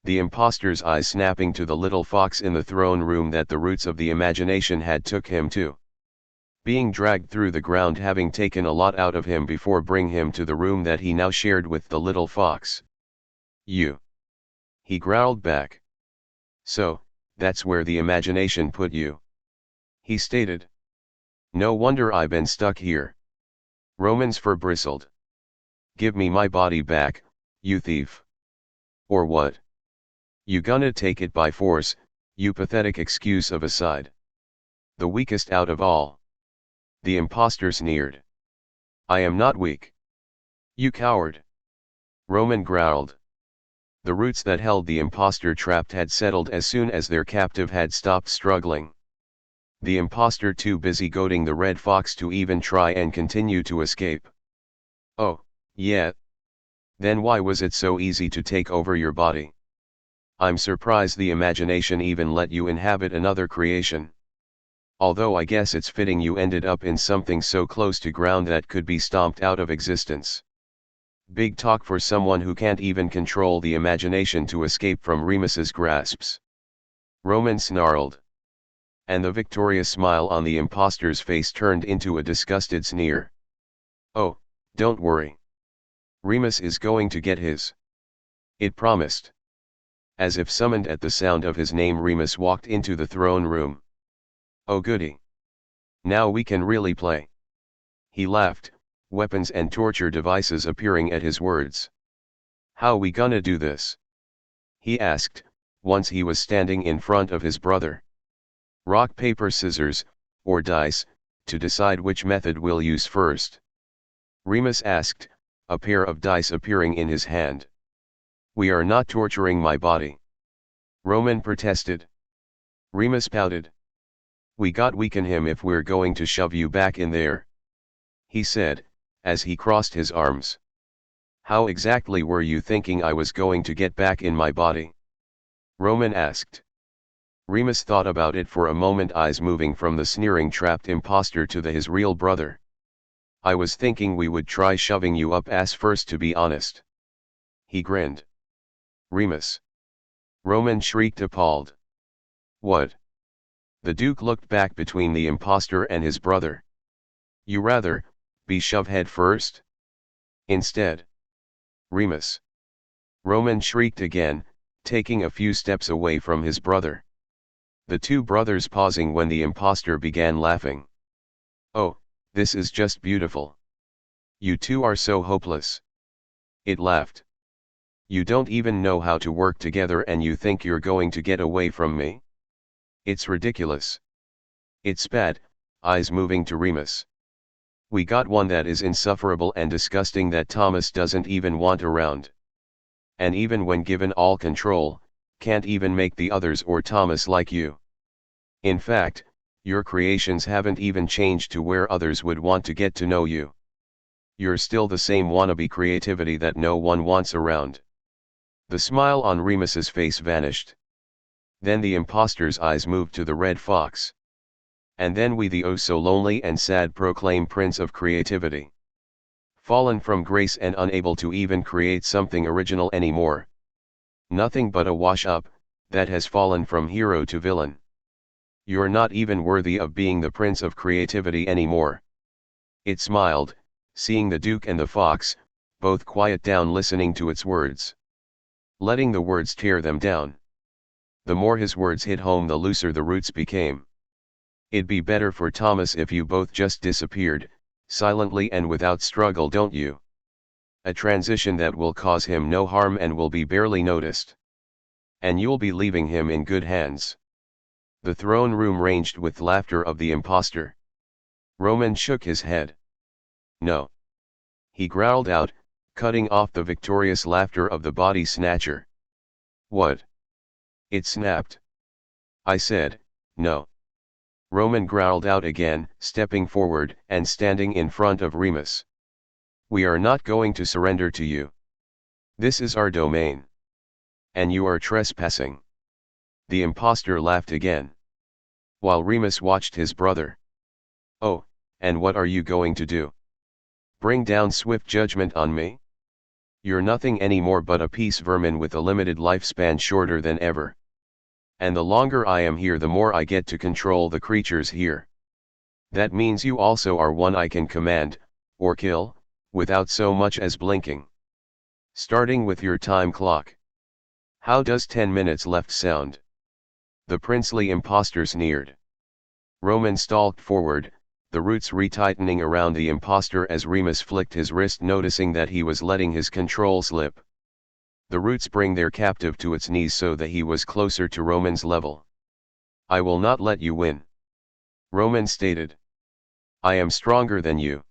The impostor's eyes snapping to the little fox in the throne room that the roots of the imagination had took him to. Being dragged through the ground having taken a lot out of him before bring him to the room that he now shared with the little fox. "You!" he growled back. "So, that's where the imagination put you," he stated. "No wonder I've been stuck here." Roman's fur bristled. "Give me my body back, you thief." "Or what? You gonna take it by force, you pathetic excuse of a side? The weakest out of all." The impostor sneered. "I am not weak." "You coward!" Roman growled. The roots that held the impostor trapped had settled as soon as their captive had stopped struggling. The impostor too busy goading the red fox to even try and continue to escape. "Oh, yeah. Then why was it so easy to take over your body? I'm surprised the imagination even let you inhabit another creation. Although I guess it's fitting you ended up in something so close to ground that could be stomped out of existence. Big talk for someone who can't even control the imagination to escape from Remus's grasps." Roman snarled. And the victorious smile on the impostor's face turned into a disgusted sneer. "Oh, don't worry. Remus is going to get his." It promised. As if summoned at the sound of his name, Remus walked into the throne room. "Oh goody. Now we can really play." He laughed, weapons and torture devices appearing at his words. "How we gonna do this?" he asked, once he was standing in front of his brother. "Rock paper scissors, or dice, to decide which method we'll use first," Remus asked, a pair of dice appearing in his hand. "We are not torturing my body," Roman protested. Remus pouted. We can him if we're going to shove you back in there," he said, as he crossed his arms. "How exactly were you thinking I was going to get back in my body?" Roman asked. Remus thought about it for a moment, eyes moving from the sneering trapped impostor to his real brother. "I was thinking we would try shoving you up ass first, to be honest." He grinned. "Remus!" Roman shrieked, appalled. "What?" The Duke looked back between the impostor and his brother. "You rather be shoved head first? Instead?" "Remus!" Roman shrieked again, taking a few steps away from his brother. The two brothers pausing when the impostor began laughing. "Oh, this is just beautiful. You two are so hopeless," it laughed. "You don't even know how to work together and you think you're going to get away from me? It's ridiculous." It spat, eyes moving to Remus. "We got one that is insufferable and disgusting that Thomas doesn't even want around. And even when given all control, can't even make the others or Thomas like you. In fact, your creations haven't even changed to where others would want to get to know you. You're still the same wannabe creativity that no one wants around." The smile on Remus's face vanished. Then the impostor's eyes moved to the red fox. "And then we, the oh so lonely and sad proclaim prince of creativity. Fallen from grace and unable to even create something original anymore. Nothing but a wash-up, that has fallen from hero to villain. You're not even worthy of being the prince of creativity anymore." It smiled, seeing the Duke and the fox, both quiet down listening to its words. Letting the words tear them down. The more his words hit home, the looser the roots became. "It'd be better for Thomas if you both just disappeared, silently and without struggle, don't you? A transition that will cause him no harm and will be barely noticed. And you'll be leaving him in good hands." The throne room ranged with laughter of the impostor. Roman shook his head. "No," he growled out, cutting off the victorious laughter of the body snatcher. "What?" It snapped. "I said, no." Roman growled out again, stepping forward and standing in front of Remus. "We are not going to surrender to you. This is our domain. And you are trespassing." The impostor laughed again. While Remus watched his brother. "Oh, and what are you going to do? Bring down swift judgment on me? You're nothing anymore but a piece vermin with a limited lifespan, shorter than ever. And the longer I am here, the more I get to control the creatures here. That means you also are one I can command, or kill, without so much as blinking. Starting with your time clock. How does 10 minutes left sound?" The princely impostor sneered. Roman stalked forward, the roots retightening around the impostor as Remus flicked his wrist, noticing that he was letting his control slip. The roots bring their captive to its knees so that he was closer to Roman's level. "I will not let you win," Roman stated. "I am stronger than you."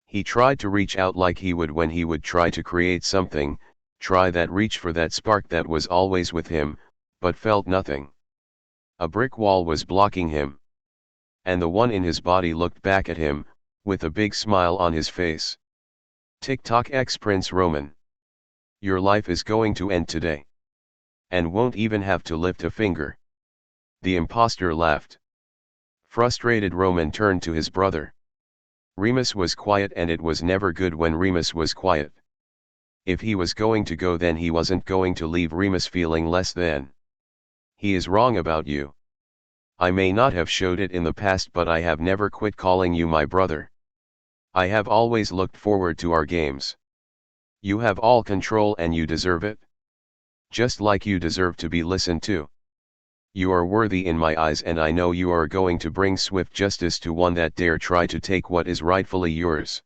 He tried to reach out like he would when he would try to create something, try that reach for that spark that was always with him, but felt nothing. A brick wall was blocking him. And the one in his body looked back at him, with a big smile on his face. "Tick-tock X Prince Roman. Your life is going to end today. And won't even have to lift a finger." The impostor laughed. Frustrated, Roman turned to his brother. Remus was quiet, and it was never good when Remus was quiet. If he was going to go, then he wasn't going to leave Remus feeling less than. "He is wrong about you. I may not have showed it in the past, but I have never quit calling you my brother. I have always looked forward to our games. You have all control and you deserve it. Just like you deserve to be listened to. You are worthy in my eyes, and I know you are going to bring swift justice to one that dare try to take what is rightfully yours.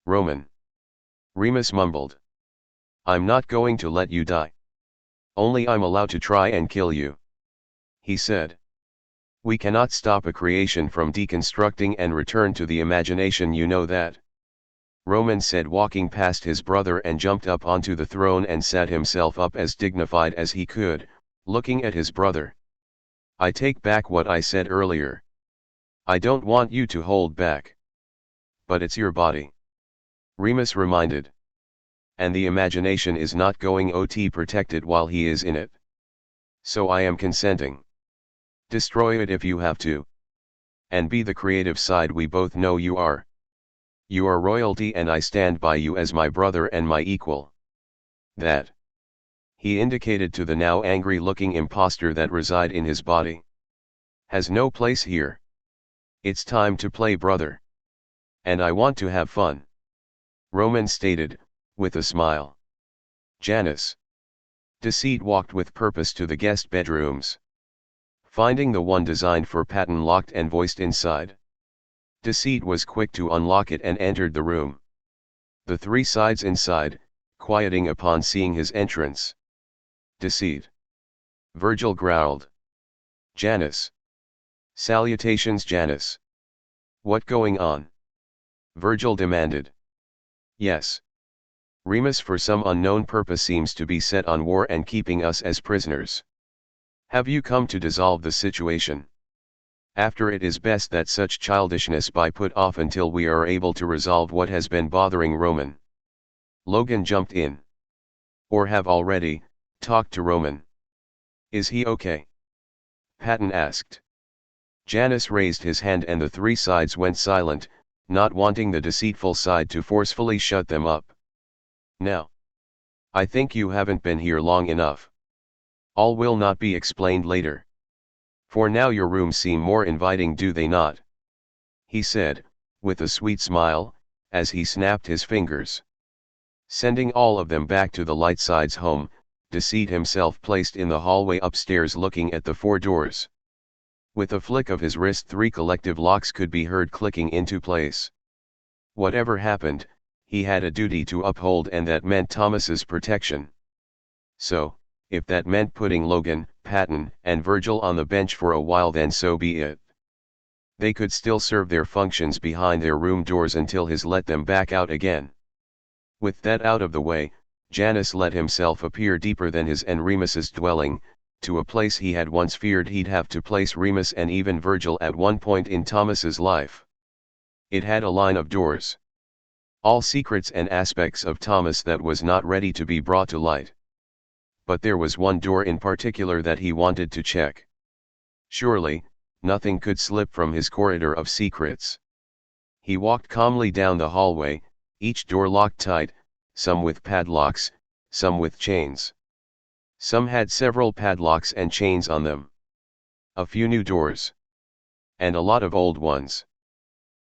Roman. Remus mumbled. I'm not going to let you die. Only I'm allowed to try and kill you. He said. We cannot stop a creation from deconstructing and return to the imagination, you know that. Roman said, walking past his brother, and jumped up onto the throne and sat himself up as dignified as he could, looking at his brother. I take back what I said earlier. I don't want you to hold back. But it's your body. Remus reminded. And the imagination is not going OT protected while he is in it. So I am consenting. Destroy it if you have to. And be the creative side we both know you are. You are royalty, and I stand by you as my brother and my equal. That. He indicated to the now angry-looking imposter that reside in his body. Has no place here. It's time to play, brother. And I want to have fun. Roman stated, with a smile. Janice. Deceit walked with purpose to the guest bedrooms. Finding the one designed for Patton locked and voiced inside. Deceit was quick to unlock it and entered the room. The three sides inside, quieting upon seeing his entrance. Deceit. Virgil growled. Janice. Salutations, Janice. What going on? Virgil demanded. Yes. Remus for some unknown purpose seems to be set on war and keeping us as prisoners. Have you come to dissolve the situation? After it is best that such childishness be put off until we are able to resolve what has been bothering Roman. Logan jumped in. Or have already, talked to Roman. Is he okay? Patton asked. Janice raised his hand and the three sides went silent, not wanting the deceitful side to forcefully shut them up. Now. I think you haven't been here long enough. All will not be explained later. For now your rooms seem more inviting, do they not? He said, with a sweet smile, as he snapped his fingers. Sending all of them back to the light side's home, Deceit himself placed in the hallway upstairs, looking at the four doors. With a flick of his wrist, three collective locks could be heard clicking into place. Whatever happened, he had a duty to uphold, and that meant Thomas's protection. So, if that meant putting Logan, Patton, and Virgil on the bench for a while, then so be it. They could still serve their functions behind their room doors until his let them back out again. With that out of the way, Janice let himself appear deeper than his and Remus's dwelling, to a place he had once feared he'd have to place Remus and even Virgil at one point in Thomas's life. It had a line of doors. All secrets and aspects of Thomas that was not ready to be brought to light. But there was one door in particular that he wanted to check. Surely, nothing could slip from his corridor of secrets. He walked calmly down the hallway, each door locked tight, some with padlocks, some with chains. Some had several padlocks and chains on them. A few new doors. And a lot of old ones.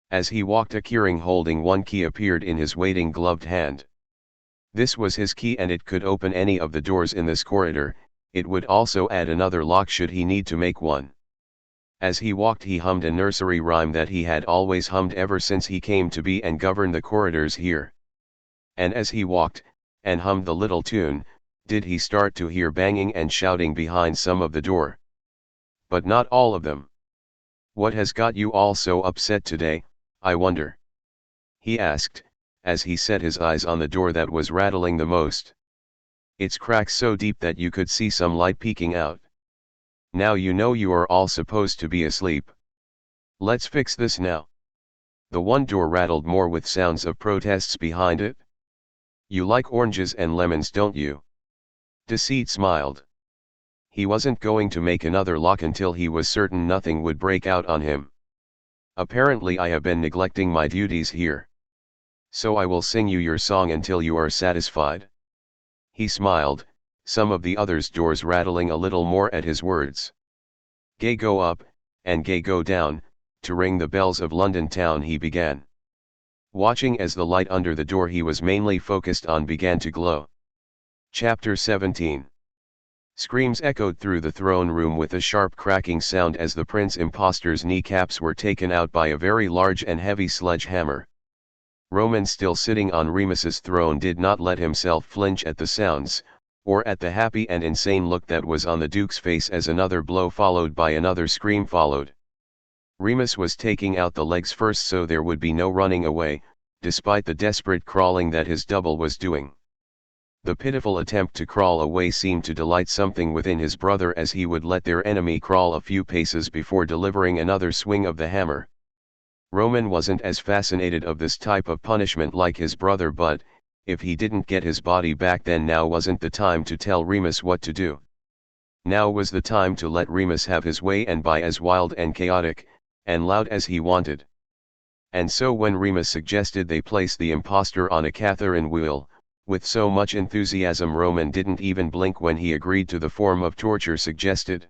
As he walked, a keyring holding one key appeared in his waiting gloved hand. This was his key, and it could open any of the doors in this corridor. It would also add another lock should he need to make one. As he walked, he hummed a nursery rhyme that he had always hummed ever since he came to be and govern the corridors here. And as he walked, and hummed the little tune, did he start to hear banging and shouting behind some of the door. But not all of them. What has got you all so upset today, I wonder? He asked, as he set his eyes on the door that was rattling the most. Its cracks so deep that you could see some light peeking out. Now you know you are all supposed to be asleep. Let's fix this now. The one door rattled more with sounds of protests behind it. You like oranges and lemons, don't you? Deceit smiled. He wasn't going to make another lock until he was certain nothing would break out on him. Apparently I have been neglecting my duties here. So I will sing you your song until you are satisfied. He smiled, some of the others' doors rattling a little more at his words. Gay, go up, and gay go down, to ring the bells of London town he began. Watching as the light under the door he was mainly focused on began to glow. Chapter 17. Screams echoed through the throne room with a sharp cracking sound as the prince impostor's kneecaps were taken out by a very large and heavy sledgehammer. Roman, still sitting on Remus's throne, did not let himself flinch at the sounds, or at the happy and insane look that was on the duke's face as another blow followed by another scream followed. Remus was taking out the legs first so there would be no running away, despite the desperate crawling that his double was doing. The pitiful attempt to crawl away seemed to delight something within his brother, as he would let their enemy crawl a few paces before delivering another swing of the hammer. Roman wasn't as fascinated of this type of punishment like his brother, but, if he didn't get his body back, then now wasn't the time to tell Remus what to do. Now was the time to let Remus have his way and be as wild and chaotic, and loud as he wanted. And so when Remus suggested they place the impostor on a Catherine wheel, with so much enthusiasm, Roman didn't even blink when he agreed to the form of torture suggested.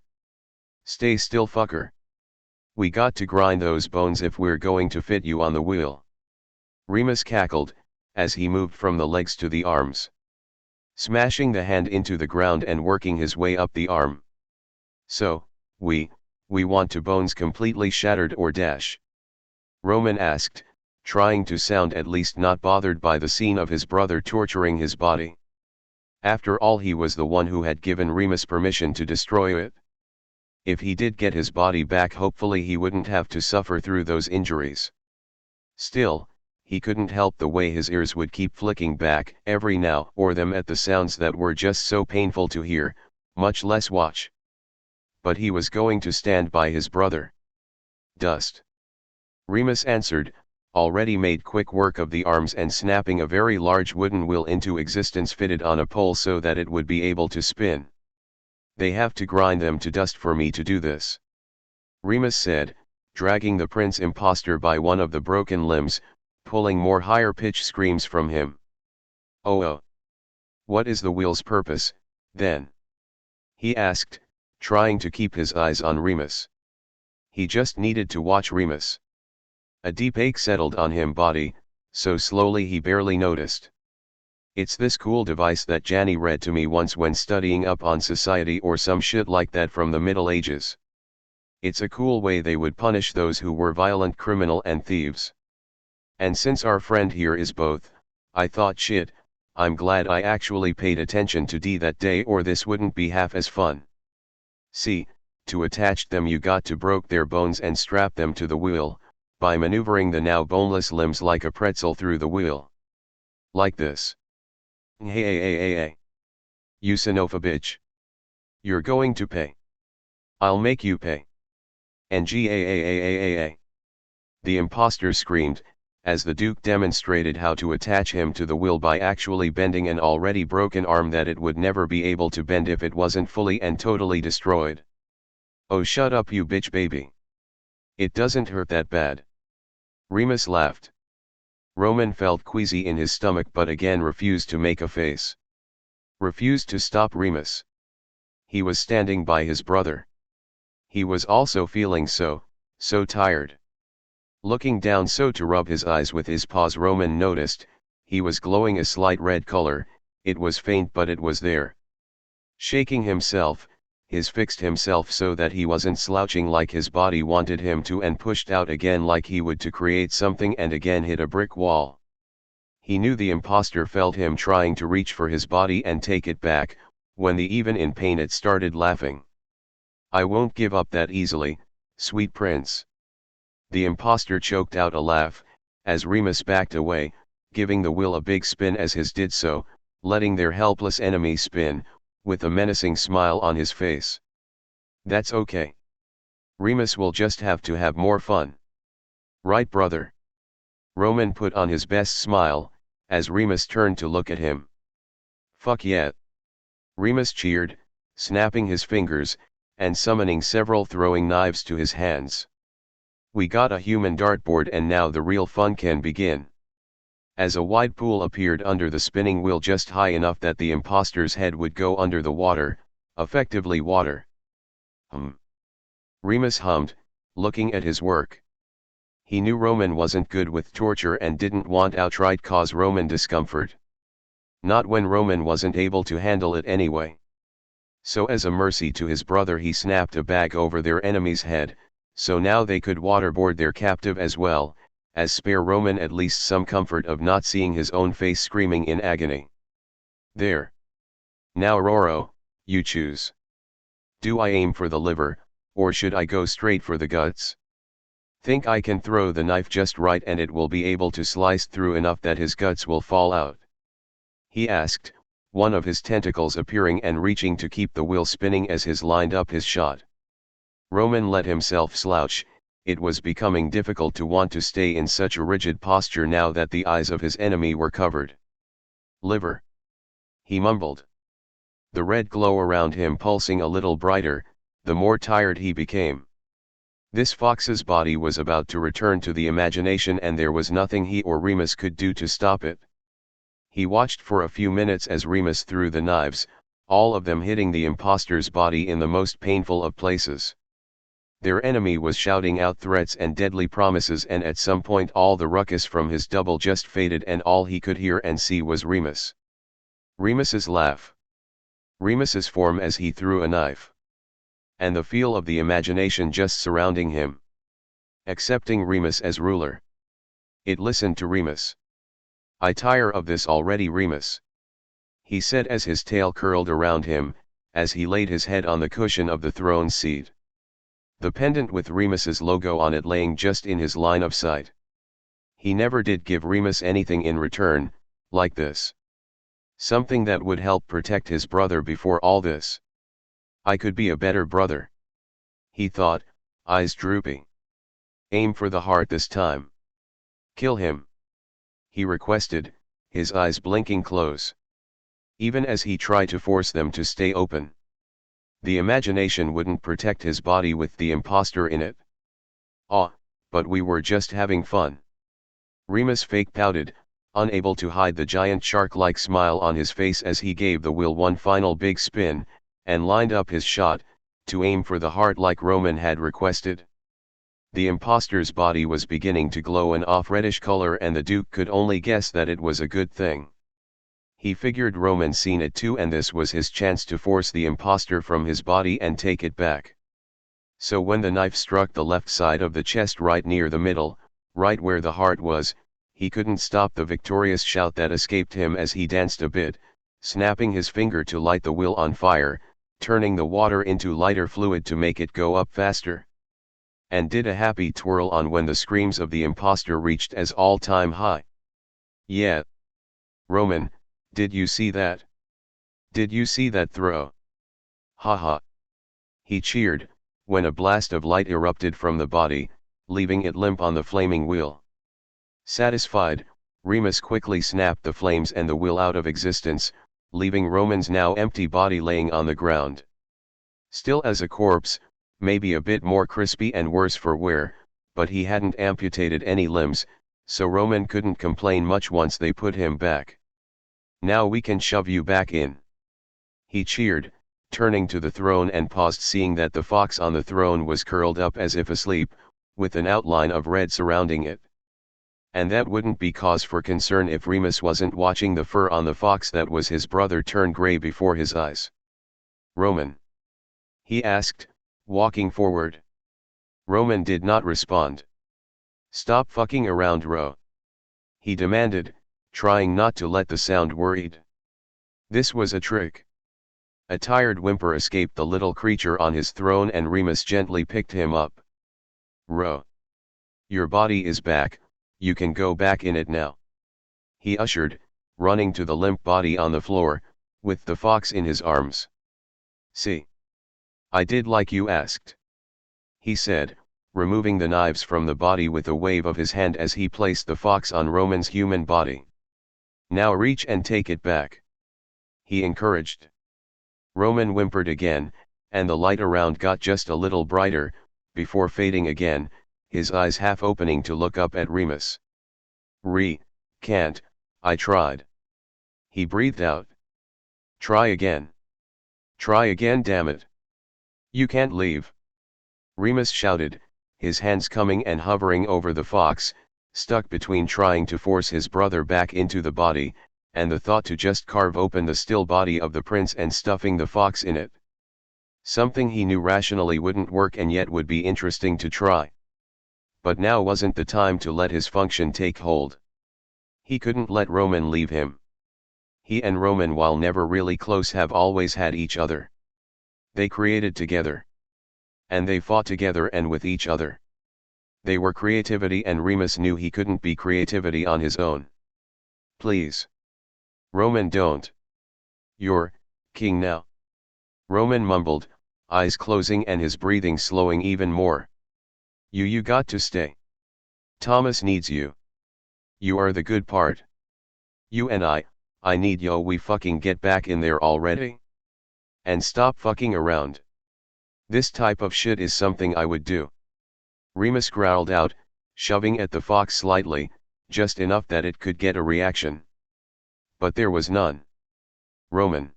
"Stay still, fucker. We got to grind those bones if we're going to fit you on the wheel." Remus cackled, as he moved from the legs to the arms, smashing the hand into the ground and working his way up the arm. "So, we want to bones completely shattered or dash?" Roman asked, trying to sound at least not bothered by the scene of his brother torturing his body. After all, he was the one who had given Remus permission to destroy it. If he did get his body back, hopefully he wouldn't have to suffer through those injuries. Still, he couldn't help the way his ears would keep flicking back every now or then at the sounds that were just so painful to hear, much less watch. But he was going to stand by his brother. "Dust," Remus answered, already made quick work of the arms and snapping a very large wooden wheel into existence fitted on a pole so that it would be able to spin. "They have to grind them to dust for me to do this," Remus said, dragging the prince impostor by one of the broken limbs, pulling more higher pitched screams from him. Oh. What is the wheel's purpose, then?" he asked, trying to keep his eyes on Remus. He just needed to watch Remus. A deep ache settled on him body, so slowly he barely noticed. "It's this cool device that Janny read to me once when studying up on society or some shit like that from the Middle Ages. It's a cool way they would punish those who were violent, criminal and thieves. And since our friend here is both, I thought, shit, I'm glad I actually paid attention to D that day, or this wouldn't be half as fun. See, to attach them you got to broke their bones and strap them to the wheel, by maneuvering the now boneless limbs like a pretzel through the wheel. Like this. Hey. You Sinopha bitch. You're going to pay. I'll make you pay. Nga. The impostor screamed, as the Duke demonstrated how to attach him to the wheel by actually bending an already broken arm that it would never be able to bend if it wasn't fully and totally destroyed. "Oh, shut up, you bitch baby. It doesn't hurt that bad." Remus laughed. Roman felt queasy in his stomach but again refused to make a face. Refused to stop Remus. He was standing by his brother. He was also feeling so tired. Looking down so to rub his eyes with his paws, Roman noticed, he was glowing a slight red color. It was faint but it was there. Shaking himself, fixed himself so that he wasn't slouching like his body wanted him to, and pushed out again like he would to create something, and again hit a brick wall. He knew the impostor felt him trying to reach for his body and take it back, when even in pain it started laughing. "I won't give up that easily, sweet prince." The impostor choked out a laugh, as Remus backed away, giving the wheel a big spin as his did so, letting their helpless enemy spin, with a menacing smile on his face. "That's okay. Remus will just have to have more fun. Right, brother?" Roman put on his best smile, as Remus turned to look at him. "Fuck yeah!" Remus cheered, snapping his fingers, and summoning several throwing knives to his hands. "We got a human dartboard and now the real fun can begin." As a wide pool appeared under the spinning wheel just high enough that the impostor's head would go under the water, effectively water. Remus hummed, looking at his work. He knew Roman wasn't good with torture and didn't want outright cause Roman discomfort. Not when Roman wasn't able to handle it anyway. So as a mercy to his brother he snapped a bag over their enemy's head, so now they could waterboard their captive as well, as spare Roman at least some comfort of not seeing his own face screaming in agony. There. Now Roro, you choose. Do I aim for the liver, or should I go straight for the guts? Think I can throw the knife just right and it will be able to slice through enough that his guts will fall out? He asked, one of his tentacles appearing and reaching to keep the wheel spinning as his lined up his shot. Roman let himself slouch. It was becoming difficult to want to stay in such a rigid posture now that the eyes of his enemy were covered. Liver. He mumbled. The red glow around him pulsing a little brighter, the more tired he became. This fox's body was about to return to the imagination and there was nothing he or Remus could do to stop it. He watched for a few minutes as Remus threw the knives, all of them hitting the imposter's body in the most painful of places. Their enemy was shouting out threats and deadly promises and at some point all the ruckus from his double just faded and all he could hear and see was Remus. Remus's laugh. Remus's form as he threw a knife. And the feel of the imagination just surrounding him. Accepting Remus as ruler. It listened to Remus. I tire of this already, Remus. He said as his tail curled around him, as he laid his head on the cushion of the throne seat. The pendant with Remus's logo on it laying just in his line of sight. He never did give Remus anything in return, like this. Something that would help protect his brother before all this. I could be a better brother. He thought, eyes droopy. Aim for the heart this time. Kill him. He requested, his eyes blinking close. Even as he tried to force them to stay open. The imagination wouldn't protect his body with the imposter in it. But we were just having fun. Remus fake pouted, unable to hide the giant shark-like smile on his face as he gave the wheel one final big spin, and lined up his shot, to aim for the heart like Roman had requested. The imposter's body was beginning to glow an off-reddish color and the Duke could only guess that it was a good thing. He figured Roman seen it too and this was his chance to force the imposter from his body and take it back. So when the knife struck the left side of the chest right near the middle, right where the heart was, he couldn't stop the victorious shout that escaped him as he danced a bit, snapping his finger to light the wheel on fire, turning the water into lighter fluid to make it go up faster. And did a happy twirl on when the screams of the imposter reached as all-time high. Yeah. Roman, did you see that? Did you see that throw? Haha. He cheered, when a blast of light erupted from the body, leaving it limp on the flaming wheel. Satisfied, Remus quickly snapped the flames and the wheel out of existence, leaving Roman's now empty body laying on the ground. Still as a corpse, maybe a bit more crispy and worse for wear, but he hadn't amputated any limbs, so Roman couldn't complain much once they put him back. Now we can shove you back in. He cheered, turning to the throne and paused seeing that the fox on the throne was curled up as if asleep, with an outline of red surrounding it. And that wouldn't be cause for concern if Remus wasn't watching the fur on the fox that was his brother turn gray before his eyes. Roman? He asked, walking forward. Roman did not respond. Stop fucking around, Ro. He demanded, trying not to let the sound worried. This was a trick. A tired whimper escaped the little creature on his throne and Remus gently picked him up. Ro. Your body is back, you can go back in it now. He ushered, running to the limp body on the floor, with the fox in his arms. See. I did like you asked. He said, removing the knives from the body with a wave of his hand as he placed the fox on Roman's human body. Now reach and take it back. He encouraged. Roman whimpered again, and the light around got just a little brighter, before fading again, his eyes half opening to look up at Remus. Can't, I tried. He breathed out. Try again. Try again, damn it. You can't leave. Remus shouted, his hands coming and hovering over the fox, stuck between trying to force his brother back into the body, and the thought to just carve open the still body of the prince and stuffing the fox in it. Something he knew rationally wouldn't work and yet would be interesting to try. But now wasn't the time to let his function take hold. He couldn't let Roman leave him. He and Roman, while never really close, have always had each other. They created together. And they fought together and with each other. They were creativity, and Remus knew he couldn't be creativity on his own. Please. Roman, don't. You're king now. Roman mumbled, eyes closing and his breathing slowing even more. You got to stay. Thomas needs you. You are the good part. You and I need yo. We fucking get back in there already. And stop fucking around. This type of shit is something I would do. Remus growled out, shoving at the fox slightly, just enough that it could get a reaction. But there was none. Roman.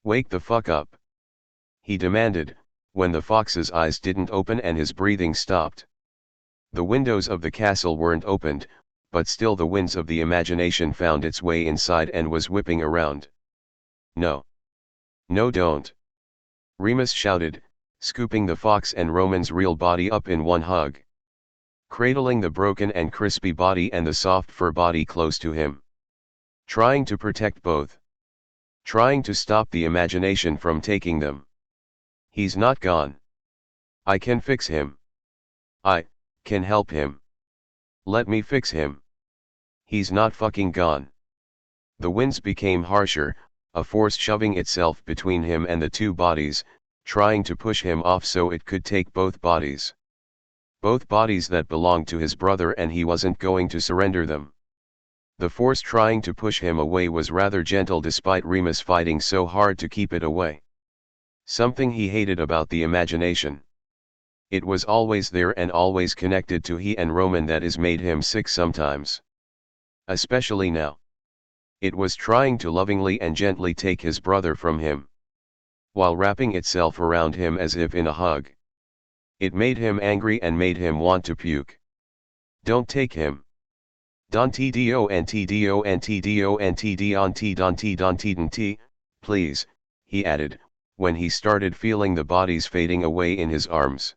Wake the fuck up. He demanded, when the fox's eyes didn't open and his breathing stopped. The windows of the castle weren't opened, but still the winds of the imagination found its way inside and was whipping around. No. No, don't. Remus shouted, scooping the fox and Roman's real body up in one hug. Cradling the broken and crispy body and the soft fur body close to him. Trying to protect both. Trying to stop the imagination from taking them. He's not gone. I can fix him. I can help him. Let me fix him. He's not fucking gone. The winds became harsher, a force shoving itself between him and the two bodies, trying to push him off so it could take both bodies. Both bodies that belonged to his brother, and he wasn't going to surrender them. The force trying to push him away was rather gentle despite Remus fighting so hard to keep it away. Something he hated about the imagination. It was always there and always connected to he and Roman that is made him sick sometimes. Especially now. It was trying to lovingly and gently take his brother from him. While wrapping itself around him as if in a hug. It made him angry and made him want to puke. Don't take him. Don t, please, he added, when he started feeling the bodies fading away in his arms.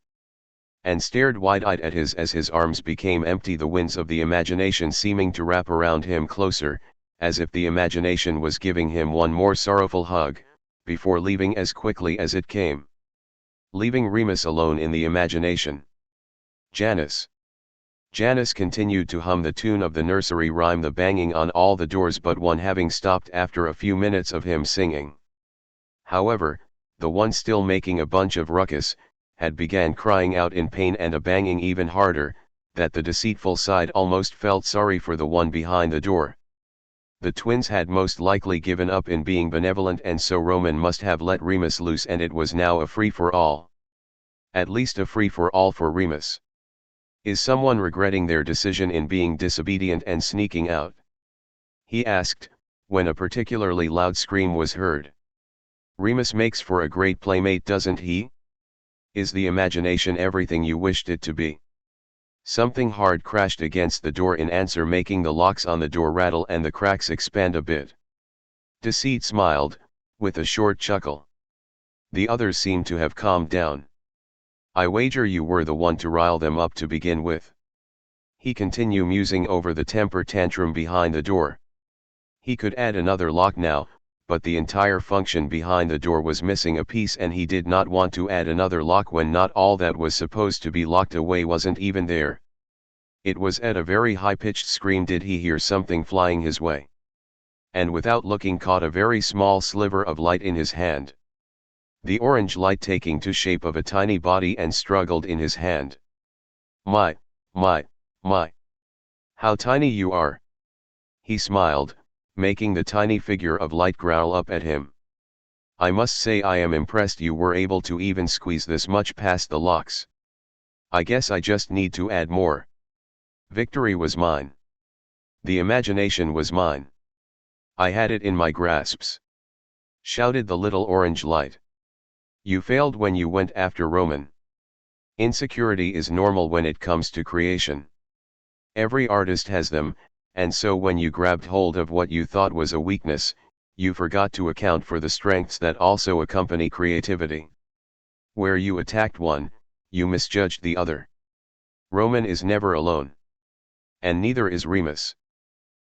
And stared wide-eyed at as his arms became empty, the winds of the imagination seeming to wrap around him closer, as if the imagination was giving him one more sorrowful hug, before leaving as quickly as it came. Leaving Remus alone in the imagination. Janice. Janice continued to hum the tune of the nursery rhyme, the banging on all the doors but one having stopped after a few minutes of him singing. However, the one still making a bunch of ruckus, had began crying out in pain and a banging even harder, that the deceitful side almost felt sorry for the one behind the door. The twins had most likely given up in being benevolent, and so Roman must have let Remus loose, and it was now a free-for-all. At least a free-for-all for Remus. Is someone regretting their decision in being disobedient and sneaking out? He asked, when a particularly loud scream was heard. Remus makes for a great playmate, doesn't he? Is the imagination everything you wished it to be? Something hard crashed against the door in answer, making the locks on the door rattle and the cracks expand a bit. Deceit smiled, with a short chuckle. The others seemed to have calmed down. I wager you were the one to rile them up to begin with. He continued, musing over the temper tantrum behind the door. He could add another lock now, but the entire function behind the door was missing a piece, and he did not want to add another lock when not all that was supposed to be locked away wasn't even there. It was at a very high-pitched scream did he hear something flying his way. And without looking caught a very small sliver of light in his hand. The orange light taking to shape of a tiny body and struggled in his hand. My. How tiny you are. He smiled, making the tiny figure of light growl up at him. I must say I am impressed you were able to even squeeze this much past the locks. I guess I just need to add more. Victory was mine. The imagination was mine. I had it in my grasps. Shouted the little orange light. You failed when you went after Roman. Insecurity is normal when it comes to creation. Every artist has them, and so when you grabbed hold of what you thought was a weakness, you forgot to account for the strengths that also accompany creativity. Where you attacked one, you misjudged the other. Roman is never alone. And neither is Remus.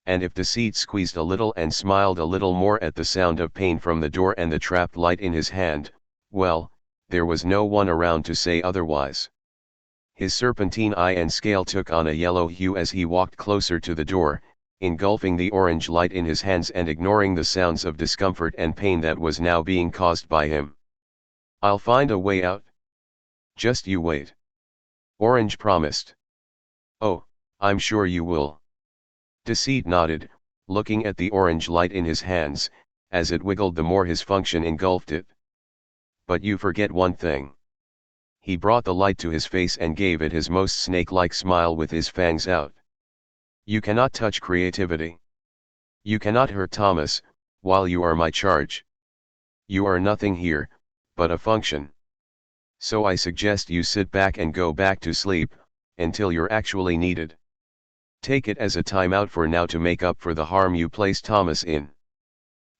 And if Deceit squeezed a little and smiled a little more at the sound of pain from the door and the trapped light in his hand, well, there was no one around to say otherwise. His serpentine eye and scale took on a yellow hue as he walked closer to the door, engulfing the orange light in his hands and ignoring the sounds of discomfort and pain that was now being caused by him. "I'll find a way out. Just you wait," Orange promised. "Oh, I'm sure you will." Deceit nodded, looking at the orange light in his hands. As it wiggled, the more his function engulfed it. "But you forget one thing." He brought the light to his face and gave it his most snake-like smile with his fangs out. "You cannot touch creativity. You cannot hurt Thomas, while you are my charge. You are nothing here, but a function. So I suggest you sit back and go back to sleep, until you're actually needed. Take it as a timeout for now to make up for the harm you placed Thomas in,"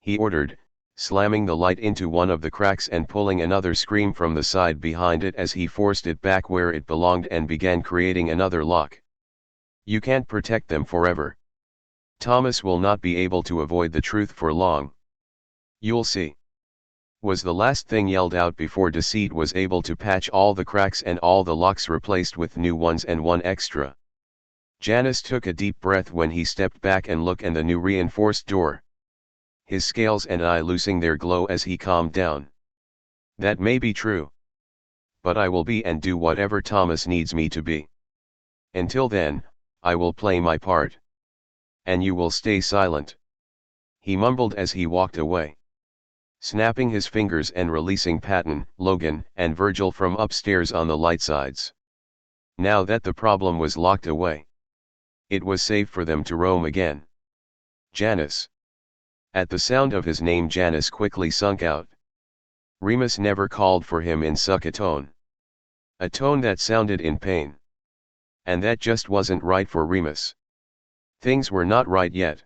he ordered, slamming the light into one of the cracks and pulling another screen from the side behind it as he forced it back where it belonged and began creating another lock. "You can't protect them forever. Thomas will not be able to avoid the truth for long. You'll see," was the last thing yelled out before Deceit was able to patch all the cracks and all the locks replaced with new ones and one extra. Janice took a deep breath when he stepped back and looked at the new reinforced door. His scales and eye losing their glow as he calmed down. "That may be true. But I will be and do whatever Thomas needs me to be. Until then, I will play my part. And you will stay silent," he mumbled as he walked away. Snapping his fingers and releasing Patton, Logan, and Virgil from upstairs on the light sides. Now that the problem was locked away, it was safe for them to roam again. "Janice." At the sound of his name, Janice quickly sunk out. Remus never called for him in such a tone. A tone that sounded in pain. And that just wasn't right for Remus. Things were not right yet.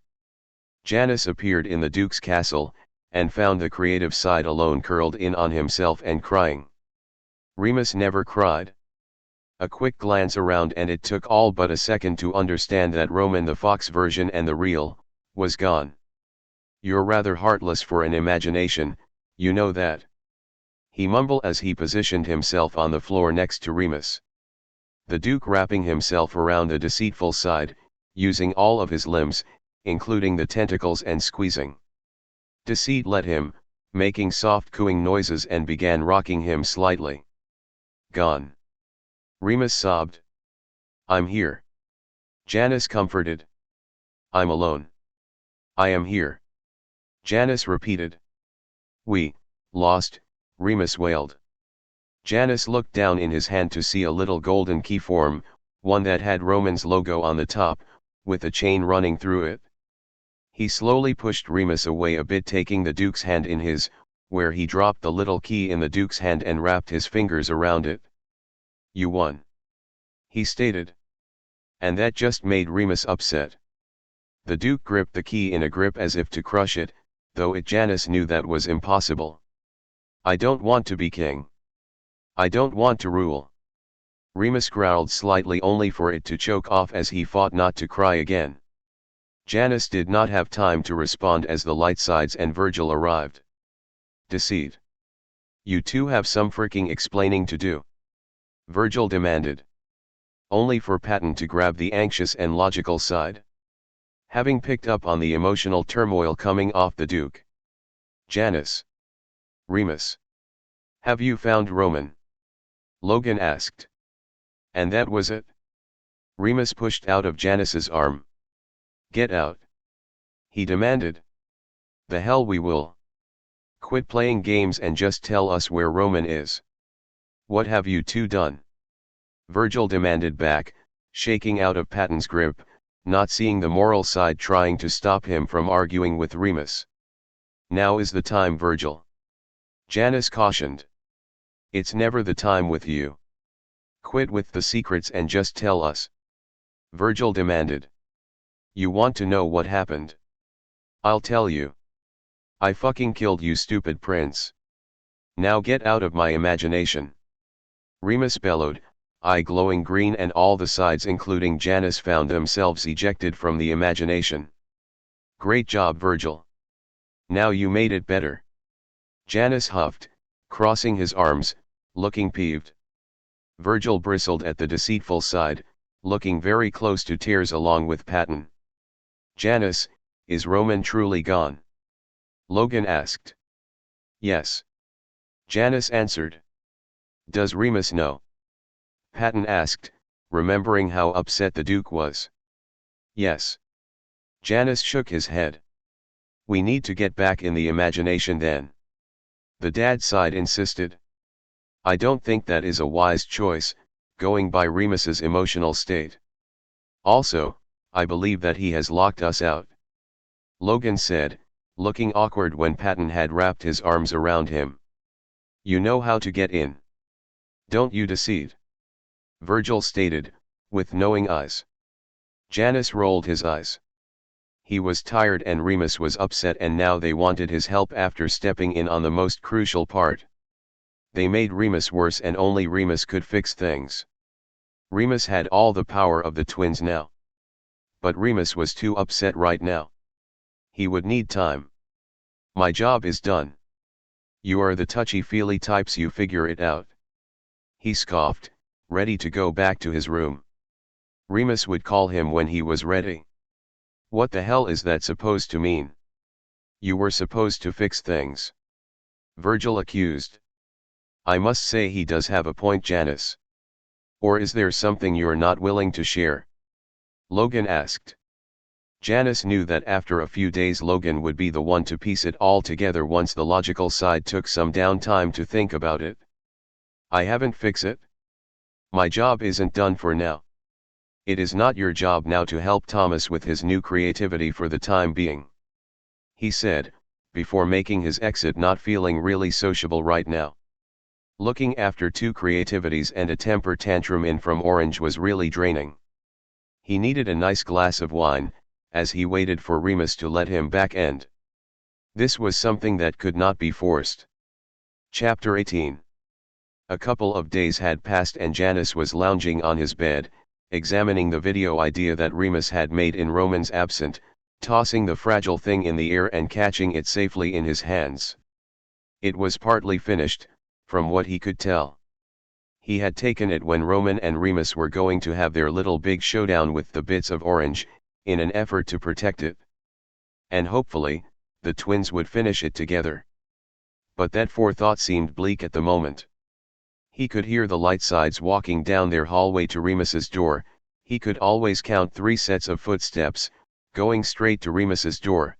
Janice appeared in the Duke's castle, and found the creative side alone curled in on himself and crying. Remus never cried. A quick glance around and it took all but a second to understand that Roman, the Fox version and the real, was gone. "You're rather heartless for an imagination, you know that," he mumbled as he positioned himself on the floor next to Remus. The Duke wrapping himself around the deceitful side, using all of his limbs, including the tentacles, and squeezing. Deceit let him, making soft cooing noises, and began rocking him slightly. "Gone." Remus sobbed. "I'm here." Janice comforted. "I'm alone." "I am here." Janice repeated. "We lost," Remus wailed. Janice looked down in his hand to see a little golden key form, one that had Roman's logo on the top, with a chain running through it. He slowly pushed Remus away a bit, taking the Duke's hand in his, where he dropped the little key in the Duke's hand and wrapped his fingers around it. "You won," he stated. And that just made Remus upset. The Duke gripped the key in a grip as if to crush it, though Janice knew that was impossible. "I don't want to be king. I don't want to rule." Remus growled slightly, only for it to choke off as he fought not to cry again. Janice did not have time to respond as the Lightsides and Virgil arrived. "Deceit. You two have some freaking explaining to do," Virgil demanded. Only for Patton to grab the anxious and logical side. Having picked up on the emotional turmoil coming off the Duke. "Janice. Remus. Have you found Roman?" Logan asked. And that was it? Remus pushed out of Janice's arm. "Get out," he demanded. "The hell we will. Quit playing games and just tell us where Roman is." "What have you two done?" Virgil demanded back, shaking out of Patton's grip, not seeing the moral side trying to stop him from arguing with Remus. "Now is the time, Virgil," Janice cautioned. "It's never the time with you. Quit with the secrets and just tell us. Virgil demanded. You want to know what happened? I'll tell you. I fucking killed you, stupid prince. Now get out of my imagination. Remus bellowed, eye glowing green, and all the sides including Janice found themselves ejected from the imagination. Great job, Virgil. Now you made it better. Janice huffed, crossing his arms, looking peeved. Virgil bristled at the deceitful side, looking very close to tears along with Patton. Janice, is Roman truly gone? Logan asked. Yes. Janice answered. Does Remus know? Patton asked, remembering how upset the Duke was. Yes. Janice shook his head. We need to get back in the imagination then. The dad side insisted. I don't think that is a wise choice, going by Remus's emotional state. Also, I believe that he has locked us out. Logan said, looking awkward when Patton had wrapped his arms around him. You know how to get in. Don't you deceive. Virgil stated, with knowing eyes. Janice rolled his eyes. He was tired and Remus was upset, and now they wanted his help after stepping in on the most crucial part. They made Remus worse and only Remus could fix things. Remus had all the power of the twins now. But Remus was too upset right now. He would need time. My job is done. You are the touchy-feely types, you figure it out. He scoffed, ready to go back to his room. Remus would call him when he was ready. What the hell is that supposed to mean? You were supposed to fix things. Virgil accused. I must say he does have a point, Janice. Or is there something you're not willing to share? Logan asked. Janice knew that after a few days Logan would be the one to piece it all together once the logical side took some downtime to think about it. I haven't fixed it. My job isn't done for now. It is not your job now to help Thomas with his new creativity for the time being. He said, before making his exit, not feeling really sociable right now. Looking after two creativities and a temper tantrum in from Orange was really draining. He needed a nice glass of wine, as he waited for Remus to let him back, and this was something that could not be forced. Chapter 18. A couple of days had passed and Janice was lounging on his bed, examining the video idea that Remus had made in Roman's absence, tossing the fragile thing in the air and catching it safely in his hands. It was partly finished, from what he could tell. He had taken it when Roman and Remus were going to have their little big showdown with the bits of orange, in an effort to protect it. And hopefully, the twins would finish it together. But that forethought seemed bleak at the moment. He could hear the Lightsides walking down their hallway to Remus's door. He could always count 3 sets of footsteps, going straight to Remus's door.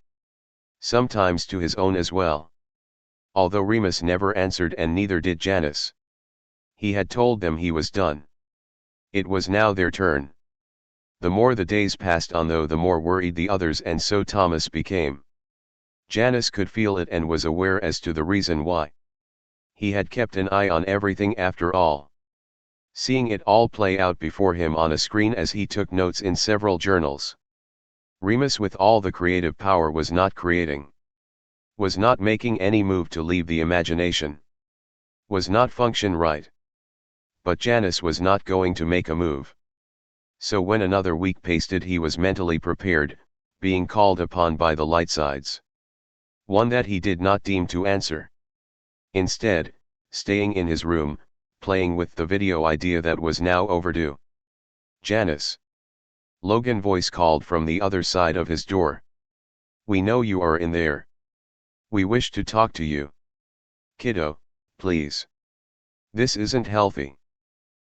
Sometimes to his own as well. Although Remus never answered and neither did Janice. He had told them he was done. It was now their turn. The more the days passed on though, the more worried the others and so Thomas became. Janice could feel it and was aware as to the reason why. He had kept an eye on everything after all. Seeing it all play out before him on a screen as he took notes in several journals. Remus with all the creative power was not creating. Was not making any move to leave the imagination. Was not function right. But Janice was not going to make a move. So when another week passed he was mentally prepared, being called upon by the Lightsides. One that he did not deem to answer. Instead, staying in his room, playing with the video idea that was now overdue. Janice. Logan's voice called from the other side of his door. We know you are in there. We wish to talk to you. Kiddo, please. This isn't healthy.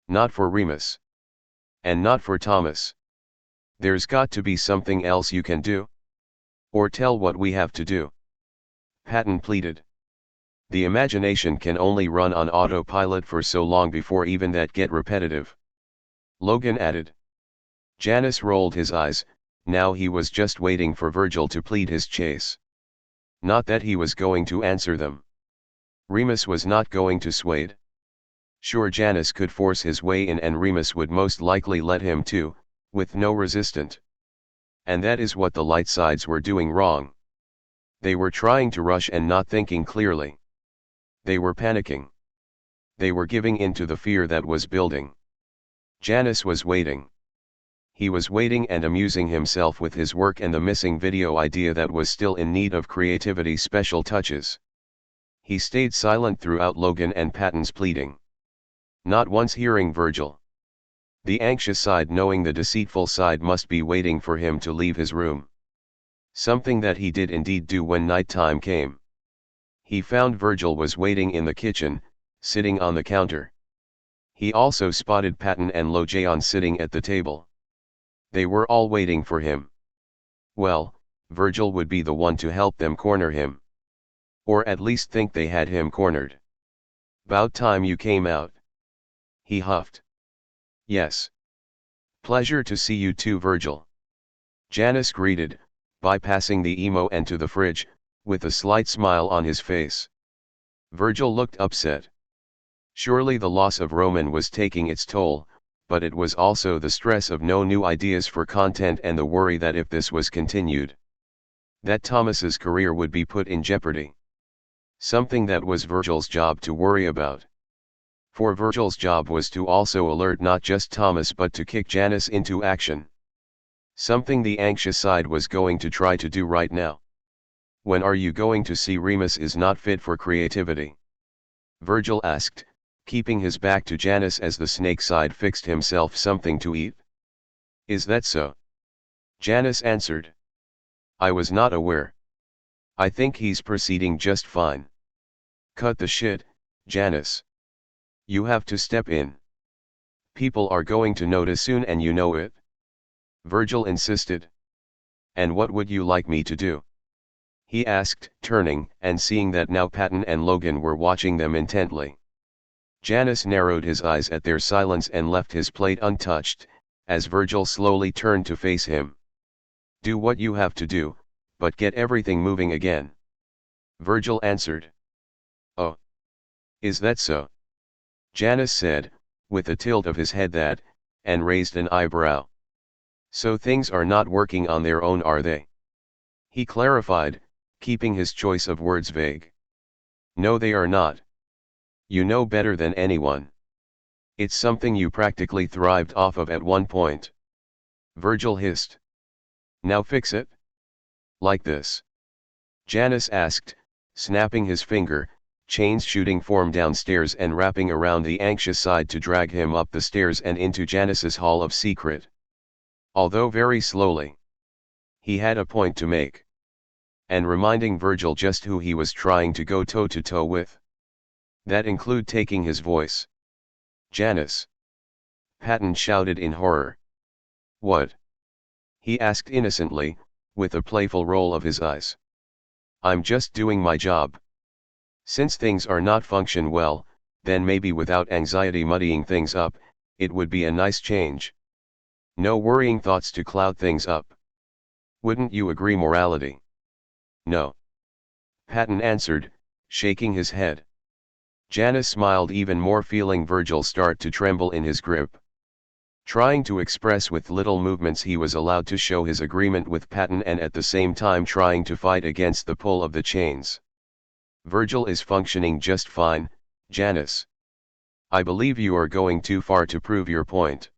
Not for Remus. And not for Thomas. There's got to be something else you can do. Or tell what we have to do. Patton pleaded. The imagination can only run on autopilot for so long before even that get repetitive. Logan added. Janice rolled his eyes, now he was just waiting for Virgil to plead his case. Not that he was going to answer them. Remus was not going to sway. Sure, Janice could force his way in and Remus would most likely let him too, with no resistance. And that is what the light sides were doing wrong. They were trying to rush and not thinking clearly. They were panicking. They were giving in to the fear that was building. Janice was waiting. He was waiting and amusing himself with his work and the missing video idea that was still in need of creativity special touches. He stayed silent throughout Logan and Patton's pleading. Not once hearing Virgil. The anxious side knowing the deceitful side must be waiting for him to leave his room. Something that he did indeed do when nighttime came. He found Virgil was waiting in the kitchen, sitting on the counter. He also spotted Patton and Lojaon sitting at the table. They were all waiting for him. Well, Virgil would be the one to help them corner him. Or at least think they had him cornered. "'Bout time you came out," he huffed. "Yes. Pleasure to see you too, Virgil," Janice greeted, bypassing the emo and to the fridge, with a slight smile on his face. Virgil looked upset. Surely the loss of Roman was taking its toll, but it was also the stress of no new ideas for content and the worry that if this was continued, that Thomas's career would be put in jeopardy. Something that was Virgil's job to worry about. For Virgil's job was to also alert not just Thomas but to kick Janice into action. Something the anxious side was going to try to do right now. "When are you going to see Remus is not fit for creativity?" Virgil asked, keeping his back to Janice as the snake side fixed himself something to eat. "Is that so?" Janice answered. "I was not aware. I think he's proceeding just fine." "Cut the shit, Janice. You have to step in. People are going to notice soon and you know it," Virgil insisted. "And what would you like me to do?" he asked, turning and seeing that now Patton and Logan were watching them intently. Janice narrowed his eyes at their silence and left his plate untouched, as Virgil slowly turned to face him. "Do what you have to do, but get everything moving again," Virgil answered. "Oh. Is that so?" Janice said, with a tilt of his head that, and raised an eyebrow. "So things are not working on their own, are they?" he clarified, keeping his choice of words vague. "No, they are not. You know better than anyone. It's something you practically thrived off of at one point," Virgil hissed. "Now fix it." "Like this?" Janice asked, snapping his finger, chains shooting form downstairs and wrapping around the anxious side to drag him up the stairs and into Janice's hall of secret. Although very slowly. He had a point to make. And reminding Virgil just who he was trying to go toe-to-toe with. That include taking his voice. "Janice!" Patton shouted in horror. "What?" he asked innocently, with a playful roll of his eyes. "I'm just doing my job. Since things are not function well, then maybe without anxiety muddying things up, it would be a nice change. No worrying thoughts to cloud things up. Wouldn't you agree, morality?" "No," Patton answered, shaking his head. Janice smiled even more, feeling Virgil start to tremble in his grip. Trying to express with little movements he was allowed to show his agreement with Patton and at the same time trying to fight against the pull of the chains. "Virgil is functioning just fine, Janice. I believe you are going too far to prove your point."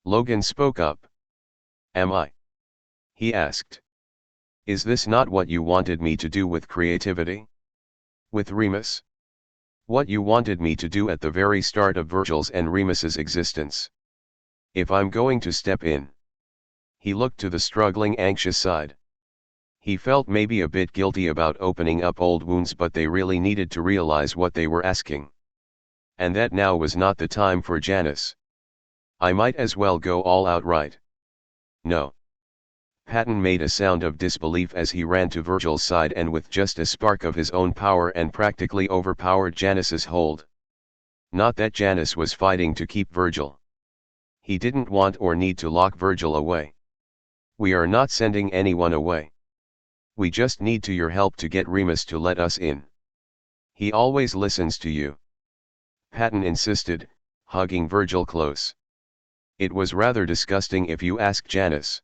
Logan spoke up. "Am I?" he asked. "Is this not what you wanted me to do with creativity? With Remus? What you wanted me to do at the very start of Virgil's and Remus's existence? If I'm going to step in..." He looked to the struggling anxious side. He felt maybe a bit guilty about opening up old wounds, but they really needed to realize what they were asking. And that now was not the time for Janice. "I might as well go all out, right?" "No." Patton made a sound of disbelief as he ran to Virgil's side and with just a spark of his own power and practically overpowered Janice's hold. Not that Janice was fighting to keep Virgil. He didn't want or need to lock Virgil away. "We are not sending anyone away. We just need your help to get Remus to let us in. He always listens to you." Patton insisted, hugging Virgil close. It was rather disgusting if you ask Janice.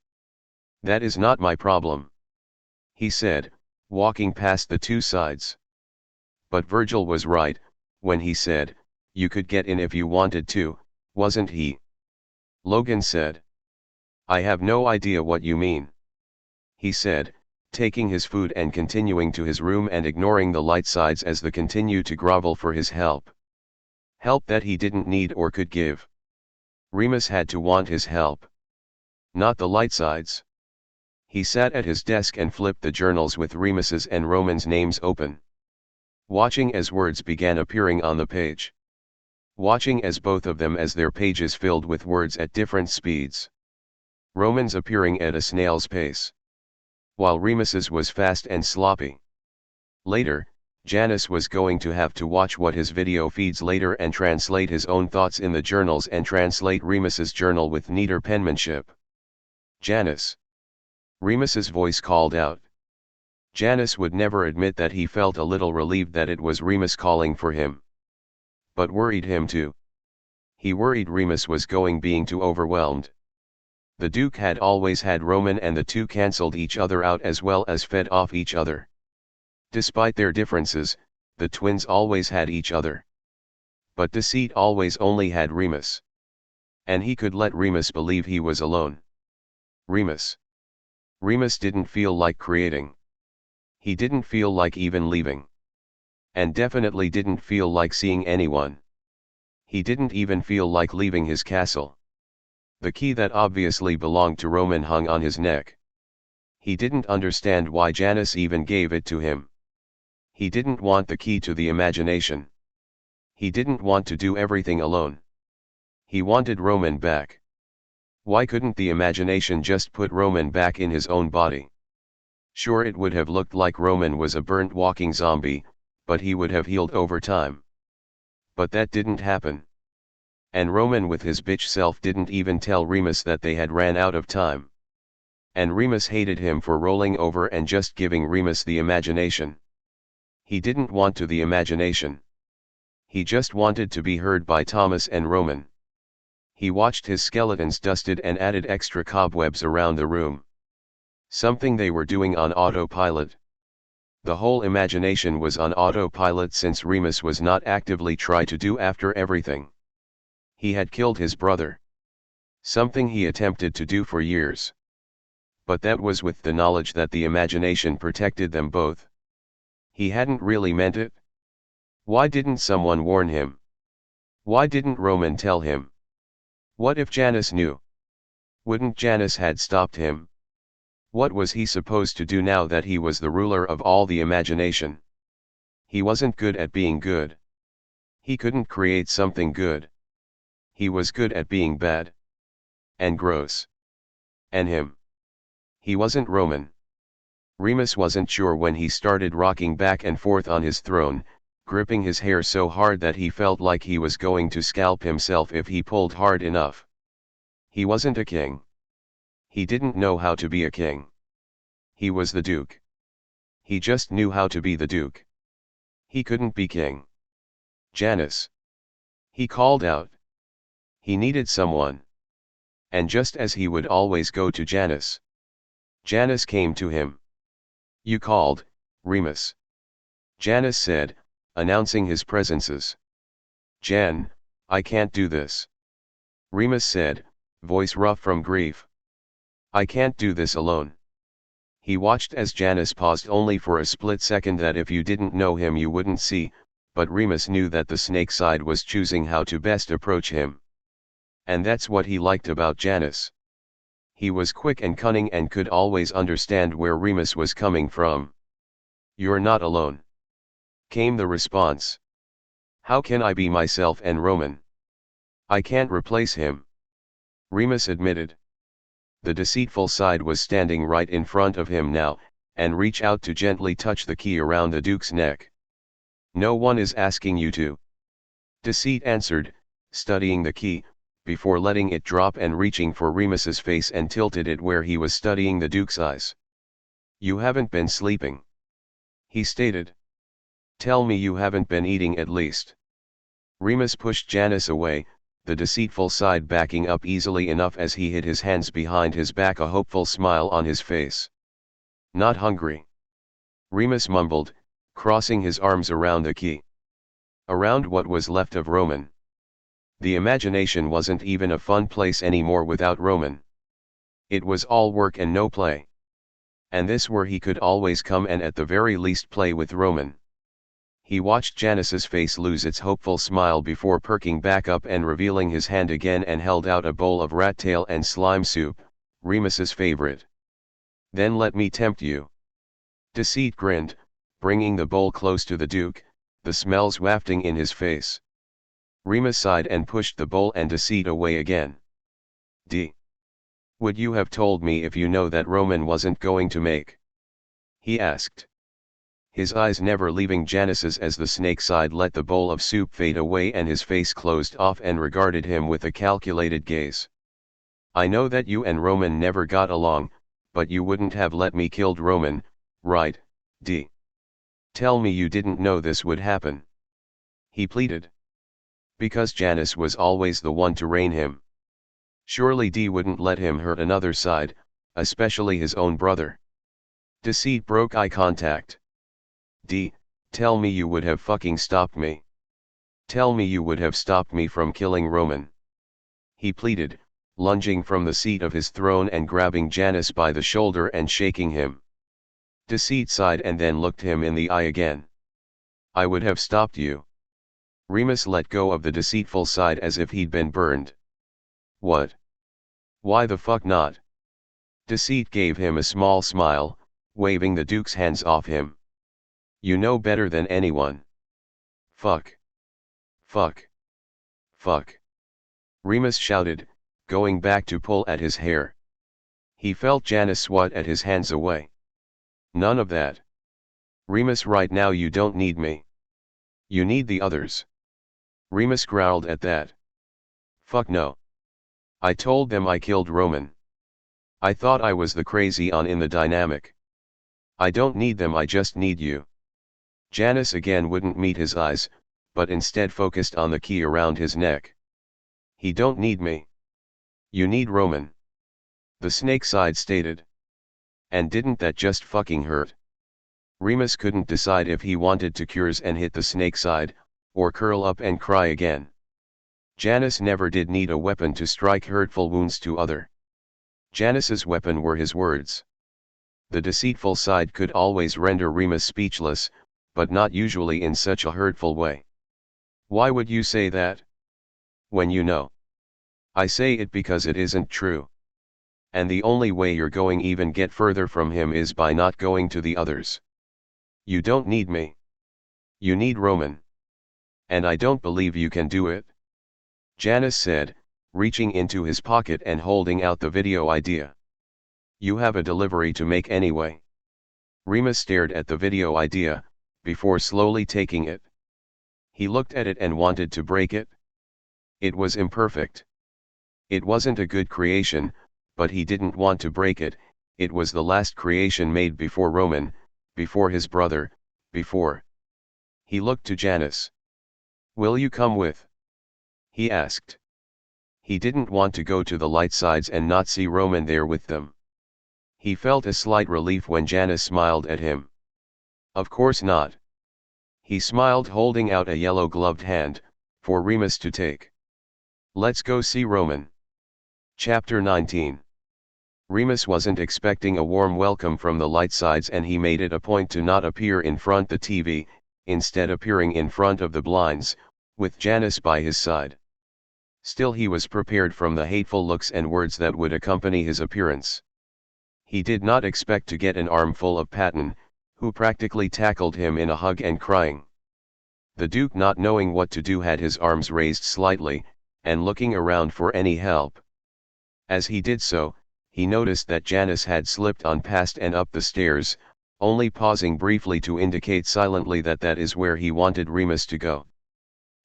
That is not my problem, he said, walking past the two sides. But Virgil was right, when he said, you could get in if you wanted to, wasn't he? Logan said. I have no idea what you mean, he said, taking his food and continuing to his room and ignoring the light sides as they continued to grovel for his help. Help that he didn't need or could give. Remus had to want his help, not the light sides. He sat at his desk and flipped the journals with Remus's and Roman's names open. Watching as words began appearing on the page. Watching as both of them as their pages filled with words at different speeds. Roman's appearing at a snail's pace, while Remus's was fast and sloppy. Later, Janice was going to have to watch what his video feeds later and translate his own thoughts in the journals and translate Remus's journal with neater penmanship. Janice. Remus's voice called out. Janice would never admit that he felt a little relieved that it was Remus calling for him. But worried him too. He worried Remus was being too overwhelmed. The Duke had always had Roman and the two cancelled each other out as well as fed off each other. Despite their differences, the twins always had each other. But Deceit always only had Remus. And he could let Remus believe he was alone. Remus. Remus didn't feel like creating. He didn't feel like even leaving. And definitely didn't feel like seeing anyone. He didn't even feel like leaving his castle. The key that obviously belonged to Roman hung on his neck. He didn't understand why Janice even gave it to him. He didn't want the key to the imagination. He didn't want to do everything alone. He wanted Roman back. Why couldn't the imagination just put Roman back in his own body? Sure, it would have looked like Roman was a burnt walking zombie, but he would have healed over time. But that didn't happen. And Roman with his bitch self didn't even tell Remus that they had ran out of time. And Remus hated him for rolling over and just giving Remus the imagination. He didn't want to the imagination. He just wanted to be heard by Thomas and Roman. He watched his skeletons dusted and added extra cobwebs around the room. Something they were doing on autopilot. The whole imagination was on autopilot since Remus was not actively trying to do after everything. He had killed his brother. Something he attempted to do for years. But that was with the knowledge that the imagination protected them both. He hadn't really meant it. Why didn't someone warn him? Why didn't Roman tell him? What if Janice knew? Wouldn't Janice had stopped him? What was he supposed to do now that he was the ruler of all the imagination? He wasn't good at being good. He couldn't create something good. He was good at being bad. And gross. And him. He wasn't Roman. Remus wasn't sure when he started rocking back and forth on his throne, gripping his hair so hard that he felt like he was going to scalp himself if he pulled hard enough. He wasn't a king. He didn't know how to be a king. He was the Duke. He just knew how to be the Duke. He couldn't be king. Janice. He called out. He needed someone. And just as he would always go to Janice. Janice came to him. You called, Remus. Janice said, announcing his presences. Jan, I can't do this. Remus said, voice rough from grief. I can't do this alone. He watched as Janice paused only for a split second that if you didn't know him you wouldn't see, but Remus knew that the snake side was choosing how to best approach him. And that's what he liked about Janice. He was quick and cunning and could always understand where Remus was coming from. You're not alone. Came the response. How can I be myself and Roman? I can't replace him. Remus admitted. The deceitful side was standing right in front of him now, and reach out to gently touch the key around the Duke's neck. No one is asking you to. Deceit answered, studying the key, before letting it drop and reaching for Remus's face and tilted it where he was studying the Duke's eyes. You haven't been sleeping, he stated. Tell me you haven't been eating at least. Remus pushed Janice away, the deceitful side backing up easily enough as he hid his hands behind his back, a hopeful smile on his face. Not hungry? Remus mumbled, crossing his arms around the key. Around what was left of Roman. The imagination wasn't even a fun place anymore without Roman. It was all work and no play. And this where he could always come and at the very least play with Roman. He watched Janice's face lose its hopeful smile before perking back up and revealing his hand again, and held out a bowl of rat tail and slime soup, Remus's favorite. Then let me tempt you. Deceit grinned, bringing the bowl close to the Duke, the smells wafting in his face. Remus sighed and pushed the bowl and Deceit away again. Would you have told me if you know that Roman wasn't going to make? He asked. His eyes never leaving Janice's as the snake side let the bowl of soup fade away and his face closed off and regarded him with a calculated gaze. I know that you and Roman never got along, but you wouldn't have let me killed Roman, right, D? Tell me you didn't know this would happen. He pleaded. Because Janice was always the one to rein him. Surely D wouldn't let him hurt another side, especially his own brother. Deceit broke eye contact. D, tell me you would have fucking stopped me. Tell me you would have stopped me from killing Roman. He pleaded, lunging from the seat of his throne and grabbing Janice by the shoulder and shaking him. Deceit sighed and then looked him in the eye again. I would have stopped you. Remus let go of the deceitful side as if he'd been burned. What? Why the fuck not? Deceit gave him a small smile, waving the Duke's hands off him. You know better than anyone. Fuck. Fuck. Fuck. Remus shouted, going back to pull at his hair. He felt Janice swat at his hands away. None of that. Remus, right now you don't need me. You need the others. Remus growled at that. Fuck no. I told them I killed Roman. I thought I was the crazy one in the dynamic. I don't need them, I just need you. Janice again wouldn't meet his eyes, but instead focused on the key around his neck. He don't need me. You need Roman. The snake side stated. And didn't that just fucking hurt? Remus couldn't decide if he wanted to curse and hit the snake side, or curl up and cry again. Janice never did need a weapon to strike hurtful wounds to other. Janice's weapon were his words. The deceitful side could always render Remus speechless, but not usually in such a hurtful way. Why would you say that? When you know. I say it because it isn't true. And the only way you're going even get further from him is by not going to the others. You don't need me. You need Roman. And I don't believe you can do it. Janice said, reaching into his pocket and holding out the video idea. You have a delivery to make anyway. Remus stared at the video idea, before slowly taking it. He looked at it and wanted to break it. It was imperfect. It wasn't a good creation, but he didn't want to break it. It was the last creation made before Roman, before his brother, before. He looked to Janice. Will you come with? He asked. He didn't want to go to the light sides and not see Roman there with them. He felt a slight relief when Janice smiled at him. Of course not. He smiled, holding out a yellow-gloved hand, for Remus to take. Let's go see Roman. Chapter 19. Remus wasn't expecting a warm welcome from the light sides, and he made it a point to not appear in front the TV, instead appearing in front of the blinds, with Janice by his side. Still, he was prepared from the hateful looks and words that would accompany his appearance. He did not expect to get an armful of Patton, who practically tackled him in a hug and crying. The Duke, not knowing what to do, had his arms raised slightly, and looking around for any help. As he did so, he noticed that Janice had slipped on past and up the stairs, only pausing briefly to indicate silently that that is where he wanted Remus to go.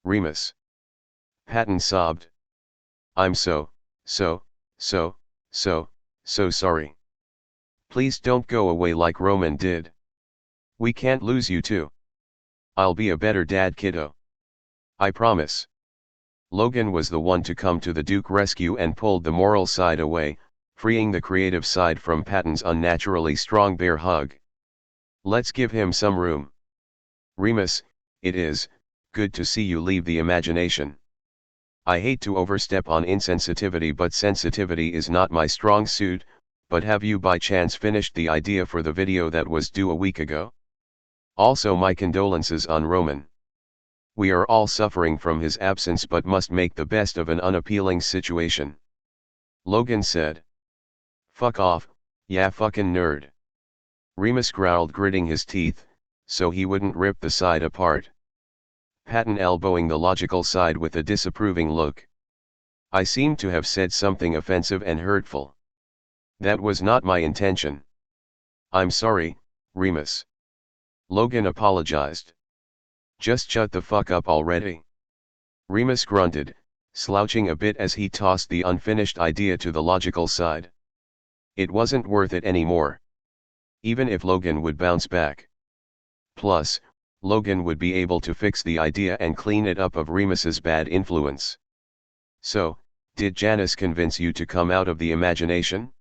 Remus. Patton sobbed. I'm so sorry. Please don't go away like Roman did. We can't lose you too. I'll be a better dad, kiddo. I promise. Logan was the one to come to the Duke rescue and pulled the moral side away, freeing the creative side from Patton's unnaturally strong bear hug. Let's give him some room. Remus, it is good to see you leave the imagination. I hate to overstep on insensitivity, but sensitivity is not my strong suit, but have you by chance finished the idea for the video that was due a week ago? Also my condolences on Roman. We are all suffering from his absence but must make the best of an unappealing situation. Logan said. Fuck off, yeah fucking nerd. Remus growled, gritting his teeth, so he wouldn't rip the side apart. Patton elbowing the logical side with a disapproving look. I seem to have said something offensive and hurtful. That was not my intention. I'm sorry, Remus. Logan apologized. Just shut the fuck up already. Remus grunted, slouching a bit as he tossed the unfinished idea to the logical side. It wasn't worth it anymore. Even if Logan would bounce back. Plus, Logan would be able to fix the idea and clean it up of Remus's bad influence. So, did Janice convince you to come out of the imagination?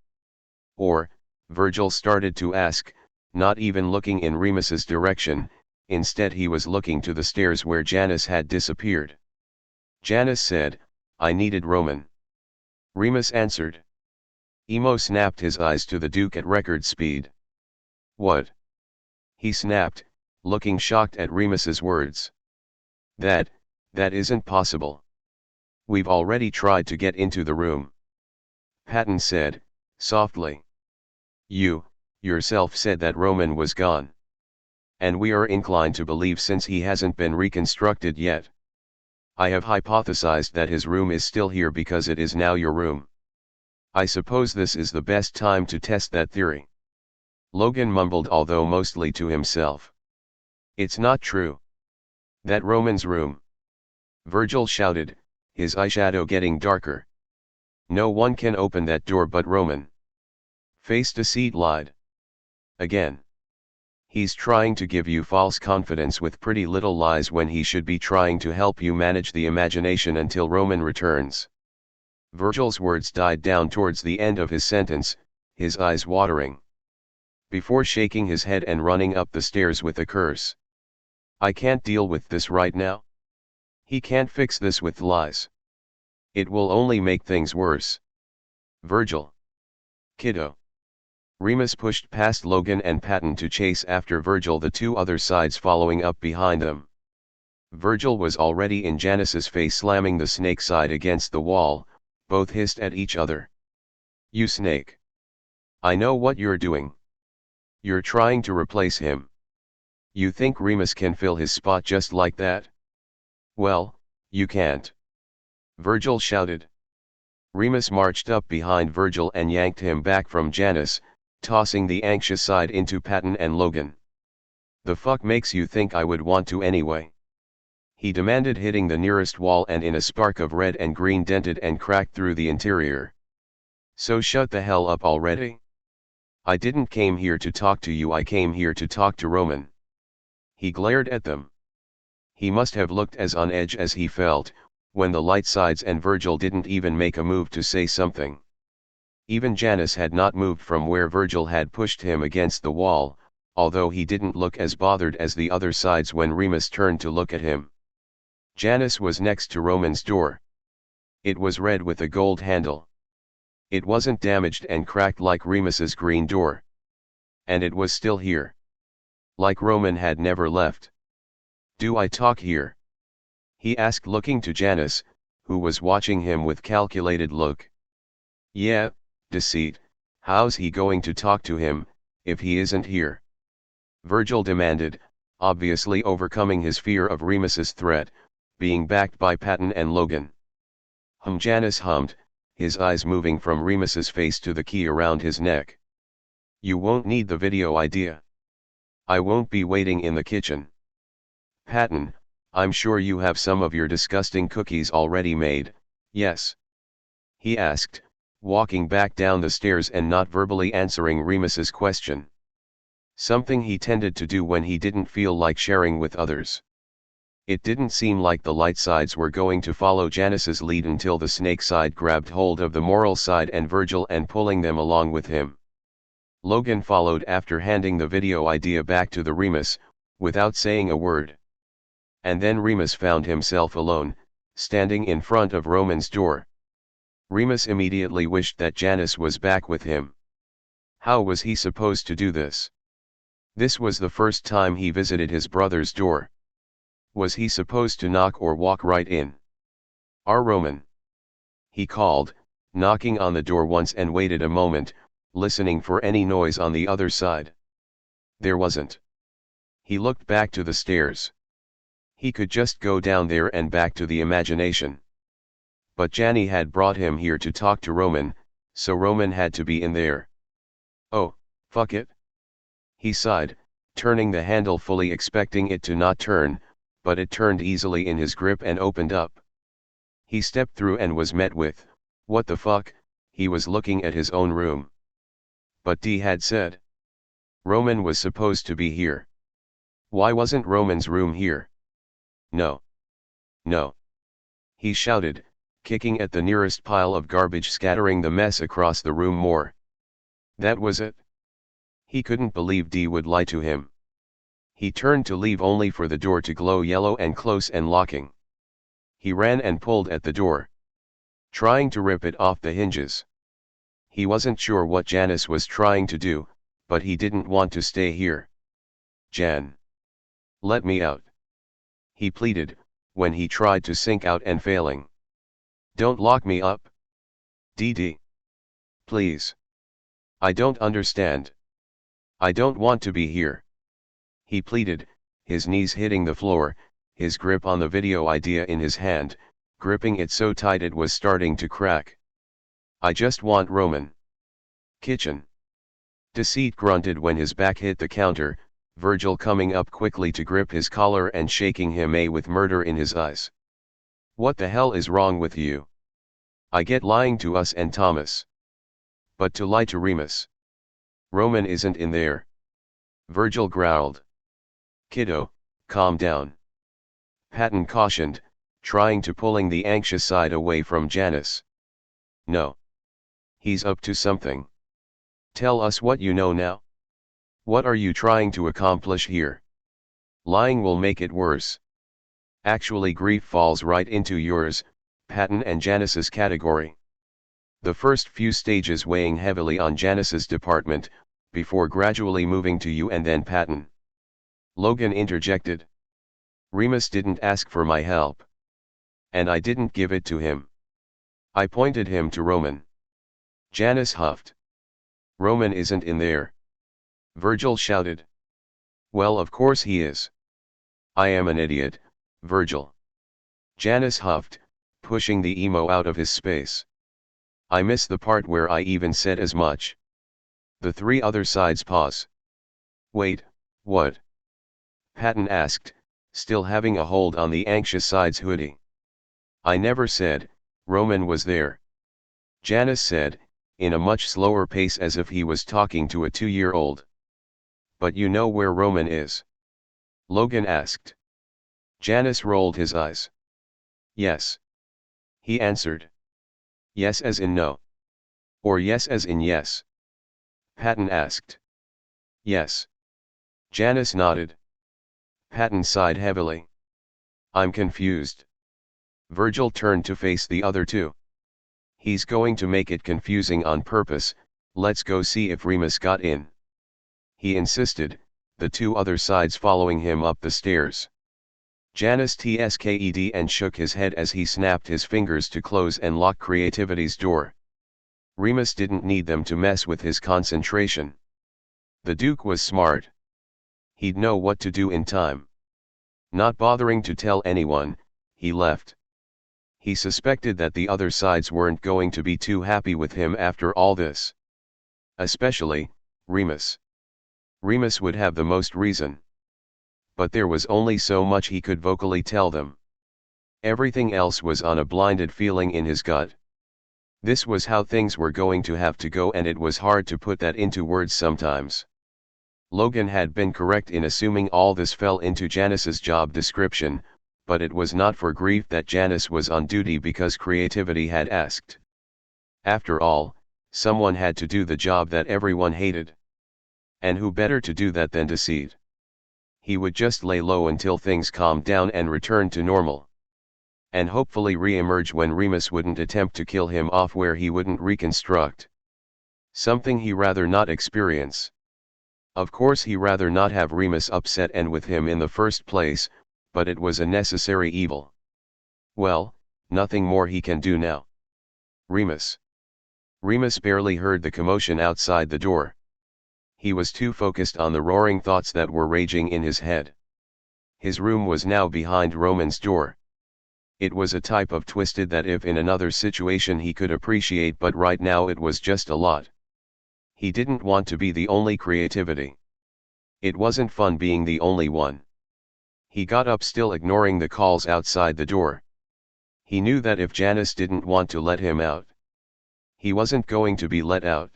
Or, Virgil started to ask, not even looking in Remus's direction. Instead he was looking to the stairs where Janice had disappeared. Janice said, I needed Roman. Remus answered. Emo snapped his eyes to the Duke at record speed. What? He snapped, looking shocked at Remus's words. That isn't possible. We've already tried to get into the room. Patton said, softly. You, yourself said that Roman was gone. And we are inclined to believe since he hasn't been reconstructed yet. I have hypothesized that his room is still here because it is now your room. I suppose this is the best time to test that theory. Logan mumbled, although mostly to himself. It's not true. That Roman's room. Virgil shouted, his eyeshadow getting darker. No one can open that door but Roman. Face Deceit lied. Again. He's trying to give you false confidence with pretty little lies when he should be trying to help you manage the imagination until Roman returns. Virgil's words died down towards the end of his sentence, his eyes watering. Before shaking his head and running up the stairs with a curse. I can't deal with this right now. He can't fix this with lies. It will only make things worse. Virgil. Kiddo. Remus pushed past Logan and Patton to chase after Virgil, the two other sides following up behind them. Virgil was already in Janice's face, slamming the snake side against the wall. Both hissed at each other. You snake. I know what you're doing. You're trying to replace him. You think Remus can fill his spot just like that? Well, you can't. Virgil shouted. Remus marched up behind Virgil and yanked him back from Janice, tossing the anxious side into Patton and Logan. The fuck makes you think I would want to anyway? He demanded, hitting the nearest wall and in a spark of red and green dented and cracked through the interior. So shut the hell up already? I didn't came here to talk to you, I came here to talk to Roman. He glared at them. He must have looked as on edge as he felt, when the light sides and Virgil didn't even make a move to say something. Even Janice had not moved from where Virgil had pushed him against the wall, although he didn't look as bothered as the other sides when Remus turned to look at him. Janice was next to Roman's door. It was red with a gold handle. It wasn't damaged and cracked like Remus's green door. And it was still here. Like Roman had never left. Do I talk here? He asked, looking to Janice, who was watching him with calculated look. Yeah, Deceit, how's he going to talk to him, if he isn't here? Virgil demanded, obviously overcoming his fear of Remus's threat, being backed by Patton and Logan. Janice hummed, his eyes moving from Remus's face to the key around his neck. You won't need the video idea. I won't be waiting in the kitchen. Patton, I'm sure you have some of your disgusting cookies already made, yes? He asked, walking back down the stairs and not verbally answering Remus's question. Something he tended to do when he didn't feel like sharing with others. It didn't seem like the light sides were going to follow Janice's lead until the snake side grabbed hold of the moral side and Virgil and pulling them along with him. Logan followed after handing the video idea back to the Remus, without saying a word. And then Remus found himself alone, standing in front of Roman's door. Remus immediately wished that Janice was back with him. How was he supposed to do this? This was the first time he visited his brother's door. Was he supposed to knock or walk right in? "Our Roman," he called, knocking on the door once and waited a moment, listening for any noise on the other side. There wasn't. He looked back to the stairs. He could just go down there and back to the imagination. But Janny had brought him here to talk to Roman, so Roman had to be in there. "Oh, fuck it." He sighed, turning the handle fully expecting it to not turn, but it turned easily in his grip and opened up. He stepped through and was met with, "What the fuck?" He was looking at his own room. But Dee had said Roman was supposed to be here. Why wasn't Roman's room here? No. No. He shouted, kicking at the nearest pile of garbage, scattering the mess across the room more. That was it. He couldn't believe Dee would lie to him. He turned to leave only for the door to glow yellow and close and locking. He ran and pulled at the door, trying to rip it off the hinges. He wasn't sure what Janice was trying to do, but he didn't want to stay here. "Jan, let me out," he pleaded, when he tried to sink out and failing. "Don't lock me up. Dee. Please. I don't understand. I don't want to be here," he pleaded, his knees hitting the floor, his grip on the video idea in his hand, gripping it so tight it was starting to crack. "I just want Roman." "Kitchen." Deceit grunted when his back hit the counter, Virgil coming up quickly to grip his collar and shaking him with murder in his eyes. "What the hell is wrong with you? I get lying to us and Thomas. But to lie to Remus. Roman isn't in there." Virgil growled. "Kiddo, calm down," Patton cautioned, trying to pulling the anxious side away from Janice. "No. He's up to something. Tell us what you know now. What are you trying to accomplish here? Lying will make it worse. Actually, grief falls right into yours, Patton and Janice's category. The first few stages weighing heavily on Janice's department, before gradually moving to you and then Patton." Logan interjected. "Remus didn't ask for my help. And I didn't give it to him. I pointed him to Roman." Janice huffed. "Roman isn't in there," Virgil shouted. "Well, of course he is. I am an idiot, Virgil." Janice huffed, pushing the emo out of his space. "I miss the part where I even said as much." The three other sides pause. "Wait, what?" Patton asked, still having a hold on the anxious side's hoodie. "I never said Roman was there," Janice said, in a much slower pace as if he was talking to a 2-year-old. "But you know where Roman is?" Logan asked. Janice rolled his eyes. "Yes," he answered. "Yes as in no? Or yes as in yes?" Patton asked. "Yes." Janice nodded. Patton sighed heavily. "I'm confused." Virgil turned to face the other two. "He's going to make it confusing on purpose. Let's go see if Remus got in," he insisted, the two other sides following him up the stairs. Janice tsked and shook his head as he snapped his fingers to close and lock Creativity's door. Remus didn't need them to mess with his concentration. The Duke was smart. He'd know what to do in time. Not bothering to tell anyone, he left. He suspected that the other sides weren't going to be too happy with him after all this. Especially, Remus. Remus would have the most reason. But there was only so much he could vocally tell them. Everything else was on a blinded feeling in his gut. This was how things were going to have to go, and it was hard to put that into words sometimes. Logan had been correct in assuming all this fell into Janice's job description, but it was not for grief that Janice was on duty because creativity had asked. After all, someone had to do the job that everyone hated. And who better to do that than Deceit? He would just lay low until things calmed down and returned to normal. And hopefully re-emerge when Remus wouldn't attempt to kill him off, where he wouldn't reconstruct. Something he rather not experience. Of course he rather not have Remus upset and with him in the first place, but it was a necessary evil. Well, nothing more he can do now. Remus. Remus barely heard the commotion outside the door. He was too focused on the roaring thoughts that were raging in his head. His room was now behind Roman's door. It was a type of twisted that if in another situation he could appreciate, but right now it was just a lot. He didn't want to be the only creativity. It wasn't fun being the only one. He got up, still ignoring the calls outside the door. He knew that if Janice didn't want to let him out, he wasn't going to be let out.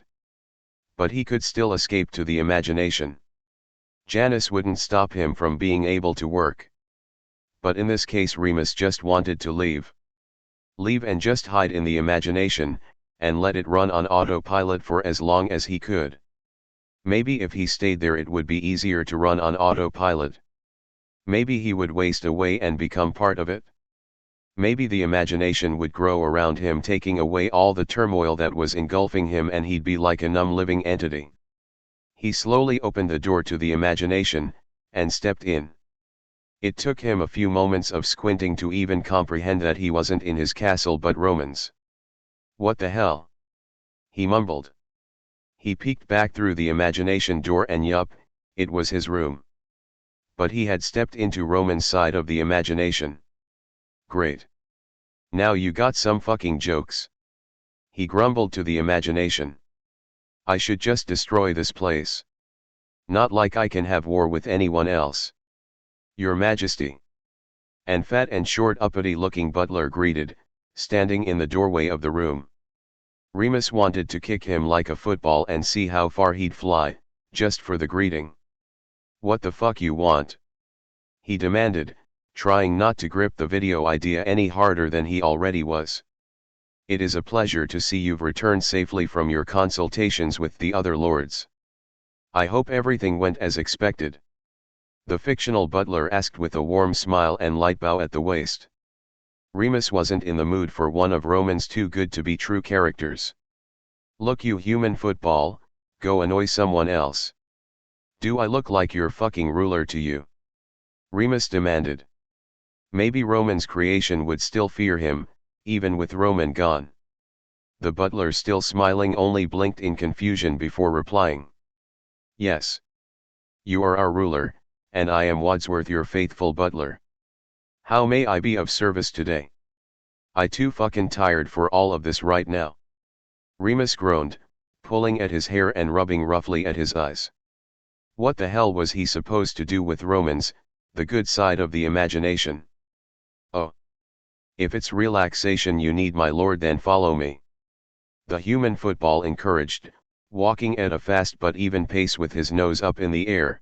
But he could still escape to the imagination. Janice wouldn't stop him from being able to work. But in this case Remus just wanted to leave. Leave and just hide in the imagination, and let it run on autopilot for as long as he could. Maybe if he stayed there it would be easier to run on autopilot. Maybe he would waste away and become part of it. Maybe the imagination would grow around him, taking away all the turmoil that was engulfing him, and he'd be like a numb living entity. He slowly opened the door to the imagination, and stepped in. It took him a few moments of squinting to even comprehend that he wasn't in his castle but Roman's. What the hell? He mumbled. He peeked back through the imagination door and yup, it was his room. But he had stepped into Roman's side of the imagination. Great. Now you got some fucking jokes. He grumbled to the imagination. I should just destroy this place. Not like I can have war with anyone else. Your Majesty. And fat and short uppity looking butler greeted, standing in the doorway of the room. Remus wanted to kick him like a football and see how far he'd fly, just for the greeting. What the fuck you want? He demanded, trying not to grip the video idea any harder than he already was. It is a pleasure to see you've returned safely from your consultations with the other lords. I hope everything went as expected. The fictional butler asked with a warm smile and light bow at the waist. Remus wasn't in the mood for one of Roman's too good to be true characters. Look, you human football, go annoy someone else. Do I look like your fucking ruler to you? Remus demanded. Maybe Roman's creation would still fear him, even with Roman gone. The butler, still smiling, only blinked in confusion before replying. Yes. You are our ruler, and I am Wadsworth, your faithful butler. How may I be of service today? I too fucking tired for all of this right now. Remus groaned, pulling at his hair and rubbing roughly at his eyes. What the hell was he supposed to do with Romans, the good side of the imagination? Oh. If it's relaxation you need, my lord, then follow me. The human football encouraged, walking at a fast but even pace with his nose up in the air.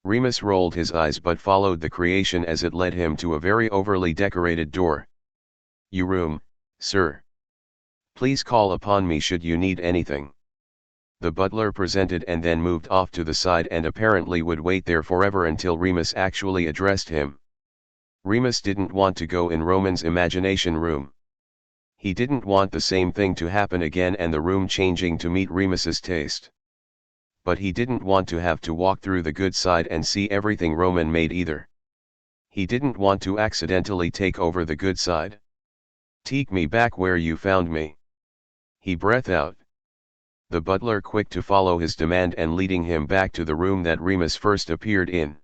Remus rolled his eyes but followed the creation as it led him to a very overly decorated door. Your room, sir. Please call upon me should you need anything. The butler presented and then moved off to the side and apparently would wait there forever until Remus actually addressed him. Remus didn't want to go in Roman's imagination room. He didn't want the same thing to happen again and the room changing to meet Remus's taste. But he didn't want to have to walk through the good side and see everything Roman made either. He didn't want to accidentally take over the good side. Take me back where you found me. He breathed out. The butler quick to follow his demand and leading him back to the room that Remus first appeared in.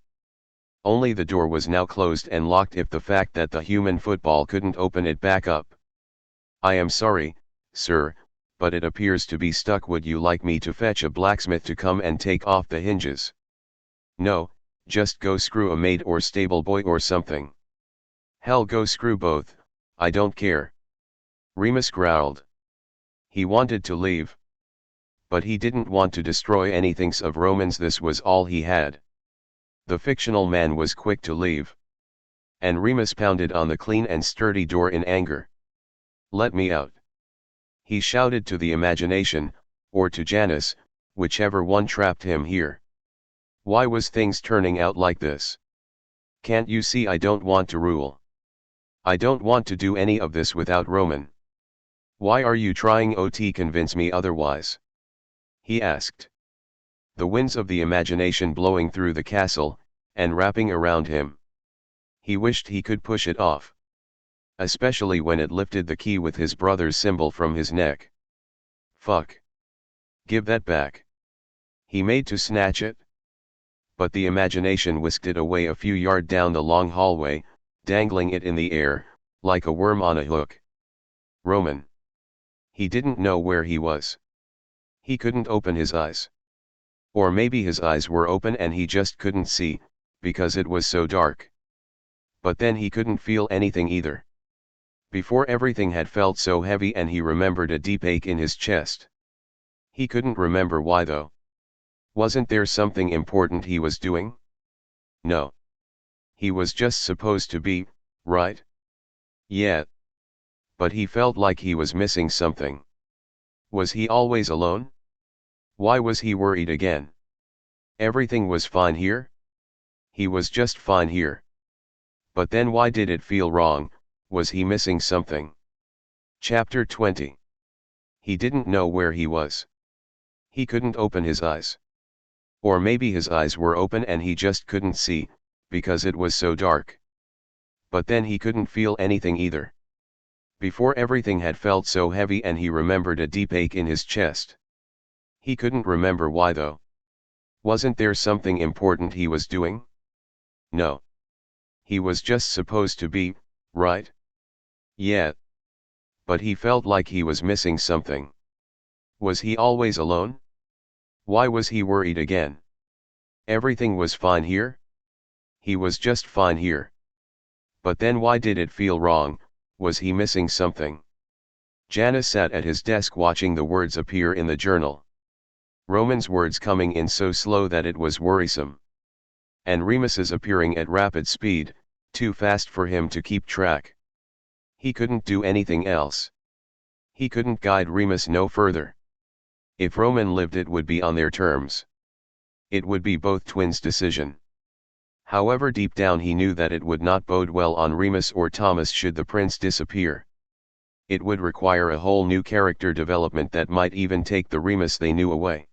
Only the door was now closed and locked if the fact that the human football couldn't open it back up. I am sorry, sir, but it appears to be stuck. Would you like me to fetch a blacksmith to come and take off the hinges? No, just go screw a maid or stable boy or something. Hell, go screw both, I don't care. Remus growled. He wanted to leave. But he didn't want to destroy anything of Roman's. This was all he had. The fictional man was quick to leave. and Remus pounded on the clean and sturdy door in anger. "Let me out!" he shouted to the imagination, or to Janice, whichever one trapped him here. Why was things turning out like this? Can't you see I don't want to rule? I don't want to do any of this without Roman. Why are you trying to convince me otherwise? He asked. The winds of the imagination blowing through the castle, and wrapping around him. He wished he could push it off. Especially when it lifted the key with his brother's symbol from his neck. Fuck. Give that back. He made to snatch it. But the imagination whisked it away a few yards down the long hallway, dangling it in the air, like a worm on a hook. Roman. He didn't know where he was. He couldn't open his eyes. Or maybe his eyes were open and he just couldn't see, because it was so dark. But then he couldn't feel anything either. Before everything had felt so heavy and he remembered a deep ache in his chest. He couldn't remember why though. Wasn't there something important he was doing? No. He was just supposed to be, right? Yeah. But he felt like he was missing something. Was he always alone? Why was he worried again? Everything was fine here? He was just fine here. But then why did it feel wrong? Was he missing something? Chapter 20. He didn't know where he was. He couldn't open his eyes. Or maybe his eyes were open and he just couldn't see, because it was so dark. But then he couldn't feel anything either. Before everything had felt so heavy and he remembered a deep ache in his chest. He couldn't remember why though. Wasn't there something important he was doing? No. He was just supposed to be, right? Yeah. But he felt like he was missing something. Was he always alone? Why was he worried again? Everything was fine here? He was just fine here. But then why did it feel wrong? Was he missing something? Janice sat at his desk watching the words appear in the journal. Roman's words coming in so slow that it was worrisome. And Remus's appearing at rapid speed, too fast for him to keep track. He couldn't do anything else. He couldn't guide Remus no further. If Roman lived it would be on their terms. It would be both twins' decision. However, deep down he knew that it would not bode well on Remus or Thomas should the prince disappear. It would require a whole new character development that might even take the Remus they knew away.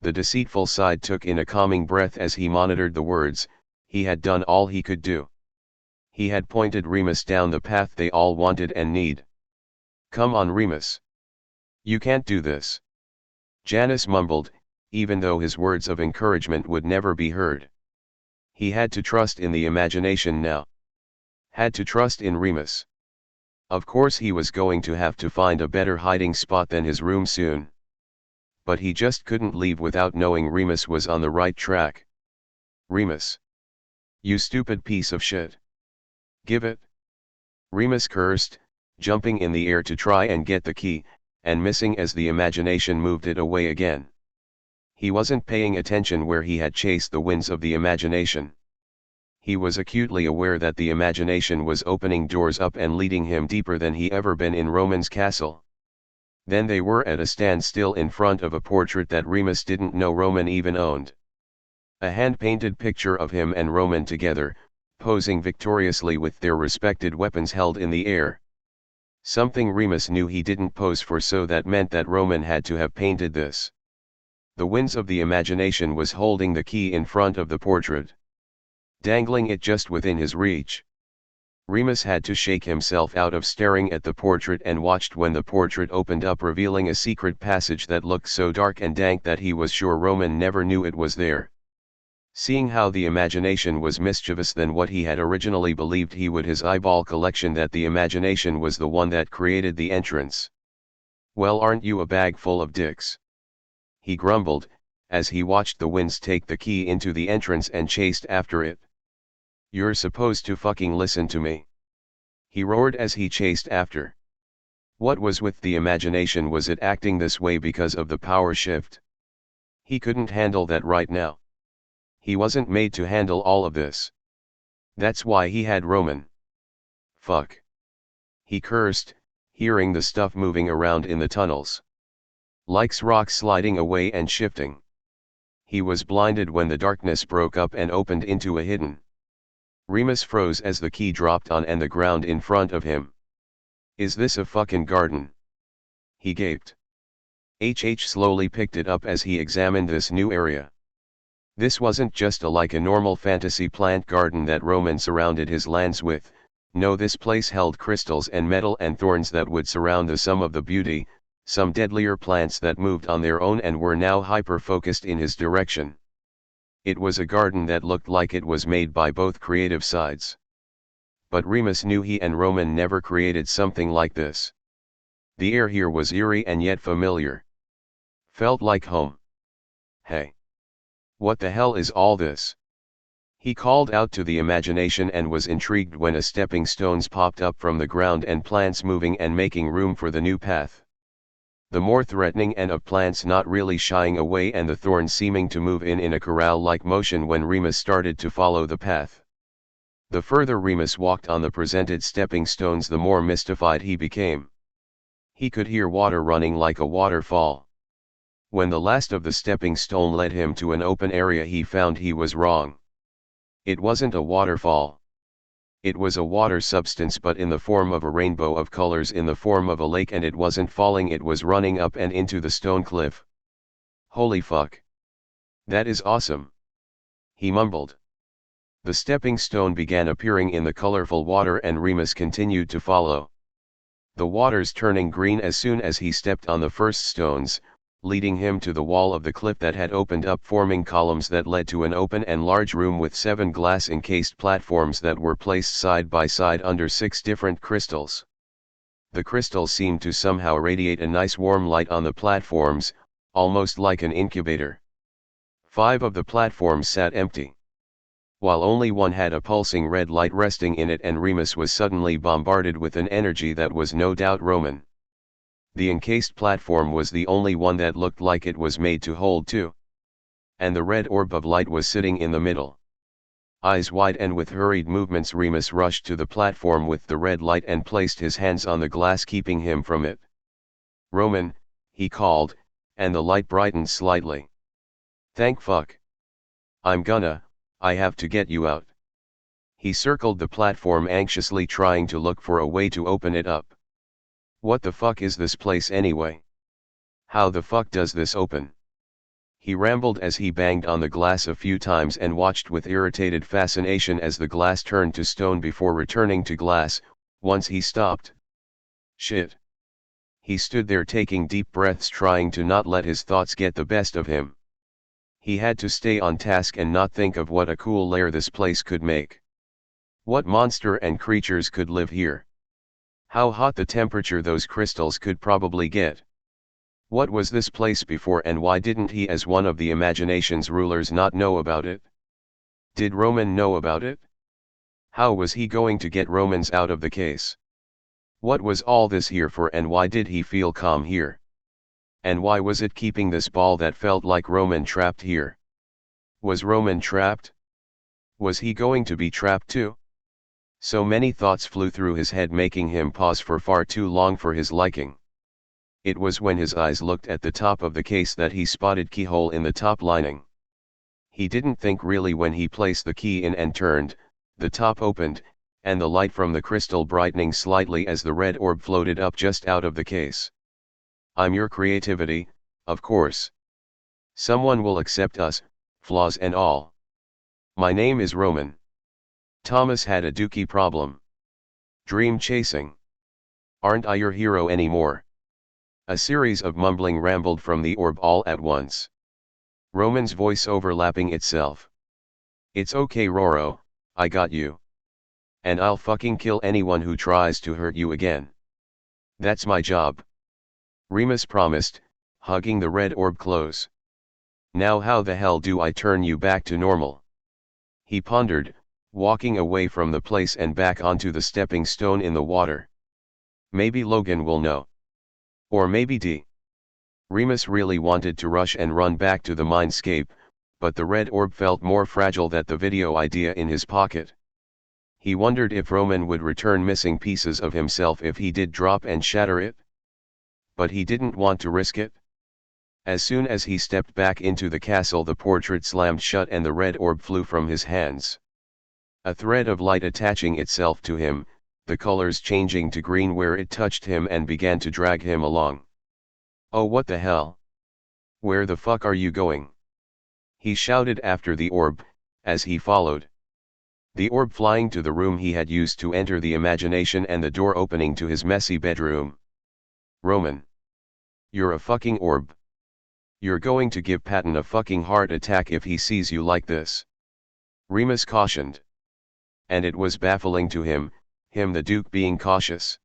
The deceitful side took in a calming breath as he monitored the words. He had done all he could do. He had pointed Remus down the path they all wanted and need. Come on, Remus. You can't do this. Janice mumbled, even though his words of encouragement would never be heard. He had to trust in the imagination now. Had to trust in Remus. Of course he was going to have to find a better hiding spot than his room soon. But he just couldn't leave without knowing Remus was on the right track. Remus. You stupid piece of shit. Give it. Remus cursed, jumping in the air to try and get the key, and missing as the imagination moved it away again. He wasn't paying attention where he had chased the winds of the imagination. He was acutely aware that the imagination was opening doors up and leading him deeper than he ever been in Roman's castle. Then they were at a standstill in front of a portrait that Remus didn't know Roman even owned. A hand-painted picture of him and Roman together, posing victoriously with their respected weapons held in the air. Something Remus knew he didn't pose for, so that meant that Roman had to have painted this. The winds of the imagination was holding the key in front of the portrait, dangling it just within his reach. Remus had to shake himself out of staring at the portrait and watched when the portrait opened up, revealing a secret passage that looked so dark and dank that he was sure Roman never knew it was there. Seeing how the imagination was mischievous than what he had originally believed he would, his eyeball collection that the imagination was the one that created the entrance. Well, aren't you a bag full of dicks? He grumbled, as he watched the winds take the key into the entrance and chased after it. You're supposed to fucking listen to me. He roared as he chased after. What was with the imagination? Was it acting this way because of the power shift? He couldn't handle that right now. He wasn't made to handle all of this. That's why he had Roman. Fuck. He cursed, hearing the stuff moving around in the tunnels. Like rocks sliding away and shifting. He was blinded when the darkness broke up and opened into a hidden. Remus froze as the key dropped on the ground in front of him. Is this a fucking garden? He gaped. HH slowly picked it up as he examined this new area. This wasn't just like a normal fantasy plant garden that Roman surrounded his lands with. No, this place held crystals and metal and thorns that would surround the sum of the beauty, some deadlier plants that moved on their own and were now hyper-focused in his direction. It was a garden that looked like it was made by both creative sides. But Remus knew he and Roman never created something like this. The air here was eerie and yet familiar. Felt like home. Hey. What the hell is all this? He called out to the imagination and was intrigued when a stepping stones popped up from the ground and plants moving and making room for the new path. The more threatening and of plants not really shying away and the thorns seeming to move in a corral-like motion when Remus started to follow the path. The further Remus walked on the presented stepping stones, the more mystified he became. He could hear water running like a waterfall. When the last of the stepping stone led him to an open area, he found he was wrong. It wasn't a waterfall. It was a water substance, but in the form of a rainbow of colors, in the form of a lake, and it wasn't falling, it was running up and into the stone cliff. Holy fuck. That is awesome. He mumbled. The stepping stone began appearing in the colorful water and Remus continued to follow. The waters turning green as soon as he stepped on the first stones, leading him to the wall of the cliff that had opened up, forming columns that led to an open and large room with 7 glass-encased platforms that were placed side by side under 6 different crystals. The crystals seemed to somehow radiate a nice warm light on the platforms, almost like an incubator. 5 of the platforms sat empty, while only one had a pulsing red light resting in it, and Remus was suddenly bombarded with an energy that was no doubt Roman. The encased platform was the only one that looked like it was made to hold 2. And the red orb of light was sitting in the middle. Eyes wide and with hurried movements, Remus rushed to the platform with the red light and placed his hands on the glass, keeping him from it. Roman, he called, and the light brightened slightly. Thank fuck. I have to get you out. He circled the platform anxiously, trying to look for a way to open it up. What the fuck is this place anyway? How the fuck does this open? He rambled as he banged on the glass a few times and watched with irritated fascination as the glass turned to stone before returning to glass. Once he stopped. Shit. He stood there taking deep breaths, trying to not let his thoughts get the best of him. He had to stay on task and not think of what a cool lair this place could make. What monster and creatures could live here? How hot the temperature those crystals could probably get. What was this place before, and why didn't he, as one of the imagination's rulers, not know about it? Did Roman know about it? How was he going to get Romans out of the case? What was all this here for, and why did he feel calm here? And why was it keeping this ball that felt like Roman trapped here? Was Roman trapped? Was he going to be trapped too? So many thoughts flew through his head, making him pause for far too long for his liking. It was when his eyes looked at the top of the case that he spotted keyhole in the top lining. He didn't think really when he placed the key in and turned, the top opened, and the light from the crystal brightening slightly as the red orb floated up just out of the case. I'm your creativity, of course. Someone will accept us, flaws and all. My name is Roman. Thomas had a dookie problem. Dream chasing. Aren't I your hero anymore? A series of mumbling rambled from the orb all at once. Roman's voice overlapping itself. It's okay, Roro, I got you. And I'll fucking kill anyone who tries to hurt you again. That's my job. Remus promised, hugging the red orb close. Now how the hell do I turn you back to normal? He pondered, walking away from the place and back onto the stepping stone in the water. Maybe Logan will know. Or maybe D. Remus really wanted to rush and run back to the mindscape, but the red orb felt more fragile than the video idea in his pocket. He wondered if Roman would return missing pieces of himself if he did drop and shatter it. But he didn't want to risk it. As soon as he stepped back into the castle, the portrait slammed shut and the red orb flew from his hands. A thread of light attaching itself to him, the colors changing to green where it touched him and began to drag him along. "Oh, what the hell? Where the fuck are you going?" he shouted after the orb, as he followed. The orb flying to the room he had used to enter the imagination and the door opening to his messy bedroom. "Roman. You're a fucking orb. You're going to give Patton a fucking heart attack if he sees you like this," Remus cautioned. And it was baffling to him the Duke being cautious.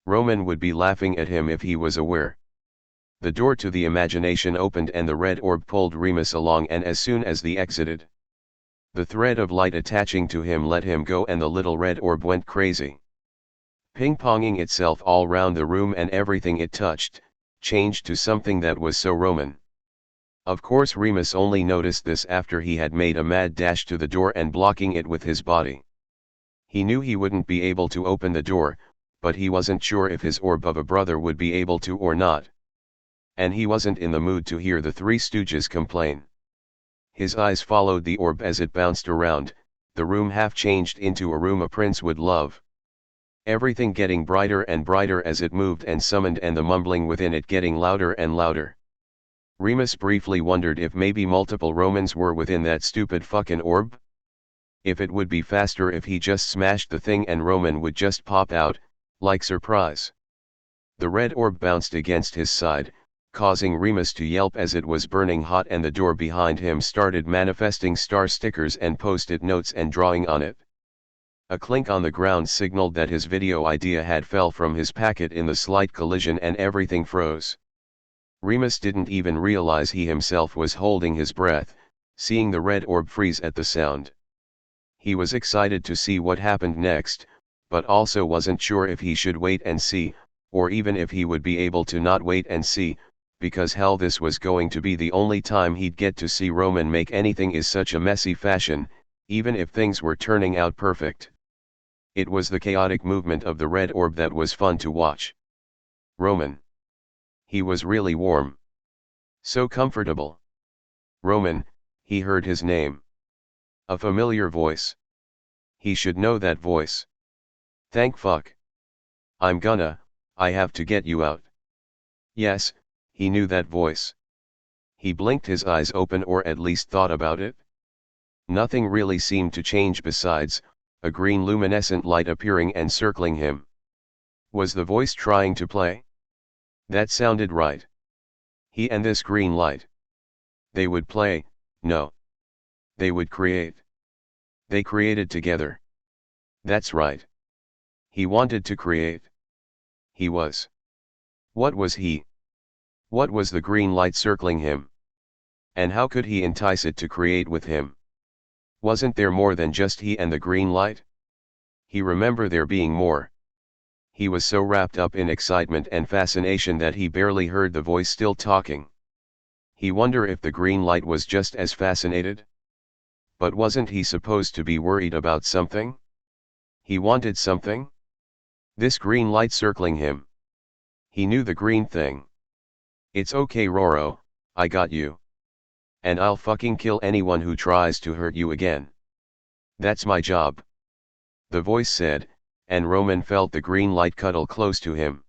Roman would be laughing at him if he was aware. The door to the imagination opened and the red orb pulled Remus along, and as soon as they exited, the thread of light attaching to him let him go and the little red orb went crazy. Ping-ponging itself all round the room, and everything it touched changed to something that was so Roman. Of course Remus only noticed this after he had made a mad dash to the door and blocking it with his body. He knew he wouldn't be able to open the door, but he wasn't sure if his orb of a brother would be able to or not. And he wasn't in the mood to hear the Three Stooges complain. His eyes followed the orb as it bounced around, the room half changed into a room a prince would love. Everything getting brighter and brighter as it moved and summoned, and the mumbling within it getting louder and louder. Remus briefly wondered if maybe multiple Romans were within that stupid fucking orb. If it would be faster if he just smashed the thing and Roman would just pop out, like surprise. The red orb bounced against his side, causing Remus to yelp as it was burning hot, and the door behind him started manifesting star stickers and post-it notes and drawing on it. A clink on the ground signaled that his video idea had fell from his packet in the slight collision, and everything froze. Remus didn't even realize he himself was holding his breath, seeing the red orb freeze at the sound. He was excited to see what happened next, but also wasn't sure if he should wait and see, or even if he would be able to not wait and see, because hell, this was going to be the only time he'd get to see Roman make anything in such a messy fashion, even if things were turning out perfect. It was the chaotic movement of the red orb that was fun to watch. Roman. He was really warm. So comfortable. Roman, he heard his name. A familiar voice. He should know that voice. Thank fuck. I have to get you out. Yes, he knew that voice. He blinked his eyes open, or at least thought about it. Nothing really seemed to change besides a green luminescent light appearing and circling him. Was the voice trying to play? That sounded right. He and this green light. They would play, no. They would create. They created together. That's right. He wanted to create. He was. What was he? What was the green light circling him? And how could he entice it to create with him? Wasn't there more than just he and the green light? He remembered there being more. He was so wrapped up in excitement and fascination that he barely heard the voice still talking. He wondered if the green light was just as fascinated? But wasn't he supposed to be worried about something? He wanted something? This green light circling him. He knew the green thing. It's okay, Roro, I got you. And I'll fucking kill anyone who tries to hurt you again. That's my job. The voice said, and Roman felt the green light cuddle close to him.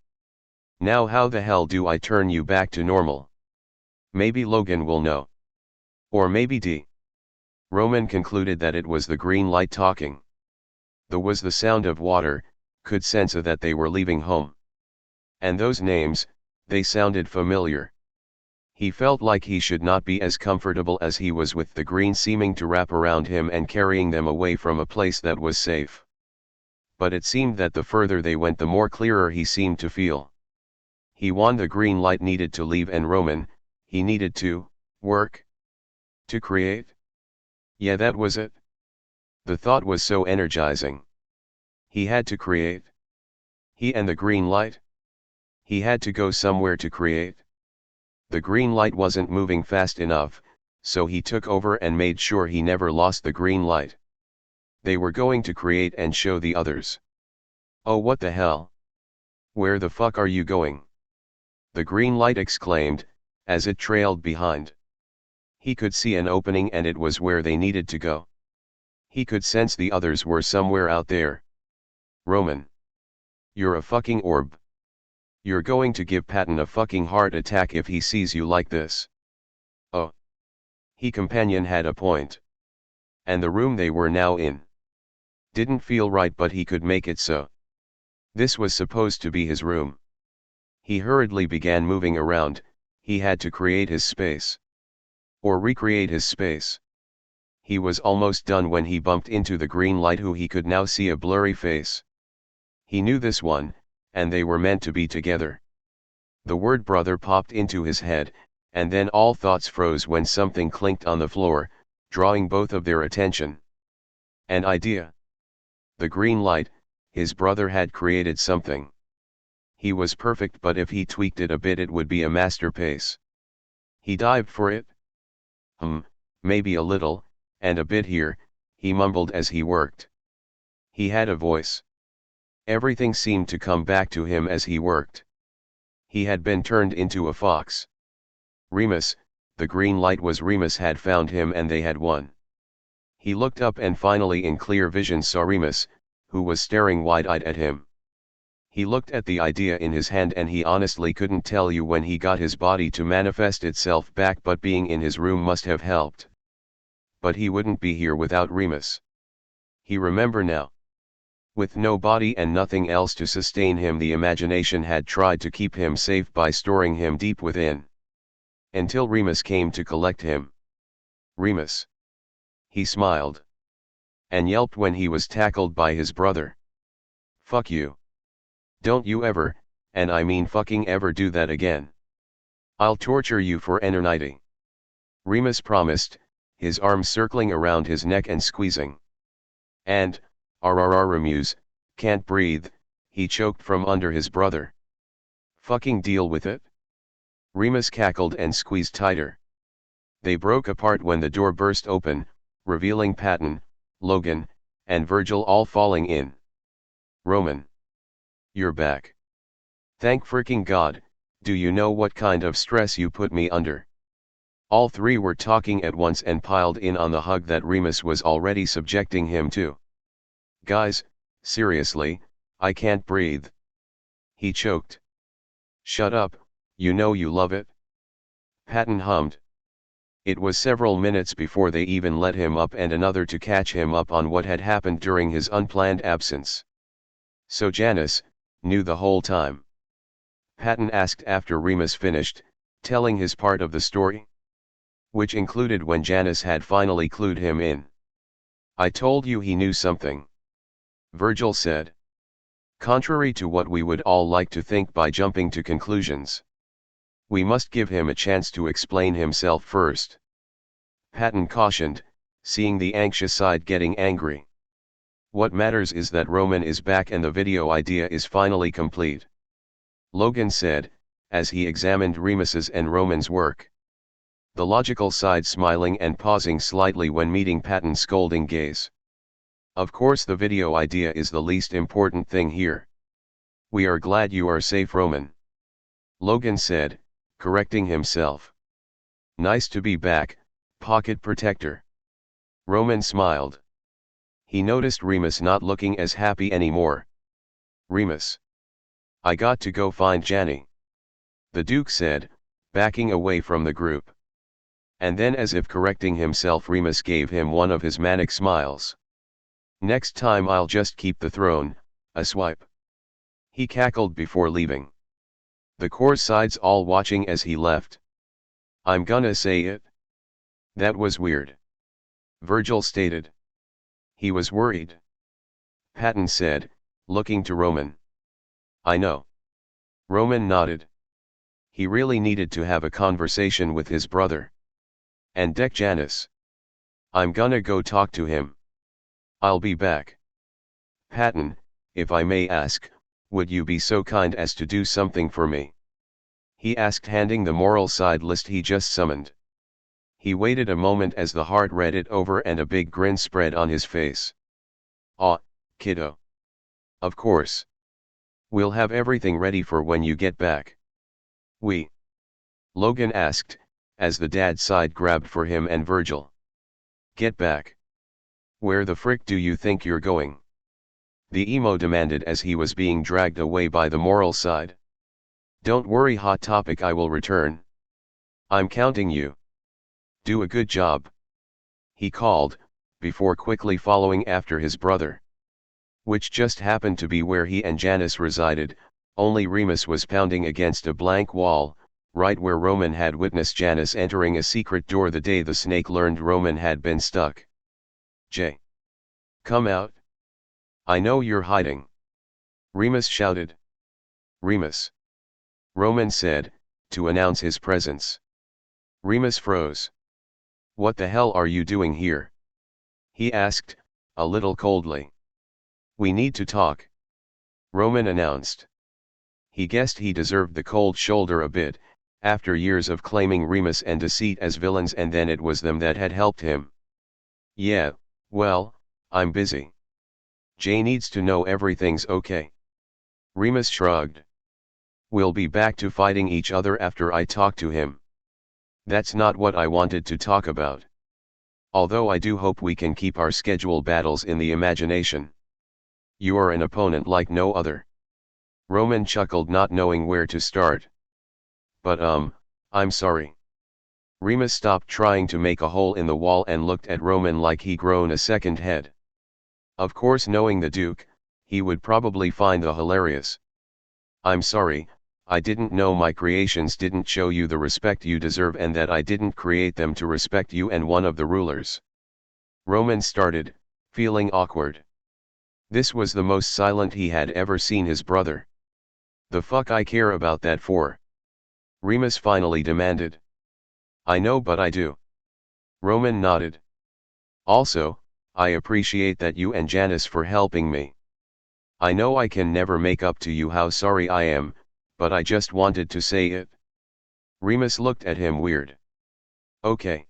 Now how the hell do I turn you back to normal? Maybe Logan will know. Or maybe D. Roman concluded that it was the green light talking. There was the sound of water, could sense that they were leaving home. And those names, they sounded familiar. He felt like he should not be as comfortable as he was with the green seeming to wrap around him and carrying them away from a place that was safe. But it seemed that the further they went, the more clearer he seemed to feel. He won the green light needed to leave, and Roman, he needed to work. To create? Yeah, that was it. The thought was so energizing. He had to create. He and the green light? He had to go somewhere to create. The green light wasn't moving fast enough, so he took over and made sure he never lost the green light. They were going to create and show the others. Oh, what the hell? Where the fuck are you going? The green light exclaimed, as it trailed behind. He could see an opening and it was where they needed to go. He could sense the others were somewhere out there. Roman. You're a fucking orb. You're going to give Patton a fucking heart attack if he sees you like this. Oh. He companion had a point. And the room they were now in didn't feel right, but he could make it so. This was supposed to be his room. He hurriedly began moving around. He had to create his space. Or recreate his space. He was almost done when he bumped into the green light, who he could now see a blurry face. He knew this one, and they were meant to be together. The word brother popped into his head, and then all thoughts froze when something clinked on the floor, drawing both of their attention. An idea. The green light, his brother had created something. He was perfect, but if he tweaked it a bit it would be a masterpiece. He dived for it. Maybe a little, and a bit here, he mumbled as he worked. He had a voice. Everything seemed to come back to him as he worked. He had been turned into a fox. Remus, the green light was Remus, had found him and they had won. He looked up and finally in clear vision saw Remus, who was staring wide-eyed at him. He looked at the idea in his hand and he honestly couldn't tell you when he got his body to manifest itself back, but being in his room must have helped. But he wouldn't be here without Remus. He remembered now. With no body and nothing else to sustain him, the imagination had tried to keep him safe by storing him deep within. Until Remus came to collect him. Remus. He smiled. And yelped when he was tackled by his brother. Fuck you. Don't you ever, and I mean fucking ever, do that again. I'll torture you for eternity. Remus promised, his arms circling around his neck and squeezing. And, Remus, can't breathe, he choked from under his brother. Fucking deal with it? Remus cackled and squeezed tighter. They broke apart when the door burst open, revealing Patton, Logan, and Virgil all falling in. Roman. You're back. Thank freaking God. Do you know what kind of stress you put me under? All three were talking at once and piled in on the hug that Remus was already subjecting him to. Guys, seriously, I can't breathe. He choked. Shut up, you know you love it. Patton hummed. It was several minutes before they even let him up, and another to catch him up on what had happened during his unplanned absence. So Janice knew the whole time? Patton asked after Remus finished, telling his part of the story. Which included when Janice had finally clued him in. I told you he knew something. Virgil said. Contrary to what we would all like to think by jumping to conclusions. We must give him a chance to explain himself first. Patton cautioned, seeing the anxious side getting angry. What matters is that Roman is back and the video idea is finally complete. Logan said, as he examined Remus's and Roman's work. The logical side smiling and pausing slightly when meeting Patton's scolding gaze. Of course the video idea is the least important thing here. We are glad you are safe, Roman. Logan said, correcting himself. Nice to be back, pocket protector. Roman smiled. He noticed Remus not looking as happy anymore. Remus. I got to go find Janny. The Duke said, backing away from the group. And then, as if correcting himself, Remus gave him one of his manic smiles. Next time I'll just keep the throne, a swipe. He cackled before leaving. The core sides all watching as he left. I'm gonna say it. That was weird. Virgil stated. He was worried. Patton said, looking to Roman. I know. Roman nodded. He really needed to have a conversation with his brother. And deck Janice. I'm gonna go talk to him. I'll be back. Patton, if I may ask, would you be so kind as to do something for me? He asked, handing the moral side list he just summoned. He waited a moment as the heart read it over and a big grin spread on his face. Aw, kiddo. Of course. We'll have everything ready for when you get back. Logan asked, as the dad's side grabbed for him and Virgil. Get back. Where the frick do you think you're going? The emo demanded as he was being dragged away by the moral side. Don't worry, Hot Topic, I will return. I'm counting you. Do a good job. He called, before quickly following after his brother. Which just happened to be where he and Janice resided, only Remus was pounding against a blank wall, right where Roman had witnessed Janice entering a secret door the day the snake learned Roman had been stuck. Jay. Come out. I know you're hiding. Remus shouted. Remus. Roman said, to announce his presence. Remus froze. What the hell are you doing here? He asked, a little coldly. We need to talk. Roman announced. He guessed he deserved the cold shoulder a bit, after years of claiming Remus and Deceit as villains, and then it was them that had helped him. Yeah, well, I'm busy. Jay needs to know everything's okay. Remus shrugged. We'll be back to fighting each other after I talk to him. That's not what I wanted to talk about. Although I do hope we can keep our scheduled battles in the imagination. You are an opponent like no other. Roman chuckled, not knowing where to start. But I'm sorry. Remus stopped trying to make a hole in the wall and looked at Roman like he'd grown a second head. Of course, knowing the Duke, he would probably find the hilarious. I'm sorry, I didn't know my creations didn't show you the respect you deserve, and that I didn't create them to respect you and one of the rulers. Roman started, feeling awkward. This was the most silent he had ever seen his brother. The fuck I care about that for? Remus finally demanded. I know, but I do. Roman nodded. Also, I appreciate that you and Janice for helping me. I know I can never make up to you how sorry I am, but I just wanted to say it. Remus looked at him weird. Okay.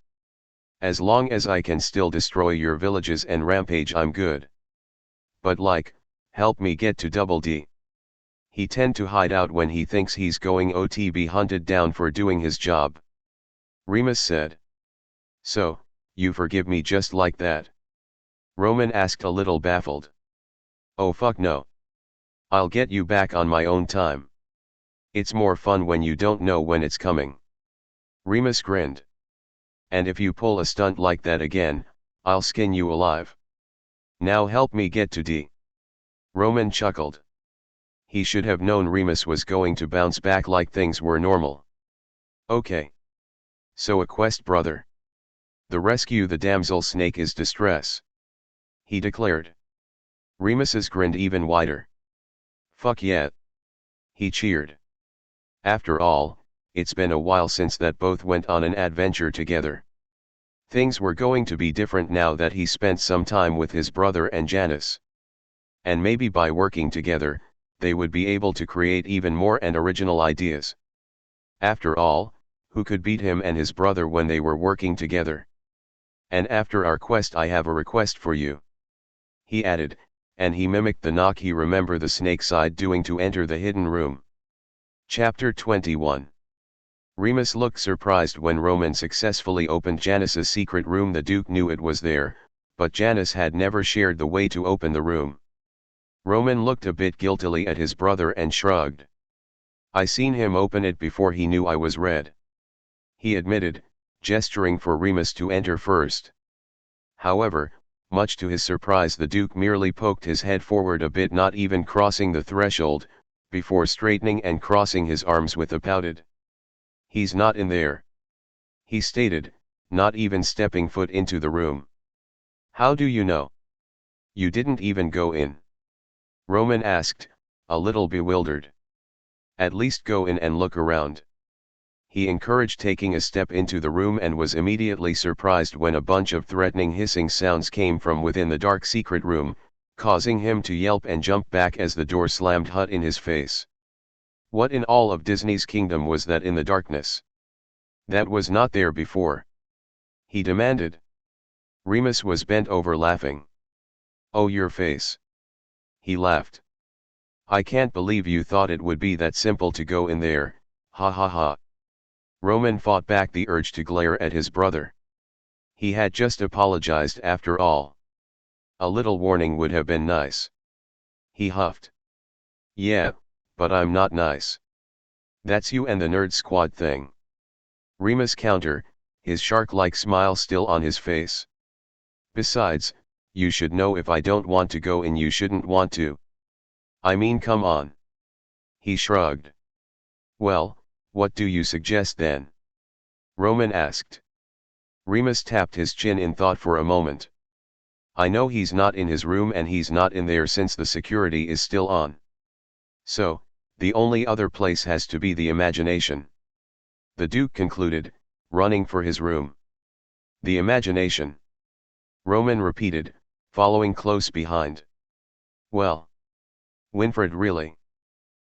As long as I can still destroy your villages and rampage, I'm good. But help me get to Double D. He tend to hide out when he thinks he's going to be hunted down for doing his job. Remus said. So, you forgive me just like that? Roman asked, a little baffled. Oh fuck no. I'll get you back on my own time. It's more fun when you don't know when it's coming. Remus grinned. And if you pull a stunt like that again, I'll skin you alive. Now help me get to D. Roman chuckled. He should have known Remus was going to bounce back like things were normal. Okay. So a quest, brother. The rescue the damsel snake is distress. He declared. Remus's grinned even wider. Fuck yeah. He cheered. After all, it's been a while since that both went on an adventure together. Things were going to be different now that he spent some time with his brother and Janice. And maybe by working together, they would be able to create even more and original ideas. After all, who could beat him and his brother when they were working together? And after our quest, I have a request for you. He added, and he mimicked the knock he remembered the snake side doing to enter the hidden room. Chapter 21. Remus looked surprised when Roman successfully opened Janice's secret room. The Duke knew it was there, but Janice had never shared the way to open the room. Roman looked a bit guiltily at his brother and shrugged. I seen him open it before he knew I was red. He admitted, gesturing for Remus to enter first. However, much to his surprise, the Duke merely poked his head forward a bit, not even crossing the threshold, before straightening and crossing his arms with a pouted. He's not in there. He stated, not even stepping foot into the room. How do you know? You didn't even go in. Roman asked, a little bewildered. At least go in and look around. He encouraged taking a step into the room and was immediately surprised when a bunch of threatening hissing sounds came from within the dark secret room, causing him to yelp and jump back as the door slammed hut in his face. What in all of Disney's kingdom was that in the darkness? That was not there before. He demanded. Remus was bent over laughing. Oh, your face. He laughed. I can't believe you thought it would be that simple to go in there, ha ha ha. Roman fought back the urge to glare at his brother. He had just apologized after all. A little warning would have been nice. He huffed. Yeah, but I'm not nice. That's you and the nerd squad thing. Remus counter, his shark-like smile still on his face. Besides, you should know if I don't want to go in you shouldn't want to. I mean come on. He shrugged. Well, what do you suggest then? Roman asked. Remus tapped his chin in thought for a moment. I know he's not in his room and he's not in there since the security is still on. So, the only other place has to be the imagination. The Duke concluded, running for his room. The imagination. Roman repeated, following close behind. Well. Winfred really.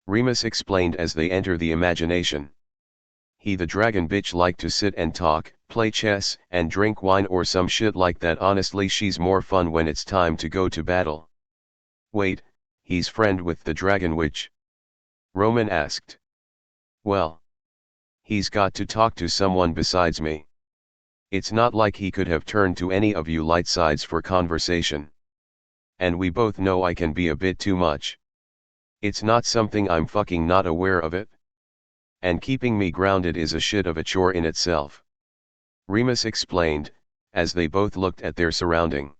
Remus explained as they enter the imagination. He the dragon bitch like to sit and talk, play chess, and drink wine or some shit like that. Honestly she's more fun when it's time to go to battle. Wait, he's friend with the Dragonwitch? Roman asked. Well. He's got to talk to someone besides me. It's not like he could have turned to any of you light sides for conversation. And we both know I can be a bit too much. It's not something I'm fucking not aware of it. And keeping me grounded is a shit of a chore in itself. Remus explained, as they both looked at their surrounding.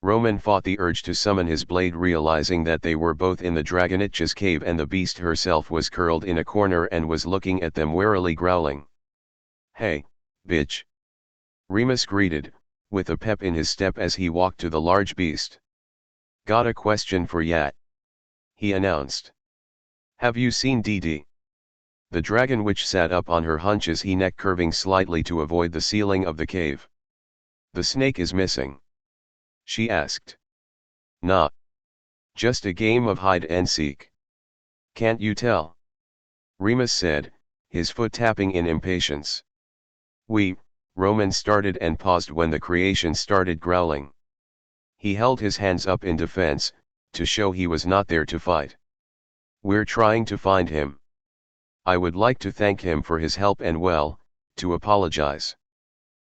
Roman fought the urge to summon his blade, realizing that they were both in the Dragonwitch's cave and the beast herself was curled in a corner and was looking at them warily, growling. Hey, bitch. Remus greeted, with a pep in his step as he walked to the large beast. Got a question for ya, he announced. Have you seen Dee? The Dragonwitch sat up on her haunches, her neck curving slightly to avoid the ceiling of the cave. The snake is missing, she asked. Nah. Just a game of hide and seek. Can't you tell? Remus said, his foot tapping in impatience. Roman started and paused when the creation started growling. He held his hands up in defense, to show he was not there to fight. We're trying to find him. I would like to thank him for his help and to apologize.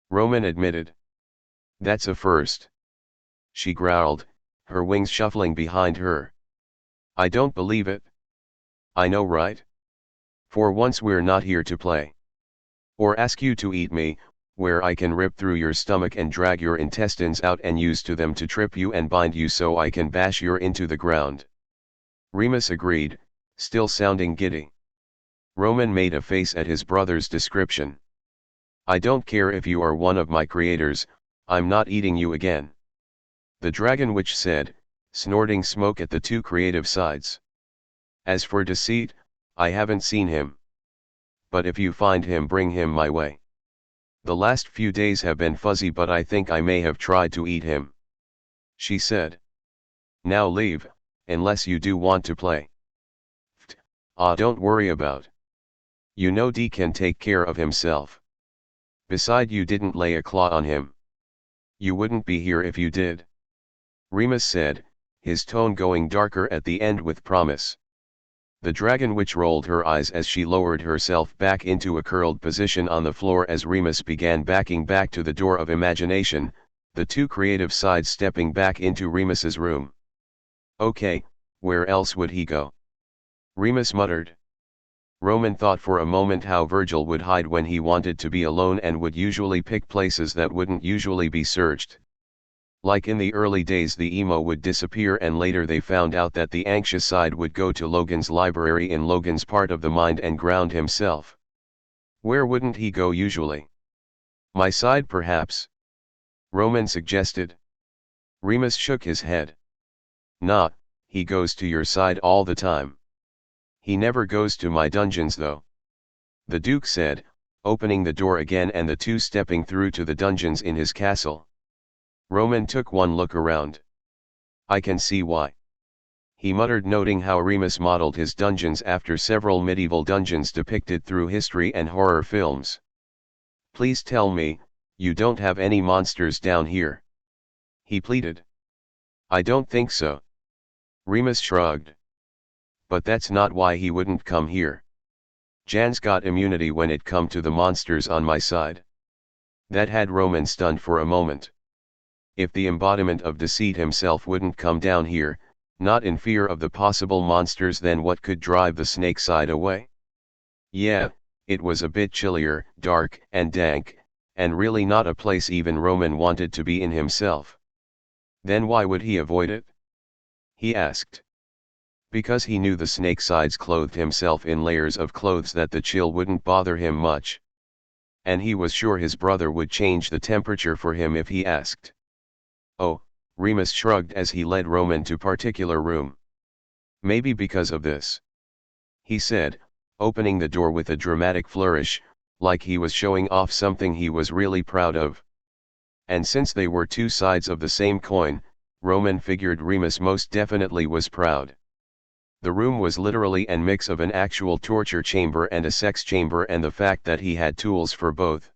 Roman admitted. That's a first. She growled, her wings shuffling behind her. I don't believe it. I know, right? For once we're not here to play. Or ask you to eat me, where I can rip through your stomach and drag your intestines out and use to them to trip you and bind you so I can bash you into the ground. Remus agreed, still sounding giddy. Roman made a face at his brother's description. I don't care if you are one of my creators, I'm not eating you again. The Dragonwitch said, snorting smoke at the two creative sides. As for Deceit, I haven't seen him. But if you find him, bring him my way. The last few days have been fuzzy, but I think I may have tried to eat him. She said. Now leave, unless you do want to play. Don't worry about. You know D can take care of himself. Beside, you didn't lay a claw on him. You wouldn't be here if you did. Remus said, his tone going darker at the end with promise. The Dragonwitch rolled her eyes as she lowered herself back into a curled position on the floor as Remus began backing back to the door of imagination, the two creative sides stepping back into Remus's room. Okay, where else would he go? Remus muttered. Roman thought for a moment how Virgil would hide when he wanted to be alone and would usually pick places that wouldn't usually be searched. Like in the early days, the emo would disappear, and later they found out that the anxious side would go to Logan's library in Logan's part of the mind and ground himself. Where wouldn't he go usually? My side perhaps? Roman suggested. Remus shook his head. Nah, he goes to your side all the time. He never goes to my dungeons though. The Duke said, opening the door again and the two stepping through to the dungeons in his castle. Roman took one look around. I can see why. He muttered, noting how Remus modeled his dungeons after several medieval dungeons depicted through history and horror films. Please tell me, you don't have any monsters down here? He pleaded. I don't think so. Remus shrugged. But that's not why he wouldn't come here. Jan's got immunity when it come to the monsters on my side. That had Roman stunned for a moment. If the embodiment of deceit himself wouldn't come down here, not in fear of the possible monsters, then what could drive the snake side away? Yeah, it was a bit chillier, dark, and dank, and really not a place even Roman wanted to be in himself. Then why would he avoid it? He asked. Because he knew the snake sides clothed himself in layers of clothes that the chill wouldn't bother him much. And he was sure his brother would change the temperature for him if he asked. Oh, Remus shrugged as he led Roman to particular room. Maybe because of this, he said, opening the door with a dramatic flourish, like he was showing off something he was really proud of. And since they were two sides of the same coin, Roman figured Remus most definitely was proud. The room was literally a mix of an actual torture chamber and a sex chamber, and the fact that he had tools for both.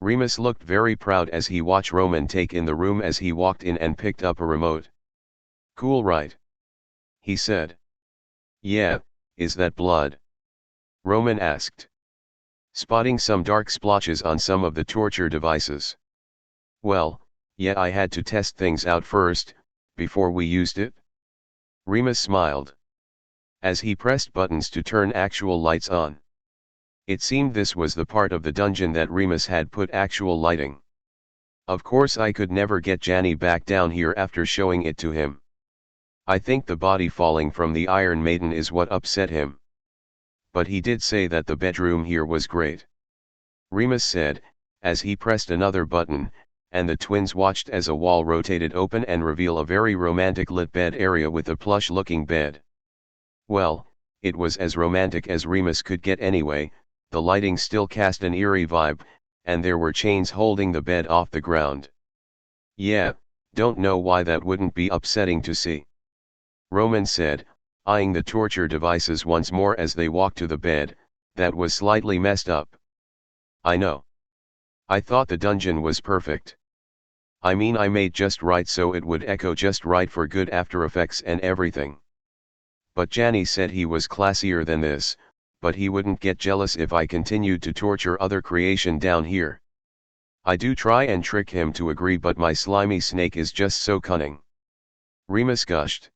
Remus looked very proud as he watched Roman take in the room as he walked in and picked up a remote. Cool, right? He said. Yeah, is that blood? Roman asked, spotting some dark splotches on some of the torture devices. Well, yeah, I had to test things out first, before we used it. Remus smiled as he pressed buttons to turn actual lights on. It seemed this was the part of the dungeon that Remus had put actual lighting. Of course I could never get Janny back down here after showing it to him. I think the body falling from the Iron Maiden is what upset him. But he did say that the bedroom here was great. Remus said, as he pressed another button, and the twins watched as a wall rotated open and reveal a very romantic lit bed area with a plush-looking bed. Well, it was as romantic as Remus could get anyway. The lighting still cast an eerie vibe, and there were chains holding the bed off the ground. Yeah, don't know why that wouldn't be upsetting to see. Roman said, eyeing the torture devices once more as they walked to the bed, that was slightly messed up. I know. I thought the dungeon was perfect. I mean, I made just right so it would echo just right for good After Effects and everything. But Janny said he was classier than this, but he wouldn't get jealous if I continued to torture other creation down here. I do try and trick him to agree, but my slimy snake is just so cunning. Remus gushed.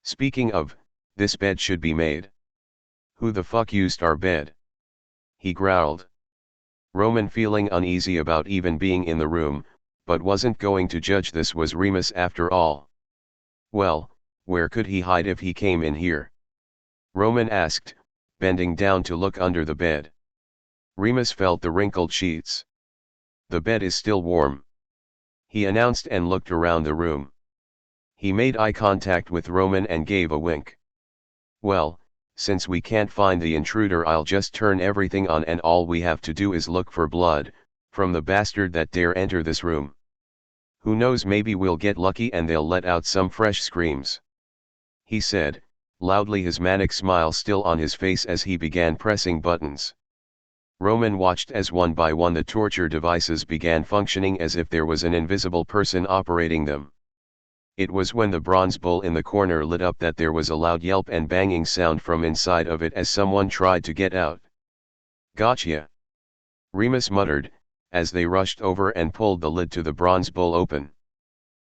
Speaking of, this bed should be made. Who the fuck used our bed? He growled. Roman, feeling uneasy about even being in the room, but wasn't going to judge. This was Remus after all. Well, where could he hide if he came in here? Roman asked, bending down to look under the bed. Remus felt the wrinkled sheets. The bed is still warm, he announced and looked around the room. He made eye contact with Roman and gave a wink. Well, since we can't find the intruder, I'll just turn everything on, and all we have to do is look for blood from the bastard that dare enter this room. Who knows, maybe we'll get lucky and they'll let out some fresh screams. He said, loudly, his manic smile still on his face as he began pressing buttons. Roman watched as one by one the torture devices began functioning as if there was an invisible person operating them. It was when the bronze bowl in the corner lit up that there was a loud yelp and banging sound from inside of it as someone tried to get out. Gotcha! Remus muttered, as they rushed over and pulled the lid to the bronze bowl open.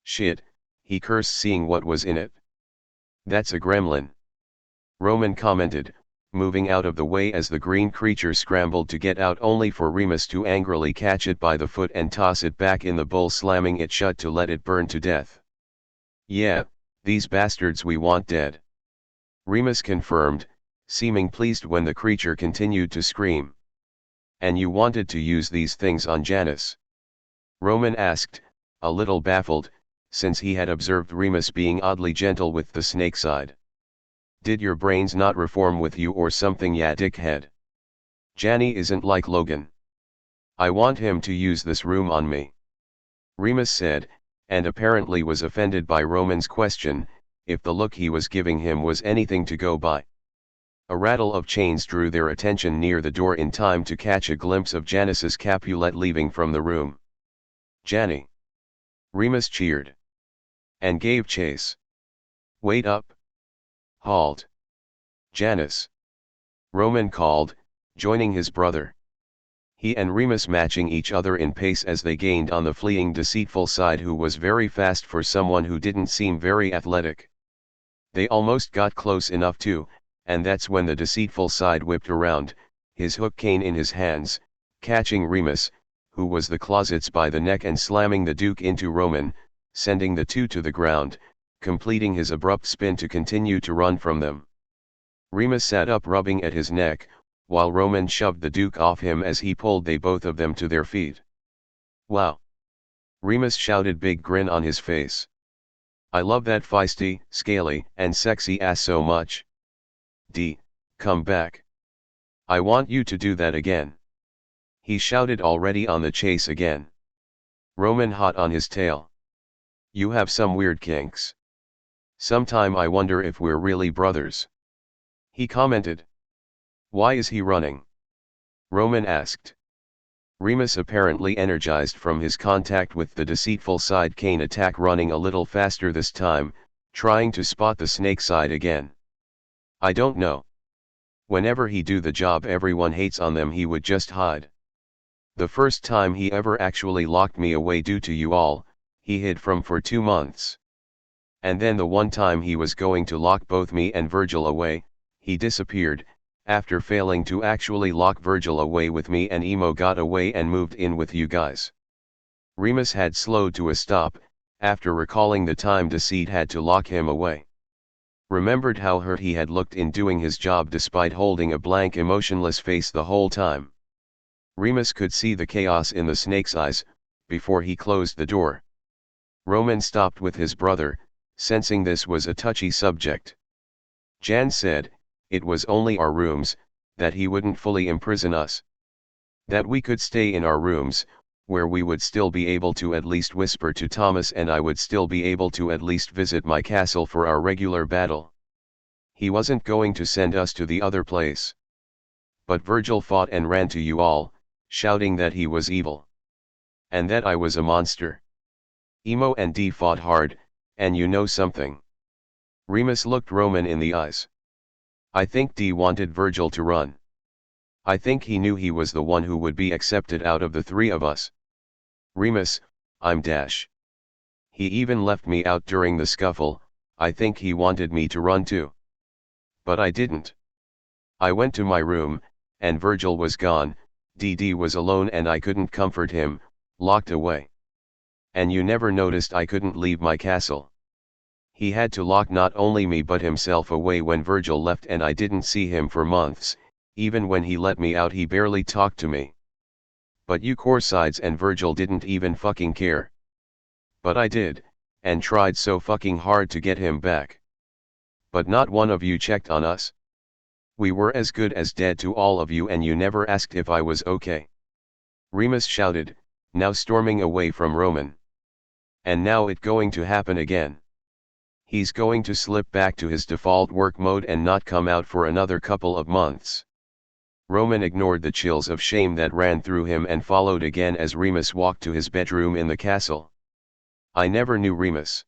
Shit, he cursed, seeing what was in it. That's a gremlin, Roman commented, moving out of the way as the green creature scrambled to get out, only for Remus to angrily catch it by the foot and toss it back in the bowl, slamming it shut to let it burn to death. Yeah, these bastards we want dead, Remus confirmed, seeming pleased when the creature continued to scream. And you wanted to use these things on Janice? Roman asked, a little baffled, since he had observed Remus being oddly gentle with the snake side. Did your brains not reform with you or something, ya dickhead? Janny isn't like Logan. I want him to use this room on me, Remus said, and apparently was offended by Roman's question, if the look he was giving him was anything to go by. A rattle of chains drew their attention near the door in time to catch a glimpse of Janice's Capulet leaving from the room. Janny! Remus cheered. and gave chase. Wait up. Halt. Janus. Roman called, joining his brother. He and Remus matching each other in pace as they gained on the fleeing deceitful side, who was very fast for someone who didn't seem very athletic. They almost got close enough too, and that's when the deceitful side whipped around, his hook cane in his hands, catching Remus, who was the closets, by the neck and slamming the Duke into Roman, sending the two to the ground, completing his abrupt spin to continue to run from them. Remus sat up rubbing at his neck, while Roman shoved the Duke off him as he pulled they both of them to their feet. Wow! Remus shouted, big grin on his face. I love that feisty, scaly, and sexy ass so much. D, come back. I want you to do that again. He shouted, already on the chase again. Roman hot on his tail. You have some weird kinks. Sometime I wonder if we're really brothers. He commented. Why is he running? Roman asked. Remus, apparently energized from his contact with the deceitful side cane attack, running a little faster this time, trying to spot the snake side again. I don't know. Whenever he do the job everyone hates on them, he would just hide. The first time he ever actually locked me away due to you all, he hid from for 2 months. And then the one time he was going to lock both me and Virgil away, he disappeared, after failing to actually lock Virgil away with me, and Emo got away and moved in with you guys. Remus had slowed to a stop, after recalling the time Deceit had to lock him away. Remembered how hurt he had looked in doing his job despite holding a blank, emotionless face the whole time. Remus could see the chaos in the snake's eyes, before he closed the door. Roman stopped with his brother, sensing this was a touchy subject. Jan said, it was only our rooms, that he wouldn't fully imprison us. That we could stay in our rooms, where we would still be able to at least whisper to Thomas, and I would still be able to at least visit my castle for our regular battle. He wasn't going to send us to the other place. But Virgil fought and ran to you all, shouting that he was evil. And that I was a monster. Emo and D fought hard, and you know something. Remus looked Roman in the eyes. I think D wanted Virgil to run. I think he knew he was the one who would be accepted out of the three of us. Remus, I'm Dash. He even left me out during the scuffle. I think he wanted me to run too. But I didn't. I went to my room, and Virgil was gone, DD was alone and I couldn't comfort him, locked away. And you never noticed I couldn't leave my castle. He had to lock not only me but himself away when Virgil left, and I didn't see him for months. Even when he let me out he barely talked to me. But you Corsides and Virgil didn't even fucking care. But I did, and tried so fucking hard to get him back. But not one of you checked on us. We were as good as dead to all of you, and you never asked if I was okay. Remus shouted, now storming away from Roman. And now it going to happen again. He's going to slip back to his default work mode and not come out for another couple of months. Roman ignored the chills of shame that ran through him and followed again as Remus walked to his bedroom in the castle. I never knew Remus.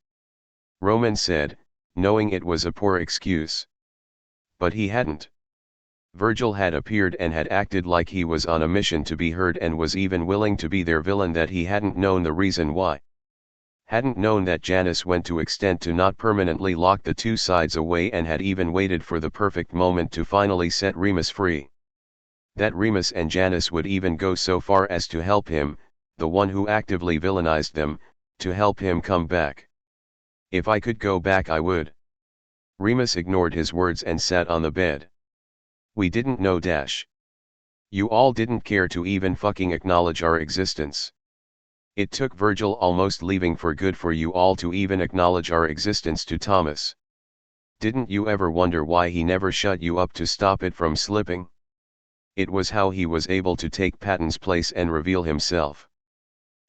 Roman said, knowing it was a poor excuse. But he hadn't. Virgil had appeared and had acted like he was on a mission to be heard, and was even willing to be their villain, that he hadn't known the reason why. Hadn't known that Janus went to extent to not permanently lock the two sides away, and had even waited for the perfect moment to finally set Remus free. That Remus and Janus would even go so far as to help him, the one who actively villainized them, to help him come back. If I could go back I would. Remus ignored his words and sat on the bed. We didn't know Dash. You all didn't care to even fucking acknowledge our existence. It took Virgil almost leaving for good for you all to even acknowledge our existence to Thomas. Didn't you ever wonder why he never shut you up to stop it from slipping? It was how he was able to take Patton's place and reveal himself.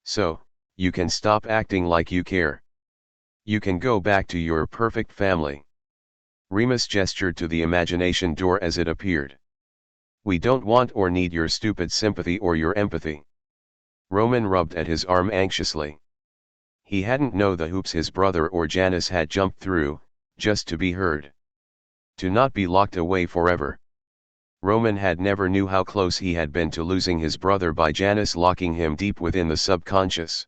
So, you can stop acting like you care. You can go back to your perfect family. Remus gestured to the imagination door as it appeared. We don't want or need your stupid sympathy or your empathy. Roman rubbed at his arm anxiously. He hadn't know the hoops his brother or Janice had jumped through, just to be heard. To not be locked away forever. Roman had never knew how close he had been to losing his brother by Janice locking him deep within the subconscious.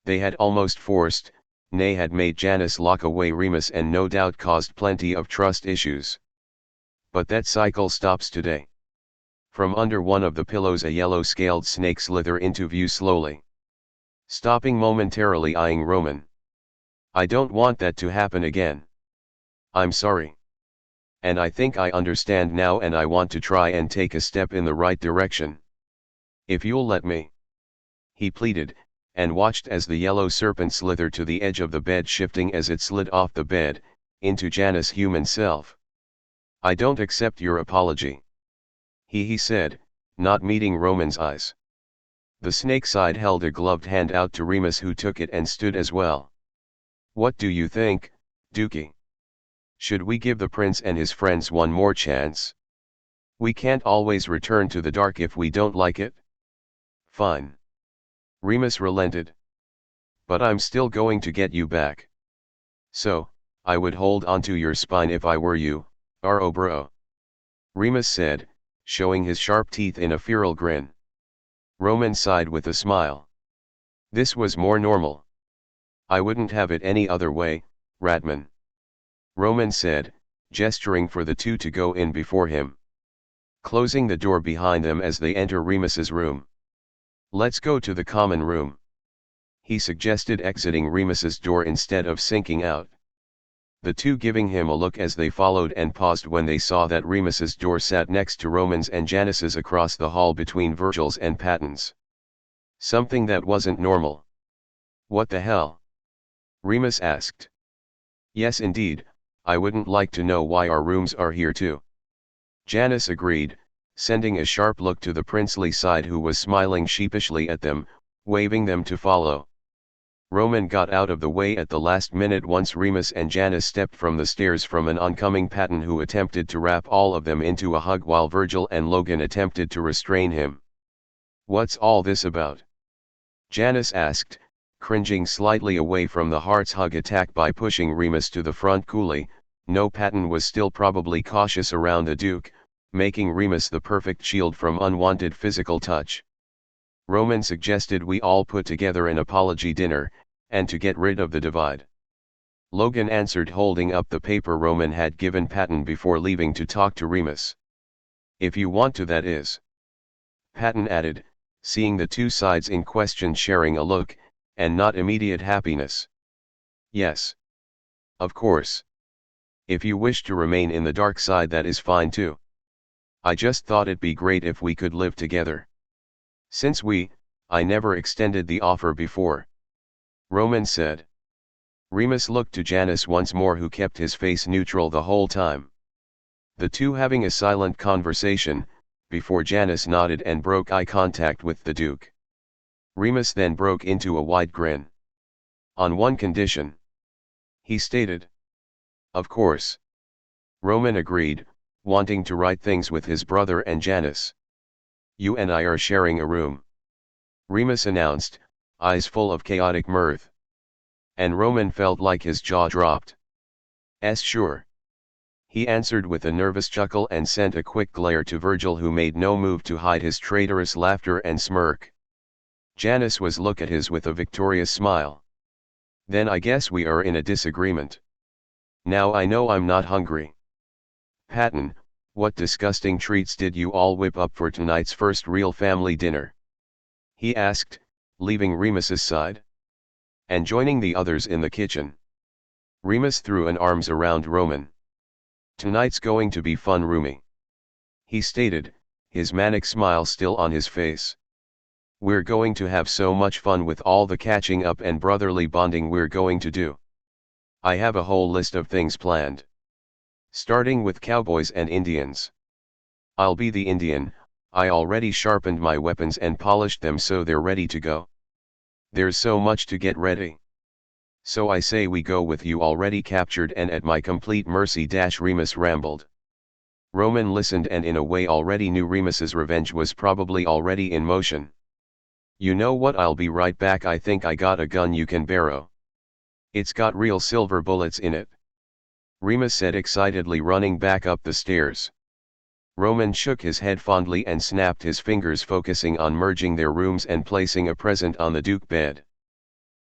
They had almost forced, nay had made Janice lock away Remus and no doubt caused plenty of trust issues. But that cycle stops today. From under one of the pillows a yellow-scaled snake slither into view slowly. Stopping momentarily eyeing Roman. I don't want that to happen again. I'm sorry. And I think I understand now and I want to try and take a step in the right direction. If you'll let me. He pleaded, and watched as the yellow serpent slithered to the edge of the bed shifting as it slid off the bed, into Janice's human self. I don't accept your apology. He said, not meeting Roman's eyes. The snake side held a gloved hand out to Remus who took it and stood as well. What do you think, Dookie? Should we give the prince and his friends one more chance? We can't always return to the dark if we don't like it. Fine. Remus relented. But I'm still going to get you back. So, I would hold onto your spine if I were you, bro. Remus said, showing his sharp teeth in a feral grin. Roman sighed with a smile. This was more normal. I wouldn't have it any other way, Ratman. Roman said, gesturing for the two to go in before him. Closing the door behind them as they enter Remus's room. Let's go to the common room. He suggested exiting Remus's door instead of sinking out. The two giving him a look as they followed and paused when they saw that Remus's door sat next to Roman's and Janice's across the hall between Virgil's and Patton's. Something that wasn't normal. What the hell? Remus asked. Yes indeed, I wouldn't like to know why our rooms are here too. Janice agreed, sending a sharp look to the princely side who was smiling sheepishly at them, waving them to follow. Roman got out of the way at the last minute once Remus and Janice stepped from the stairs from an oncoming Patton who attempted to wrap all of them into a hug while Virgil and Logan attempted to restrain him. What's all this about? Janice asked, cringing slightly away from the heart's hug attack by pushing Remus to the front coolly. No, Patton was still probably cautious around the Duke, making Remus the perfect shield from unwanted physical touch. Roman suggested we all put together an apology dinner, and to get rid of the divide. Logan answered holding up the paper Roman had given Patton before leaving to talk to Remus. If you want to, that is. Patton added, seeing the two sides in question sharing a look, and not immediate happiness. Yes. Of course. If you wish to remain in the dark side, that is fine too. I just thought it'd be great if we could live together. Since I never extended the offer before. Roman said. Remus looked to Janice once more, who kept his face neutral the whole time. The two having a silent conversation, before Janice nodded and broke eye contact with the Duke. Remus then broke into a wide grin. On one condition. He stated. Of course. Roman agreed, wanting to right things with his brother and Janice. You and I are sharing a room. Remus announced, eyes full of chaotic mirth. And Roman felt like his jaw dropped. Sure. He answered with a nervous chuckle and sent a quick glare to Virgil, who made no move to hide his traitorous laughter and smirk. Janice was look at his with a victorious smile. Then I guess we are in a disagreement. Now I know I'm not hungry. Patton, what disgusting treats did you all whip up for tonight's first real family dinner? He asked, leaving Remus's side. And joining the others in the kitchen. Remus threw an arms around Roman. Tonight's going to be fun, Roomy. He stated, his manic smile still on his face. We're going to have so much fun with all the catching up and brotherly bonding we're going to do. I have a whole list of things planned. Starting with cowboys and Indians. I'll be the Indian. I already sharpened my weapons and polished them so they're ready to go. There's so much to get ready. So I say we go with you already captured and at my complete mercy. Remus rambled. Roman listened and in a way already knew Remus's revenge was probably already in motion. You know what, I'll be right back, I think I got a gun you can borrow. It's got real silver bullets in it. Remus said excitedly, running back up the stairs. Roman shook his head fondly and snapped his fingers, focusing on merging their rooms and placing a present on the Duke bed.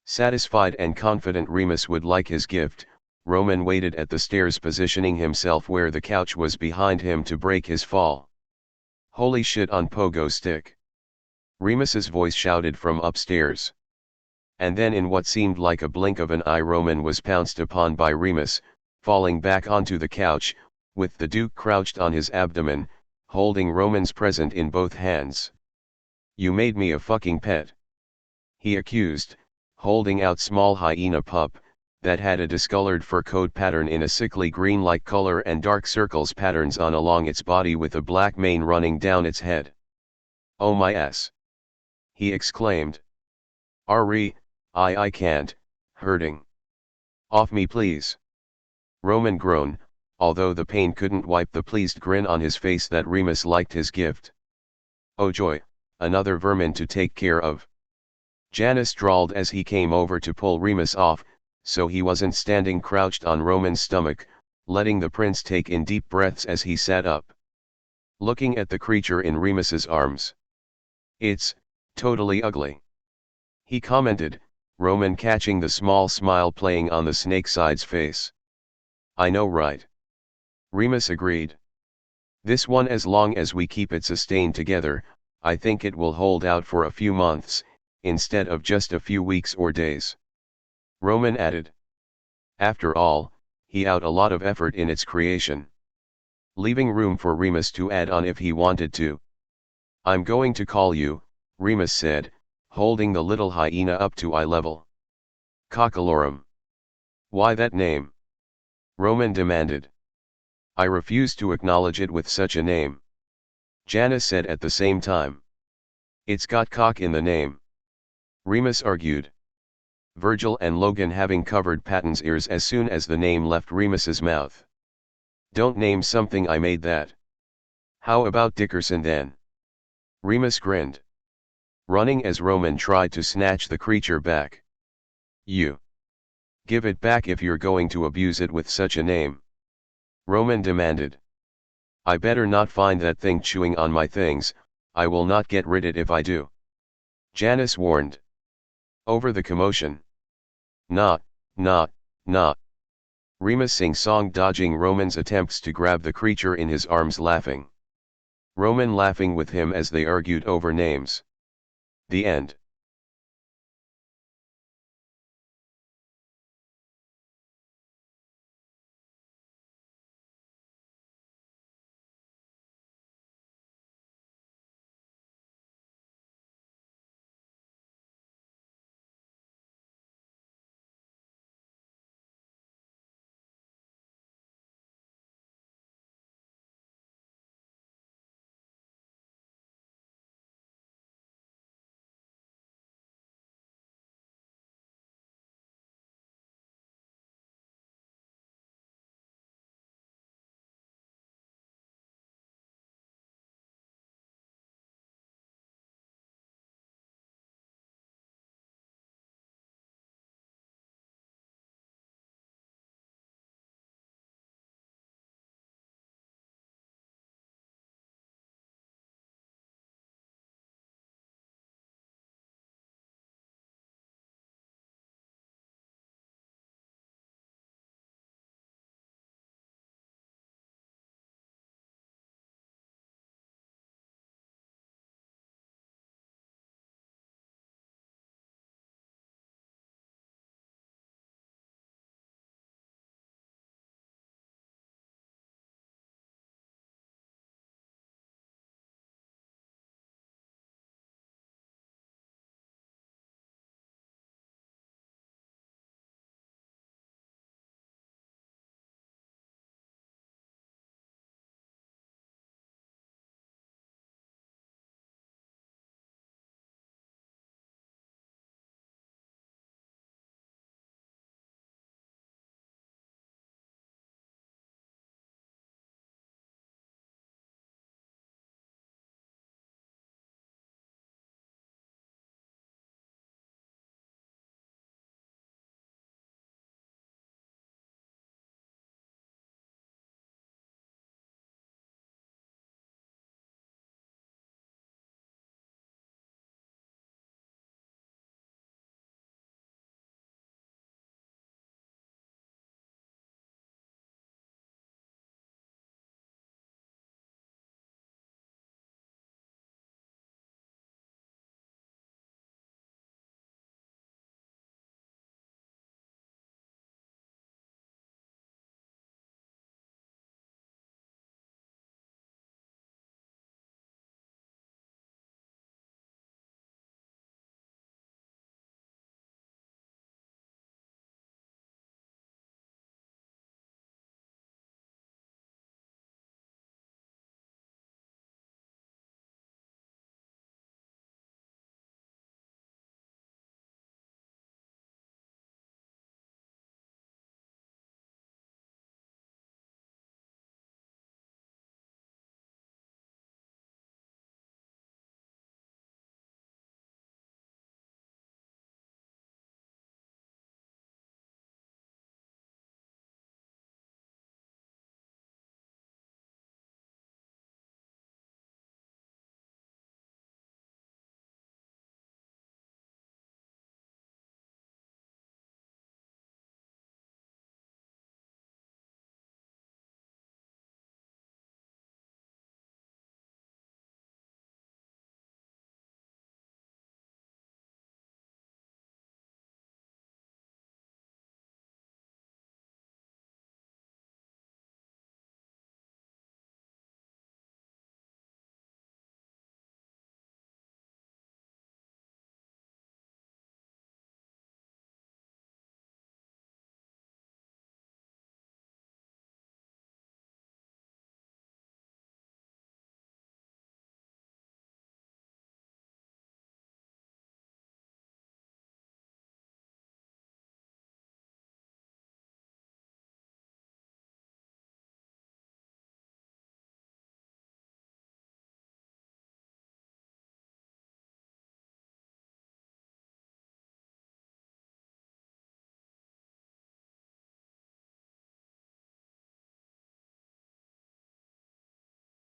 Satisfied and confident Remus would like his gift, Roman waited at the stairs, positioning himself where the couch was behind him to break his fall. Holy shit on pogo stick! Remus's voice shouted from upstairs. And then, in what seemed like a blink of an eye, Roman was pounced upon by Remus, falling back onto the couch, with the Duke crouched on his abdomen, holding Roman's present in both hands. You made me a fucking pet, he accused, holding out small hyena pup, that had a discolored fur coat pattern in a sickly green-like color and dark circles patterns on along its body with a black mane running down its head. Oh my ass! He exclaimed. I can't, hurting. Off me please. Roman groaned, although the pain couldn't wipe the pleased grin on his face that Remus liked his gift. Oh joy, another vermin to take care of. Janice drawled as he came over to pull Remus off, so he wasn't standing crouched on Roman's stomach, letting the prince take in deep breaths as he sat up, looking at the creature in Remus's arms. It's totally ugly, he commented, Roman catching the small smile playing on the snakeside's face. I know, right? Remus agreed. This one, as long as we keep it sustained together, I think it will hold out for a few months, instead of just a few weeks or days. Roman added. After all, he out a lot of effort in its creation. Leaving room for Remus to add on if he wanted to. I'm going to call you, Remus said, holding the little hyena up to eye level. Cockalorum. Why that name? Roman demanded. I refuse to acknowledge it with such a name, Janice said at the same time. It's got cock in the name, Remus argued. Virgil and Logan having covered Patton's ears as soon as the name left Remus's mouth. Don't name something I made that. How about Dickerson then? Remus grinned, running as Roman tried to snatch the creature back. You. Give it back if you're going to abuse it with such a name, Roman demanded. I better not find that thing chewing on my things, I will not get rid of it if I do, Janice warned. Over the commotion. Not. Remus sing-song, dodging Roman's attempts to grab the creature in his arms, laughing. Roman laughing with him as they argued over names. The end.